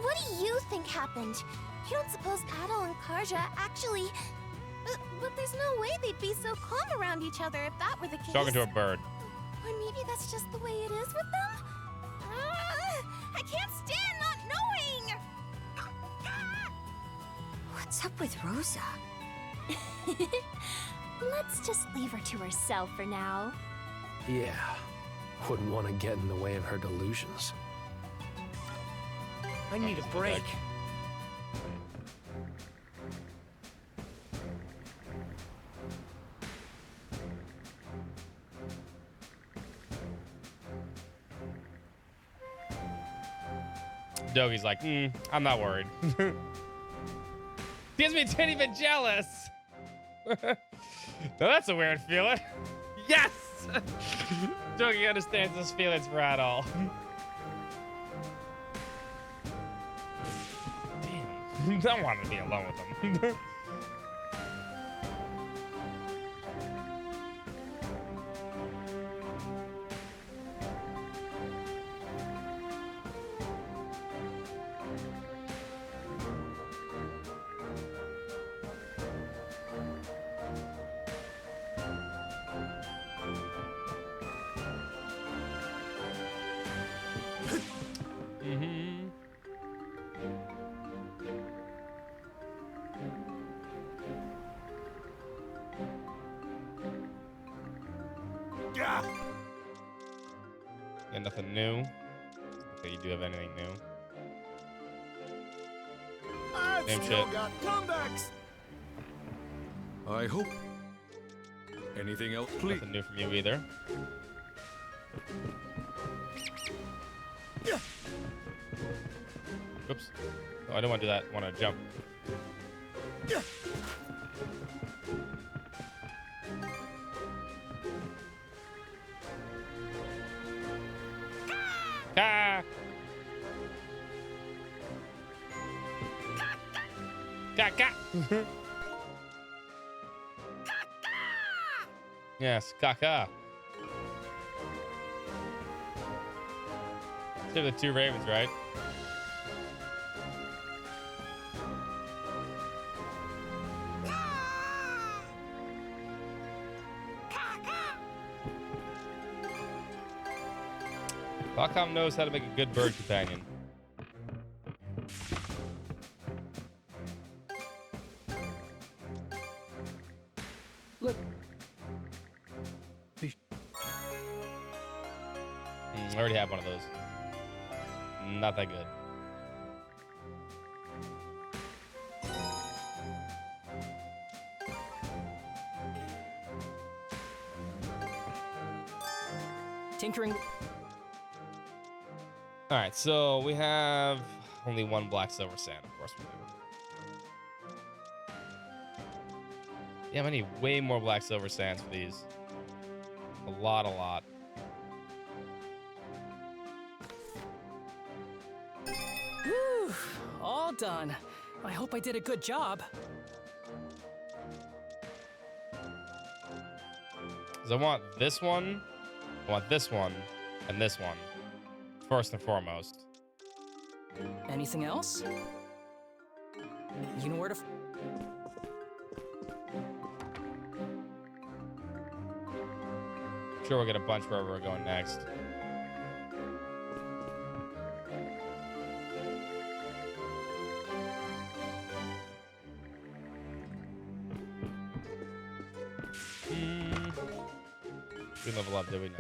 What do you think happened? You don't suppose Adel and Karja actually... But there's no way they'd be so calm around each other if that were the case. Talking to a bird. Or maybe that's just the way it is with them? I can't stand not knowing! What's up with Rosa? Let's just leave her to herself for now. Yeah, wouldn't want to get in the way of her delusions. I need a break. Dogi's like, I'm not worried. Gives me a tiny bit jealous. Now that's a weird feeling. Yes! Dogi understands his feelings for Adol. Damn. I want to be alone with him. Yeah, nothing new. Okay, you do have anything new? I've Same still shit. got comebacks. I hope. Anything else, please? Nothing new from you either. Oops. Oh, I don't want to do that. I want to jump. Ah! Ka! Yes, caca. They're the two ravens, right? Qualcomm knows how to make a good bird companion. Look. I already have one of those. Not that good. Tinkering. All right, so we have only one black silver sand, of course we do. Yeah, I need way more black silver sands for these. A lot. Whew, all done. I hope I did a good job. 'Cause I want this one, and this one, first and foremost. Anything else? You know where to... Sure, we'll get a bunch wherever we're going next. We level up, did we? No.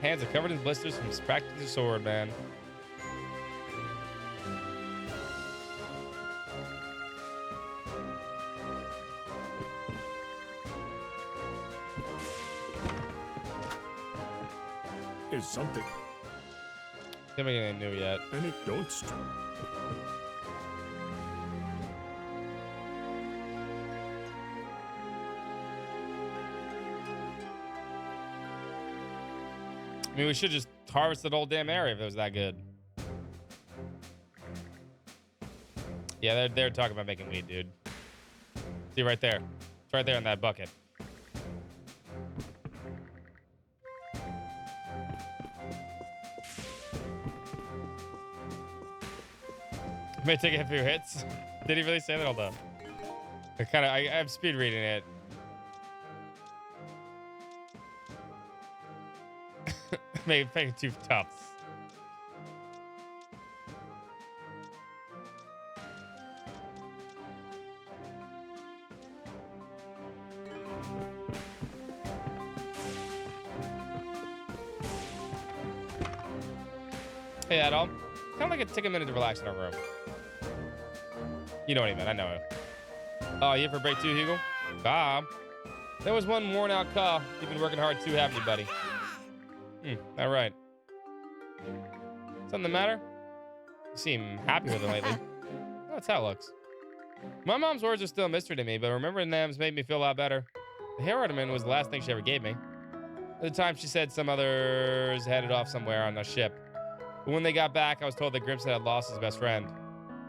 Hands are covered in blisters from practicing the sword, man. Is something. Can't make anything new yet. And it don't stop. I mean, we should just harvest the whole damn area if it was that good. Yeah, they're talking about making weed, dude. See right there. It's right there in that bucket. May take a few hits. Did he really say that? Hold on. I'm speed reading it. Make it too tough. Hey, Adam. Kind of like take a minute to relax in our room. You know what I mean? I know it. Oh, you here for break too, Hugo? Bob. There was one worn out car. You've been working hard too, haven't you, buddy? All right. Something the matter? You seem happy with it lately. Oh, that's how it looks. My mom's words are still a mystery to me, but remembering them has made me feel a lot better. The hair ornament was the last thing she ever gave me. At the time, she said some others headed off somewhere on a ship. But when they got back, I was told that Grimson had lost his best friend.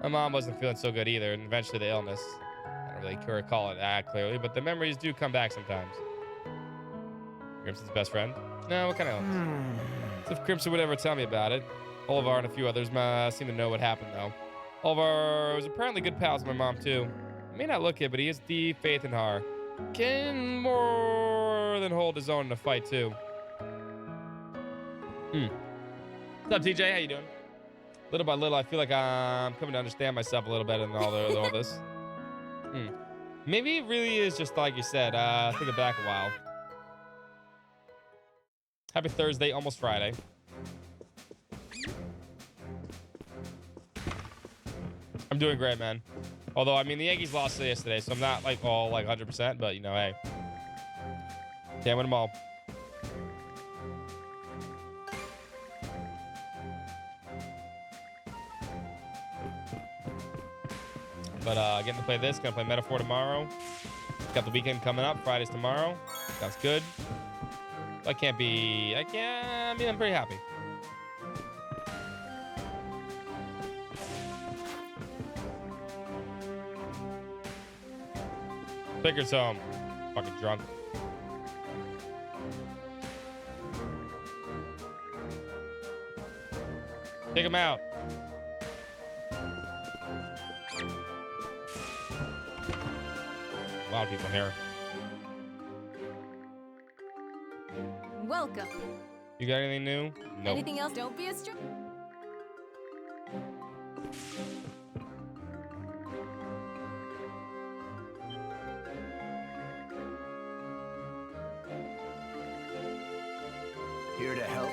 My mom wasn't feeling so good either, and eventually the illness. I don't really recall it that clearly, but the memories do come back sometimes. Grimson's best friend? No, what kind of illness? So if Crimson would ever tell me about it. Olivar and a few others seem to know what happened, though. Olivar was apparently good pals with my mom, too. He may not look it, but he has deep faith in her. Kenmore more than hold his own in a fight too. What's up, TJ? How you doing? Little by little, I feel like I'm coming to understand myself a little better than all this. Maybe it really is just like you said. Think it back a while. Happy Thursday, almost Friday. I'm doing great, man. Although, I mean, the Yankees lost yesterday, so I'm not like all like 100%, but you know, hey. Can't win them all. But getting to play this, gonna play Metaphor tomorrow. Got the weekend coming up, Friday's tomorrow. That's good. I'm pretty happy. Baker's home. Fucking drunk. Take him out. A lot of people here. Welcome. You got anything new? Nope. Anything else? Don't be a stranger. Here to help.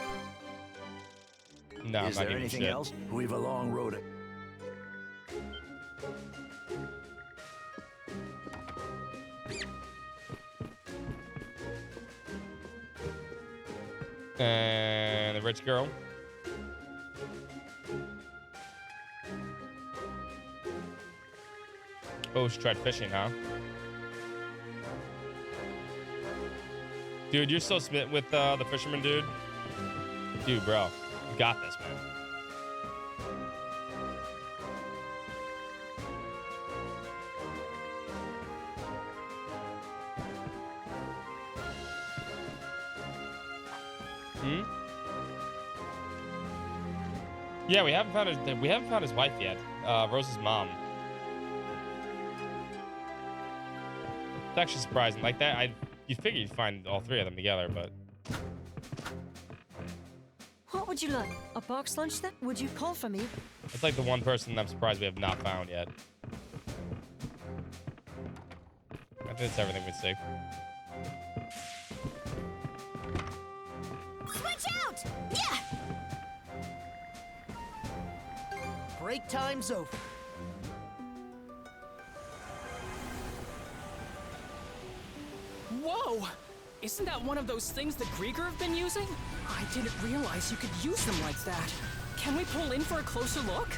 No, I'm Is not there giving anything shit. else? We've a long road. And the rich girl. Oh, she tried fishing, huh? Dude, you're so smitten with the fisherman, dude. Dude, bro, you got this, man. Yeah, we haven't found his wife yet. Rose's mom. It's actually surprising. Like that, you figure you'd find all three of them together, but What would you like? A box lunch then? Would you call for me? it's like the one person I'm surprised we have not found yet. I think it's everything we see. Switch out! Yeah! Break time's over. Whoa! Isn't that one of those things that Grieger have been using? I didn't realize you could use them like that. Can we pull in for a closer look?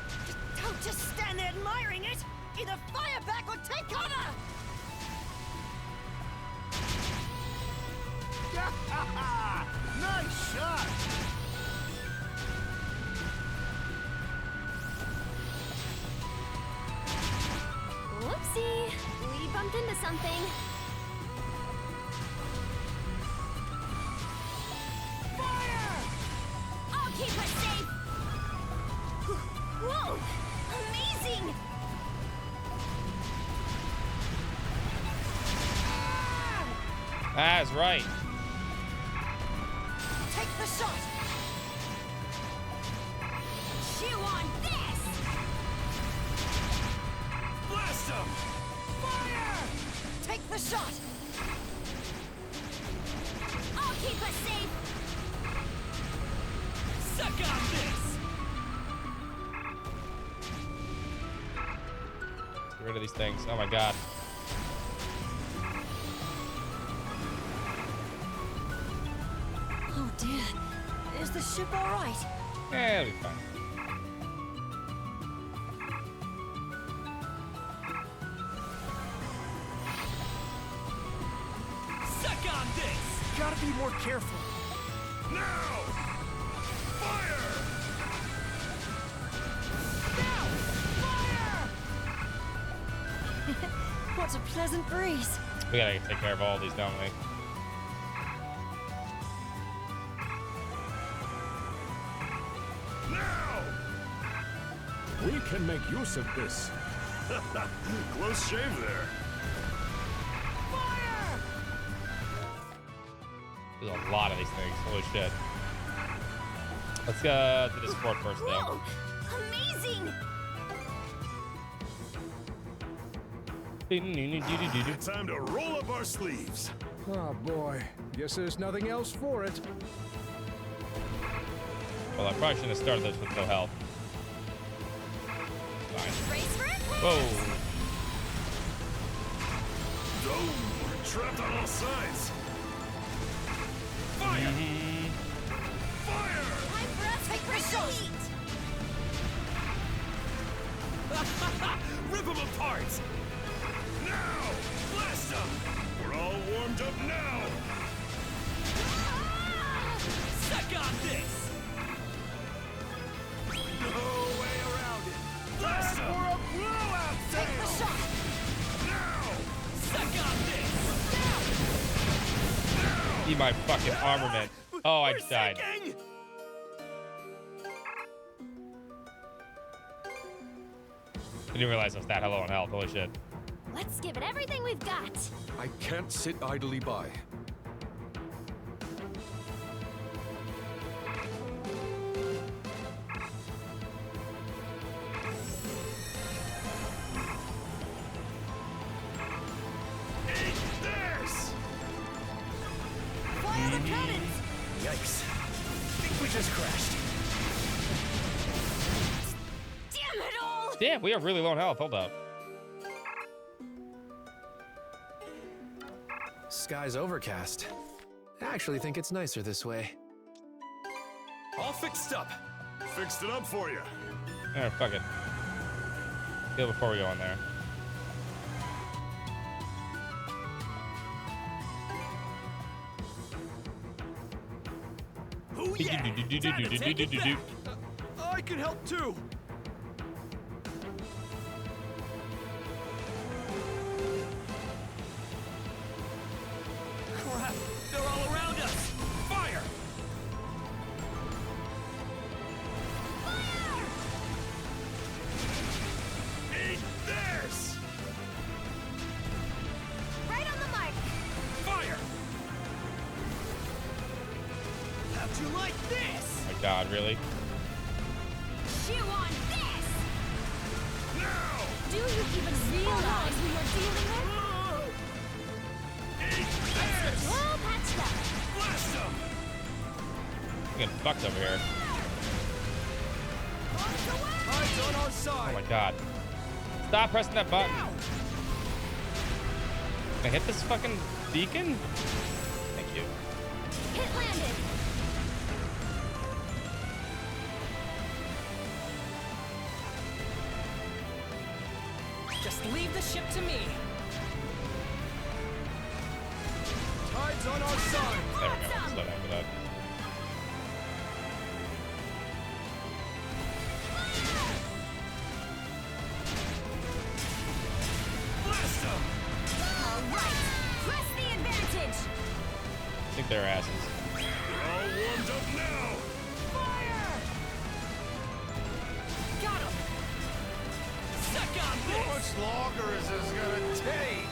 Don't just stand there admiring it! Either fire back or take cover! Nice shot! Whoopsie. We bumped into something. Fire! I'll keep us safe. Whoa! Amazing! That's right. Take the shot! Chew on this! Blast him! Fire! Take the shot! I'll keep us safe! Suck on this! Get rid of these things. Oh my god. Oh dear. Is the ship all right? Yeah, it'll be fine. Suck on this! Gotta be more careful. Now! Fire! Now! Fire! What a pleasant breeze. We gotta take care of all these, don't we? Now! We can make use of this. Close shave there. Fire! There's a lot of these things. Holy shit. Let's go to this fort first, though. Whoa! Amazing! Time to roll up our sleeves. Oh boy, guess there's nothing else for it. Well, I probably shouldn't have started this with no health. Fine. Brace for it. Whoa. Oh, we're trapped on all sides. Fire! Fire! Time for us to retreat! Rip them apart! Now! Blast them! We're all warmed up now! Suck on this! No way around it! Blast them! For a blowout Take the sale! shot! Now! Suck on this! Eat my fucking armament. Oh, I died. Sinking! I didn't realize I was that low on health. Holy shit. Let's give it everything we've got. I can't sit idly by. Eat this! Fire the cannons! Yikes. Think we just crashed. Damn it all! Damn, we are really low on health. Hold up. Sky's overcast. I actually think it's nicer this way. All fixed up. Fixed it up for you. Eh, fuck it. Heal before we go in there. Oh yeah! Time to take it back. I can help too. Crap! They're all around us! Fire! Eat this! Right on the mark! Fire! How'd you like this? Oh my god, really? Chew on this! Now! Do you even realize who you're dealing with? Eat this! All patched up. Blast them! I'm getting fucked over here. Tide's on our Oh side. my god. Stop pressing that button. Can I hit this fucking beacon? Thank you. Hit landed. Just leave the ship to me. Tide's on our side. There we go. Slow down for that. Blast them! All right. Press the advantage. I think they're asses. We're all warmed up now! Fire! Got him! Suck on How this! much longer is this gonna take?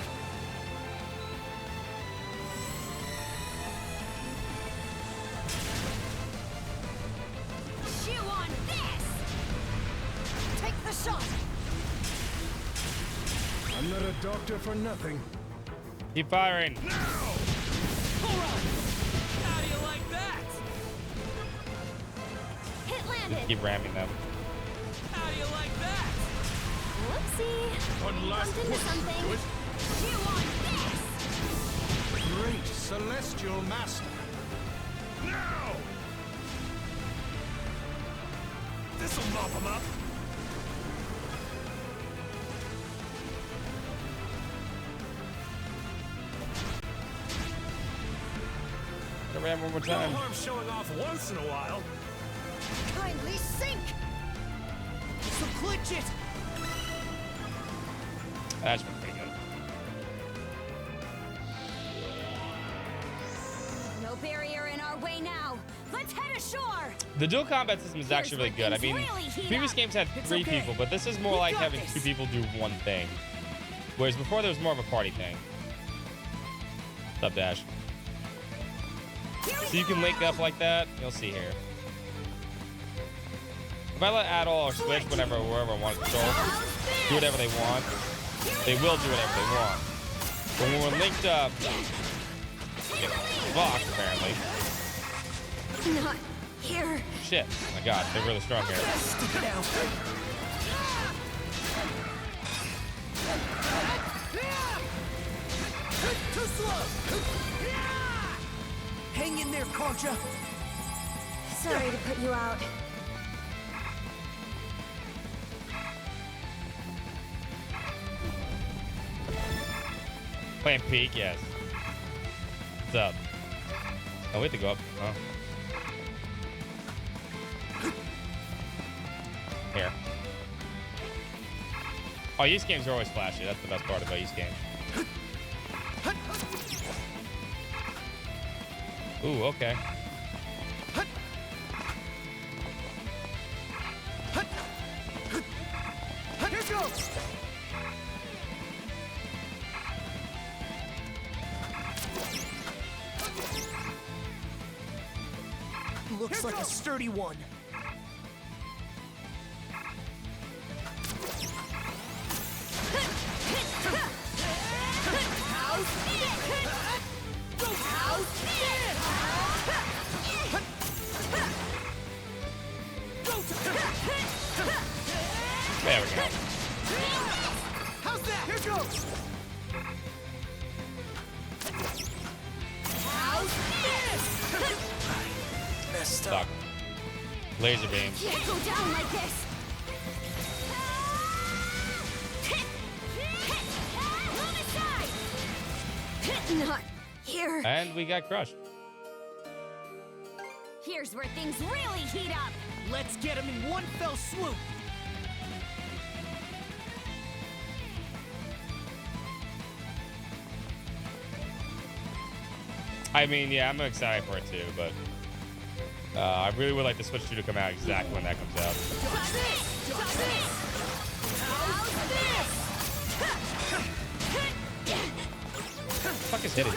Chew on this! Take the shot! I'm not a doctor for nothing. Keep firing. Alright! How do you like that? Hit landed! Just keep ramming them. How do you like that? Whoopsie! One last Bumped into push. something. Do it. Chew on this! Great celestial master. Now! This'll mop them up. Gotta ram one more No time. harm showing off once in a while. Kindly sink! So glitch it! That's been pretty good. No barrier in our way now. Let's head ashore. The dual combat system is actually really good. I mean, previous games had three people, but this is more like having two people do one thing. Whereas before there was more of a party thing. What's up, Dash? So you can link up like that. You'll see here. If I let Adol or switch whenever whoever wants to control, do whatever they want, they will do whatever they want. But when we're linked up, we get blocked apparently. Not here. Shit. Oh my god, they're really strong here. Stick it out. Too slow. Hang in there, Karja. Sorry to put you out. Playing peak, yes. What's up? Oh, we have to go up. Oh. Here. Oh, use games are always flashy. That's the best part about use games. Ooh, okay. Here goes. Looks like a sturdy one. There we go. How's that? Here goes. How's this? Messed Stuck. up. Laser beam. Can't go down like this. Not here. And we got crushed. Here's where things really heat up. Let's get him in one fell swoop. I mean, yeah, I'm excited for it too, but I really would like the Switch 2 to come out exactly when that comes out. What the fuck is hitting?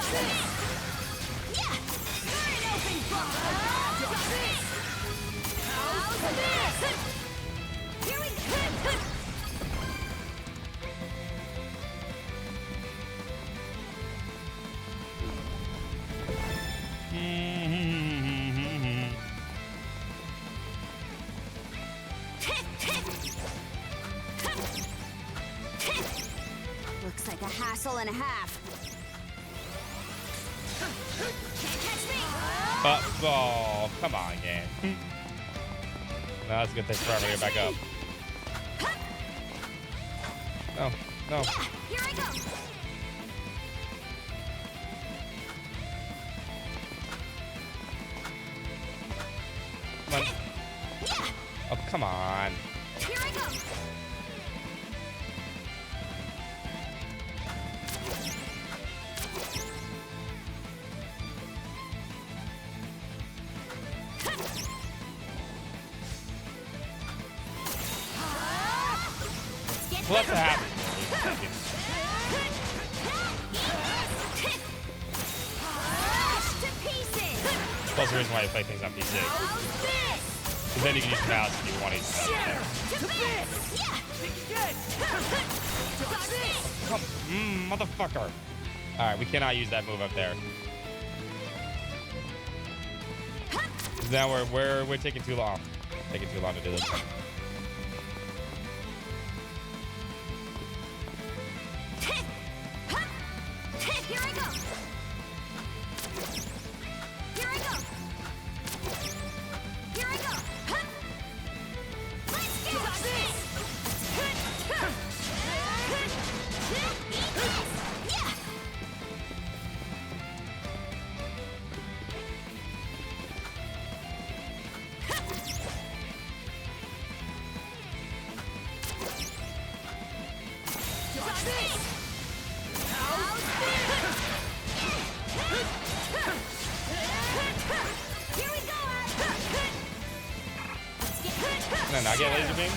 Looks like a hassle and a half. Can't catch me. Oh, come on, game. No, that's gonna take forever to get back up. No, no. Here I go. Come on. Oh, come on. Here I go. What's happening? That's the reason why you play things on PC. Because then you can use the mouse if you want to use the mouse. Motherfucker. Alright, we cannot use that move up there. Now we're taking too long. Taking too long to do this one. Here I go. Here I go. Here I go. Let's get this. Can I not get laser beam?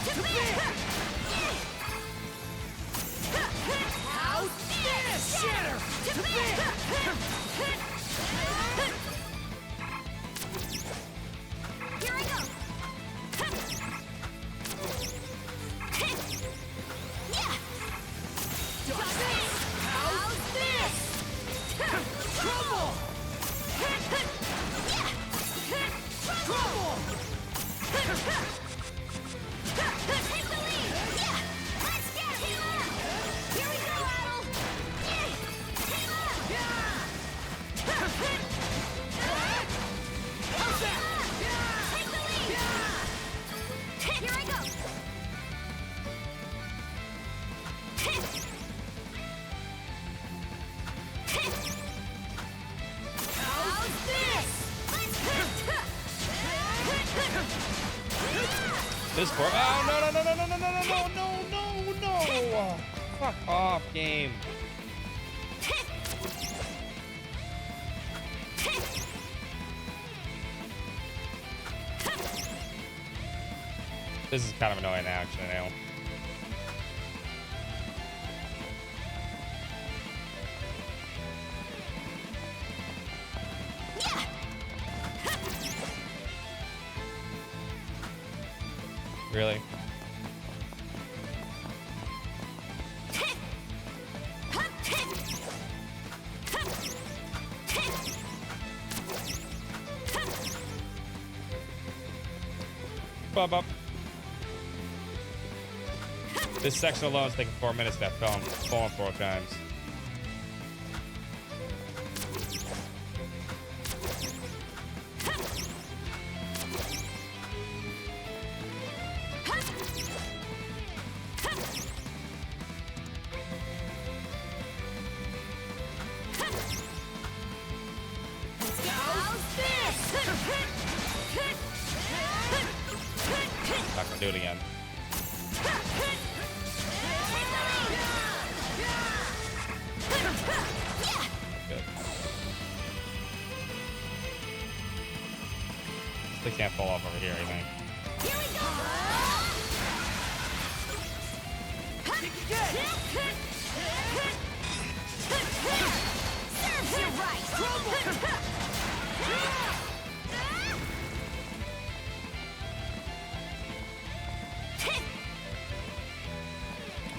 this for? Oh, no, no, no, no, no, no, no, no, no, no, no. Oh, fuck off, game. This is kind of annoying actually now. Really? Bop. This section alone is taking 4 minutes to have fallen 4 times. Not gonna do it again. Good. They can't fall off over here, I think. Serves you right.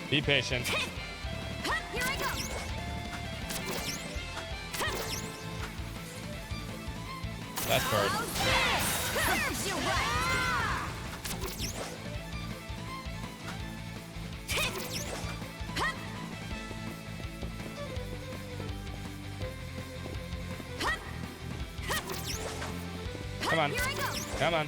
Be patient. Here I go. That's bird. Serves you right. Come on. Here I go. Come on.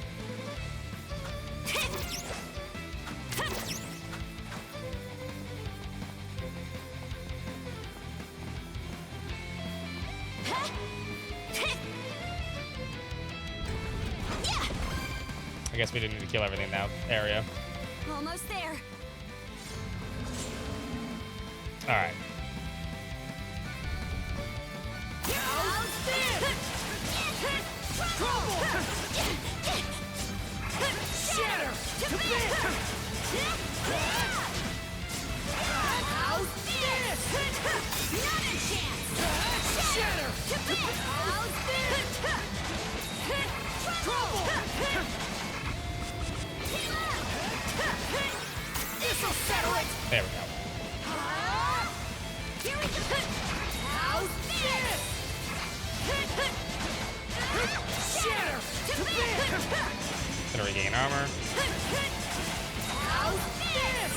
I guess we didn't need to kill everything in that area. Almost there. All right. Shatter to bit. How's this? Not a chance. Shatter to bit. How's this? Trouble. This'll settle it. There we go. Here we go. How's this? Shatter to bit. Gonna regain armor. How's this?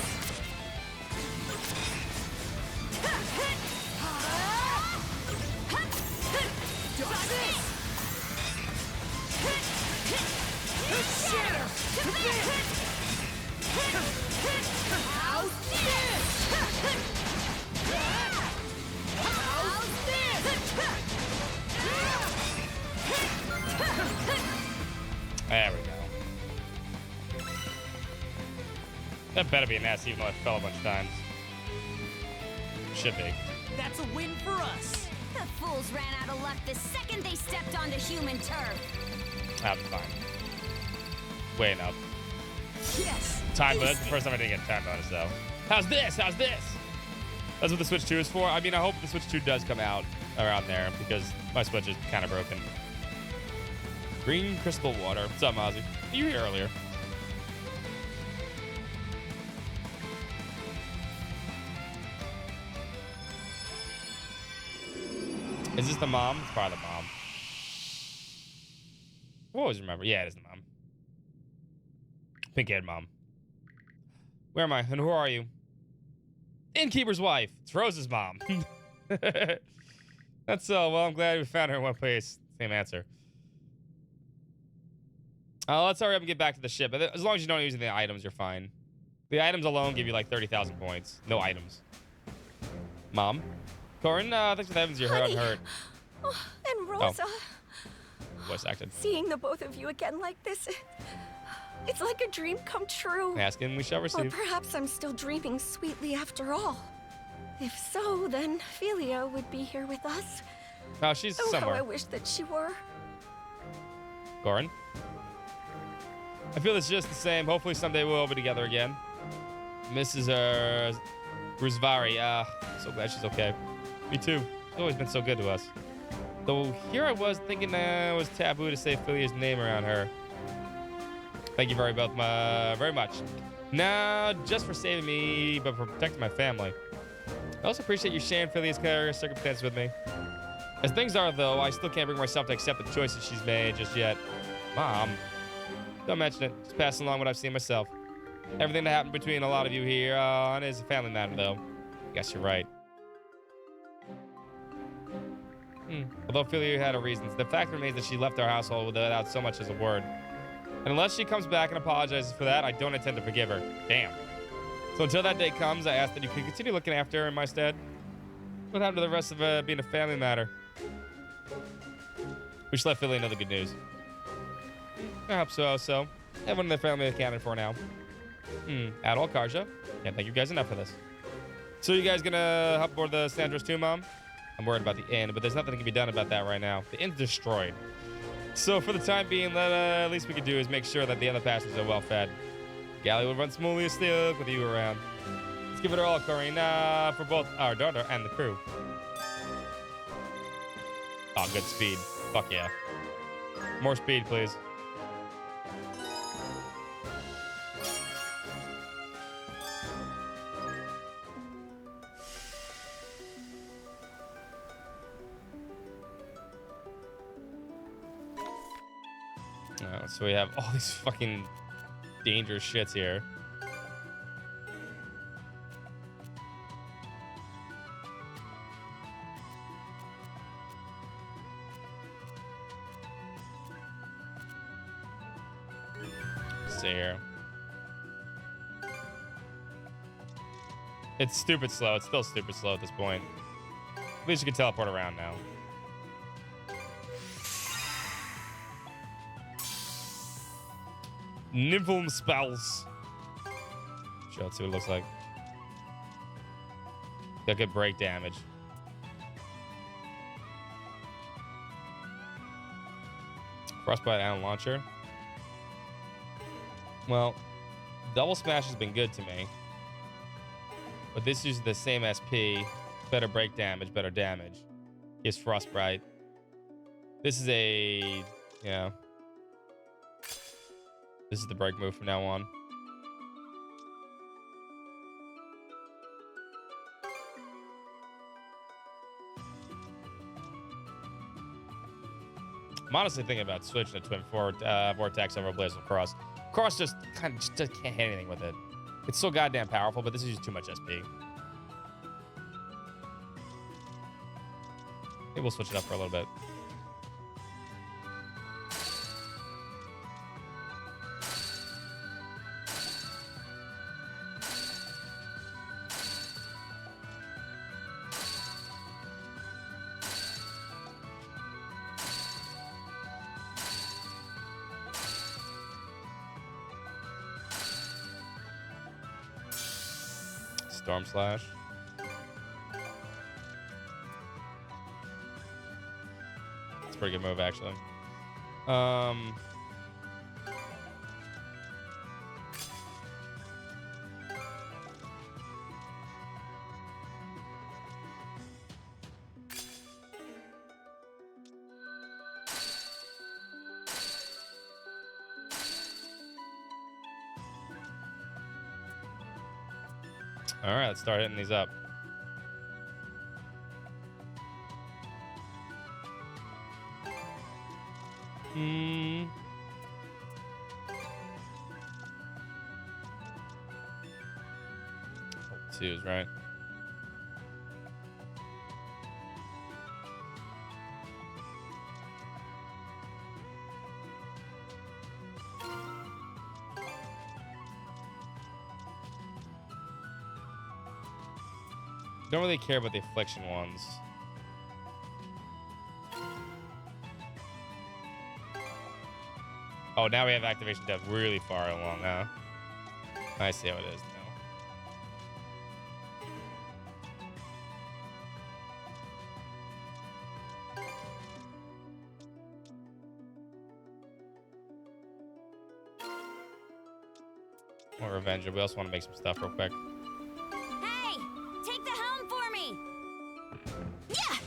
Got this. Shatter to bit. How's this? How's this? There we go. That better be a nasty, even though I fell a bunch of times. Should be. That's a win for us. The fools ran out of luck the second they stepped onto human turf. That'll be fine. Way enough. Yes. Time bonus. The first time I didn't get time bonus though. How's this? How's this? That's what the Switch 2 is for. I mean, I hope the Switch 2 does come out around there because my Switch is kind of broken. Green crystal water. What's up, Mozzie? You were here earlier. Is this the mom? It's probably the mom. I always remember. Yeah, it is the mom. Pink-haired mom. Where am I? And who are you? Innkeeper's wife. It's Rose's mom. That's well, I'm glad we found her in one place. Same answer. Let's hurry up and get back to the ship. As long as you don't use the items, you're fine. The items alone give you like 30,000 points. No items. Mom? Corin, thanks for the heavens you're unhurt. Oh, and Rosa. Voice acted. Seeing the both of you again like this, It's like a dream come true. Ask and we shall Or receive. perhaps I'm still dreaming sweetly after all. If so, then Philia would be here with us. Oh, she's Oh, how I somewhere. wish that she were. Goran. I feel it's just the same. Hopefully someday we'll all be together again. Mrs. Ruzvari. So glad she's okay. Me too. She's always been so good to us. Though here I was thinking it was taboo to say Philia's name around her. Thank you very much. Now, just for saving me, but for protecting my family. I also appreciate you sharing Philia's circumstances with me. As things are, though, I still can't bring myself to accept the choices she's made just yet. Mom, don't mention it. Just passing along what I've seen myself. Everything that happened between a lot of you here is a family matter, though. Guess you're right. Although Philia had her reasons, the fact remains that she left our household without so much as a word. And unless she comes back and apologizes for that, I don't intend to forgive her. Damn. So until that day comes, I ask that you can continue looking after her in my stead. What happened to the rest of it being a family matter? We should let Philia know the good news. I hope so. Everyone in the family is accounted for now. Adol, Karja. Can't thank you guys enough for this. So you guys gonna hop aboard the Sandros too, Mom? I'm worried about the inn, but there's nothing that can be done about that right now. The inn's destroyed. So for the time being, at least we can do is make sure that the other passengers are well fed. Galley will run smoothly as silk with you around. Let's give it our all, Corrine, for both our daughter and the crew. Oh, good speed. Fuck yeah. More speed, please. So we have all these fucking dangerous shits here. Let's see here. It's stupid slow. It's still stupid slow at this point. At least you can teleport around now. Nymphal spells. Sure, let's see what it looks like. Got good break damage. Frostbite and launcher. Well, double smash has been good to me. But this uses the same SP. Better break damage, better damage. Gives frostbite. This is a... yeah. This is the break move from now on. I'm honestly thinking about switching to Twin Vortex over Blazing Cross. Cross just kind of just can't hit anything with it. It's so goddamn powerful, but this is just too much SP. Maybe we'll switch it up for a little bit. Storm Slash. It's a pretty good move, actually. All right, let's start hitting these up. Twos, right? Don't really care about the affliction ones. Oh, now we have activation depth really far along now. I see how it is now. More revenge. We also want to make some stuff real quick. Hey, take the helm for me. Yeah.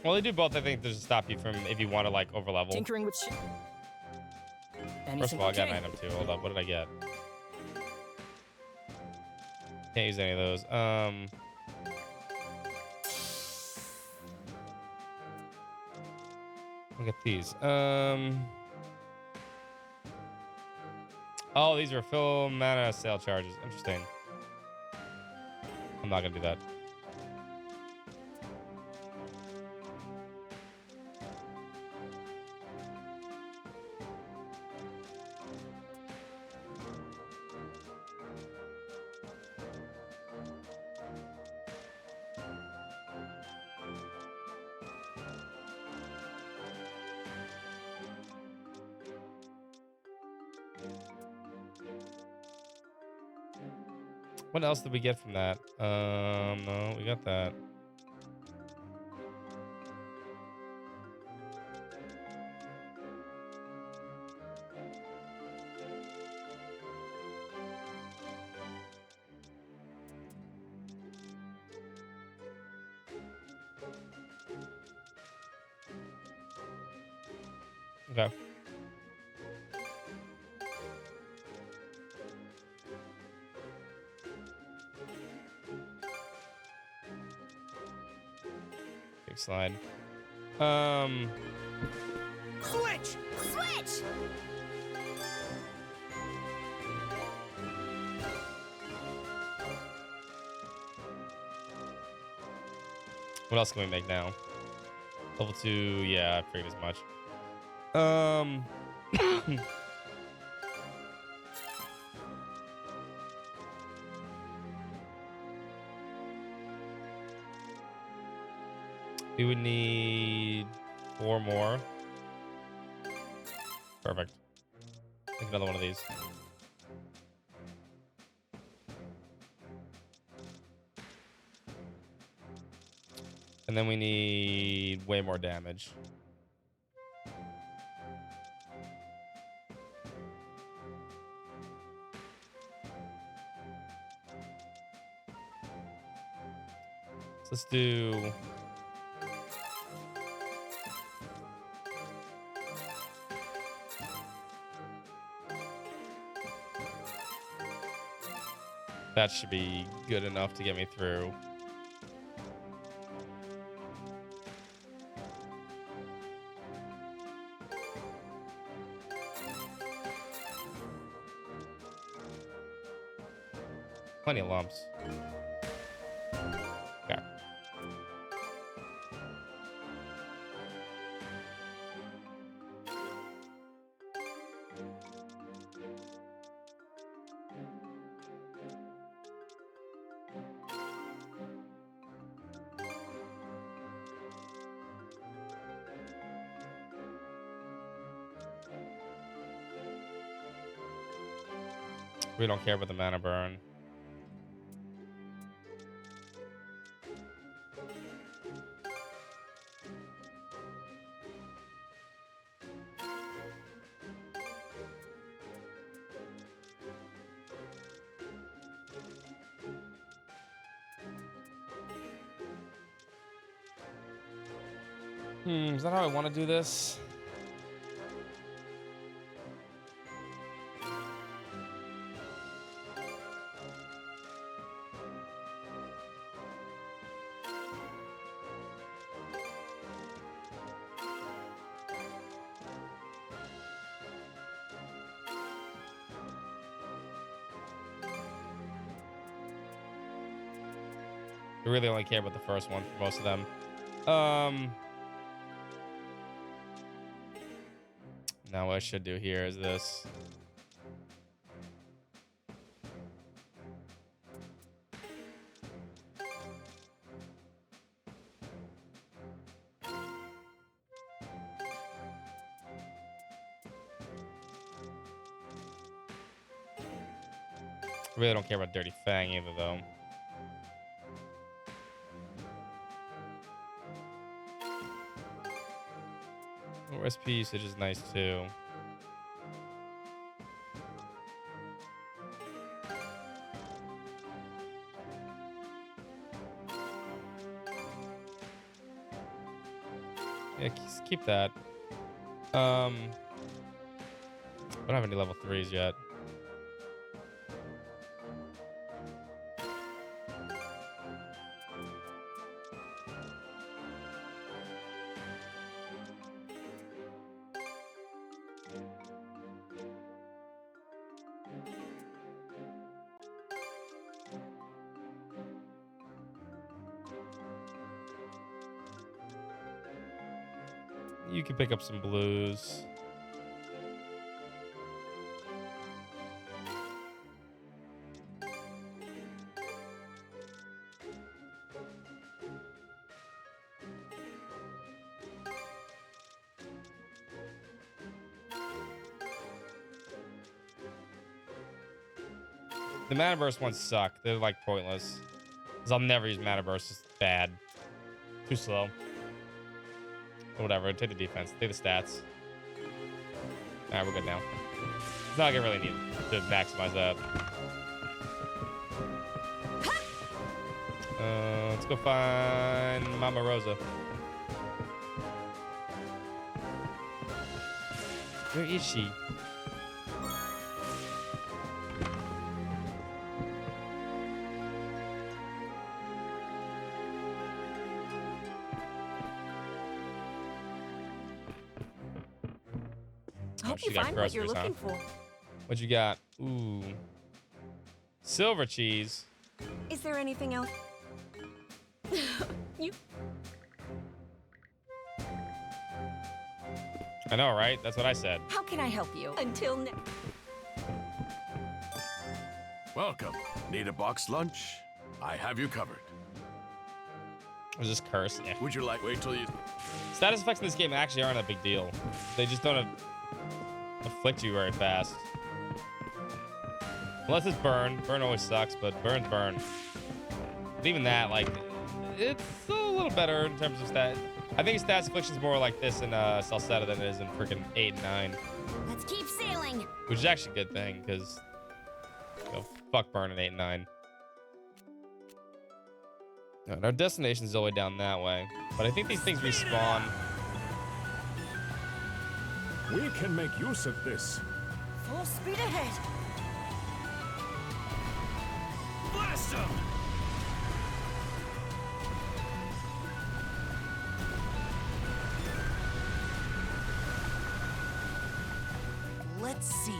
Well, they do both. I think to stop you from if you want to like over level. Tinkering with shit. First of all, I got an item too. Hold up, what did I get? Can't use any of those. Look at these. Oh, these are full mana sale charges. Interesting. I'm not gonna do that. What else did we get from that? No, we got that. Okay. Big slide. Switch! Switch! What else can we make now? Level 2, yeah, I figured as much. We would need 4 more. Perfect. Make another one of these. And then we need way more damage. So let's do... That should be good enough to get me through. Plenty of lumps. Okay. We don't care about the mana burn. Is that how I want to do this? I really only care about the first one for most of them. Now what I should do here is this. I really don't care about Dirty Fang either, though. OSP usage is nice, too. Yeah, keep that. I don't have any level 3s yet. You can pick up some blues. The mana burst ones suck. They're like pointless. Because I'll never use mana burst. It's bad. Too slow. Whatever. Take the defense. Take the stats. Alright, we're good now. It's not like I really need to maximize that. Let's go find Mama Rosa. Where is she? I hope you find what you're looking for. What you got? Ooh. Silver cheese. Is there anything else? You. I know, right? That's what I said. How can I help you? Until next. Welcome. Need a boxed lunch? I have you covered. Was this curse? Yeah. Would you like? Wait till you. Status effects in this game actually aren't a big deal. They just don't afflict you very fast. Unless it's burn. Burn always sucks, but burn's burn. But even that, like, it's a little better in terms of stat. I think stats affliction is more like this in Salsetta than it is in freaking 8 and 9. Let's keep sailing. Which is actually a good thing, because fuck burn in 8 and 9. And our destination is all the way down that way. But I think these things respawn. We can make use of this. Full speed ahead. Blast him! Let's see.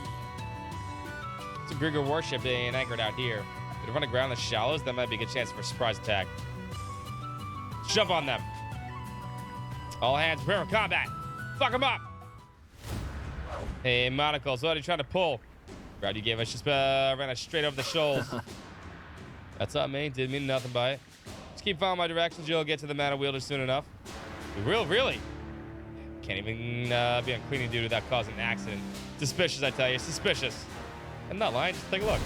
It's a Grigor warship being anchored out here. If they run aground in the shallows, that might be a good chance for a surprise attack. Shove on them. All hands prepare for combat. Fuck them up. Hey, Monocles, what are you trying to pull? Route you gave us just ran us straight over the shoals. That's up, man. Didn't mean nothing by it. Just keep following my directions. You'll get to the mana wielder soon enough. Really? Can't even be on cleaning duty without causing an accident. Suspicious, I tell you. Suspicious. I'm not lying. Just take a look.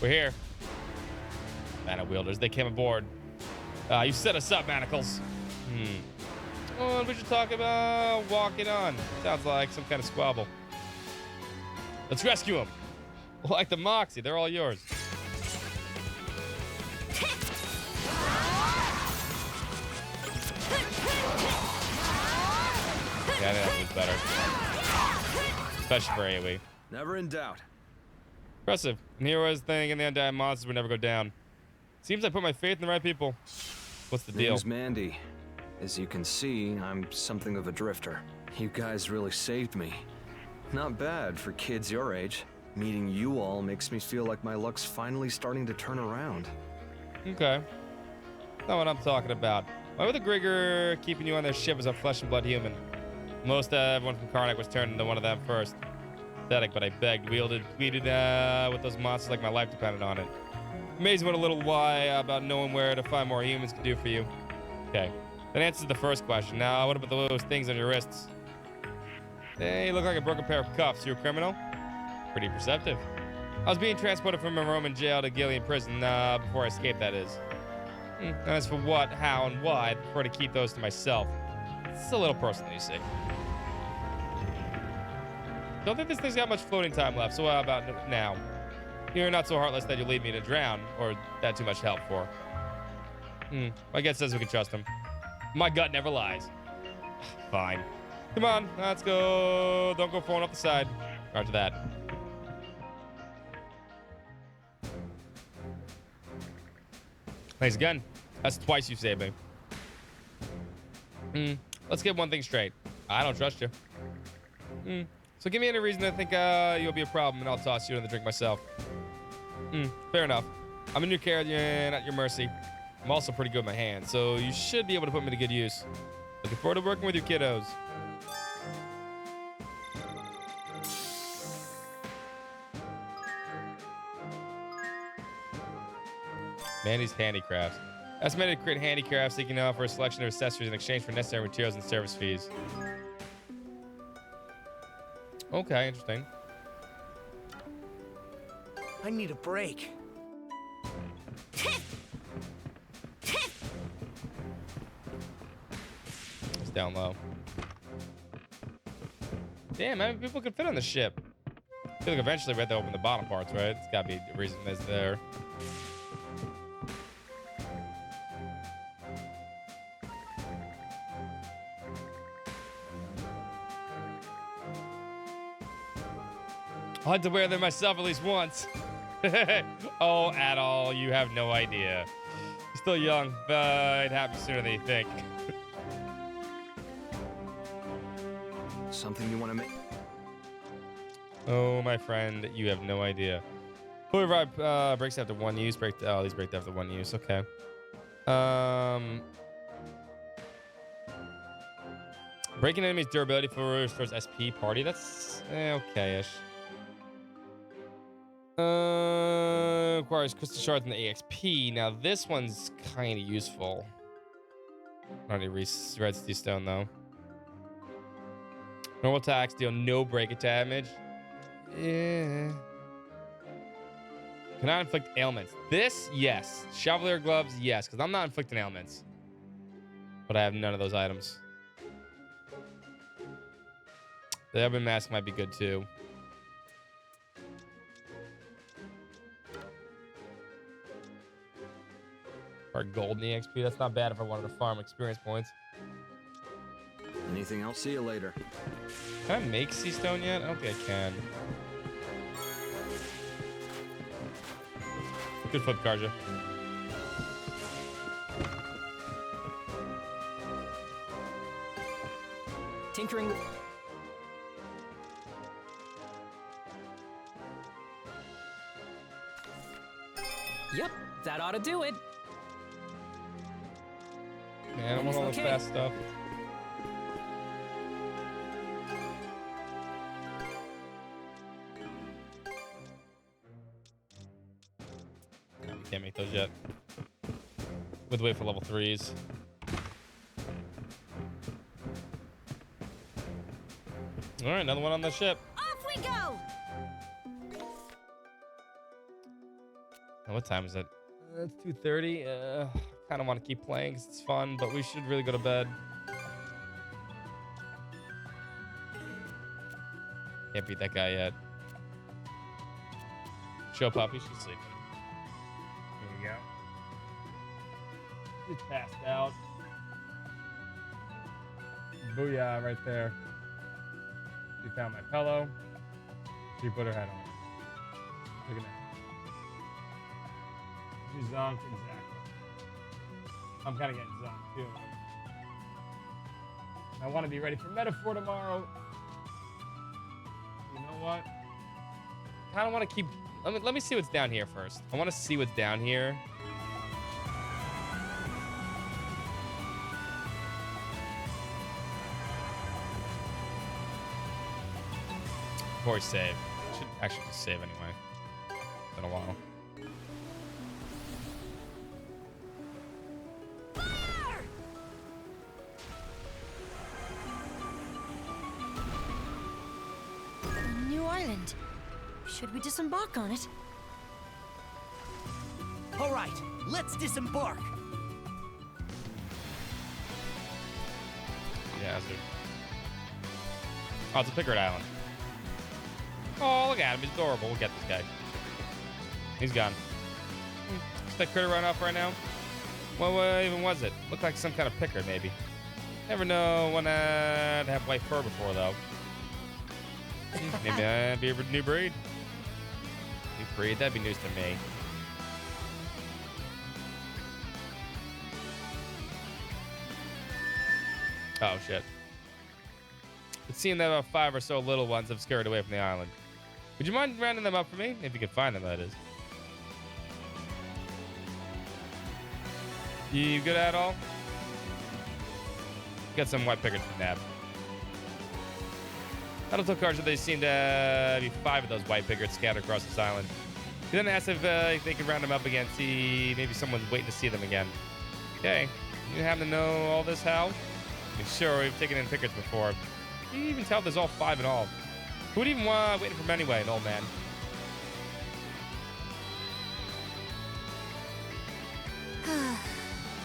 We're here. Mana wielders, they came aboard. You set us up, Manacles. Well, we should talk about walking on. Sounds like some kind of squabble. Let's rescue them. Like the Moxie, they're all yours. Yeah, I think that was better. Especially for AoE. Never in doubt. Impressive. And here was the thing, and the undying monsters would never go down. Seems I put my faith in the right people. What's the deal? Name's Mandy. As you can see, I'm something of a drifter. You guys really saved me. Not bad for kids your age. Meeting you all makes me feel like my luck's finally starting to turn around. Okay. Not what I'm talking about. Why would the Grigor keeping you on their ship as a flesh and blood human? Most everyone from Karnak was turned into one of them first. Pathetic, but I begged, pleaded with those monsters like my life depended on it. Amazing what a little lie about knowing where to find more humans can do for you. Okay. That answers the first question. Now, what about those things on your wrists? They look like a broken pair of cuffs. You a criminal? Pretty perceptive. I was being transported from a Roman jail to Gillian prison before I escaped, that is. And as for what, how, and why, I'd prefer to keep those to myself. It's a little personal, you see. Don't think this thing's got much floating time left, so how about now? You're not so heartless that you leave me to drown, or that too much help for. I guess says we can trust him. My gut never lies. Fine. Come on, let's go. Don't go falling off the side. Roger that. Thanks again. That's twice you saved me. Let's get one thing straight. I don't trust you. So give me any reason to think you'll be a problem, and I'll toss you in the drink myself. Fair enough. I'm in your care and at your mercy. I'm also pretty good with my hands, so you should be able to put me to good use. Looking forward to working with you kiddos. Mandy's Handicrafts. Estimated to create handicrafts, seeking to offer a selection of accessories in exchange for necessary materials and service fees. Okay, interesting. I need a break. It's down low. Damn, how many people could fit on the ship? I feel like eventually we have to open the bottom parts, right? It's gotta be the reason that's there. I like to wear them myself at least once. Oh, at all. You have no idea. You're still young, but it happens sooner than you think. Something you want to make? Oh, my friend, you have no idea. Fully ripe breaks after one use. These break after one use. Okay. Breaking enemy's durability for restores SP party. That's okay-ish. Requires crystal shards and the AXP. Now this one's kind of useful. Not any red stone though. Normal attacks deal no break damage. Yeah. Cannot inflict ailments. This, yes. Chevalier gloves, yes, because I'm not inflicting ailments. But I have none of those items. The Ebon Mask might be good too. Or gold in the XP. That's not bad if I wanted to farm experience points. Anything else? See you later. Can I make sea stone yet? I don't think I can. Good flip, Karja. Tinkering. Yep, that ought to do it. Man, I want all this fast stuff. No, we can't make those yet. We have to wait for level 3s. All right, another one on the ship. Off we go! What time is it? It's 2:30. Kind of want to keep playing because it's fun, but we should really go to bed. Can't beat that guy yet. Show puppy, she's sleeping. Here we go. She's passed out. Booyah, right there. She found my pillow. She put her head on it. Look at that. She's zonked, exactly. I'm kind of getting zonked too. I want to be ready for metaphor tomorrow. You know what? Kind of want to keep. Let me see what's down here first. I want to see what's down here. Before we save, should actually just save anyway. It's been a while. A new island. Should we disembark on it? All right, let's disembark. Yeah, dude. Oh, it's a Pickard Island. Oh, look at him. He's adorable. We'll get this guy. He's gone. Is that critter run off right now? What even was it? Looked like some kind of Pickard, maybe. Never know when I'd have white fur before, though. Maybe that'd be a new breed. New breed? That'd be news to me. Oh, shit. It seemed that about 5 or so little ones have scurried away from the island. Would you mind rounding them up for me? If you could find them, that is. You good at all? Got some white pickers to nab. That'll cards that they seem to be 5 of those white pickers scattered across this island. He then asked if they could round them up again, see maybe someone's waiting to see them again. Okay. You happen to know all this, Hal? I mean, sure, we've taken in pickers before. You can even tell there's all 5 in all. Who would even want waiting for him anyway, an old man?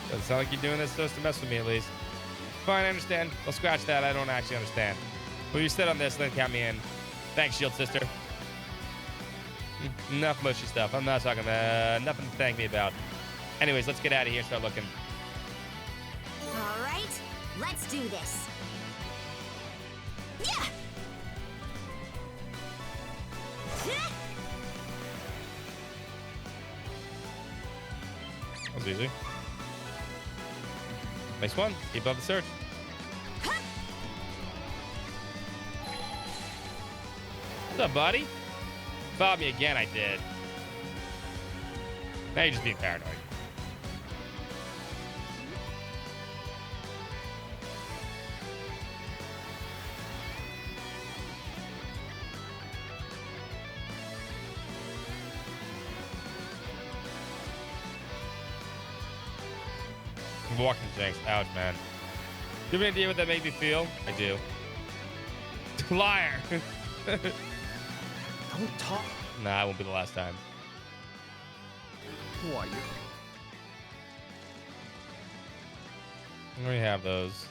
Doesn't sound like you're doing this just to mess with me, at least. Fine, I understand. I'll scratch that. I don't actually understand. Well, you said on this, then count me in. Thanks, Shield Sister. Enough mushy stuff. I'm not talking about nothing to thank me about. Anyways, let's get out of here and start looking. All right, let's do this. Yeah. That was easy. Next one. Keep up the search. What's up, buddy? Followed me again, I did. Now you're just being paranoid. Walking jinx. Ouch, man. Do you have any idea what that made me feel? I do. Liar. Don't talk. Nah, it won't be the last time. Who are you? I already have those.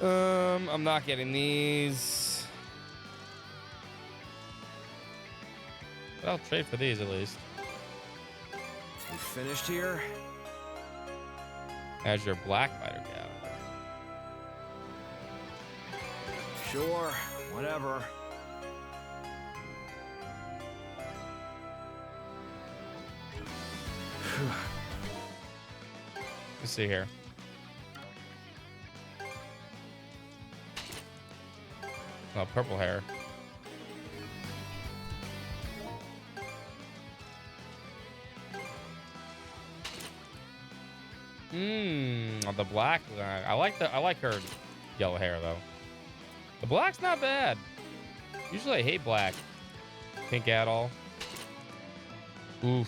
I'm not getting these. But I'll trade for these at least. You finished here? As your black fighter gal. Sure, whatever. Let's see here. Oh, purple hair. The black. I like her yellow hair though. The black's not bad. Usually I hate black. Pink at all. Oof.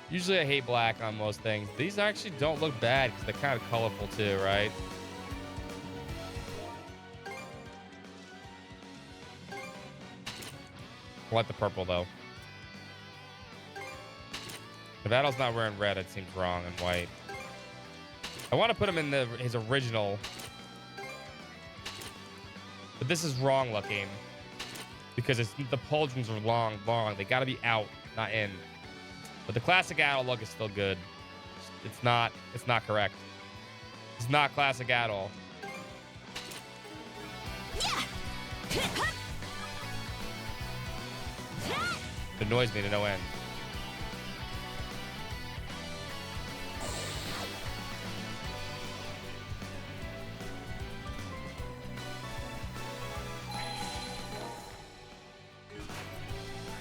Usually I hate black on most things. These actually don't look bad because they're kind of colorful too, right? I like the purple though. If Adol's not wearing red, it seems wrong and white. I want to put him in his original. But this is wrong looking. Because the pauldrons are long. They got to be out, not in. But the classic Adol look is still good. It's not correct. It's not classic Adol. It annoys me to no end.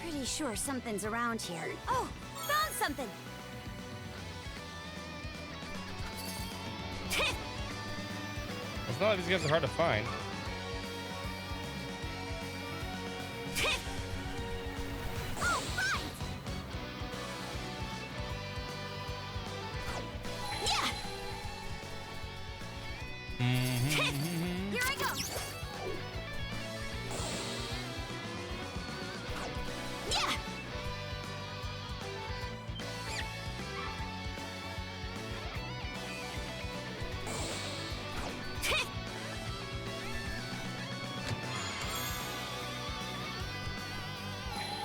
Pretty sure something's around here. Oh, found something. It's not like these guys are hard to find. Oh, right. Yeah. Here I go. Yeah.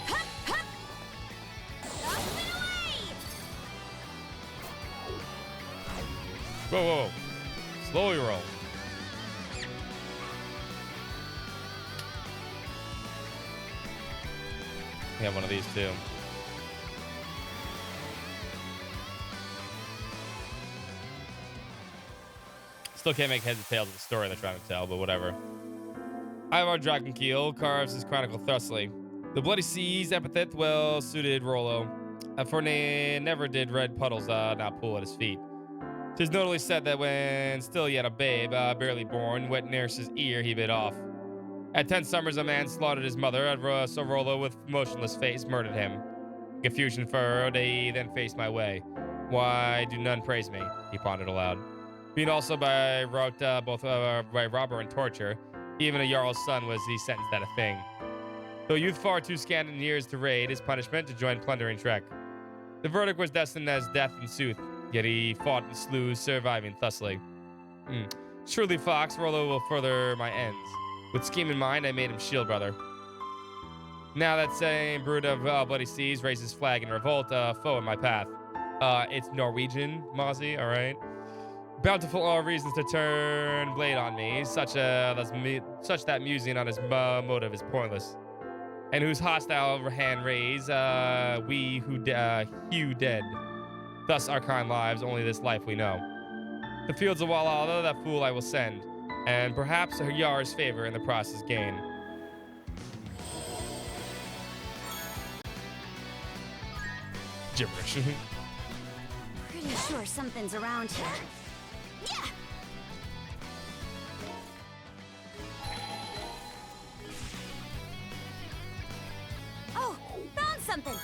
Hup, hup. Up and away. Whoa, whoa. Slowly roll. We have one of these too. Still can't make heads or tails of the story they're trying to tell, but whatever. Ivar Dragonkeel carves his chronicle thusly. The Bloody Seas epithet well suited Rollo, for they never did red puddles not pool at his feet. 'Tis notably said that when still yet a babe, barely born, wet nurse's ear he bit off. At 10 summers, a man slaughtered his mother. So Rollo, with motionless face, murdered him. Confusion furrowed, he then faced my way. Why do none praise me? He pondered aloud. Being also by both by robber and torture, even a Jarl's son was he sentenced at a thing. Though youth far too scant in years to raid, his punishment to join plundering trek. The verdict was destined as death in sooth, yet he fought and slew, surviving thusly. Surely Fox, Rollo will further my ends. With scheme in mind, I made him shield brother. Now that same brood of Bloody Seas raises flag in revolt, foe in my path. It's Norwegian, Mozzie, all right? Bountiful reasons to turn blade on me, such that musing on his motive is pointless. And whose hostile hand raise, we who hew dead. Thus our kind lives, only this life we know. The fields of Walhalla, that fool I will send, and perhaps her Yar's favor in the process gain. Gibberish. Pretty sure something's around here. Yeah. Oh, found something.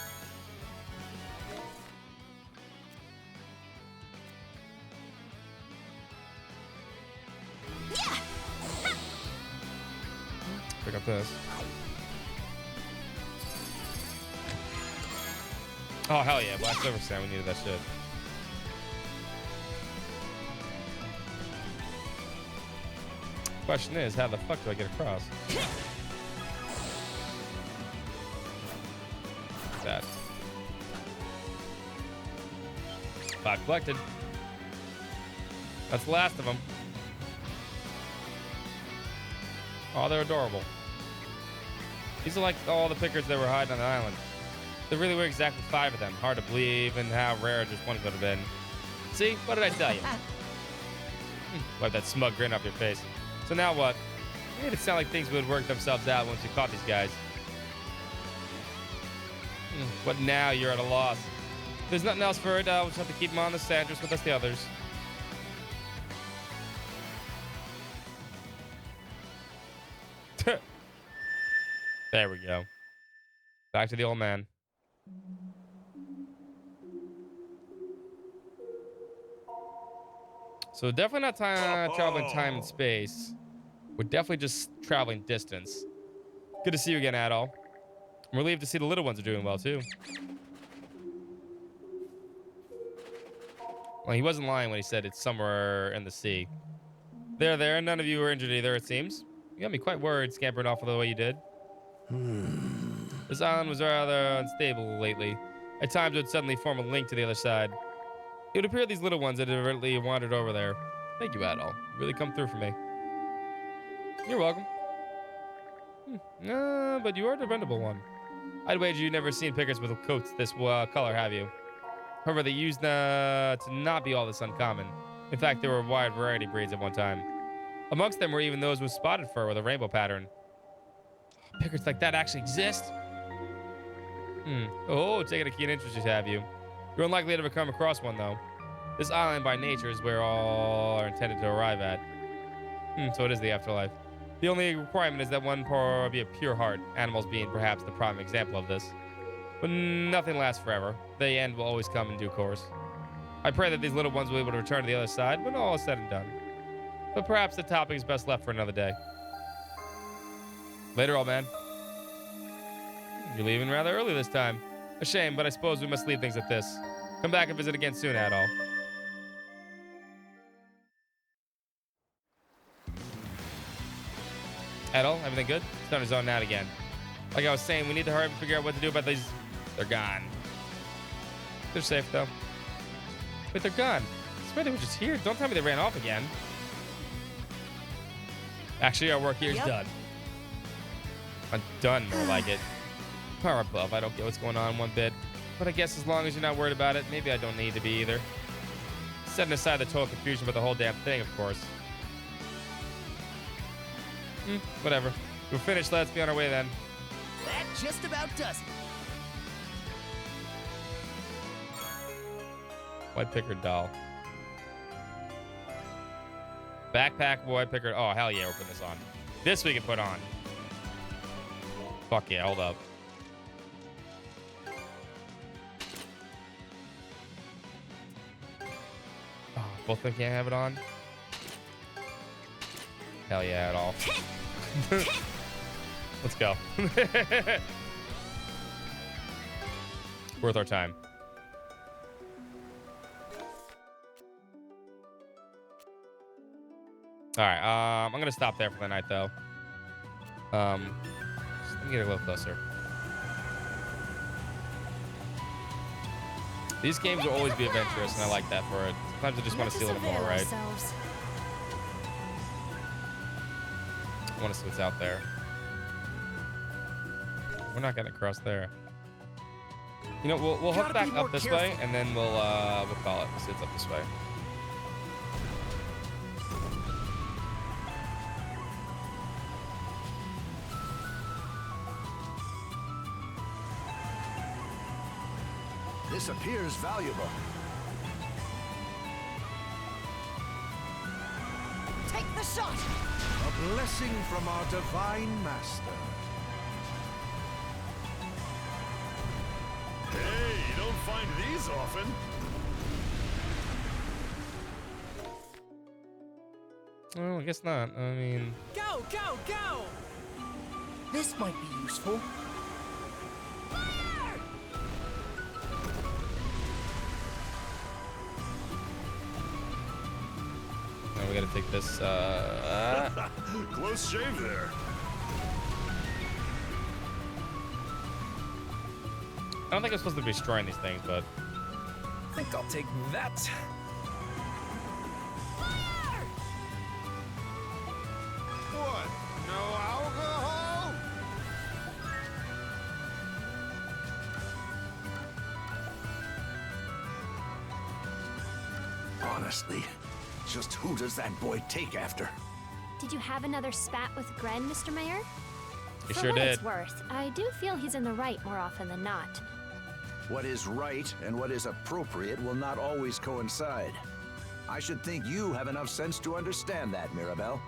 Yeah. Pick up this. Oh, hell yeah. Black Silver Sand. We needed that shit. Question is, how the fuck do I get across? That. 5 collected. That's the last of them. Oh, they're adorable. These are like all the pickers that were hiding on the island. There really were exactly 5 of them. Hard to believe, and how rare just one could have been. See? What did I tell you? Wipe that smug grin off your face. So now what? It made it sound like things would work themselves out once you caught these guys. But now you're at a loss. There's nothing else for it. We'll just have to keep them on the Sanders with us the others. There we go. Back to the old man. So definitely not traveling time and space. We're definitely just traveling distance. Good to see you again, Adol. I'm relieved to see the little ones are doing well, too. Well, he wasn't lying when he said it's somewhere in the sea. There. None of you were injured either, it seems. You got me quite worried scampering off the way you did. This island was rather unstable lately. At times, it would suddenly form a link to the other side. It would appear these little ones had inadvertently wandered over there. Thank you, Adol. You really come through for me. You're welcome. But you are a dependable one. I'd wager you've never seen pickers with coats this color, have you? However, they used to not be all this uncommon. In fact, there were a wide variety of breeds at one time. Amongst them were even those with spotted fur with a rainbow pattern. Pickers like that actually exist? Oh, taking a keen interest, have you? You're unlikely to ever come across one, though. This island, by nature, is where all are intended to arrive at. So it is the afterlife. The only requirement is that one be a pure heart, animals being perhaps the prime example of this. But nothing lasts forever. The end will always come in due course. I pray that these little ones will be able to return to the other side when all is said and done. But perhaps the topic is best left for another day. Later, old man. You're leaving rather early this time. A shame, but I suppose we must leave things at this. Come back and visit again soon, Adol. Adol, everything good? Starting to zone out again. Like I was saying, we need to hurry up and figure out what to do about these. They're gone. They're safe, though. Wait, they're gone. I swear they were just here. Don't tell me they ran off again. Actually, our work here is done. I'm done, more like it. Power above. I don't get what's going on one bit. But I guess as long as you're not worried about it, maybe I don't need to be either. Setting aside the total confusion about the whole damn thing, of course. Whatever. We're finished. Let's be on our way then. That just about does it. White picker doll. Backpack boy picker. Oh, hell yeah, we're putting this on. This we can put on. Fuck yeah, hold up. Oh, both of them can't have it on? Hell yeah, at all. Let's go. Worth our time. All right, I'm gonna stop there for the night, though. Let me get a little closer. These games will always be adventurous, and I like that for it. Sometimes I just want to see a little more, right? I want to see what's out there. We're not getting across there. You know, we'll hook back up this way, and then we'll call it. We'll see what's up this way. This appears valuable. Take the shot! A blessing from our divine master. Hey, you don't find these often. Oh, I guess not. I mean... Go, go, go! This might be useful. No, we gotta take this, Close shave there. I don't think I'm supposed to be destroying these things, but... I think I'll take that. What? No alcohol? Honestly, just who does that boy take after? Did you have another spat with Gren, Mr. Mayor? You For sure what did. it's worth, I do feel he's in the right more often than not. What is right and what is appropriate will not always coincide. I should think you have enough sense to understand that, Mirabelle.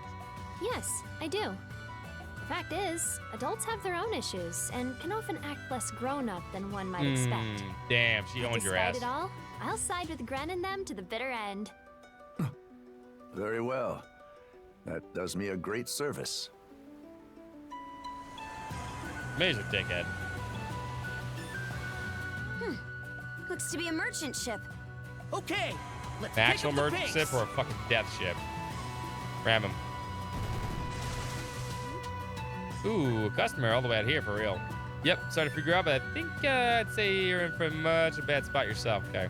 Yes, I do. The fact is, adults have their own issues and can often act less grown-up than one might expect. Damn, she owned your ass. Despite it all, I'll side with Gren and them to the bitter end. Very well. That does me a great service. Major dickhead. Looks to be a merchant ship. Okay, let's An actual pick up the merchant pace. ship or a fucking death ship? Ram him. Ooh, a customer all the way out here for real. Yep, sorry to figure out, but I think I'd say you're in for much a bad spot yourself, okay?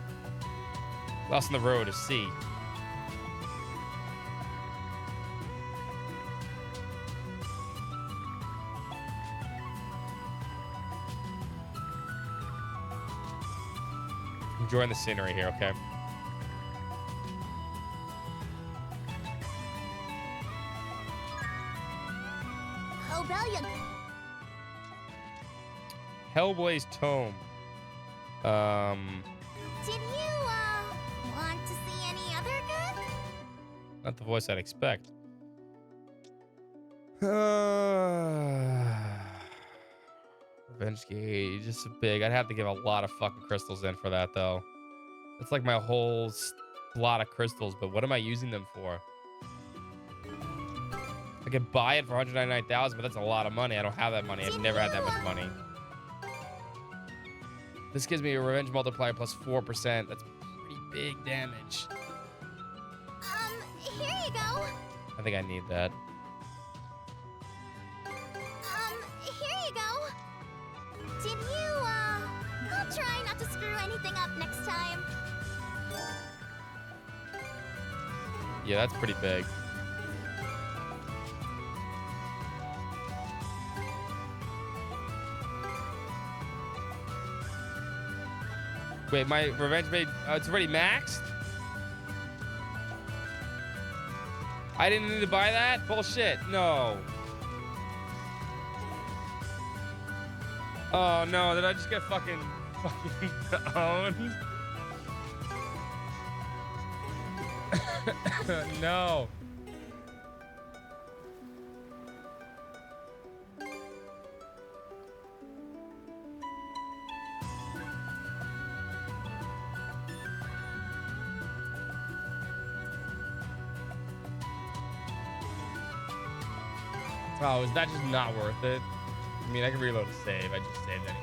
Lost on the road of sea. Enjoying the scenery here, okay? Obellion. Hellboy's Tome. Did you, want to see any other good? Not the voice I'd expect. Revenge Gauge, just big. I'd have to give a lot of fucking crystals in for that, though. It's like my whole lot of crystals, but what am I using them for? I could buy it for 199,000, but that's a lot of money. I don't have that money. I've never had that much money. This gives me a revenge multiplier plus 4%. That's pretty big damage. Here you go. I think I need that. Here you go. Did you, I'll try not to screw anything up next time. Yeah, that's pretty big. Wait, my revenge made, it's already maxed? I didn't need to buy that? Bullshit, no. Oh no, did I just get fucking owned? No. Oh, is that just not worth it? I mean, I can reload a save. I just saved anyway.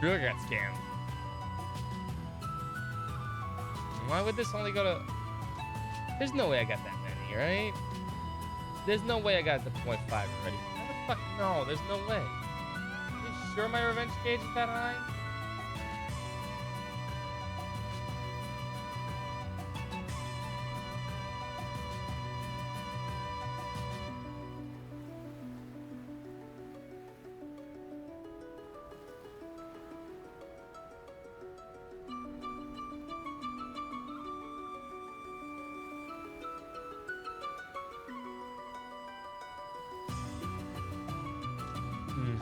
Really got scammed. Why would this only go to... There's no way I got that many, right? There's no way I got the 0.5 already. How the fuck? No, there's no way. Are you sure my revenge gauge is that high?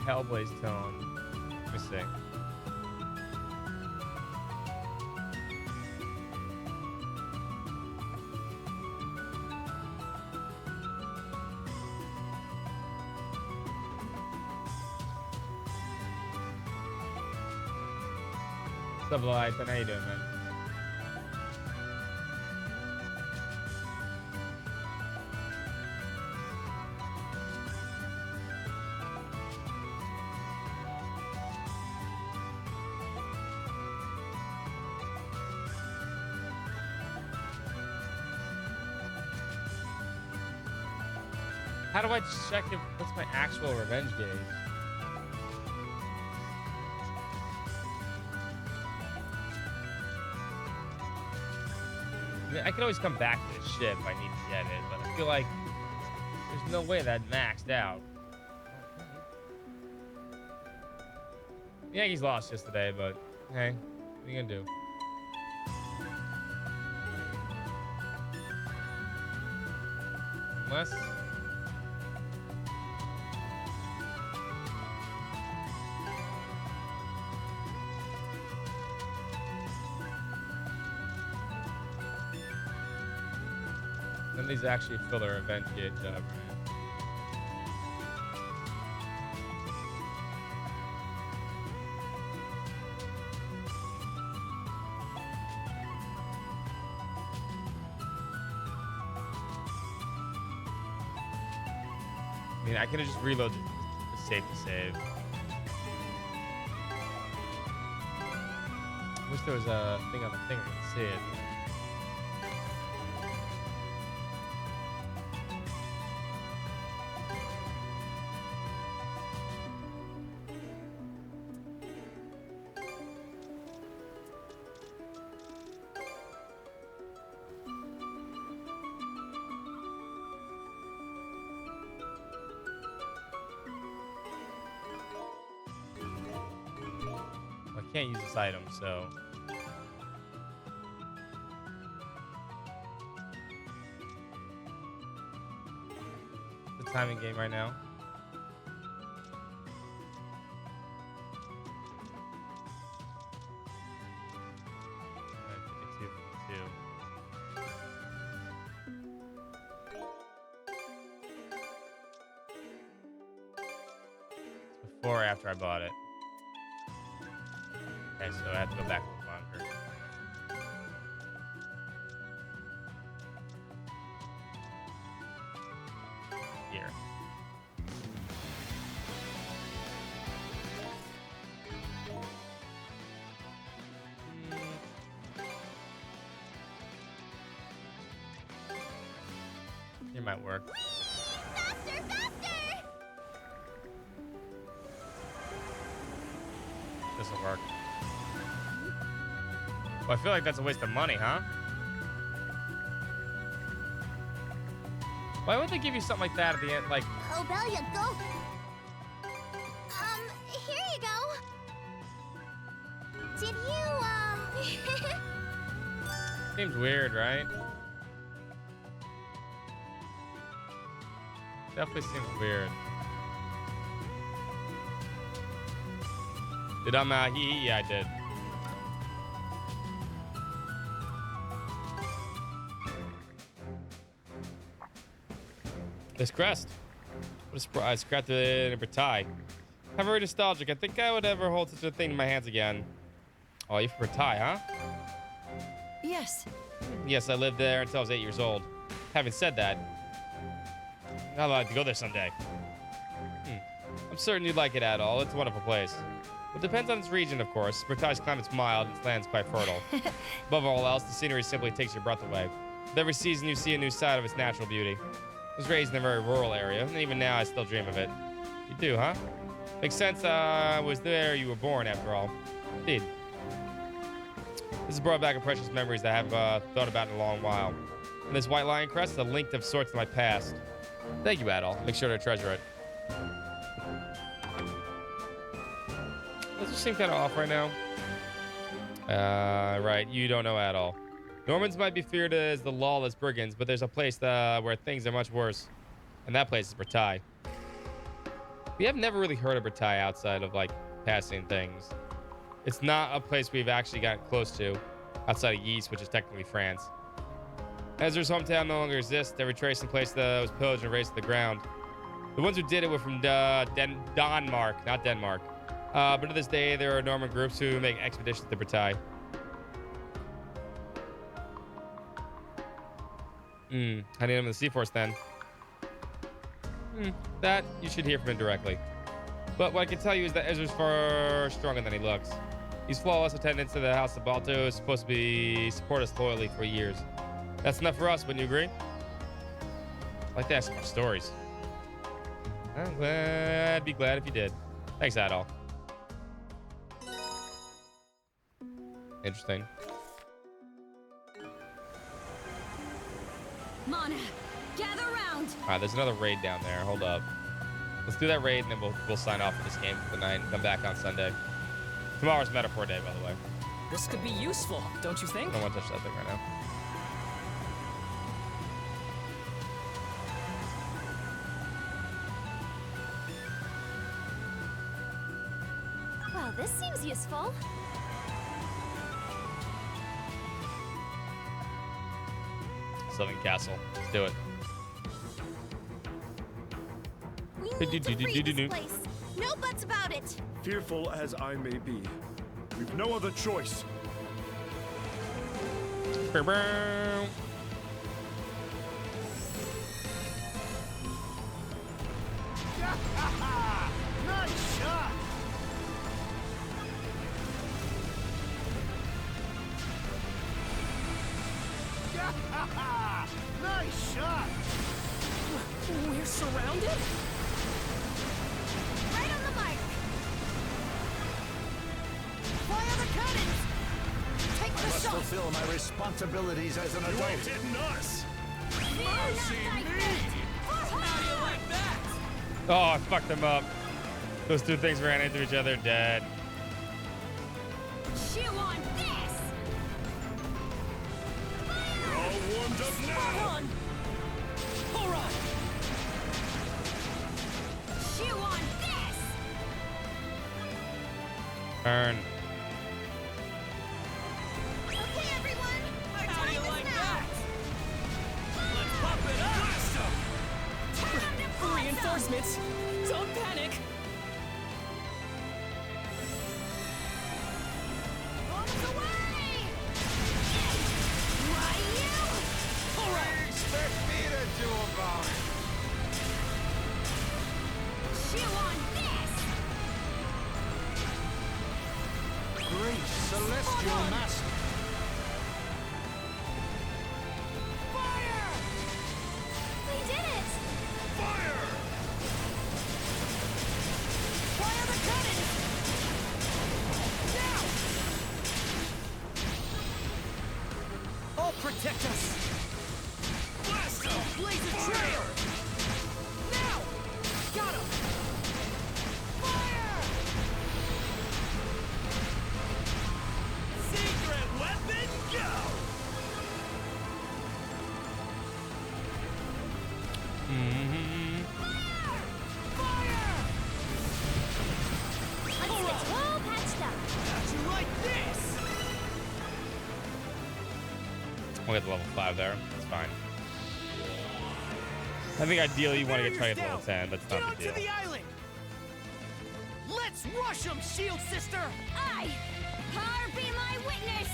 Hellblaze tone. Let me see. What's up, Light? How you doing, man? How do I check if what's my actual revenge gauge? I mean, I can always come back to this ship if I need to get it, but I feel like there's no way that maxed out. The Yankees lost yesterday, but hey, what are you gonna do? Unless... None of these actually fill their event gauge up, right? I mean, I could have just reloaded the safe to save. Wish there was a thing on the thing I could see it. I can't use this item, so... It's a timing game right now. Alright, 52, 52. before or after I bought it? Okay, so I have to go back a little longer. Here. It might work. Faster, faster! This'll work. Well, I feel like that's a waste of money, huh? Why would they give you something like that at the end? Like, Obelia, go. Here you go. Did you, seems weird, right? Definitely seems weird. Did I, yeah, I did. This crest. What a surprise. Scrapped it in a tie. I'm very nostalgic. I think I would ever hold such a thing in my hands again. Oh, you for a tie, huh? Yes. Yes, I lived there until I was 8 years old. Having said that, I'd like to go there someday. I'm certain you'd like it at all. It's a wonderful place. It depends on its region, of course. Bertai's climate's mild and its land's quite fertile. Above all else, the scenery simply takes your breath away. With every season, you see a new side of its natural beauty. I was raised in a very rural area, and even now I still dream of it. You do, huh? Makes sense. I was there you were born, after all. Indeed. This has brought back a precious memories that I haven't thought about in a long while. And this white lion crest is a link of sorts to my past. Thank you, Adol. Make sure to treasure it. Does it seem kind of off right now? Right. You don't know at all. Normans might be feared as the lawless brigands, but there's a place where things are much worse. And that place is Bertai. We have never really heard of Bertai outside of, like, passing things. It's not a place we've actually gotten close to outside of Ys, which is technically France. Ezra's hometown no longer exists. Every trace and place that was pillaged and razed to the ground. The ones who did it were from Denmark, not Denmark. But to this day, there are Norman groups who make expeditions to Bertai. I need him in the Sea-Force then. That you should hear from him directly. But what I can tell you is that Ezra's far stronger than he looks. He's flawless attendance to the House of Balto is supposed to support us loyally for years. That's enough for us, wouldn't you agree? I'd like to ask some more stories. I'd be glad if you did. Thanks, Adol. Interesting. Mana, gather round. All right, there's another raid down there. Hold up. Let's do that raid, and then we'll sign off for this game for the night and come back on Sunday. Tomorrow's Metaphor Day, by the way. This could be useful, don't you think? I don't want to touch that thing right now. Well, this seems useful. Southern Castle. Let's do it. We need to free this place. No buts about it. Fearful as I may be, we've no other choice. Nice shot! Nice shot! We're surrounded? Right on the mark. Fire the cannons! I Take the must shot! fulfill my responsibilities as an You adult. ain't hitting us! Mercy me! How do you like that? Oh, I fucked them up. Those two things ran into each other, dead. Chew on this. We're all warmed up now! Alright! Chew on this. Turn. Okay, everyone. Our How do time you is like now. that? Let's pump it up! Blast 'em! Reinforcements! Don't panic! celestial master. We did it! Fire! Fire the cannon! Now! I'll protect us! Blast him! Blaze a trail! Now! Got him! Fire! Secret weapon, go! Let's get all patched up. How'd you like this? We'll get to level 5 there. That's fine. I think ideally you want to try to get to level 10. That's Get not a onto big deal. the island! Let's rush them, Shield Sister! Aye! Power be my witness!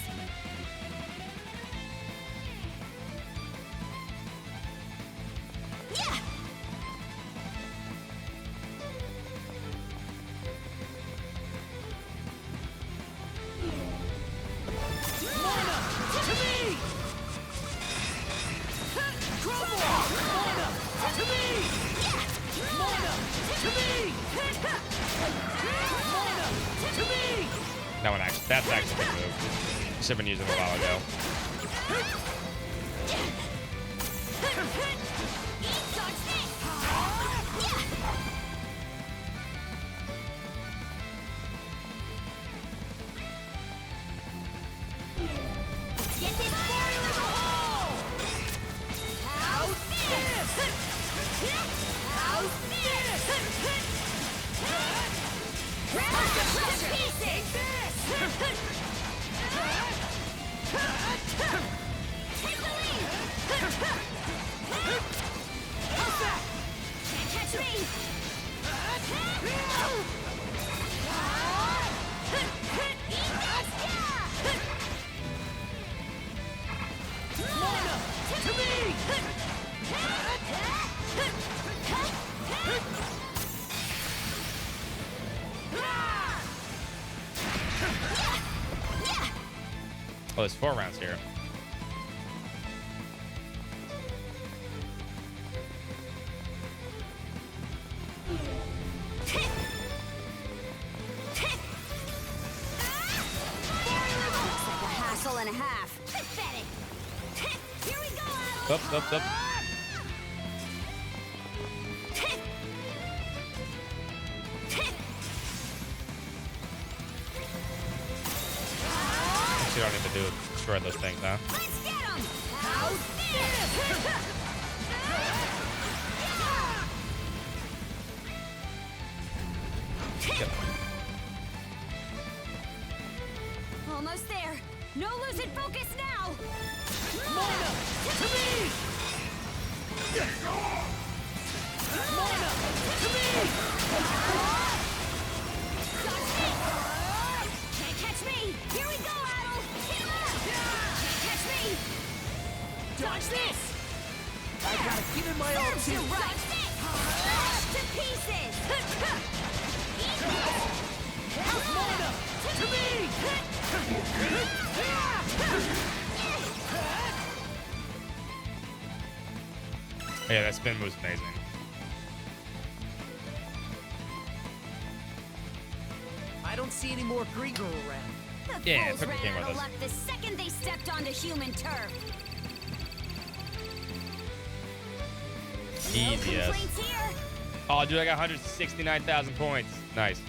Yeah! Mana! To me! Crumble! Mana! To me! Mana! To me! Mana! To me! That one actually, that's actually a good move. Should have been using it a while ago. Get this fire in the hole! How's this? How's this? Grab the pressure pieces! Take the lead! Can't catch me! Mana! To me! Oh, there's 4 rounds here. Looks like a hassle and a half. Pathetic! Here we go, Adel! Up, up, up. You don't need to do destroy those things, huh? Let's get him! How's this? Almost there. No losing focus now. Mana! To me! Mana! To me! Can't catch me! Here we go, Adel! Hit him up! Can't catch me! Dodge this! I gotta give it my all Serves you too. right! Smash to pieces! Mana! To me! Yeah, that spin move's amazing. I don't see any more Grieger around. The Yeah, fools took the ran king out with of us. luck the second they stepped onto human turf. Easy, yes. Complaints here. Oh, dude, I got 169,000 points. Nice.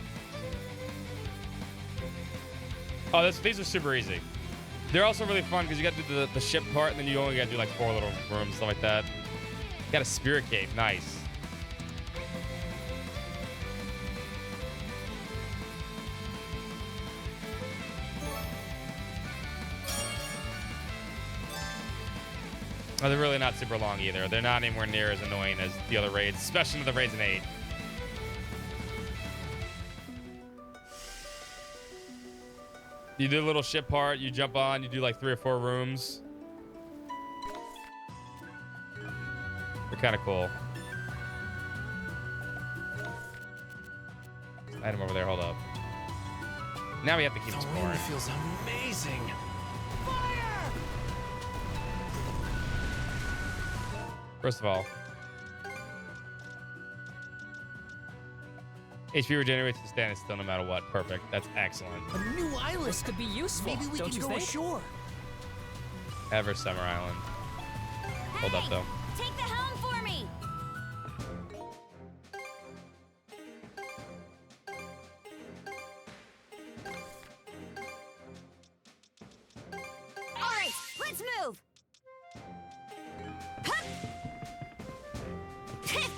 Oh, these are super easy. They're also really fun because you got to do the ship part, and then you only got to do like 4 little rooms, stuff like that. Got a spirit cave. Nice. Oh, they're really not super long either. They're not anywhere near as annoying as the other raids, especially the raids in 8. You do a little ship part, you jump on, you do like 3 or 4 rooms. They're kind of cool. Item over there, hold up. Now we have to keep The exploring. wind feels amazing. First of all, HP regenerates to stand still no matter what. Perfect. That's excellent. A new island. This could be useful. Maybe we Don't can you go think? ashore. Ever Summer Island. Hold up though. Take the helm for me. All right, let's move. Hup. Hit.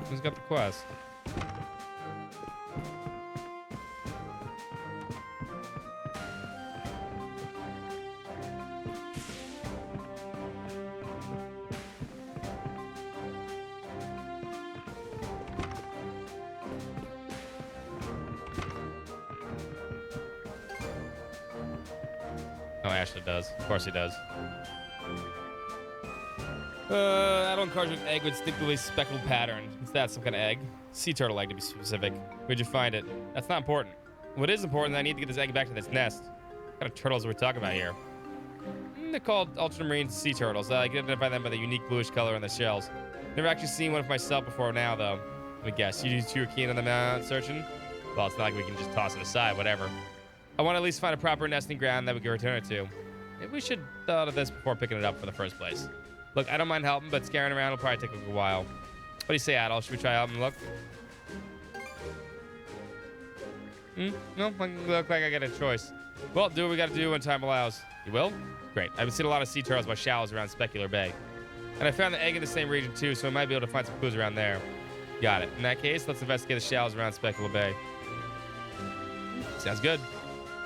Who's got the quest? Oh, Ashley does. Of course he does. Adel and Carter's egg with distinctly speckled pattern. Is that some kind of egg? Sea turtle egg to be specific. Where'd you find it? That's not important. What is important is I need to get this egg back to this nest. What kind of turtles are we talking about here? They're called ultramarine sea turtles. I can identify them by the unique bluish color on the shells. Never actually seen one of myself before now, though. Let me guess. You two are keen on them searching? Well, it's not like we can just toss it aside, whatever. I want to at least find a proper nesting ground that we can return it to. Maybe we should thought of this before picking it up for the first place. Look, I don't mind helping, but scaring around will probably take a while. What do you say, Adel? Should we try helping look? No, look like I got a choice. Well, do what we got to do when time allows. You will? Great. I've seen a lot of sea turtles by shallows around Specular Bay. And I found the egg in the same region too, so I might be able to find some clues around there. Got it. In that case, let's investigate the shallows around Specular Bay. Sounds good.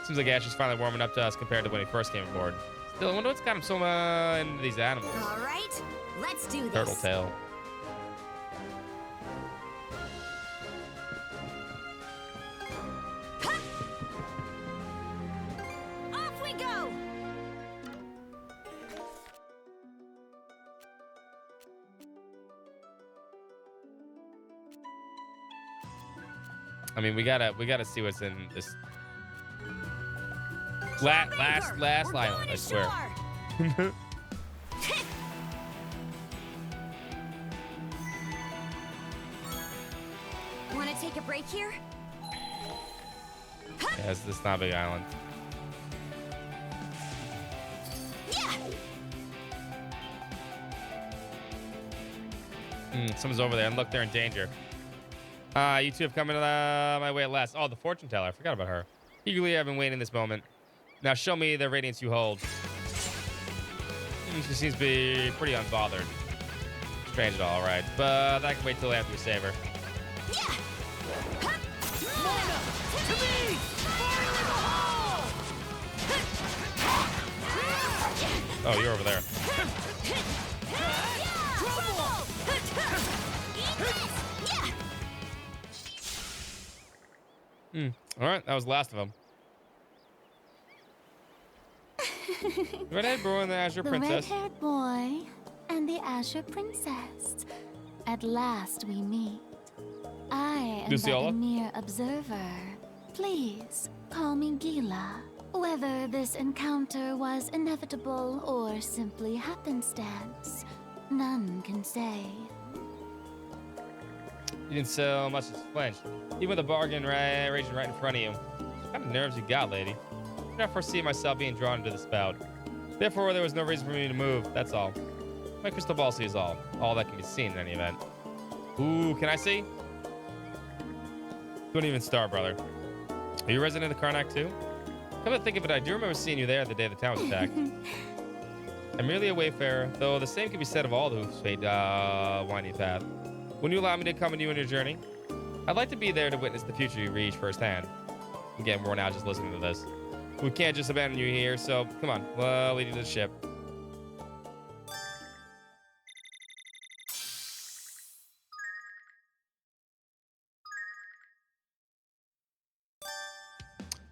Seems like Ash is finally warming up to us compared to when he first came aboard. Still, I wonder what's got him so into these animals. All right, let's do this. Turtle tail. Hup. Off we go. I mean, we gotta see what's in this last island. I swear. Want to take a break here? Yeah, this is not a big island. Someone's over there, and look, they're in danger. You two have come into my way at last. Oh, the fortune teller. I forgot about her. Eagerly, I've been waiting this moment. Now show me the radiance you hold. She seems to be pretty unbothered. Strange at all, right? But I can wait till after we save her. Mona! To me! Fire in the hole! Oh, you're over there. All right, that was the last of them. Redhead boy and the Azure Princess. The red-haired boy and the Azure Princess. At last we meet. I am but Luciola? a mere observer. Please call me Gila. Whether this encounter was inevitable or simply happenstance, none can say. You didn't so much as flinch. Even with a bargain raging right in front of you. What kind of nerves you got, lady? I did not foresee myself being drawn into the spout. Therefore, there was no reason for me to move, that's all. My crystal ball sees all. All that can be seen in any event. Ooh, can I see? Don't even start, brother. Are you a resident of Karnak too? Come to think of it, I do remember seeing you there the day the town was attacked. I'm merely a wayfarer, though the same can be said of all who've fate winding path. When you allow me to come with you on your journey, I'd like to be there to witness the future you reach firsthand. I'm getting worn out just listening to this. We can't just abandon you here, so come on, we'll lead you to the ship.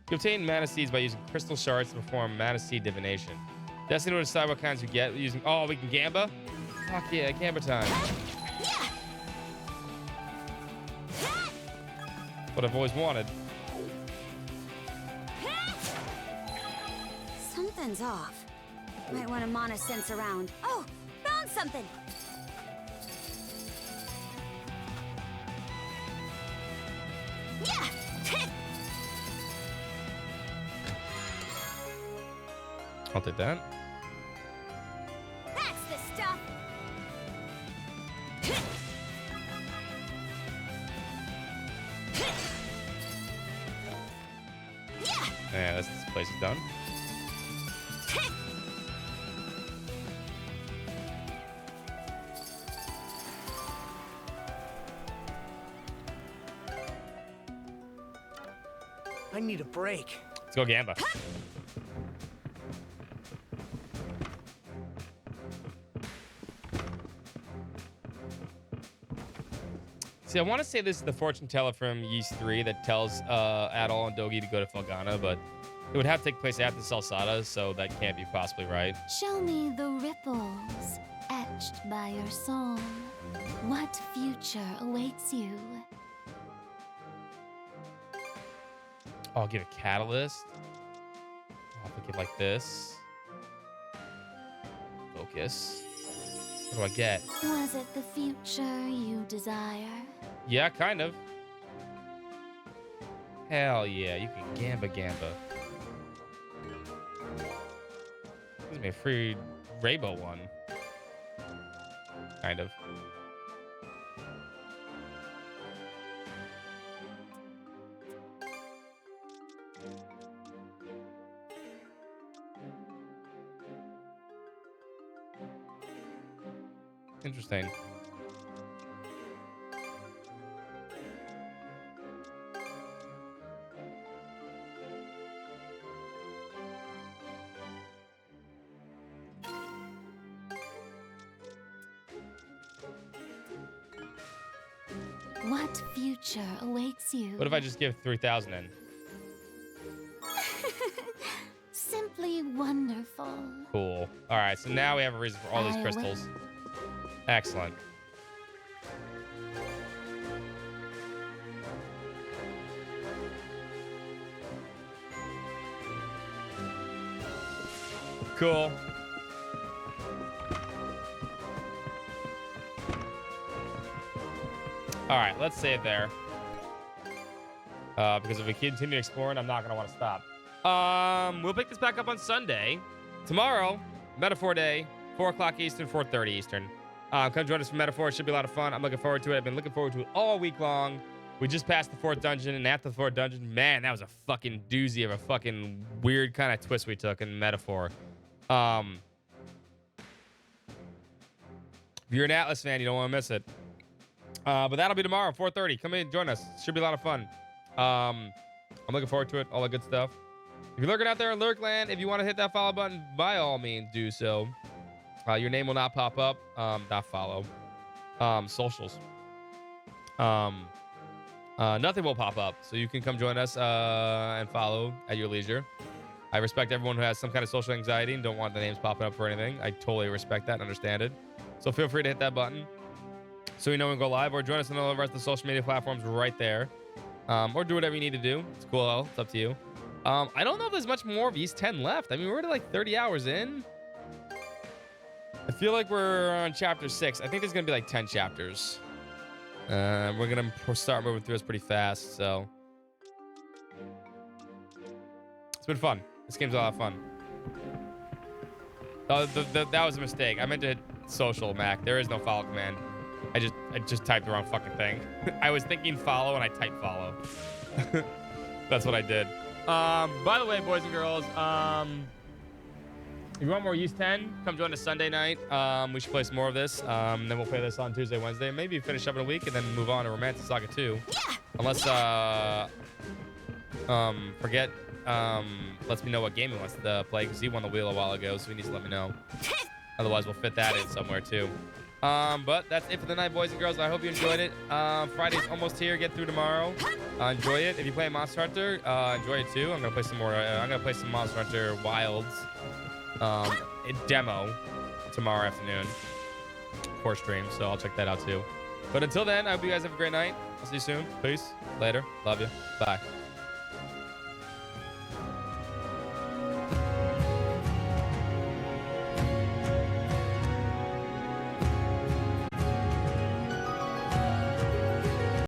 You obtain mana seeds by using crystal shards to perform mana seed divination. Destiny will decide what kinds we get using. Oh, we can gamba? Fuck yeah, gamba time. What I've always wanted. Something's off. Might want to mana sense around. Oh, found something. Yeah. I'll take that. That's the stuff. Yeah, this place is done. I need a break. Let's go gamba. See, I want to say this is the fortune teller from Yeast 3 that tells Adol and Dogi to go to Felgana, but it would have to take place after Salsada, so that can't be possibly right. Show me the ripples etched by your soul. What future awaits you? Oh, I'll give a catalyst. I'll have to give like this. Focus. What do I get? Was it the future you desire? Yeah, kind of. Hell yeah, you can gamba. Gives me a free rainbow one. Kind of. Interesting. What future awaits you? What if I just give 3,000 in? Simply wonderful. Cool. All right, so now we have a reason for all these I crystals. Excellent. Cool. All right, let's save there. Because if we continue exploring, I'm not going to want to stop. We'll pick this back up on Sunday. Tomorrow, Metaphor Day, 4 o'clock Eastern, 4:30 Eastern. Come join us for Metaphor. It should be a lot of fun. I'm looking forward to it. I've been looking forward to it all week long. We just passed the 4th dungeon, and after the 4th dungeon, man, that was a fucking doozy of a fucking weird kind of twist we took in Metaphor. If you're an Atlas fan, you don't want to miss it. But that'll be tomorrow, 4:30. Come in, join us. Should be a lot of fun. I'm looking forward to it. All that good stuff. If you're lurking out there in Lurkland, if you want to hit that follow button, by all means, do so. Your name will not pop up. Not follow. Socials. Nothing will pop up, so you can come join us and follow at your leisure. I respect everyone who has some kind of social anxiety and don't want the names popping up for anything. I totally respect that and understand it. So feel free to hit that button so you know when we go live, or join us on all of the social media platforms right there. Or do whatever you need to do. It's cool. It's up to you. I don't know if there's much more of East 10 left. I mean, we're already like 30 hours in. I feel like we're on chapter 6. I think there's going to be like 10 chapters. We're going to start moving through this pretty fast, so. It's been fun. This game's a lot of fun. Oh, that was a mistake. I meant to hit social, Mac. There is no follow command. I just typed the wrong fucking thing. I was thinking follow and I typed follow. That's what I did. By the way, boys and girls, if you want more Use 10, come join us Sunday night. We should play some more of this. Then we'll play this on Tuesday, Wednesday. Maybe finish up in a week and then move on to Romantic Saga 2. Unless Forget lets me know what game he wants to play, because he won the wheel a while ago, so he needs to let me know. Otherwise, we'll fit that in somewhere too. But that's it for the night, boys and girls. I hope you enjoyed it. Friday's almost here. Get through tomorrow. Enjoy it. If you play Monster Hunter, enjoy it too. I'm gonna play some more. I'm gonna play some Monster Hunter Wilds a demo tomorrow afternoon for stream, so I'll check that out too. But until then, I hope you guys have a great night. I'll see you soon. Peace. Later. Love you. Bye.